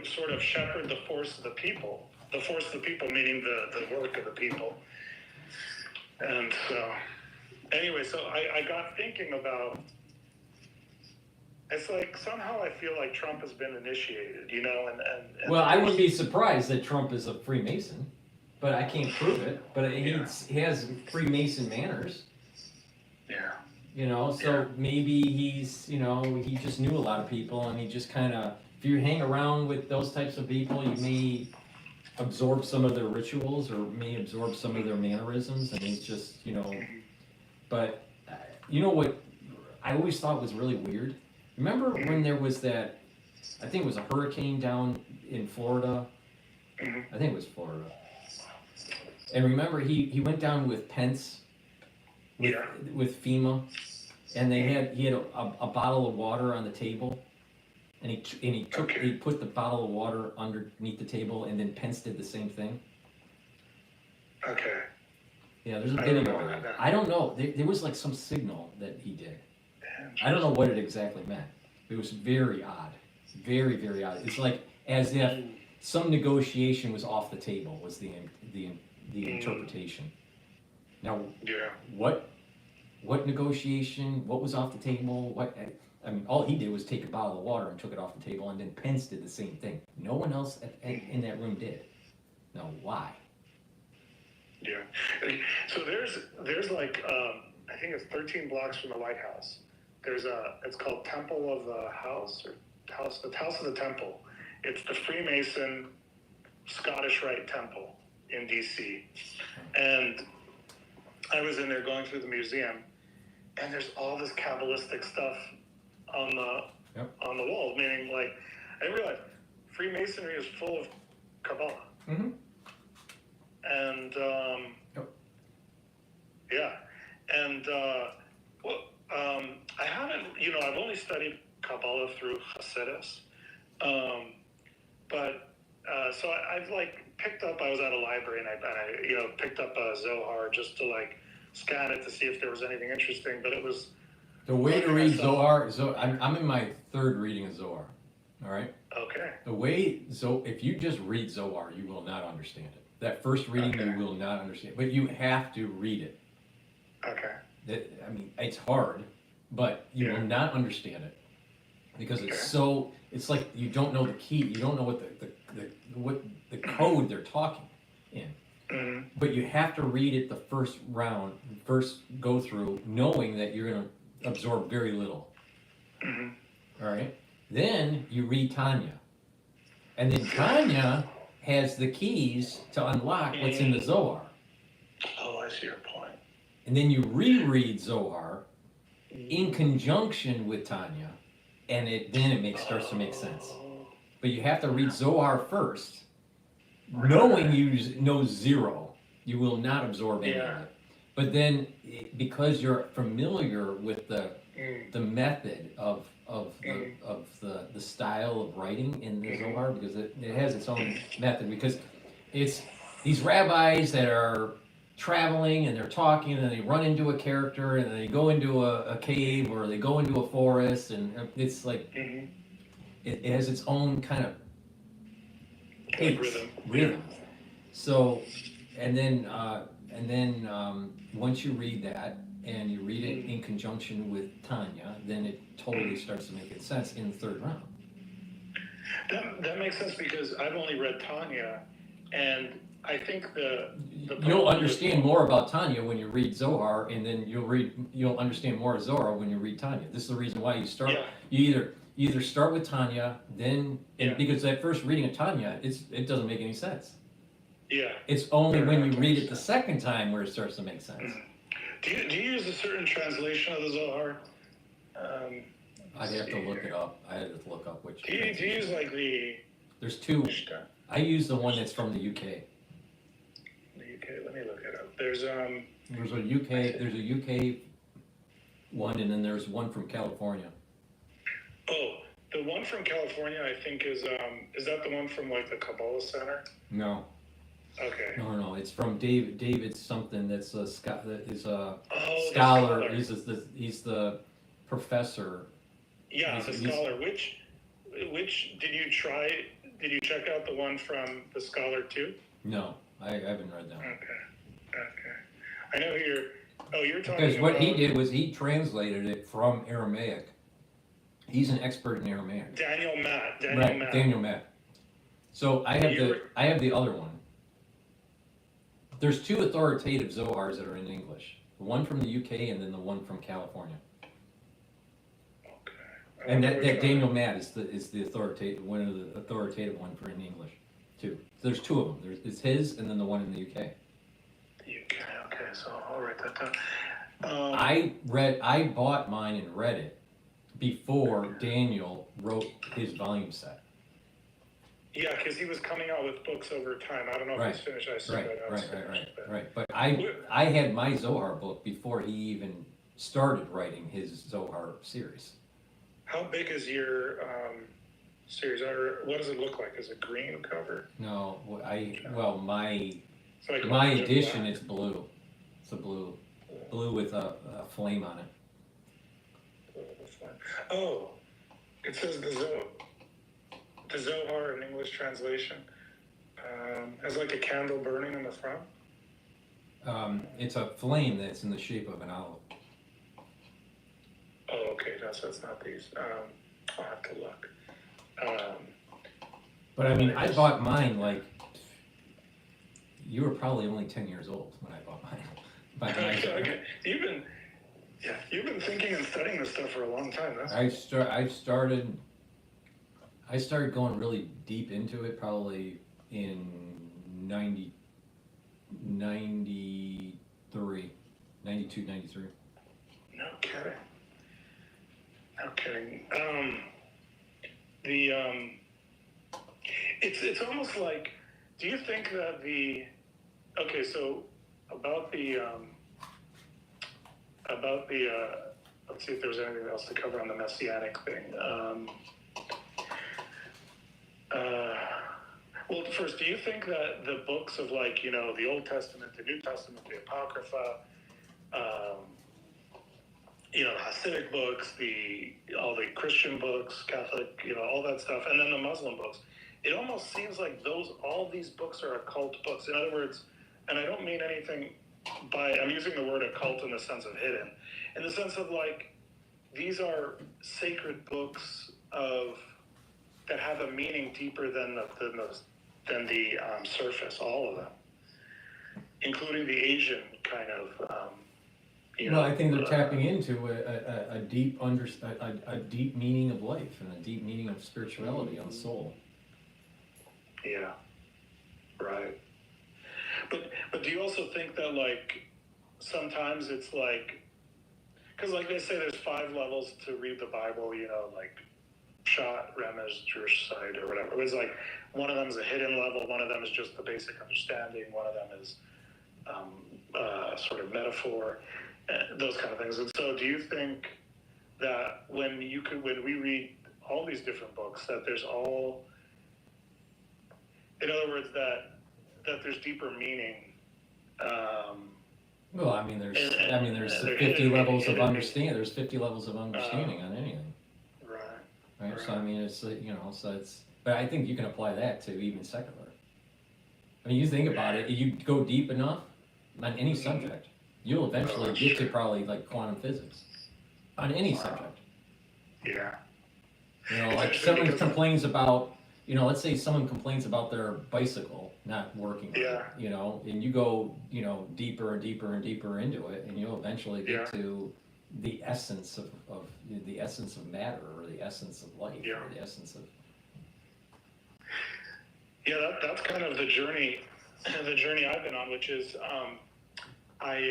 sort of shepherd the force of the people. The force of the people meaning the work of the people. And so, anyway, so I got thinking about, it's like somehow I feel like Trump has been initiated, you know, and well, I wouldn't be surprised that Trump is a Freemason, but I can't prove it. But he has Freemason manners. Yeah. You know, so maybe he's, you know, he just knew a lot of people, and he just kind of, if you hang around with those types of people, you may absorb some of their rituals or may absorb some of their mannerisms, and he's just, you know, but you know what I always thought was really weird? Remember when there was that, I think it was a hurricane down in Florida? I think it was Florida. And remember, he went down with Pence, with FEMA, and he had a bottle of water on the table, and he put the bottle of water underneath the table, and then Pence did the same thing. Okay. Yeah, there's a video of that. I don't know. There was like some signal that he did. I don't know what it exactly meant. It was very odd. Very, very odd. It's like as if some negotiation was off the table, was the interpretation. Now, what negotiation? What was off the table? I mean, all he did was take a bottle of water and took it off the table, and then Pence did the same thing. No one else in that room did. Now, why? Yeah. So there's like, I think it's 13 blocks from the White House. It's called Temple of the House, or the House of the Temple. It's the Freemason Scottish Rite Temple in DC. And I was in there going through the museum, and there's all this Kabbalistic stuff on the walls, meaning like, I realized Freemasonry is full of Kabbalah. Mm-hmm. And, I haven't, you know, I've only studied Kabbalah through Hasidus, so I've like picked up, I was at a library and I you know, picked up a Zohar just to like scan it to see if there was anything interesting, but it was. The way to read Zohar, I'm in my third reading of Zohar, all right? Okay. The way, if you just read Zohar, you will not understand it. That first reading, you will not understand, but you have to read it. Okay. I mean, it's hard, but you will not understand it because it's like you don't know the key, you don't know what the code they're talking in. Mm-hmm. But you have to read it the first go through, knowing that you're going to absorb very little. Mm-hmm. All right. Then you read Tanya, and then Tanya has the keys to unlock what's in the Zohar. Oh, I see your point. And then you reread Zohar in conjunction with Tanya, and then it starts to make sense. But you have to read Zohar first, knowing you know zero. You will not absorb any of it. But then, because you're familiar with the method of the style of writing in the Zohar, because it has its own method, because it's these rabbis that are traveling and they're talking and then they run into a character and then they go into a cave or they go into a forest, and it's like it has its own kind of rhythm. So, and then once you read that and you read it in conjunction with Tanya, then it totally starts to make sense in the third round. That makes sense because I've only read Tanya, and I think you'll understand more about Tanya when you read Zohar, and then you'll understand more of Zohar when you read Tanya. This is the reason why you start. You either start with Tanya, then because that first reading of Tanya, it doesn't make any sense. Yeah. It's only when you read it the second time where it starts to make sense. Do you use a certain translation of the Zohar? I'd have to look it up. I had to look up which. Do you use like the? There's two. I use the one that's from the UK. The UK. Let me look it up. There's a UK one, and then there's one from California. Oh, the one from California, I think is that the one from like the Kabbalah Center? No. Okay. No, it's from David something that's a scholar. He's the professor. Yeah, the scholar. Which did you try? Did you check out the one from the scholar too? No, I haven't read that one. Okay. I know you're talking because what he did was he translated it from Aramaic. He's an expert in Aramaic. Daniel Matt. Daniel Matt. So I have the other one. There's two authoritative Zohars that are in English. The one from the UK and then the one from California. Okay. And that Daniel Matt is the authoritative one for in English too. So there's two of them. It's his and then the one in the UK. UK. Okay, so I'll write that down. I bought mine and read it before Daniel wrote his volume set. Yeah, because he was coming out with books over time. I don't know if he's finished. I assume Right. But I had my Zohar book before he even started writing his Zohar series. How big is your series? Or what does it look like? Is it green cover? No, my edition is blue. It's a blue with a flame on it. Oh, it says the Zohar in English translation has like a candle burning in the front. It's a flame that's in the shape of an olive. Oh, okay. That's not these. I'll have to look. But I mean, I bought mine like you were probably only 10 years old when I bought mine. Okay. You've been thinking and studying this stuff for a long time. I started going really deep into it probably in 92, 93. No kidding. It's almost like, do you think that let's see if there's anything else to cover on the Messianic thing. Well, first, do you think that the books of the Old Testament, the New Testament, the Apocrypha, you know, the Hasidic books, all the Christian books, Catholic, you know, all that stuff, and then the Muslim books. It almost seems like all these books are occult books. In other words, and I don't mean anything I'm using the word occult in the sense of hidden, in the sense of like, these are sacred books that have a meaning deeper than the surface, all of them, including the Asian kind of, well, I think they're tapping into a deep meaning of life and a deep meaning of spirituality on the soul. Yeah, right. But do you also think that like sometimes it's like, because like they say there's 5 levels to read the Bible, you know, like Pshat, Remez, Jewish side, or whatever. It was like one of them is a hidden level, one of them is just the basic understanding, one of them is sort of metaphor, those kind of things. And so do you think that when we read all these different books, that there's all, in other words, that there's deeper mening? Well, I mean, there's 50 levels of understanding. There's 50 levels of understanding on anything. Right. So I mean, it's you know, so it's. But I think you can apply that to even secular. I mean, you think about it. You go deep enough on any subject, you'll eventually get to probably like quantum physics on any subject. Yeah. You know, like someone complains about. You know, let's say someone complains about their bicycle not working. Yeah. You know, and you go, you know, deeper and deeper and deeper into it, and you'll eventually get to the essence of the essence of matter, or the essence of life, or the essence of. Yeah, that's kind of the journey I've been on, which is I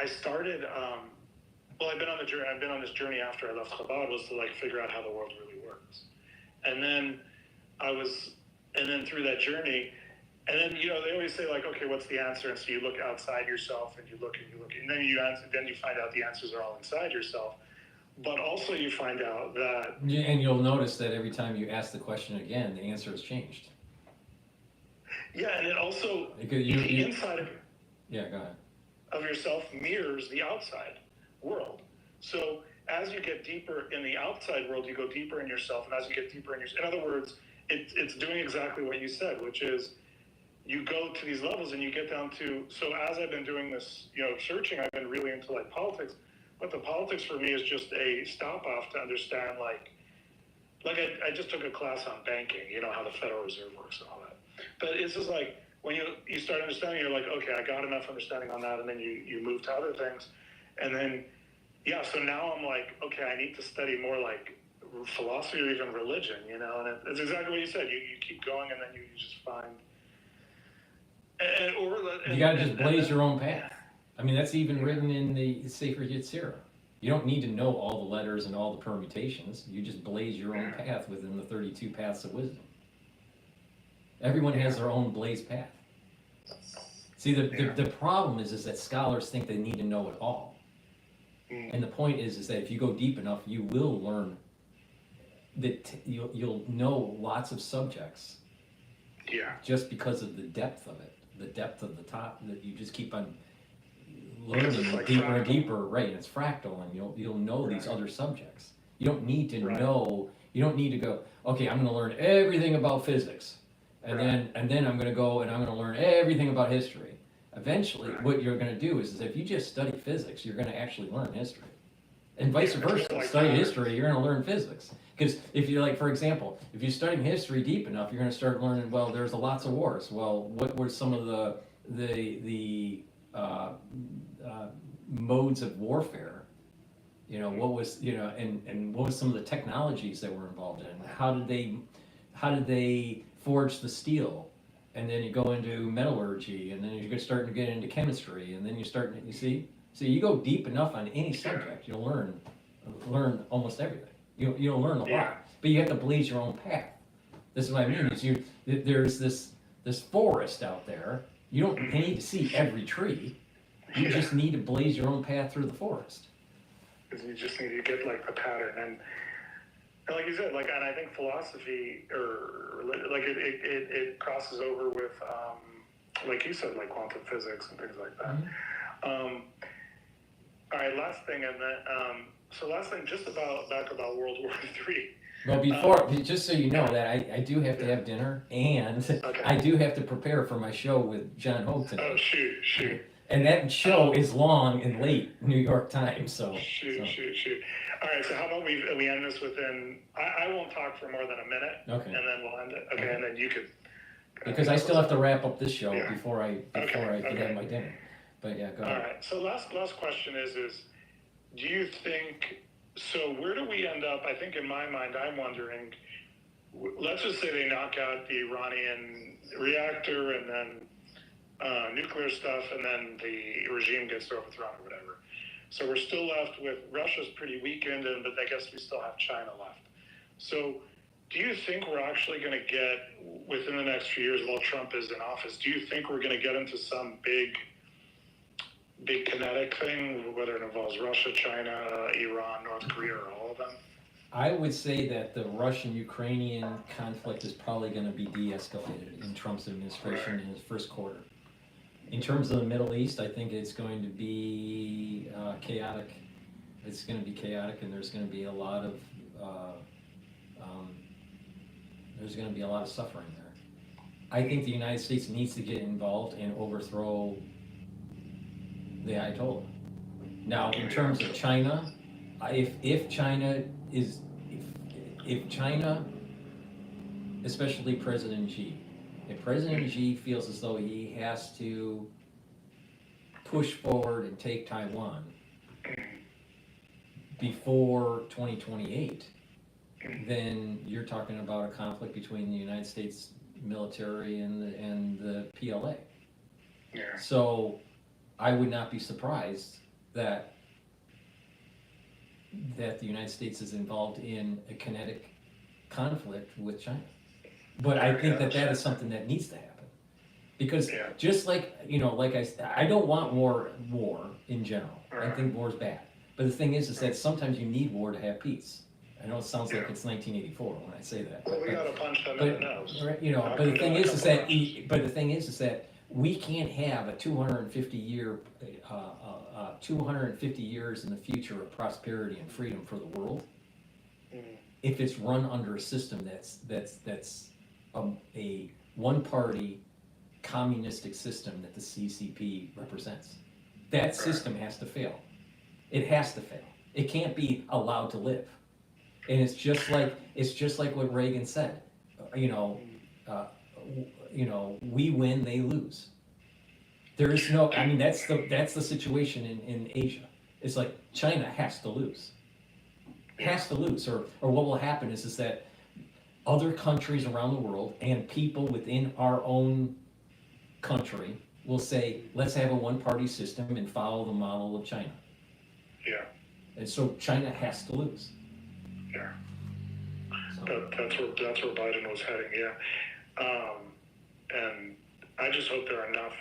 started. Well, I've been on this journey after I left Chabad, was to like figure out how the world really works. And then through that journey, and then, you know, they always say like, okay, what's the answer? And so you look outside yourself and you look, and then you find out the answers are all inside yourself. But also you find out that... And you'll notice that every time you ask the question again, the answer has changed. Yeah, and it also, the inside of yeah, go ahead. Of yourself mirrors the outside world. So as you get deeper in the outside world, you go deeper in yourself, and as you get deeper in other words, it's doing exactly what you said, which is you go to these levels and you get down to, so as I've been doing this, you know, searching, I've been really into like politics, but the politics for me is just a stop off to understand like I just took a class on banking, you know, how the Federal Reserve works and all that. But it's just like, when you start understanding, you're like, okay, I got enough understanding on that, and then you move to other things. And then, yeah, so now I'm like, okay, I need to study more like philosophy or even religion, you know, and it's exactly what you said. You keep going, and then you just find... You gotta just blaze your own path. I mean, that's even written in the Sefer GETTR. You don't need to know all the letters and all the permutations. You just blaze your own path within the 32 paths of wisdom. Everyone has their own blazed path. See, the problem is that scholars think they need to know it all. And the point is that if you go deep enough, you will learn that you'll know lots of subjects. Yeah. Just because of the depth of it, the depth of the top, that you just keep on learning like deeper fractal. And deeper, right? And it's fractal, and you'll know these other subjects. You don't need to know. You don't need to go, okay, I'm going to learn everything about physics, and then I'm going to go and I'm going to learn everything about history. Eventually, what you're going to do is if you just study physics, you're going to actually learn history. And vice versa, study history, you're going to learn physics. Because if you, like, for example, if you're studying history deep enough, you're going to start learning, well, there's lots of wars. Well, what were some of the modes of warfare? You know, what was, you know, and what was some of the technologies that were involved in? How did they forge the steel? And then you go into metallurgy, and then you're starting to get into chemistry, and then you see? So you go deep enough on any subject, you'll learn almost everything. You'll learn a lot, but you have to blaze your own path. This is what I mean, is there's this forest out there. You don't need to see every tree. You just need to blaze your own path through the forest. Because you just need to get like the pattern, and like you said, like, and I think philosophy, or like it crosses over with, like you said, like quantum physics and things like that. All right, last thing, and then last thing, just about World War III. Well, before, just so you know that I do have to have dinner, and I do have to prepare for my show with John Hogue today. Oh, shoot. And that show is long and late, New York time, so. Shoot. All right, so how about we end this within, I won't talk for more than a minute. Okay. And then we'll end it. Okay, and then you could. Because I still have to wrap up this show before I can have my dinner. But yeah, go ahead. All right, so last question is do you think, so where do we end up? I think in my mind, I'm wondering, let's just say they knock out the Iranian reactor and then nuclear stuff, and then the regime gets overthrown or whatever. So we're still left with, Russia's pretty weakened, but I guess we still have China left. So do you think we're actually going to get, within the next few years while Trump is in office, do you think we're going to get into some big kinetic thing, whether it involves Russia, China, Iran, North Korea, or all of them? I would say that the Russian-Ukrainian conflict is probably going to be de-escalated in Trump's administration in his first quarter. In terms of the Middle East, I think it's going to be chaotic. It's going to be chaotic, and there's going to be a lot of suffering there. I think the United States needs to get involved and overthrow the Ayatollah. Now, in terms of China, if China, especially President Xi, if President Xi feels as though he has to push forward and take Taiwan before 2028, then you're talking about a conflict between the United States military and the PLA. Yeah. So I would not be surprised that the United States is involved in a kinetic conflict with China. But I think that is something that needs to happen. Because just like, I don't want war in general. I think war is bad. But the thing is that sometimes you need war to have peace. I know it sounds like it's 1984 when I say that. Well, we got to punch them in the nose. But the thing is that we can't have a 250 years in the future of prosperity and freedom for the world if it's run under a system that's a one-party communistic system that the CCP represents. That system has to fail. It has to fail. It can't be allowed to live. And it's just like what Reagan said. We win, they lose. There is no. I mean, that's the situation in Asia. It's like China has to lose. Has to lose, or what will happen is that other countries around the world and people within our own country will say, let's have a one-party system and follow the model of China. Yeah. And so China has to lose. Yeah. That's where Biden was heading. Yeah. And I just hope there are enough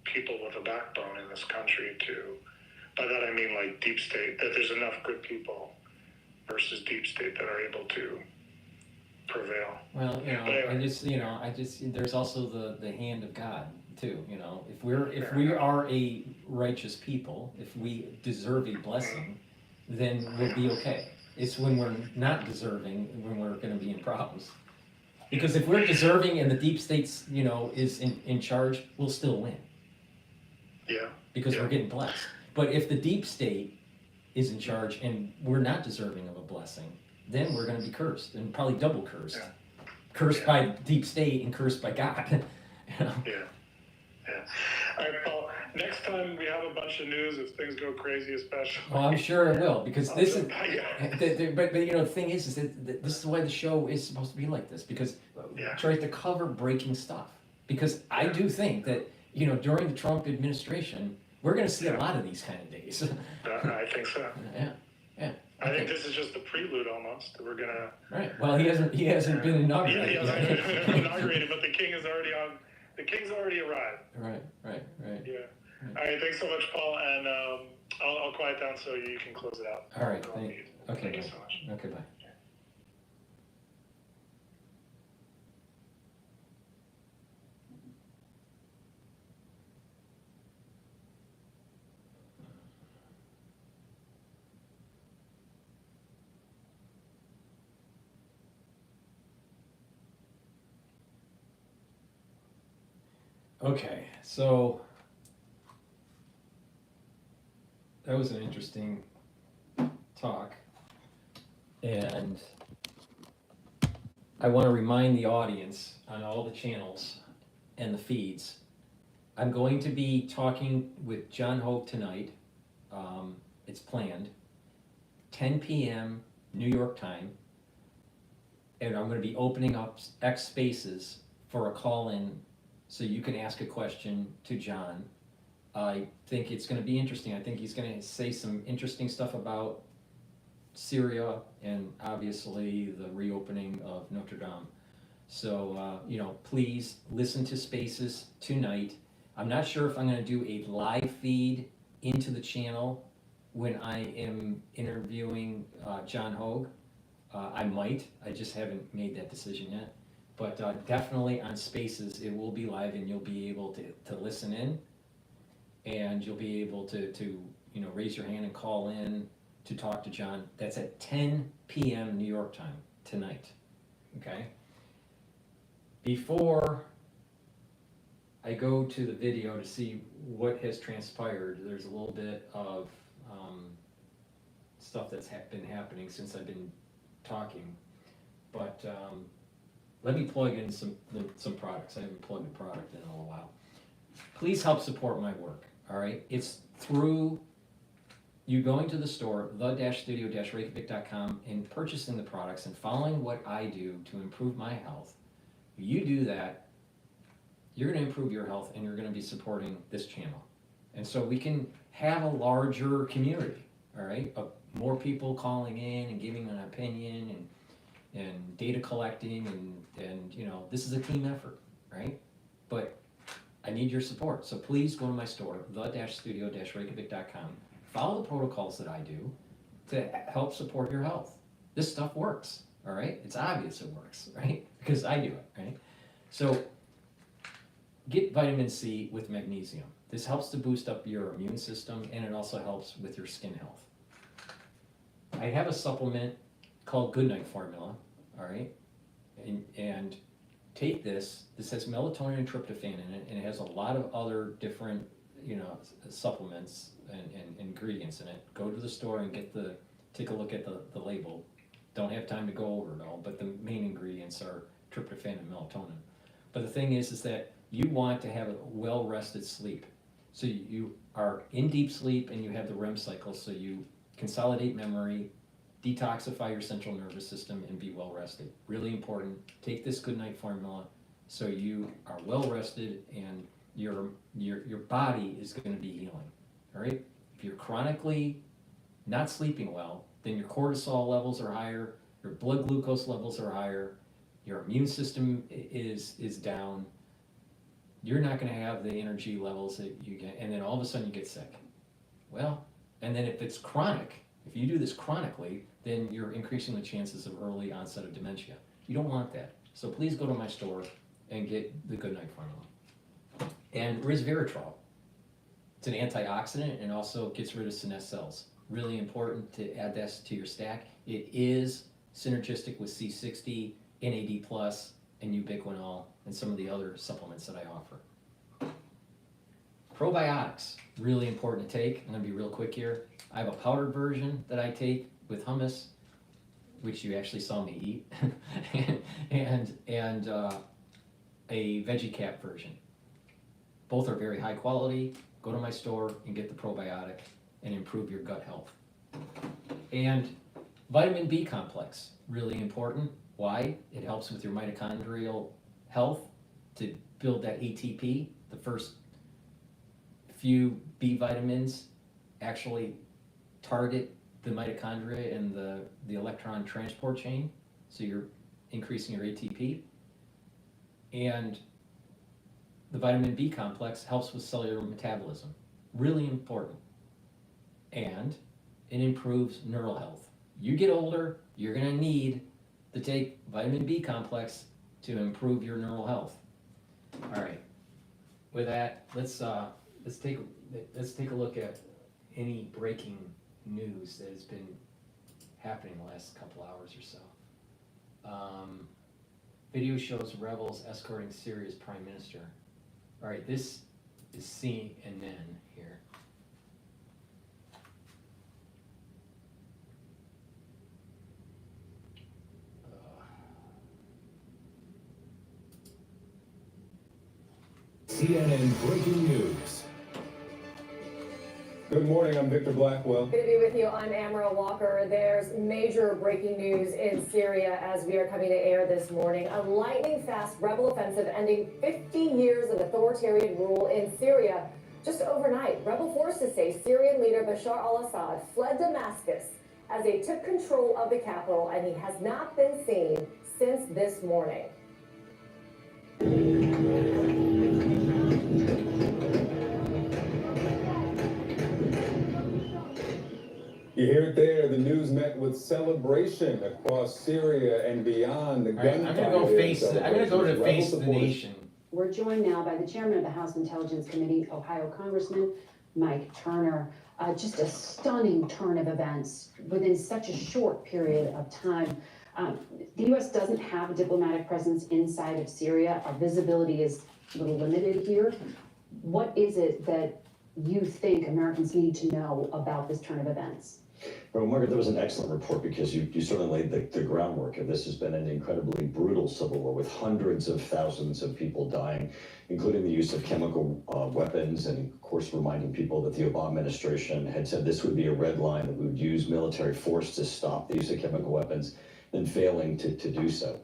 people with a backbone in this country by that I mean like deep state, that there's enough good people versus deep state that are able to prevail. Well, I just there's also the hand of God too. If we are a righteous people, if we deserve a blessing, then we'll be okay. It's when we're not deserving when we're going to be in problems. Because if we're deserving and the deep states, is in charge, we'll still win. Yeah. Because we're getting blessed. But if the deep state is in charge and we're not deserving of a blessing, then we're going to be cursed, and probably double cursed. Yeah. Cursed by deep state and cursed by God. Yeah. All right, Paul. Next time we have a bunch of news, if things go crazy, especially. Well, I'm sure it will, because this is. But the thing is that this is why the show is supposed to be like this, because it tries to cover breaking stuff. Because I do think that during the Trump administration, we're going to see a lot of these kind of days. I think so. Yeah. I think this is just the prelude almost. We're gonna. Right. Well, he hasn't been inaugurated. Yeah, he hasn't been inaugurated, but the king is already on. The king's already arrived. Right. Yeah. All right. Thanks so much, Paul, and I'll quiet down so you can close it out. All right. Thank you so much. Okay. Bye. Okay, so that was an interesting talk, and I want to remind the audience on all the channels and the feeds, I'm going to be talking with John Hope tonight. It's planned, 10 p.m. New York time, and I'm going to be opening up X Spaces for a call-in so you can ask a question to John. I think it's going to be interesting. I think he's going to say some interesting stuff about Syria and obviously the reopening of Notre Dame. So, please listen to Spaces tonight. I'm not sure if I'm going to do a live feed into the channel when I am interviewing John Hogue. I might. I just haven't made that decision yet. But definitely on Spaces, it will be live, and you'll be able to listen in, and you'll be able to raise your hand and call in to talk to John. That's at 10 p.m. New York time tonight. Okay? Before I go to the video to see what has transpired, there's a little bit of stuff that's been happening since I've been talking. But let me plug in some products. I haven't plugged a product in a little while. Please help support my work, all right? It's through you going to the store, the-studio-reykjavik.com, and purchasing the products and following what I do to improve my health. You do that, you're going to improve your health, and you're going to be supporting this channel. And so we can have a larger community, all right? Of more people calling in and giving an opinion and data collecting, and this is a team effort, right? But I need your support. So please go to my store, the-studio-reykjavik.com. Follow the protocols that I do to help support your health. This stuff works, all right? It's obvious it works, right? Because I do it, right? So get vitamin C with magnesium. This helps to boost up your immune system, and it also helps with your skin health. I have a supplement called Goodnight Formula, all right? And take this. This has melatonin and tryptophan in it, and it has a lot of other different, supplements and ingredients in it. Go to the store and take a look at the label. Don't have time to go over it all, but the main ingredients are tryptophan and melatonin. But the thing is that you want to have a well-rested sleep. So you are in deep sleep and you have the REM cycle, so you consolidate memory, detoxify your central nervous system, and be well rested. Really important. Take this Goodnight Formula so you are well rested and your body is going to be healing. All right? If you're chronically not sleeping well, then your cortisol levels are higher, your blood glucose levels are higher, your immune system is down. You're not going to have the energy levels that you get, and then all of a sudden you get sick. Well, and then if it's chronic, if you do this chronically, then you're increasing the chances of early onset of dementia. You don't want that. So please go to my store and get the Goodnight Formula. And resveratrol. It's an antioxidant and also gets rid of senescent cells. Really important to add this to your stack. It is synergistic with C60, NAD+, and ubiquinol, and some of the other supplements that I offer. Probiotics, really important to take. I'm going to be real quick here. I have a powdered version that I take with hummus, which you actually saw me eat, and a veggie cap version. Both are very high quality. Go to my store and get the probiotic and improve your gut health. And vitamin B complex, really important. Why? It helps with your mitochondrial health to build that ATP. The first few B vitamins actually target the mitochondria and the electron transport chain, so you're increasing your ATP. And the vitamin B complex helps with cellular metabolism. Really important. And it improves neural health. You get older, you're going to need to take vitamin B complex to improve your neural health. All right. With that, let's take a look at any breaking news that has been happening the last couple hours or so. Video shows rebels escorting Syria's prime minister. All right, this is CNN here. CNN breaking news. Good morning, I'm Victor Blackwell. Good to be with you. I'm Amara Walker. There's major breaking news in Syria as we are coming to air this morning. A lightning-fast rebel offensive ending 50 years of authoritarian rule in Syria. Just overnight, rebel forces say Syrian leader Bashar al-Assad fled Damascus as they took control of the capital, and he has not been seen since this morning. You hear it there. The news met with celebration across Syria and beyond. The gunfire. I'm gonna go to face the nation. We're joined now by the chairman of the House Intelligence Committee, Ohio Congressman Mike Turner. Just a stunning turn of events within such a short period of time. The U.S. doesn't have a diplomatic presence inside of Syria. Our visibility is a little limited here. What is it that you think Americans need to know about this turn of events? Well, Margaret, that was an excellent report because you certainly laid the groundwork. And this has been an incredibly brutal civil war with hundreds of thousands of people dying, including the use of chemical weapons, and of course reminding people that the Obama administration had said this would be a red line, that we would use military force to stop the use of chemical weapons, and failing to do so.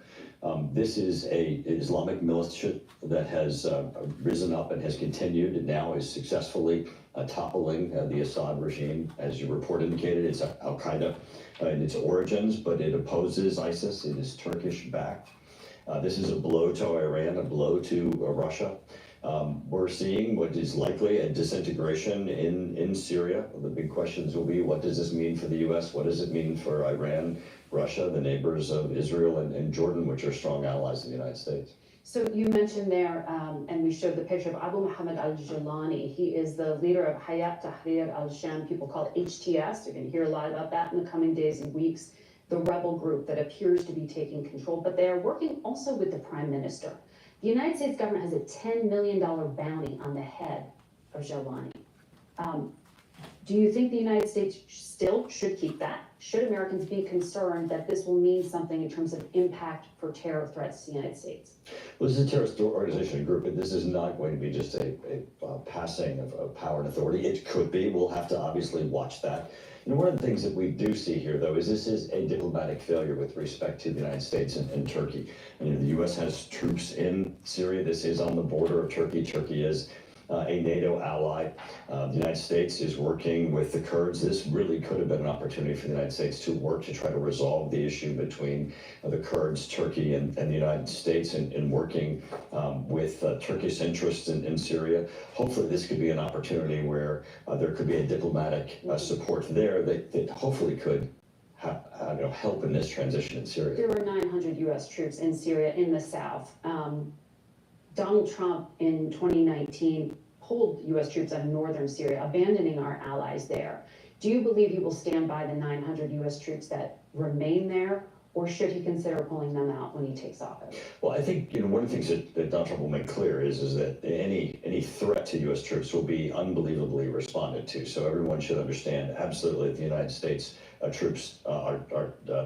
This is an Islamic militia that has risen up and has continued, and now is successfully toppling the Assad regime. As your report indicated, it's Al-Qaeda in its origins, but it opposes ISIS. It is Turkish-backed. This is a blow to Iran, a blow to Russia. We're seeing what is likely a disintegration in Syria. The big questions will be, what does this mean for the U.S.? What does it mean for Iran, Russia, the neighbors of Israel and Jordan, which are strong allies of the United States? So you mentioned there, and we showed the picture of Abu Muhammad al-Jilani. He is the leader of Hayat Tahrir al-Sham, people call it HTS. You're going to hear a lot about that in the coming days and weeks. The rebel group that appears to be taking control, but they are working also with the prime minister. The United States government has a $10 million bounty on the head of Jilani. Do you think the United States still should keep that? Should Americans be concerned that this will mean something in terms of impact for terror threats to the United States? Well, this is a terrorist organization and group, and this is not going to be just a passing of power and authority. It could be. We'll have to obviously watch that. And one of the things that we do see here, though, is this is a diplomatic failure with respect to the United States and Turkey. And, the U.S. has troops in Syria. This is on the border of Turkey. Turkey is a NATO ally. The United States is working with the Kurds. This really could have been an opportunity for the United States to work to try to resolve the issue between the Kurds, Turkey, and the United States in working with Turkish interests in Syria. Hopefully this could be an opportunity where there could be a diplomatic support there that hopefully could help in this transition in Syria. There were 900 U.S. troops in Syria in the south. Donald Trump in 2019 pulled U.S. troops out of northern Syria, abandoning our allies there. Do you believe he will stand by the 900 U.S. troops that remain there, or should he consider pulling them out when he takes office? Well, I think one of the things that Donald Trump will make clear is that any threat to U.S. troops will be unbelievably responded to. So everyone should understand absolutely that the United States troops are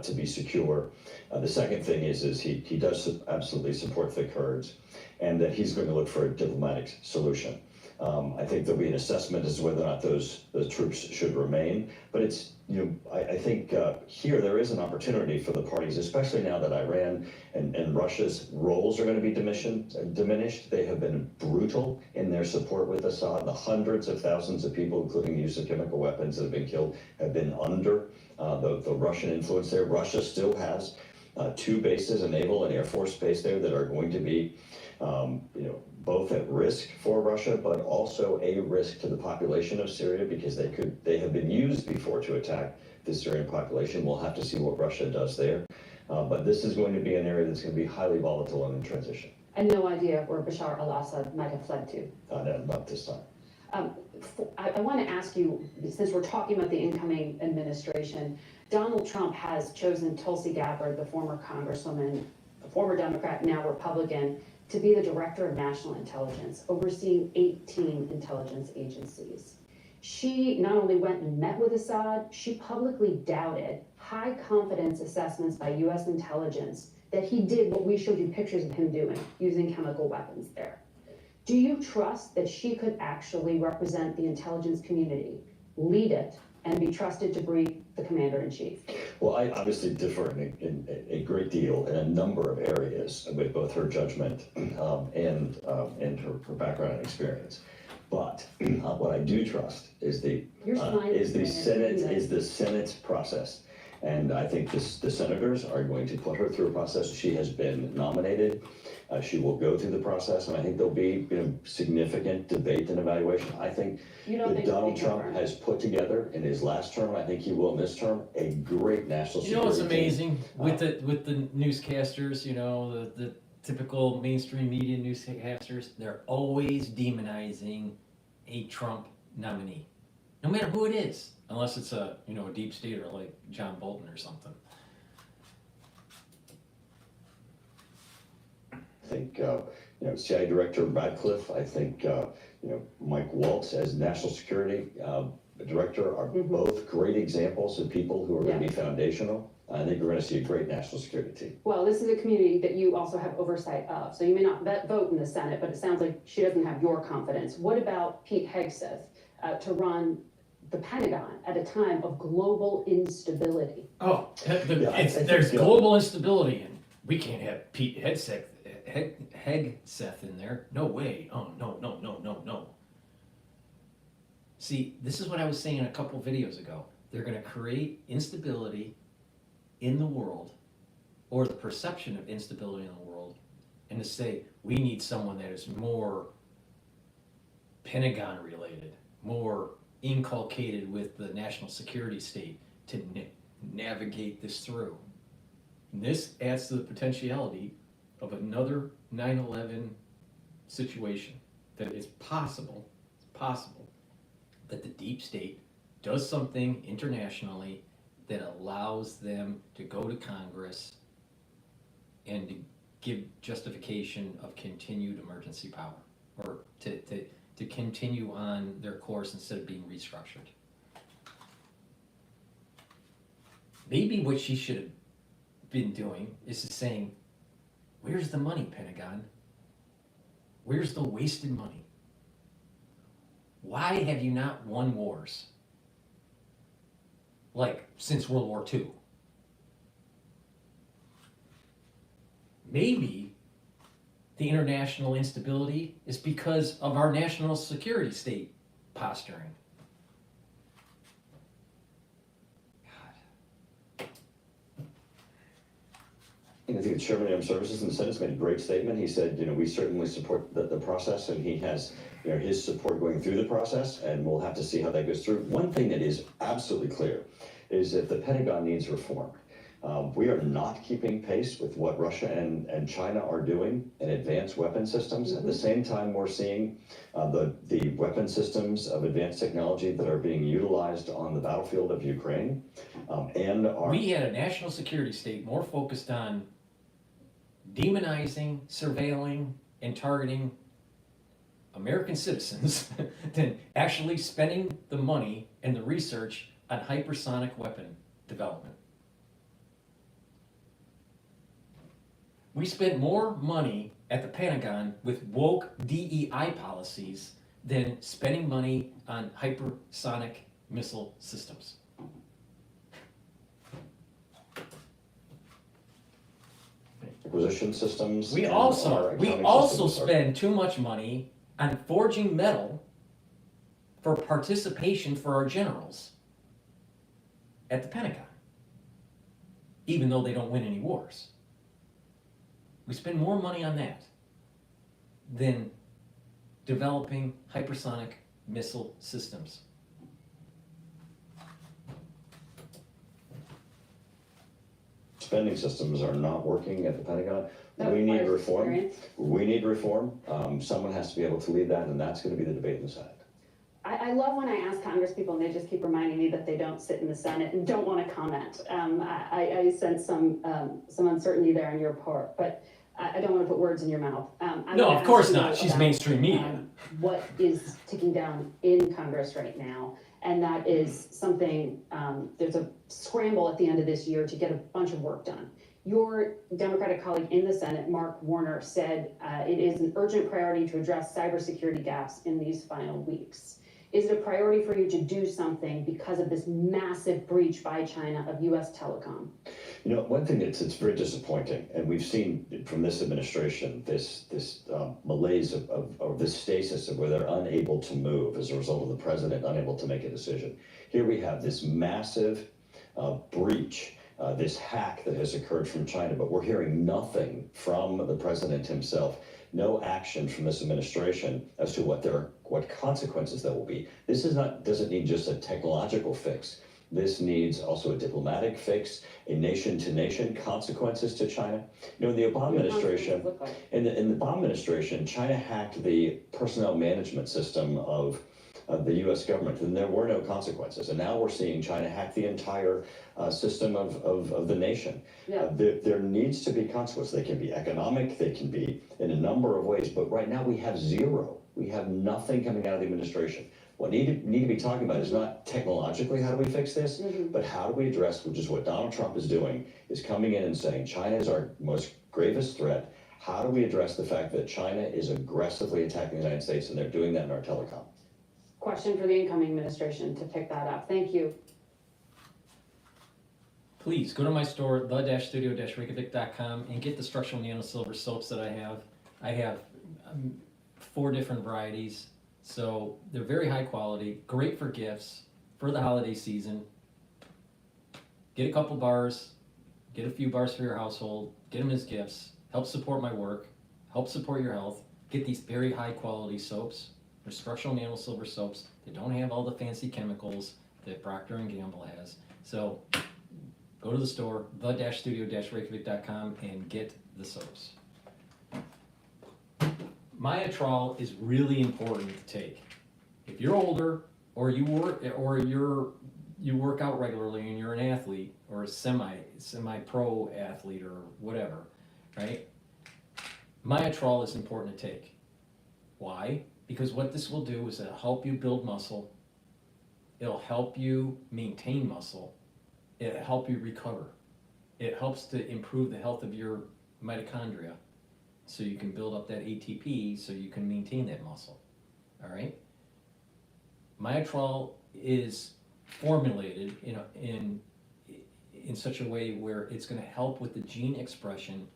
to be secure. The second thing is he does absolutely support the Kurds, and that he's going to look for a diplomatic solution. I think there'll be an assessment as to whether or not those troops should remain. But it's, I think here there is an opportunity for the parties, especially now that Iran and Russia's roles are going to be diminished. They have been brutal in their support with Assad. The hundreds of thousands of people, including the use of chemical weapons that have been killed, have been under the Russian influence there. Russia still has 2 bases, a naval and air force base there, that are going to be both at risk for Russia, but also a risk to the population of Syria, because they have been used before to attack the Syrian population. We'll have to see what Russia does there. But this is going to be an area that's going to be highly volatile and in transition. And no idea where Bashar al-Assad might have fled to? Not this time. I want to ask you, since we're talking about the incoming administration, Donald Trump has chosen Tulsi Gabbard, the former congresswoman, a former Democrat, now Republican, to be the director of national intelligence, overseeing 18 intelligence agencies. She not only went and met with Assad, she publicly doubted high confidence assessments by US intelligence that he did what we showed you pictures of him doing, using chemical weapons there. Do you trust that she could actually represent the intelligence community, lead it, and be trusted to brief the commander-in-chief? Well, I obviously differ in a great deal in a number of areas with both her judgment and her background and experience. But what I do trust is the Senate's process. And I think the senators are going to put her through a process. She has been nominated. She will go through the process, and I think there'll be significant debate and evaluation. I think that Donald Trump has put together in his last term, I think he will in this term, a great national security. You know what's amazing with the newscasters? You know, the typical mainstream media newscasters. They're always demonizing a Trump nominee, no matter who it is, unless it's a deep stater like John Bolton or something. I think CIA Director Radcliffe, I think Mike Waltz as National Security Director are both great examples of people who are going to be foundational. I think we're going to see a great national security team. Well, this is a community that you also have oversight of, so you may not vote in the Senate, but it sounds like she doesn't have your confidence. What about Pete Hegseth to run the Pentagon at a time of global instability? Oh, there's global instability, and we can't have Pete Hegseth in there. No way. Oh, no. See, this is what I was saying a couple videos ago. They're going to create instability in the world, or the perception of instability in the world, and to say, we need someone that is more Pentagon related, more inculcated with the national security state to navigate this through. And this adds to the potentiality of another 9/11 situation, that it's possible that the deep state does something internationally that allows them to go to Congress and to give justification of continued emergency power, or to continue on their course instead of being restructured. Maybe what she should have been doing is saying, where's the money, Pentagon? Where's the wasted money? Why have you not won wars? Like since World War II. Maybe the international instability is because of our national security state posturing. I think the Chairman of Armed Services in the Senate made a great statement. He said, we certainly support the process, and he has his support going through the process, and we'll have to see how that goes through. One thing that is absolutely clear is that the Pentagon needs reform. We are not keeping pace with what Russia and China are doing in advanced weapon systems. At the same time, we're seeing the weapon systems of advanced technology that are being utilized on the battlefield of Ukraine. We had a national security state more focused on demonizing, surveilling, and targeting American citizens than actually spending the money and the research on hypersonic weapon development. We spent more money at the Pentagon with woke DEI policies than spending money on hypersonic missile systems. Acquisition systems. We also spend too much money on forging metal for participation for our generals at the Pentagon, even though they don't win any wars. We spend more money on that than developing hypersonic missile systems. Spending systems are not working at the Pentagon. We need reform. We need reform. Someone has to be able to lead that, and that's going to be the debate in the Senate. I love when I ask Congress people and they just keep reminding me that they don't sit in the Senate and don't want to comment. I sense some uncertainty there on your part, but I don't want to put words in your mouth. I'm No, gonna of course ask you not. She's about, mainstream media. what is ticking down in Congress right now, and that is something, there's a scramble at the end of this year to get a bunch of work done. Your Democratic colleague in the Senate, Mark Warner, said it is an urgent priority to address cybersecurity gaps in these final weeks. Is it a priority for you to do something because of this massive breach by China of U.S. telecom? You know, one thing that's very disappointing, and we've seen from this administration this malaise of this stasis of where they're unable to move as a result of the president unable to make a decision. Here we have this massive breach, this hack that has occurred from China, but we're hearing nothing from the president himself. No action from this administration as to what consequences there will be. This doesn't need just a technological fix. This needs also a diplomatic fix, a nation-to-nation consequences to China. You know, in the Obama administration, in the Obama administration, China hacked the personnel management system of the U.S. government, and there were no consequences. And now we're seeing China hack the entire system of the nation. Yeah. There needs to be consequences. They can be economic, they can be in a number of ways, but right now we have zero. We have nothing coming out of the administration. What need to be talking about is not technologically how do we fix this, but how do we address, which is what Donald Trump is doing, is coming in and saying China is our most gravest threat. How do we address the fact that China is aggressively attacking the United States, and they're doing that in our telecom? Question for the incoming administration to pick that up. Thank you. Please go to my store, the-studio-reykjavik.com, and get the structural nano silver soaps that I have. I have 4 different varieties, so they're very high quality, great for gifts, for the holiday season. Get a couple bars, get a few bars for your household, get them as gifts, help support my work, help support your health. Get these very high quality soaps. They're structural nano silver soaps. They don't have all the fancy chemicals that Procter & Gamble has. So go to the store, the-studio-reykjavik.com, and get the soaps. Myotrol is really important to take. If you're older, or you work out regularly and you're an athlete, or a semi-pro athlete, or whatever, right? Myotrol is important to take. Why? Because what this will do is it'll help you build muscle. It'll help you maintain muscle. It'll help you recover. It helps to improve the health of your mitochondria so you can build up that ATP so you can maintain that muscle. All right? Myotrol is formulated in such a way where it's going to help with the gene expression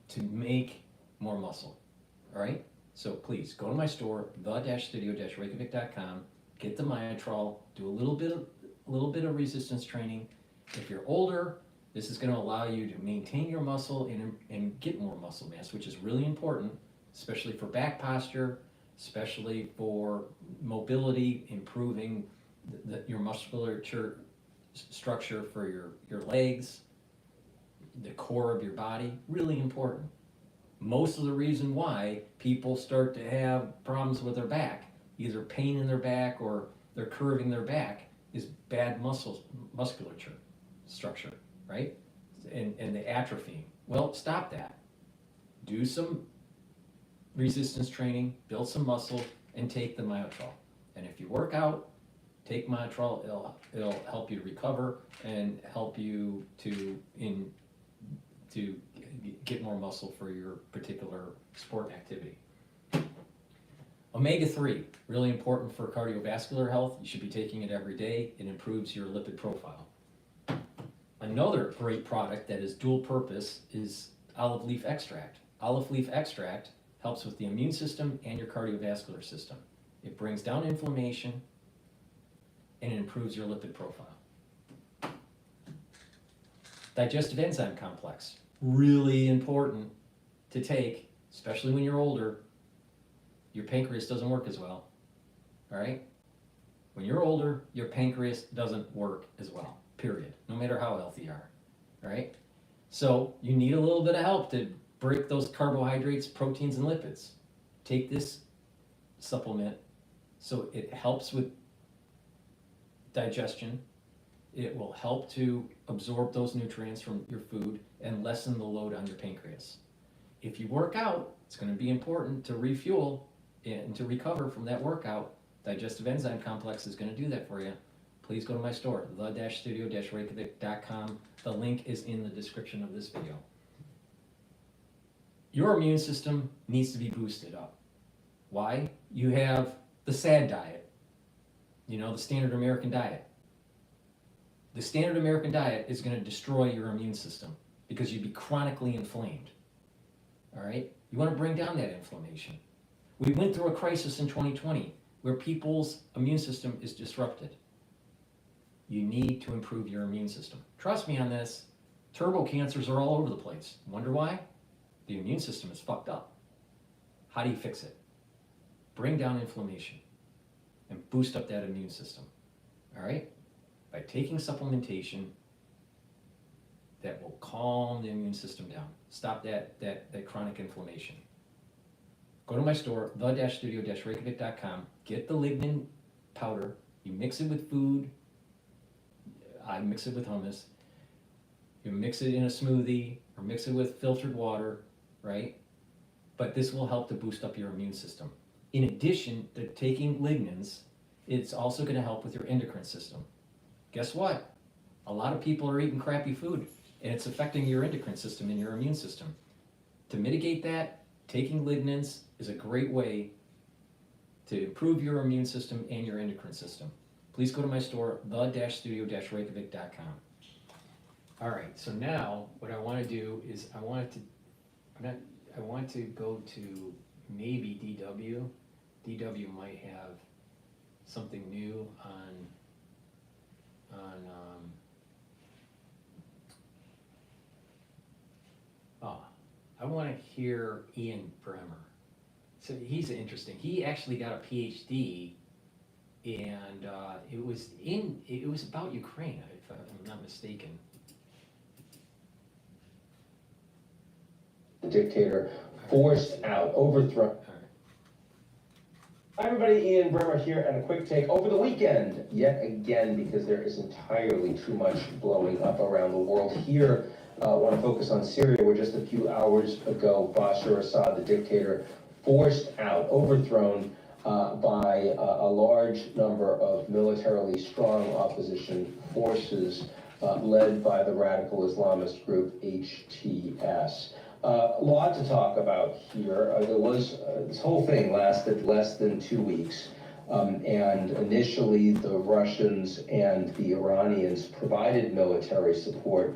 to make more muscle. All right? So please go to my store, the-studio-reykjavik.com, get the Myotrol, do a little bit of resistance training. If you're older, this is going to allow you to maintain your muscle and get more muscle mass, which is really important, especially for back posture, especially for mobility, improving your musculature structure for your legs, the core of your body, really important. Most of the reason why people start to have problems with their back, either pain in their back or they're curving their back, is bad musculature structure, right? And the atrophy. Well, stop that. Do some resistance training, build some muscle, and take the Myotrol. And if you work out, take Myotrol. It'll help you recover and help you to get more muscle for your particular sport activity. Omega-3, really important for cardiovascular health. You should be taking it every day. It improves your lipid profile. Another great product that is dual purpose is olive leaf extract. Olive leaf extract helps with the immune system and your cardiovascular system. It brings down inflammation and it improves your lipid profile. Digestive enzyme complex, really important to take, especially when you're older. Your pancreas doesn't work as well, all right? When you're older, your pancreas doesn't work as well, period, no matter how healthy you are, all right? So you need a little bit of help to break those carbohydrates, proteins, and lipids. Take this supplement so it helps with digestion. It will help to absorb those nutrients from your food and lessen the load on your pancreas. if you work out, it's going to be important to refuel and to recover from that workout. Digestive enzyme complex is going to do that for you. Please go to my store, the-studio-reykjavik.com. The link is in the description of this video. Your immune system needs to be boosted up. Why? You have the SAD diet, the standard American diet. The standard American diet is going to destroy your immune system because you'd be chronically inflamed. All right? You want to bring down that inflammation. We went through a crisis in 2020 where people's immune system is disrupted. You need to improve your immune system. Trust me on this. Turbo cancers are all over the place. Wonder why? The immune system is fucked up. How do you fix it? Bring down inflammation and boost up that immune system. All right? By taking supplementation that will calm the immune system down. Stop that chronic inflammation. Go to my store, the-studio-reykjavik.com. Get the lignin powder. You mix it with food. I mix it with hummus. You mix it in a smoothie or mix it with filtered water, right? But this will help to boost up your immune system. In addition to taking lignans, it's also going to help with your endocrine system. Guess what? A lot of people are eating crappy food, and it's affecting your endocrine system and your immune system. To mitigate that, taking lignans is a great way to improve your immune system and your endocrine system. Please go to my store, the-studio-reykjavik.com. All right, so now what I want to do is I want to go to maybe DW. DW might have something new on I want to hear Ian Bremer. So he's interesting. He actually got a Ph.D. and it was about Ukraine, if I'm not mistaken. The dictator forced out, overthrown. Hi everybody, Ian Bremer here, and a quick take. Over the weekend, yet again, because there is entirely too much blowing up around the world here, I want to focus on Syria, where just a few hours ago, Bashar Assad, the dictator, forced out, overthrown by a large number of militarily strong opposition forces led by the radical Islamist group HTS. A lot to talk about here. This whole thing lasted less than 2 weeks. And initially, the Russians and the Iranians provided military support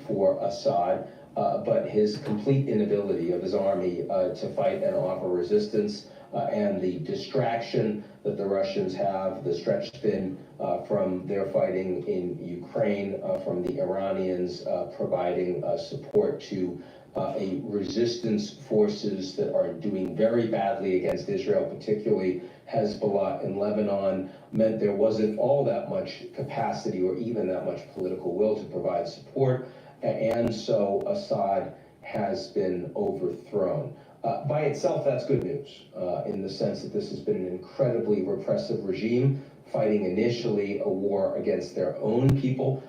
for Assad, but his complete inability of his army to fight and offer resistance and the distraction that the Russians have, the stretched thin from their fighting in Ukraine, from the Iranians providing support to a resistance forces that are doing very badly against Israel, particularly Hezbollah in Lebanon, meant there wasn't all that much capacity or even that much political will to provide support, and so Assad has been overthrown. By itself, that's good news, in the sense that this has been an incredibly repressive regime, fighting initially a war against their own people,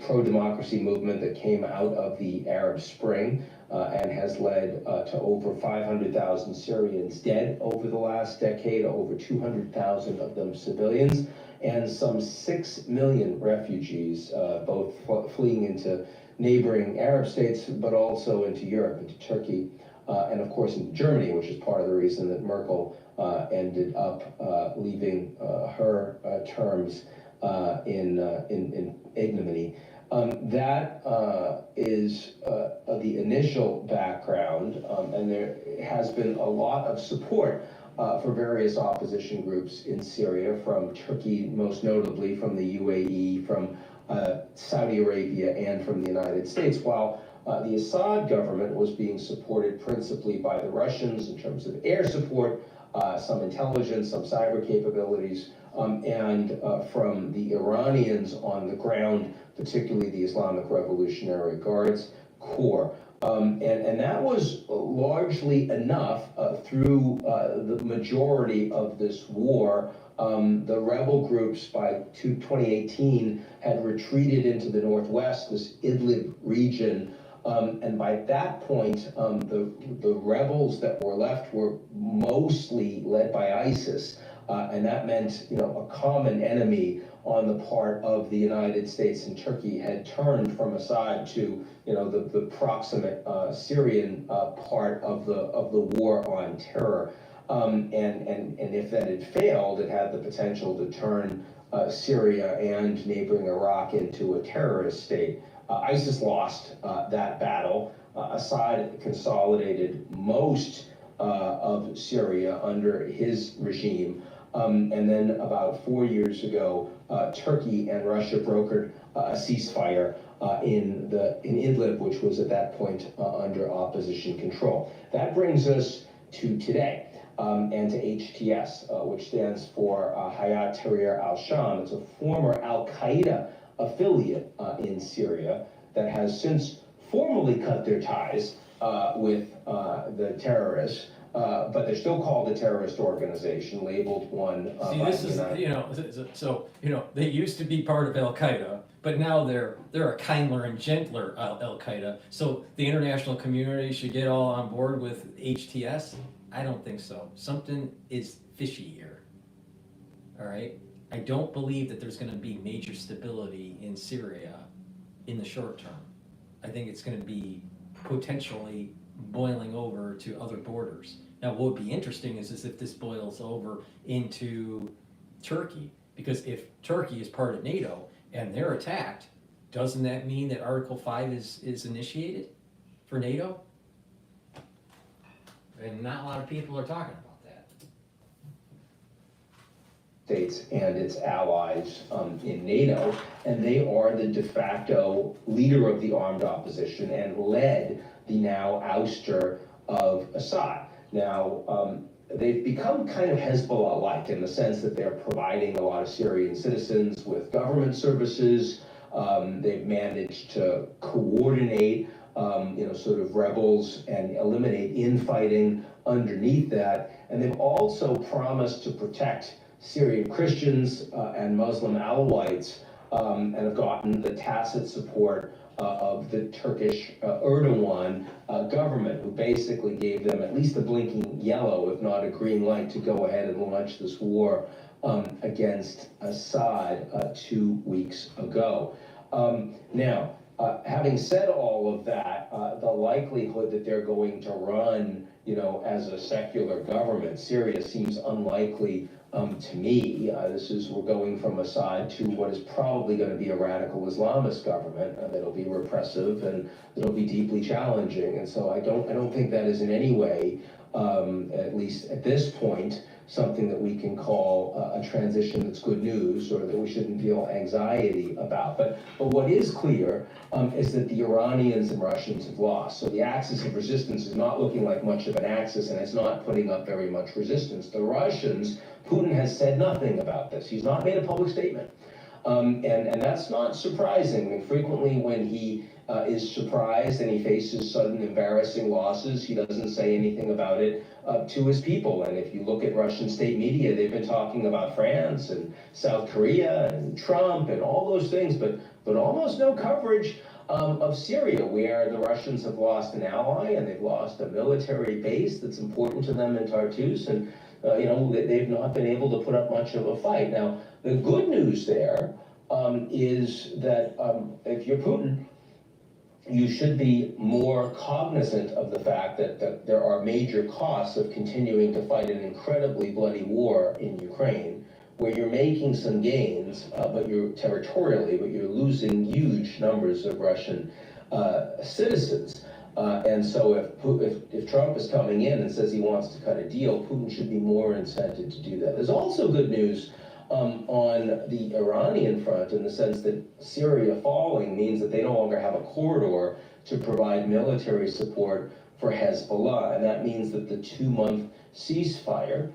pro-democracy movement that came out of the Arab Spring and has led to over 500,000 Syrians dead over the last decade, over 200,000 of them civilians, and some 6 million refugees, both fleeing into neighboring Arab states, but also into Europe, into Turkey, and of course into Germany, which is part of the reason that Merkel ended up leaving her terms in ignominy. That is the initial background, and there has been a lot of support for various opposition groups in Syria, from Turkey, most notably from the UAE, from Saudi Arabia, and from the United States, while the Assad government was being supported principally by the Russians in terms of air support, some intelligence, some cyber capabilities, and from the Iranians on the ground, particularly the Islamic Revolutionary Guards Corps. And that was largely enough through the majority of this war. The rebel groups by 2018 had retreated into the northwest, this Idlib region, And by that point, the rebels that were left were mostly led by ISIS, and that meant, a common enemy on the part of the United States and Turkey had turned from Assad to, the proximate Syrian part of the war on terror. And if that had failed, it had the potential to turn Syria and neighboring Iraq into a terrorist state. ISIS lost that battle. Assad consolidated most of Syria under his regime. And then about 4 years ago, Turkey and Russia brokered a ceasefire in Idlib, which was at that point under opposition control. That brings us to today. And to HTS, which stands for Hayat Tahrir al-Sham. It's a former al-Qaeda affiliate in Syria that has since formally cut their ties with the terrorists, but they're still called a terrorist organization, labeled one. See, this is, they used to be part of al-Qaeda, but now they're a kindler and gentler al-Qaeda. So the international community should get all on board with HTS? I don't think so. Something is fishy here. All right? I don't believe that there's going to be major stability in Syria in the short term. I think it's going to be potentially boiling over to other borders. Now, what would be interesting is if this boils over into Turkey, because if Turkey is part of NATO and they're attacked, doesn't that mean that Article 5 is initiated for NATO? And not a lot of people are talking about that. States and its allies in NATO, and they are the de facto leader of the armed opposition and led the now ouster of Assad. Now, they've become kind of Hezbollah-like in the sense that they're providing a lot of Syrian citizens with government services. They've managed to coordinate sort of rebels and eliminate infighting underneath that. And they've also promised to protect Syrian Christians and Muslim Alawites and have gotten the tacit support of the Turkish Erdogan government, who basically gave them at least a blinking yellow, if not a green light, to go ahead and launch this war against Assad 2 weeks ago. Now, having said all of that, the likelihood that they're going to run, as a secular government, Syria seems unlikely to me. We're going from Assad to what is probably going to be a radical Islamist government that'll be repressive and it'll be deeply challenging. And so I don't think that is in any way, at least at this point, something that we can call a transition that's good news or that we shouldn't feel anxiety about. But what is clear is that the Iranians and Russians have lost. So the axis of resistance is not looking like much of an axis, and it's not putting up very much resistance. The Russians, Putin has said nothing about this. He's not made a public statement. And that's not surprising. I mean, frequently when he is surprised and he faces sudden embarrassing losses, he doesn't say anything about it to his people. And if you look at Russian state media, they've been talking about France and South Korea and Trump and all those things, but almost no coverage of Syria, where the Russians have lost an ally and they've lost a military base that's important to them in Tartus, and they've not been able to put up much of a fight. Now, the good news there is that if you're Putin, you should be more cognizant of the fact that there are major costs of continuing to fight an incredibly bloody war in Ukraine, where you're making some gains, but you're losing huge numbers of Russian citizens. And so if Trump is coming in and says he wants to cut a deal, Putin should be more incented to do that. There's also good news on the Iranian front, in the sense that Syria falling means that they no longer have a corridor to provide military support for Hezbollah. And that means that the 2-month ceasefire,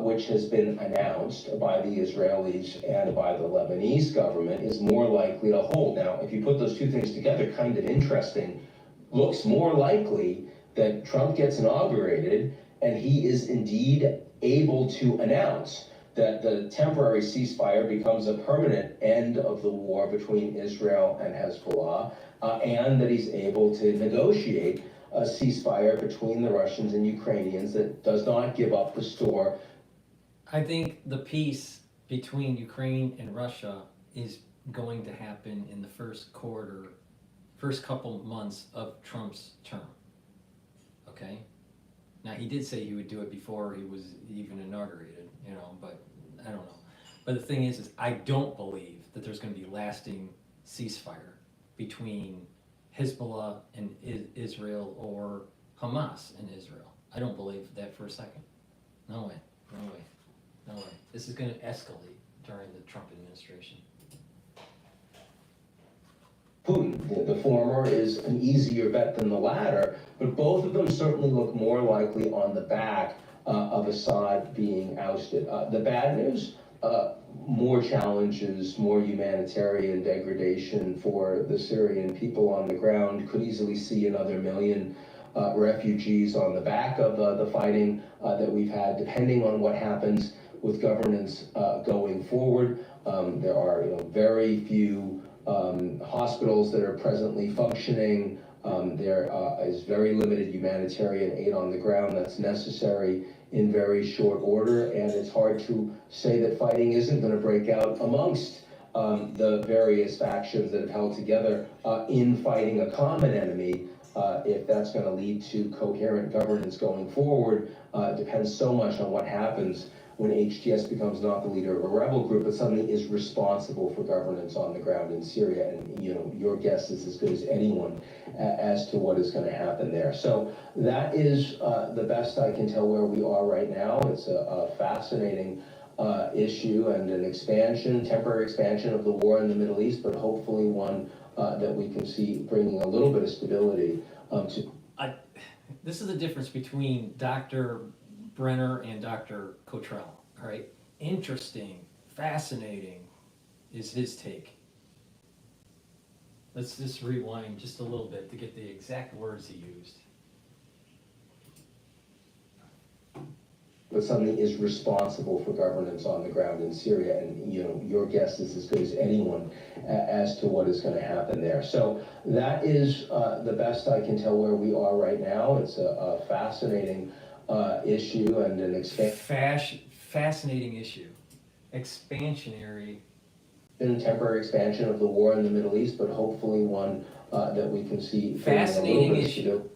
which has been announced by the Israelis and by the Lebanese government, is more likely to hold. Now, if you put those two things together, kind of interesting, looks more likely that Trump gets inaugurated and he is indeed able to announce that the temporary ceasefire becomes a permanent end of the war between Israel and Hezbollah, and that he's able to negotiate a ceasefire between the Russians and Ukrainians that does not give up the store. I think the peace between Ukraine and Russia is going to happen in the first couple months of Trump's term. Okay? Now, he did say he would do it before he was even inaugurated, but I don't know. But the thing is I don't believe that there's going to be lasting ceasefire between Hezbollah and Israel or Hamas and Israel. I don't believe that for a second. No way, no way, no way. This is going to escalate during the Trump administration. Putin. The former is an easier bet than the latter, but both of them certainly look more likely on the back of Assad being ousted. The bad news, more challenges, more humanitarian degradation for the Syrian people on the ground. Could easily see another million refugees on the back of the fighting that we've had, depending on what happens with governance going forward. There are very few hospitals that are presently functioning. There is very limited humanitarian aid on the ground that's necessary in very short order, and it's hard to say that fighting isn't going to break out amongst the various factions that have held together in fighting a common enemy. If that's going to lead to coherent governance going forward, depends so much on what happens when HTS becomes not the leader of a rebel group, but suddenly is responsible for governance on the ground in Syria. And your guess is as good as anyone as to what is going to happen there. So that is the best I can tell where we are right now. It's a fascinating issue and an temporary expansion of the war in the Middle East, but hopefully one that we can see bringing a little bit of stability to. This is the difference between Dr. Brenner and Dr. Cottrell, all right? Interesting, fascinating is his take. Let's just rewind just a little bit to get the exact words he used. But suddenly is responsible for governance on the ground in Syria, and your guess is as good as anyone as to what is going to happen there. So that is the best I can tell where we are right now. It's a fascinating issue and an fascinating issue. Expansionary. Temporary expansion of the war in the Middle East, but hopefully one that we can see. Fascinating issue.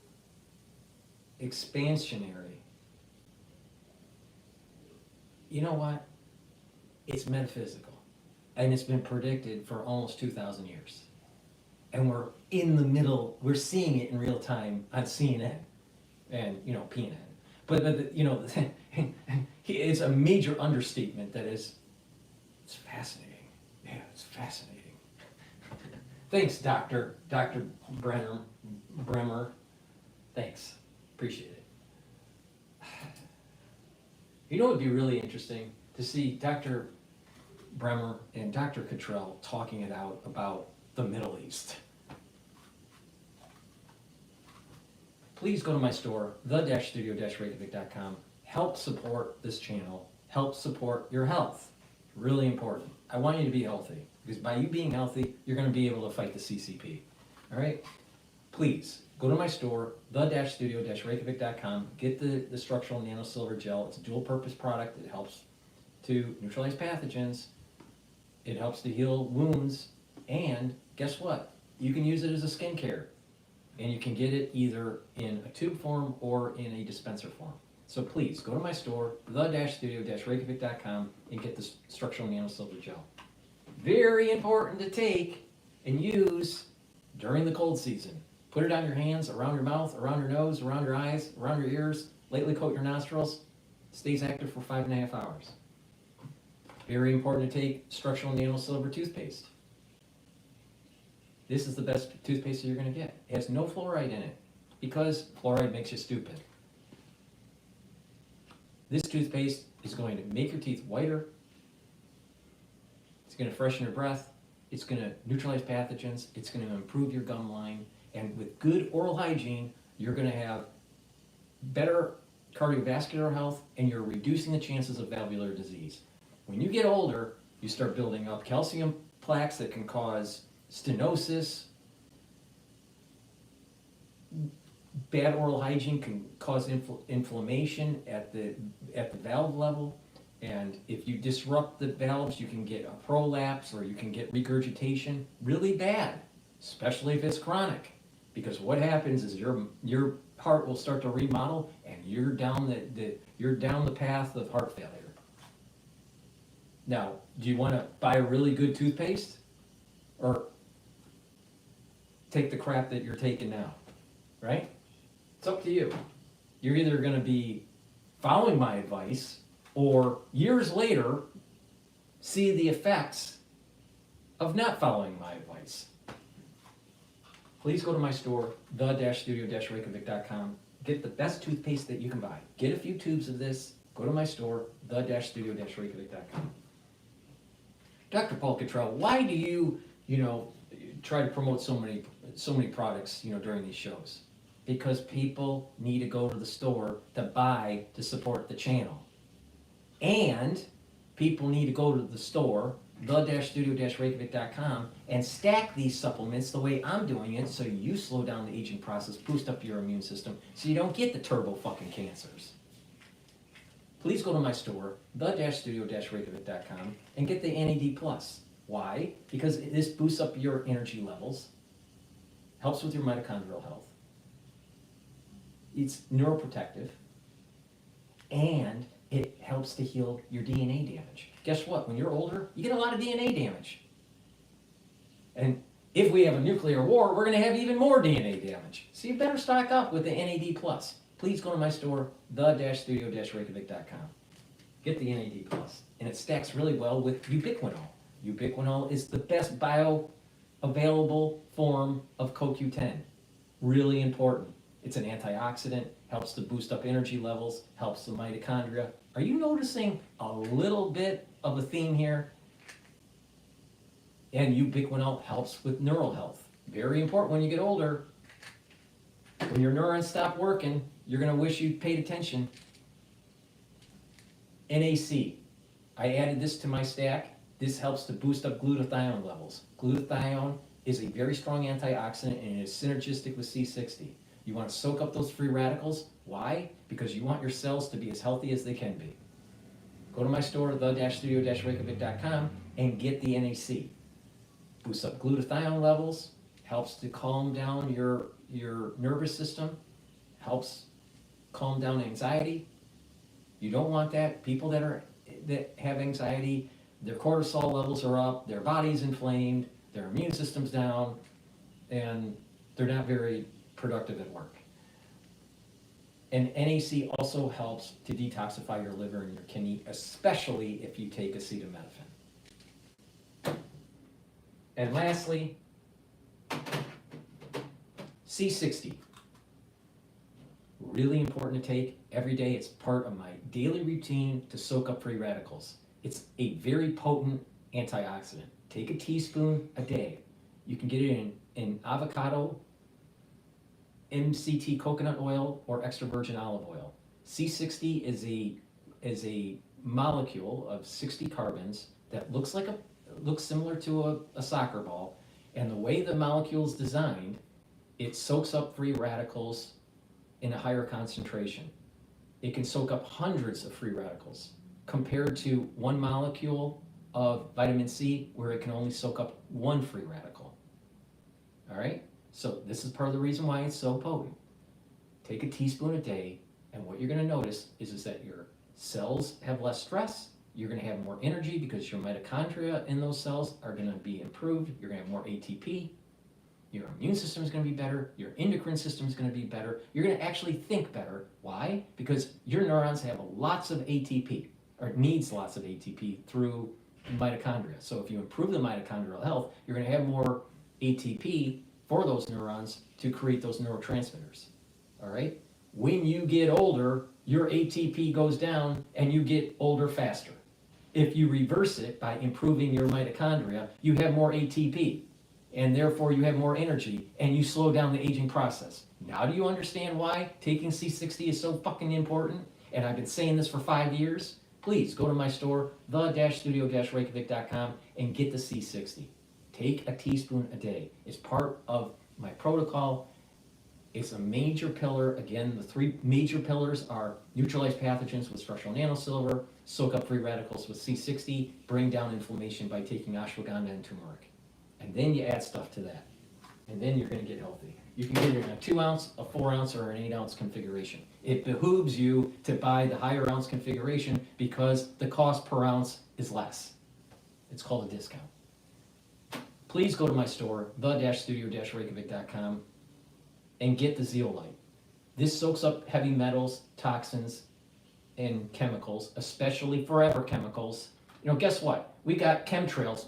Expansionary. You know what? It's metaphysical. And it's been predicted for almost 2,000 years. And we're in the middle, we're seeing it in real time on CNN and, PNN. But it's a major understatement that it's fascinating. Yeah, it's fascinating. Thanks, Dr. Bremer. Thanks. Appreciate it. It would be really interesting to see Dr. Bremer and Dr. Cottrell talking it out about the Middle East. Please go to my store, the-studio-reykjavik.com. Help support this channel. Help support your health. Really important. I want you to be healthy, because by you being healthy, you're going to be able to fight the CCP. All right? Please, go to my store, the-studio-reykjavik.com. Get the structural nano silver gel. It's a dual purpose product. It helps to neutralize pathogens. It helps to heal wounds. And guess what? You can use it as a skincare. And you can get it either in a tube form or in a dispenser form. So please, go to my store, the-studio-reykjavik.com, and get the structural nano silver gel. Very important to take and use during the cold season. Put it on your hands, around your mouth, around your nose, around your eyes, around your ears. Lightly coat your nostrils. Stays active for 5.5 hours. Very important to take structural nano silver toothpaste. This is the best toothpaste that you're going to get. It has no fluoride in it because fluoride makes you stupid. This toothpaste is going to make your teeth whiter. It's going to freshen your breath. It's going to neutralize pathogens. It's going to improve your gum line. And with good oral hygiene, you're going to have better cardiovascular health, and you're reducing the chances of valvular disease. When you get older, you start building up calcium plaques that can cause stenosis. Bad oral hygiene can cause inflammation at the valve level. And if you disrupt the valves, you can get a prolapse or you can get regurgitation really bad, especially if it's chronic. Because what happens is your heart will start to remodel and you're down the path of heart failure. Now, do you want to buy a really good toothpaste or take the crap that you're taking now, right? It's up to you. You're either going to be following my advice or years later see the effects of not following my advice. Please go to my store, the-studio-reykjavik.com. Get the best toothpaste that you can buy. Get a few tubes of this. Go to my store, the-studio-reykjavik.com. Dr. Paul Cottrell, why do you try to promote so many products, during these shows? Because people need to go to the store to buy to support the channel. And people need to go to the store, the-studio-reykjavik.com, and stack these supplements the way I'm doing it so you slow down the aging process, boost up your immune system, so you don't get the turbo fucking cancers. Please go to my store, the-studio-reykjavik.com, and get the NAD+. Why? Because this boosts up your energy levels, helps with your mitochondrial health, it's neuroprotective, and it helps to heal your DNA damage. Guess what? When you're older, you get a lot of DNA damage. And if we have a nuclear war, we're going to have even more DNA damage. So you better stock up with the NAD+. Please go to my store, the-studio-reykjavik.com. Get the NAD+. And it stacks really well with ubiquinol. Ubiquinol is the best bioavailable form of CoQ10. Really important. It's an antioxidant, helps to boost up energy levels, helps the mitochondria. Are you noticing a little bit of a theme here? And ubiquinol helps with neural health. Very important when you get older. When your neurons stop working, you're going to wish you paid attention. NAC. I added this to my stack. This helps to boost up glutathione levels. Glutathione is a very strong antioxidant and it is synergistic with C60. You want to soak up those free radicals. Why? Because you want your cells to be as healthy as they can be. Go to my store, the-studio-reykjavik.com, and get the NAC. Boosts up glutathione levels, helps to calm down your nervous system, helps calm down anxiety. You don't want that. People that have anxiety, their cortisol levels are up, their body's inflamed, their immune system's down, and they're not very productive at work. And NAC also helps to detoxify your liver and your kidney, especially if you take acetaminophen. And lastly, C60. Really important to take every day. It's part of my daily routine to soak up free radicals. It's a very potent antioxidant. Take a teaspoon a day. You can get it in avocado, MCT coconut oil, or extra virgin olive oil. C60 is a molecule of 60 carbons that looks similar to a soccer ball, and the way the molecule is designed, it soaks up free radicals in a higher concentration. It can soak up hundreds of free radicals compared to one molecule of vitamin C where it can only soak up one free radical. All right? So this is part of the reason why it's so potent. Take a teaspoon a day, and what you're going to notice is that your cells have less stress. You're going to have more energy because your mitochondria in those cells are going to be improved. You're going to have more ATP. Your immune system is going to be better. Your endocrine system is going to be better. You're going to actually think better. Why? Because your neurons have lots of ATP, or needs lots of ATP through mitochondria. So if you improve the mitochondrial health, you're going to have more ATP for those neurons to create those neurotransmitters. All right? When you get older, your ATP goes down and you get older faster. If you reverse it by improving your mitochondria, you have more ATP, and therefore you have more energy, and you slow down the aging process. Now do you understand why taking C60 is so fucking important? And I've been saying this for 5 years. please go to my store, the-studio-reykjavik.com, and get the C60. Take a teaspoon a day. It's part of my protocol. It's a major pillar. Again, the three major pillars are neutralize pathogens with structural nanosilver, soak up free radicals with C60, bring down inflammation by taking ashwagandha and turmeric. And then you add stuff to that. And then you're going to get healthy. You can get it in a 2 ounce, a 4 ounce, or an 8 ounce configuration. It behooves you to buy the higher ounce configuration because the cost per ounce is less. It's called a discount. Please go to my store, the-studio-reykjavik.com, and get the zeolite. This soaks up heavy metals, toxins, and chemicals, especially forever chemicals. You know, guess what? We got chemtrails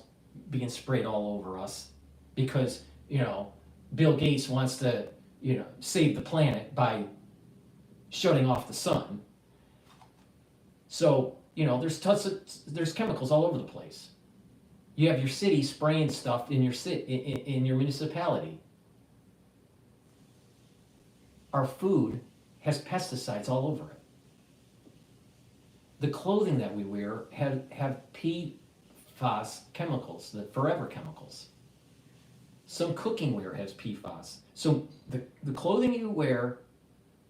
being sprayed all over us because, you know, Bill Gates wants to, you know, save the planet by shutting off the sun. So, you know, there's chemicals all over the place. You have your city spraying stuff in your in your municipality. Our food has pesticides all over it. The clothing that we wear have PFAS chemicals, the forever chemicals. Some cooking wear has PFAS. So the clothing you wear,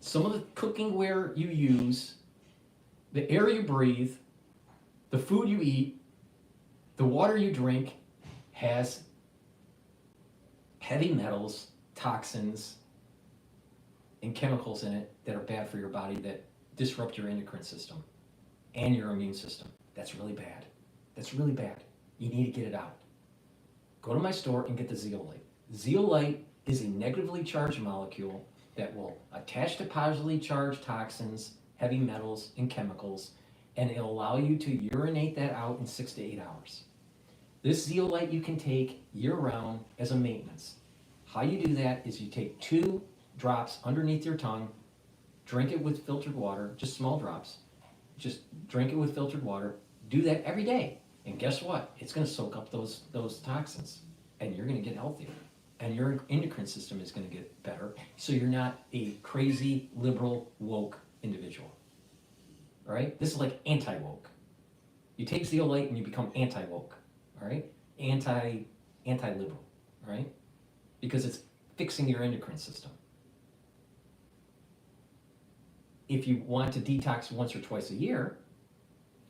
some of the cooking wear you use, the air you breathe, the food you eat, the water you drink has heavy metals, toxins, and chemicals in it that are bad for your body that disrupt your endocrine system and your immune system. That's really bad. That's really bad. You need to get it out. Go to my store and get the zeolite. Zeolite is a negatively charged molecule that will attach to positively charged toxins, heavy metals, and chemicals, and it'll allow you to urinate that out in 6 to 8 hours. This zeolite you can take year-round as a maintenance. How you do that is you take 2 drops underneath your tongue, drink it with filtered water, just small drops. Just drink it with filtered water. Do that every day. And guess what? It's going to soak up those toxins, and you're going to get healthier. And your endocrine system is going to get better, so you're not a crazy, liberal, woke individual. All right? This is like anti-woke. You take zeolite and you become anti-woke. All right? Anti-liberal. All right? Because it's fixing your endocrine system. If you want to detox once or twice a year,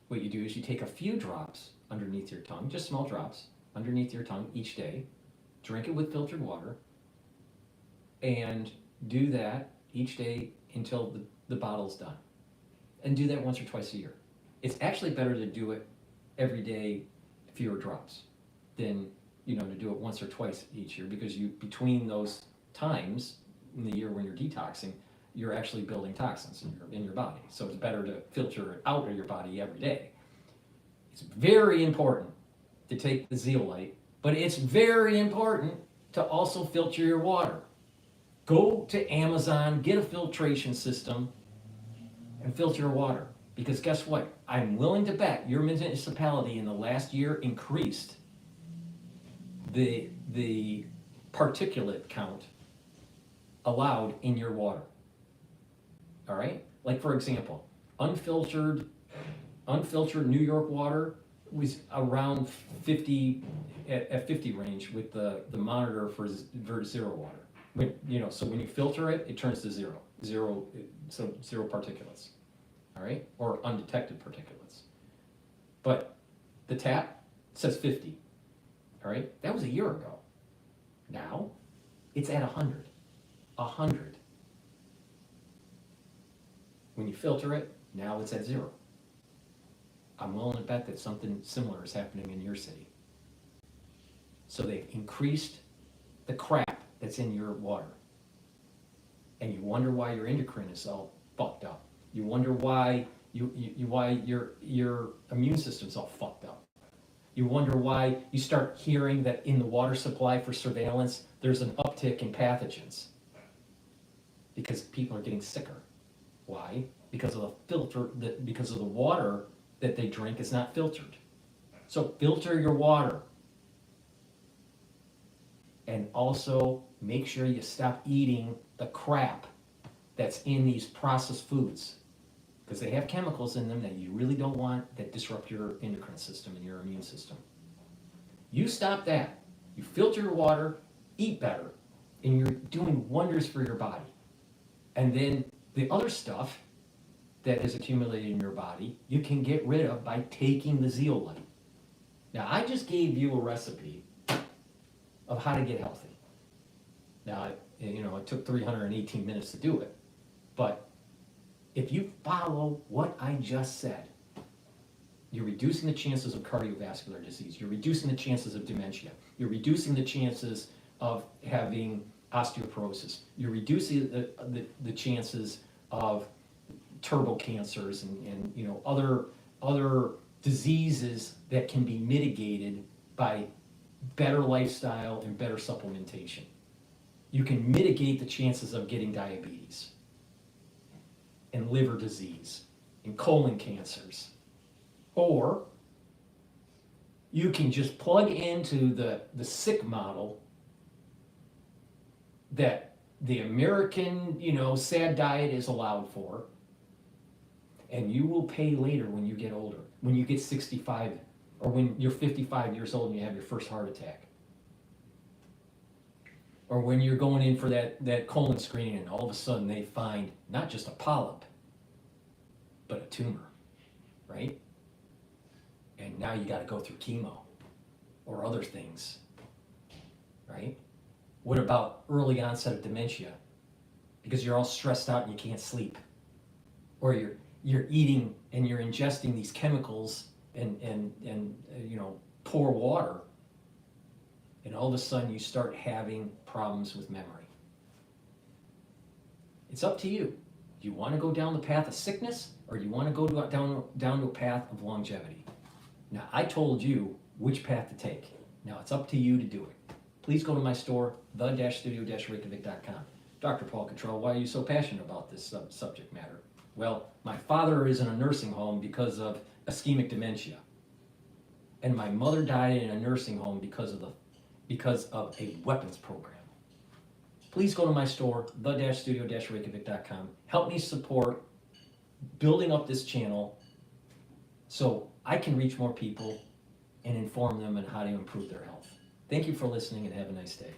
what you do is you take a few drops underneath your tongue, just small drops, underneath your tongue each day, drink it with filtered water, and do that each day until the bottle's done. And do that once or twice a year. It's actually better to do it every day, fewer drops, than, you know, to do it once or twice each year, because you, between those times in the year when you're detoxing, you're actually building toxins in your body. So it's better to filter it out of your body every day. It's very important to take the zeolite, but it's very important to also filter your water. Go to Amazon, get a filtration system, and filter your water. Because guess what? I'm willing to bet your municipality in the last year increased the particulate count allowed in your water. All right? Like, for example, unfiltered New York water was around 50, at 50 range with the monitor for zero water. When, you know, so when you filter it, it turns to zero particulates. All right? Or undetected particulates. But the tap says 50. All right? That was a year ago. Now, it's at 100. 100. When you filter it, now it's at 0. I'm willing to bet that something similar is happening in your city. So they've increased the crap that's in your water. And you wonder why your endocrine is all fucked up. You wonder why why your immune system's all fucked up. You wonder why you start hearing that in the water supply for surveillance, there's an uptick in pathogens. Because people are getting sicker. Why? Because of the filter, because of the water that they drink is not filtered. So filter your water. And also make sure you stop eating the crap that's in these processed foods. because they have chemicals in them that you really don't want that disrupt your endocrine system and your immune system. You stop that, you filter your water, eat better, and you're doing wonders for your body. And then the other stuff that is accumulated in your body, you can get rid of by taking the zeolite. Now, I just gave you a recipe of how to get healthy. Now, it took 318 minutes to do it, but if you follow what I just said, you're reducing the chances of cardiovascular disease, you're reducing the chances of dementia, you're reducing the chances of having osteoporosis, you're reducing the chances of turbo cancers and other diseases that can be mitigated by better lifestyle and better supplementation. You can mitigate the chances of getting diabetes and liver disease and colon cancers. Or you can just plug into the sick model that the American, SAD diet is allowed for, and you will pay later when you get older, when you get 65, or when you're 55 years old and you have your first heart attack. Or when you're going in for that colon screening and all of a sudden they find not just a polyp, but a tumor, right? And now you got to go through chemo or other things, right? What about early onset of dementia? Because you're all stressed out and you can't sleep. Or you're eating and you're ingesting these chemicals and poor water, and all of a sudden you start having problems with memory. It's up to you. Do you want to go down the path of sickness, or do you want to go down to a path of longevity? Now, I told you which path to take. Now, it's up to you to do it. Please go to my store, the-studio-reykjavik.com. Dr. Paul Cottrell, why are you so passionate about this subject matter? Well, my father is in a nursing home because of ischemic dementia. And my mother died in a nursing home because of a weapons program. Please go to my store, the-studio-reykjavik.com. Help me support building up this channel so I can reach more people and inform them on how to improve their health. Thank you for listening and have a nice day.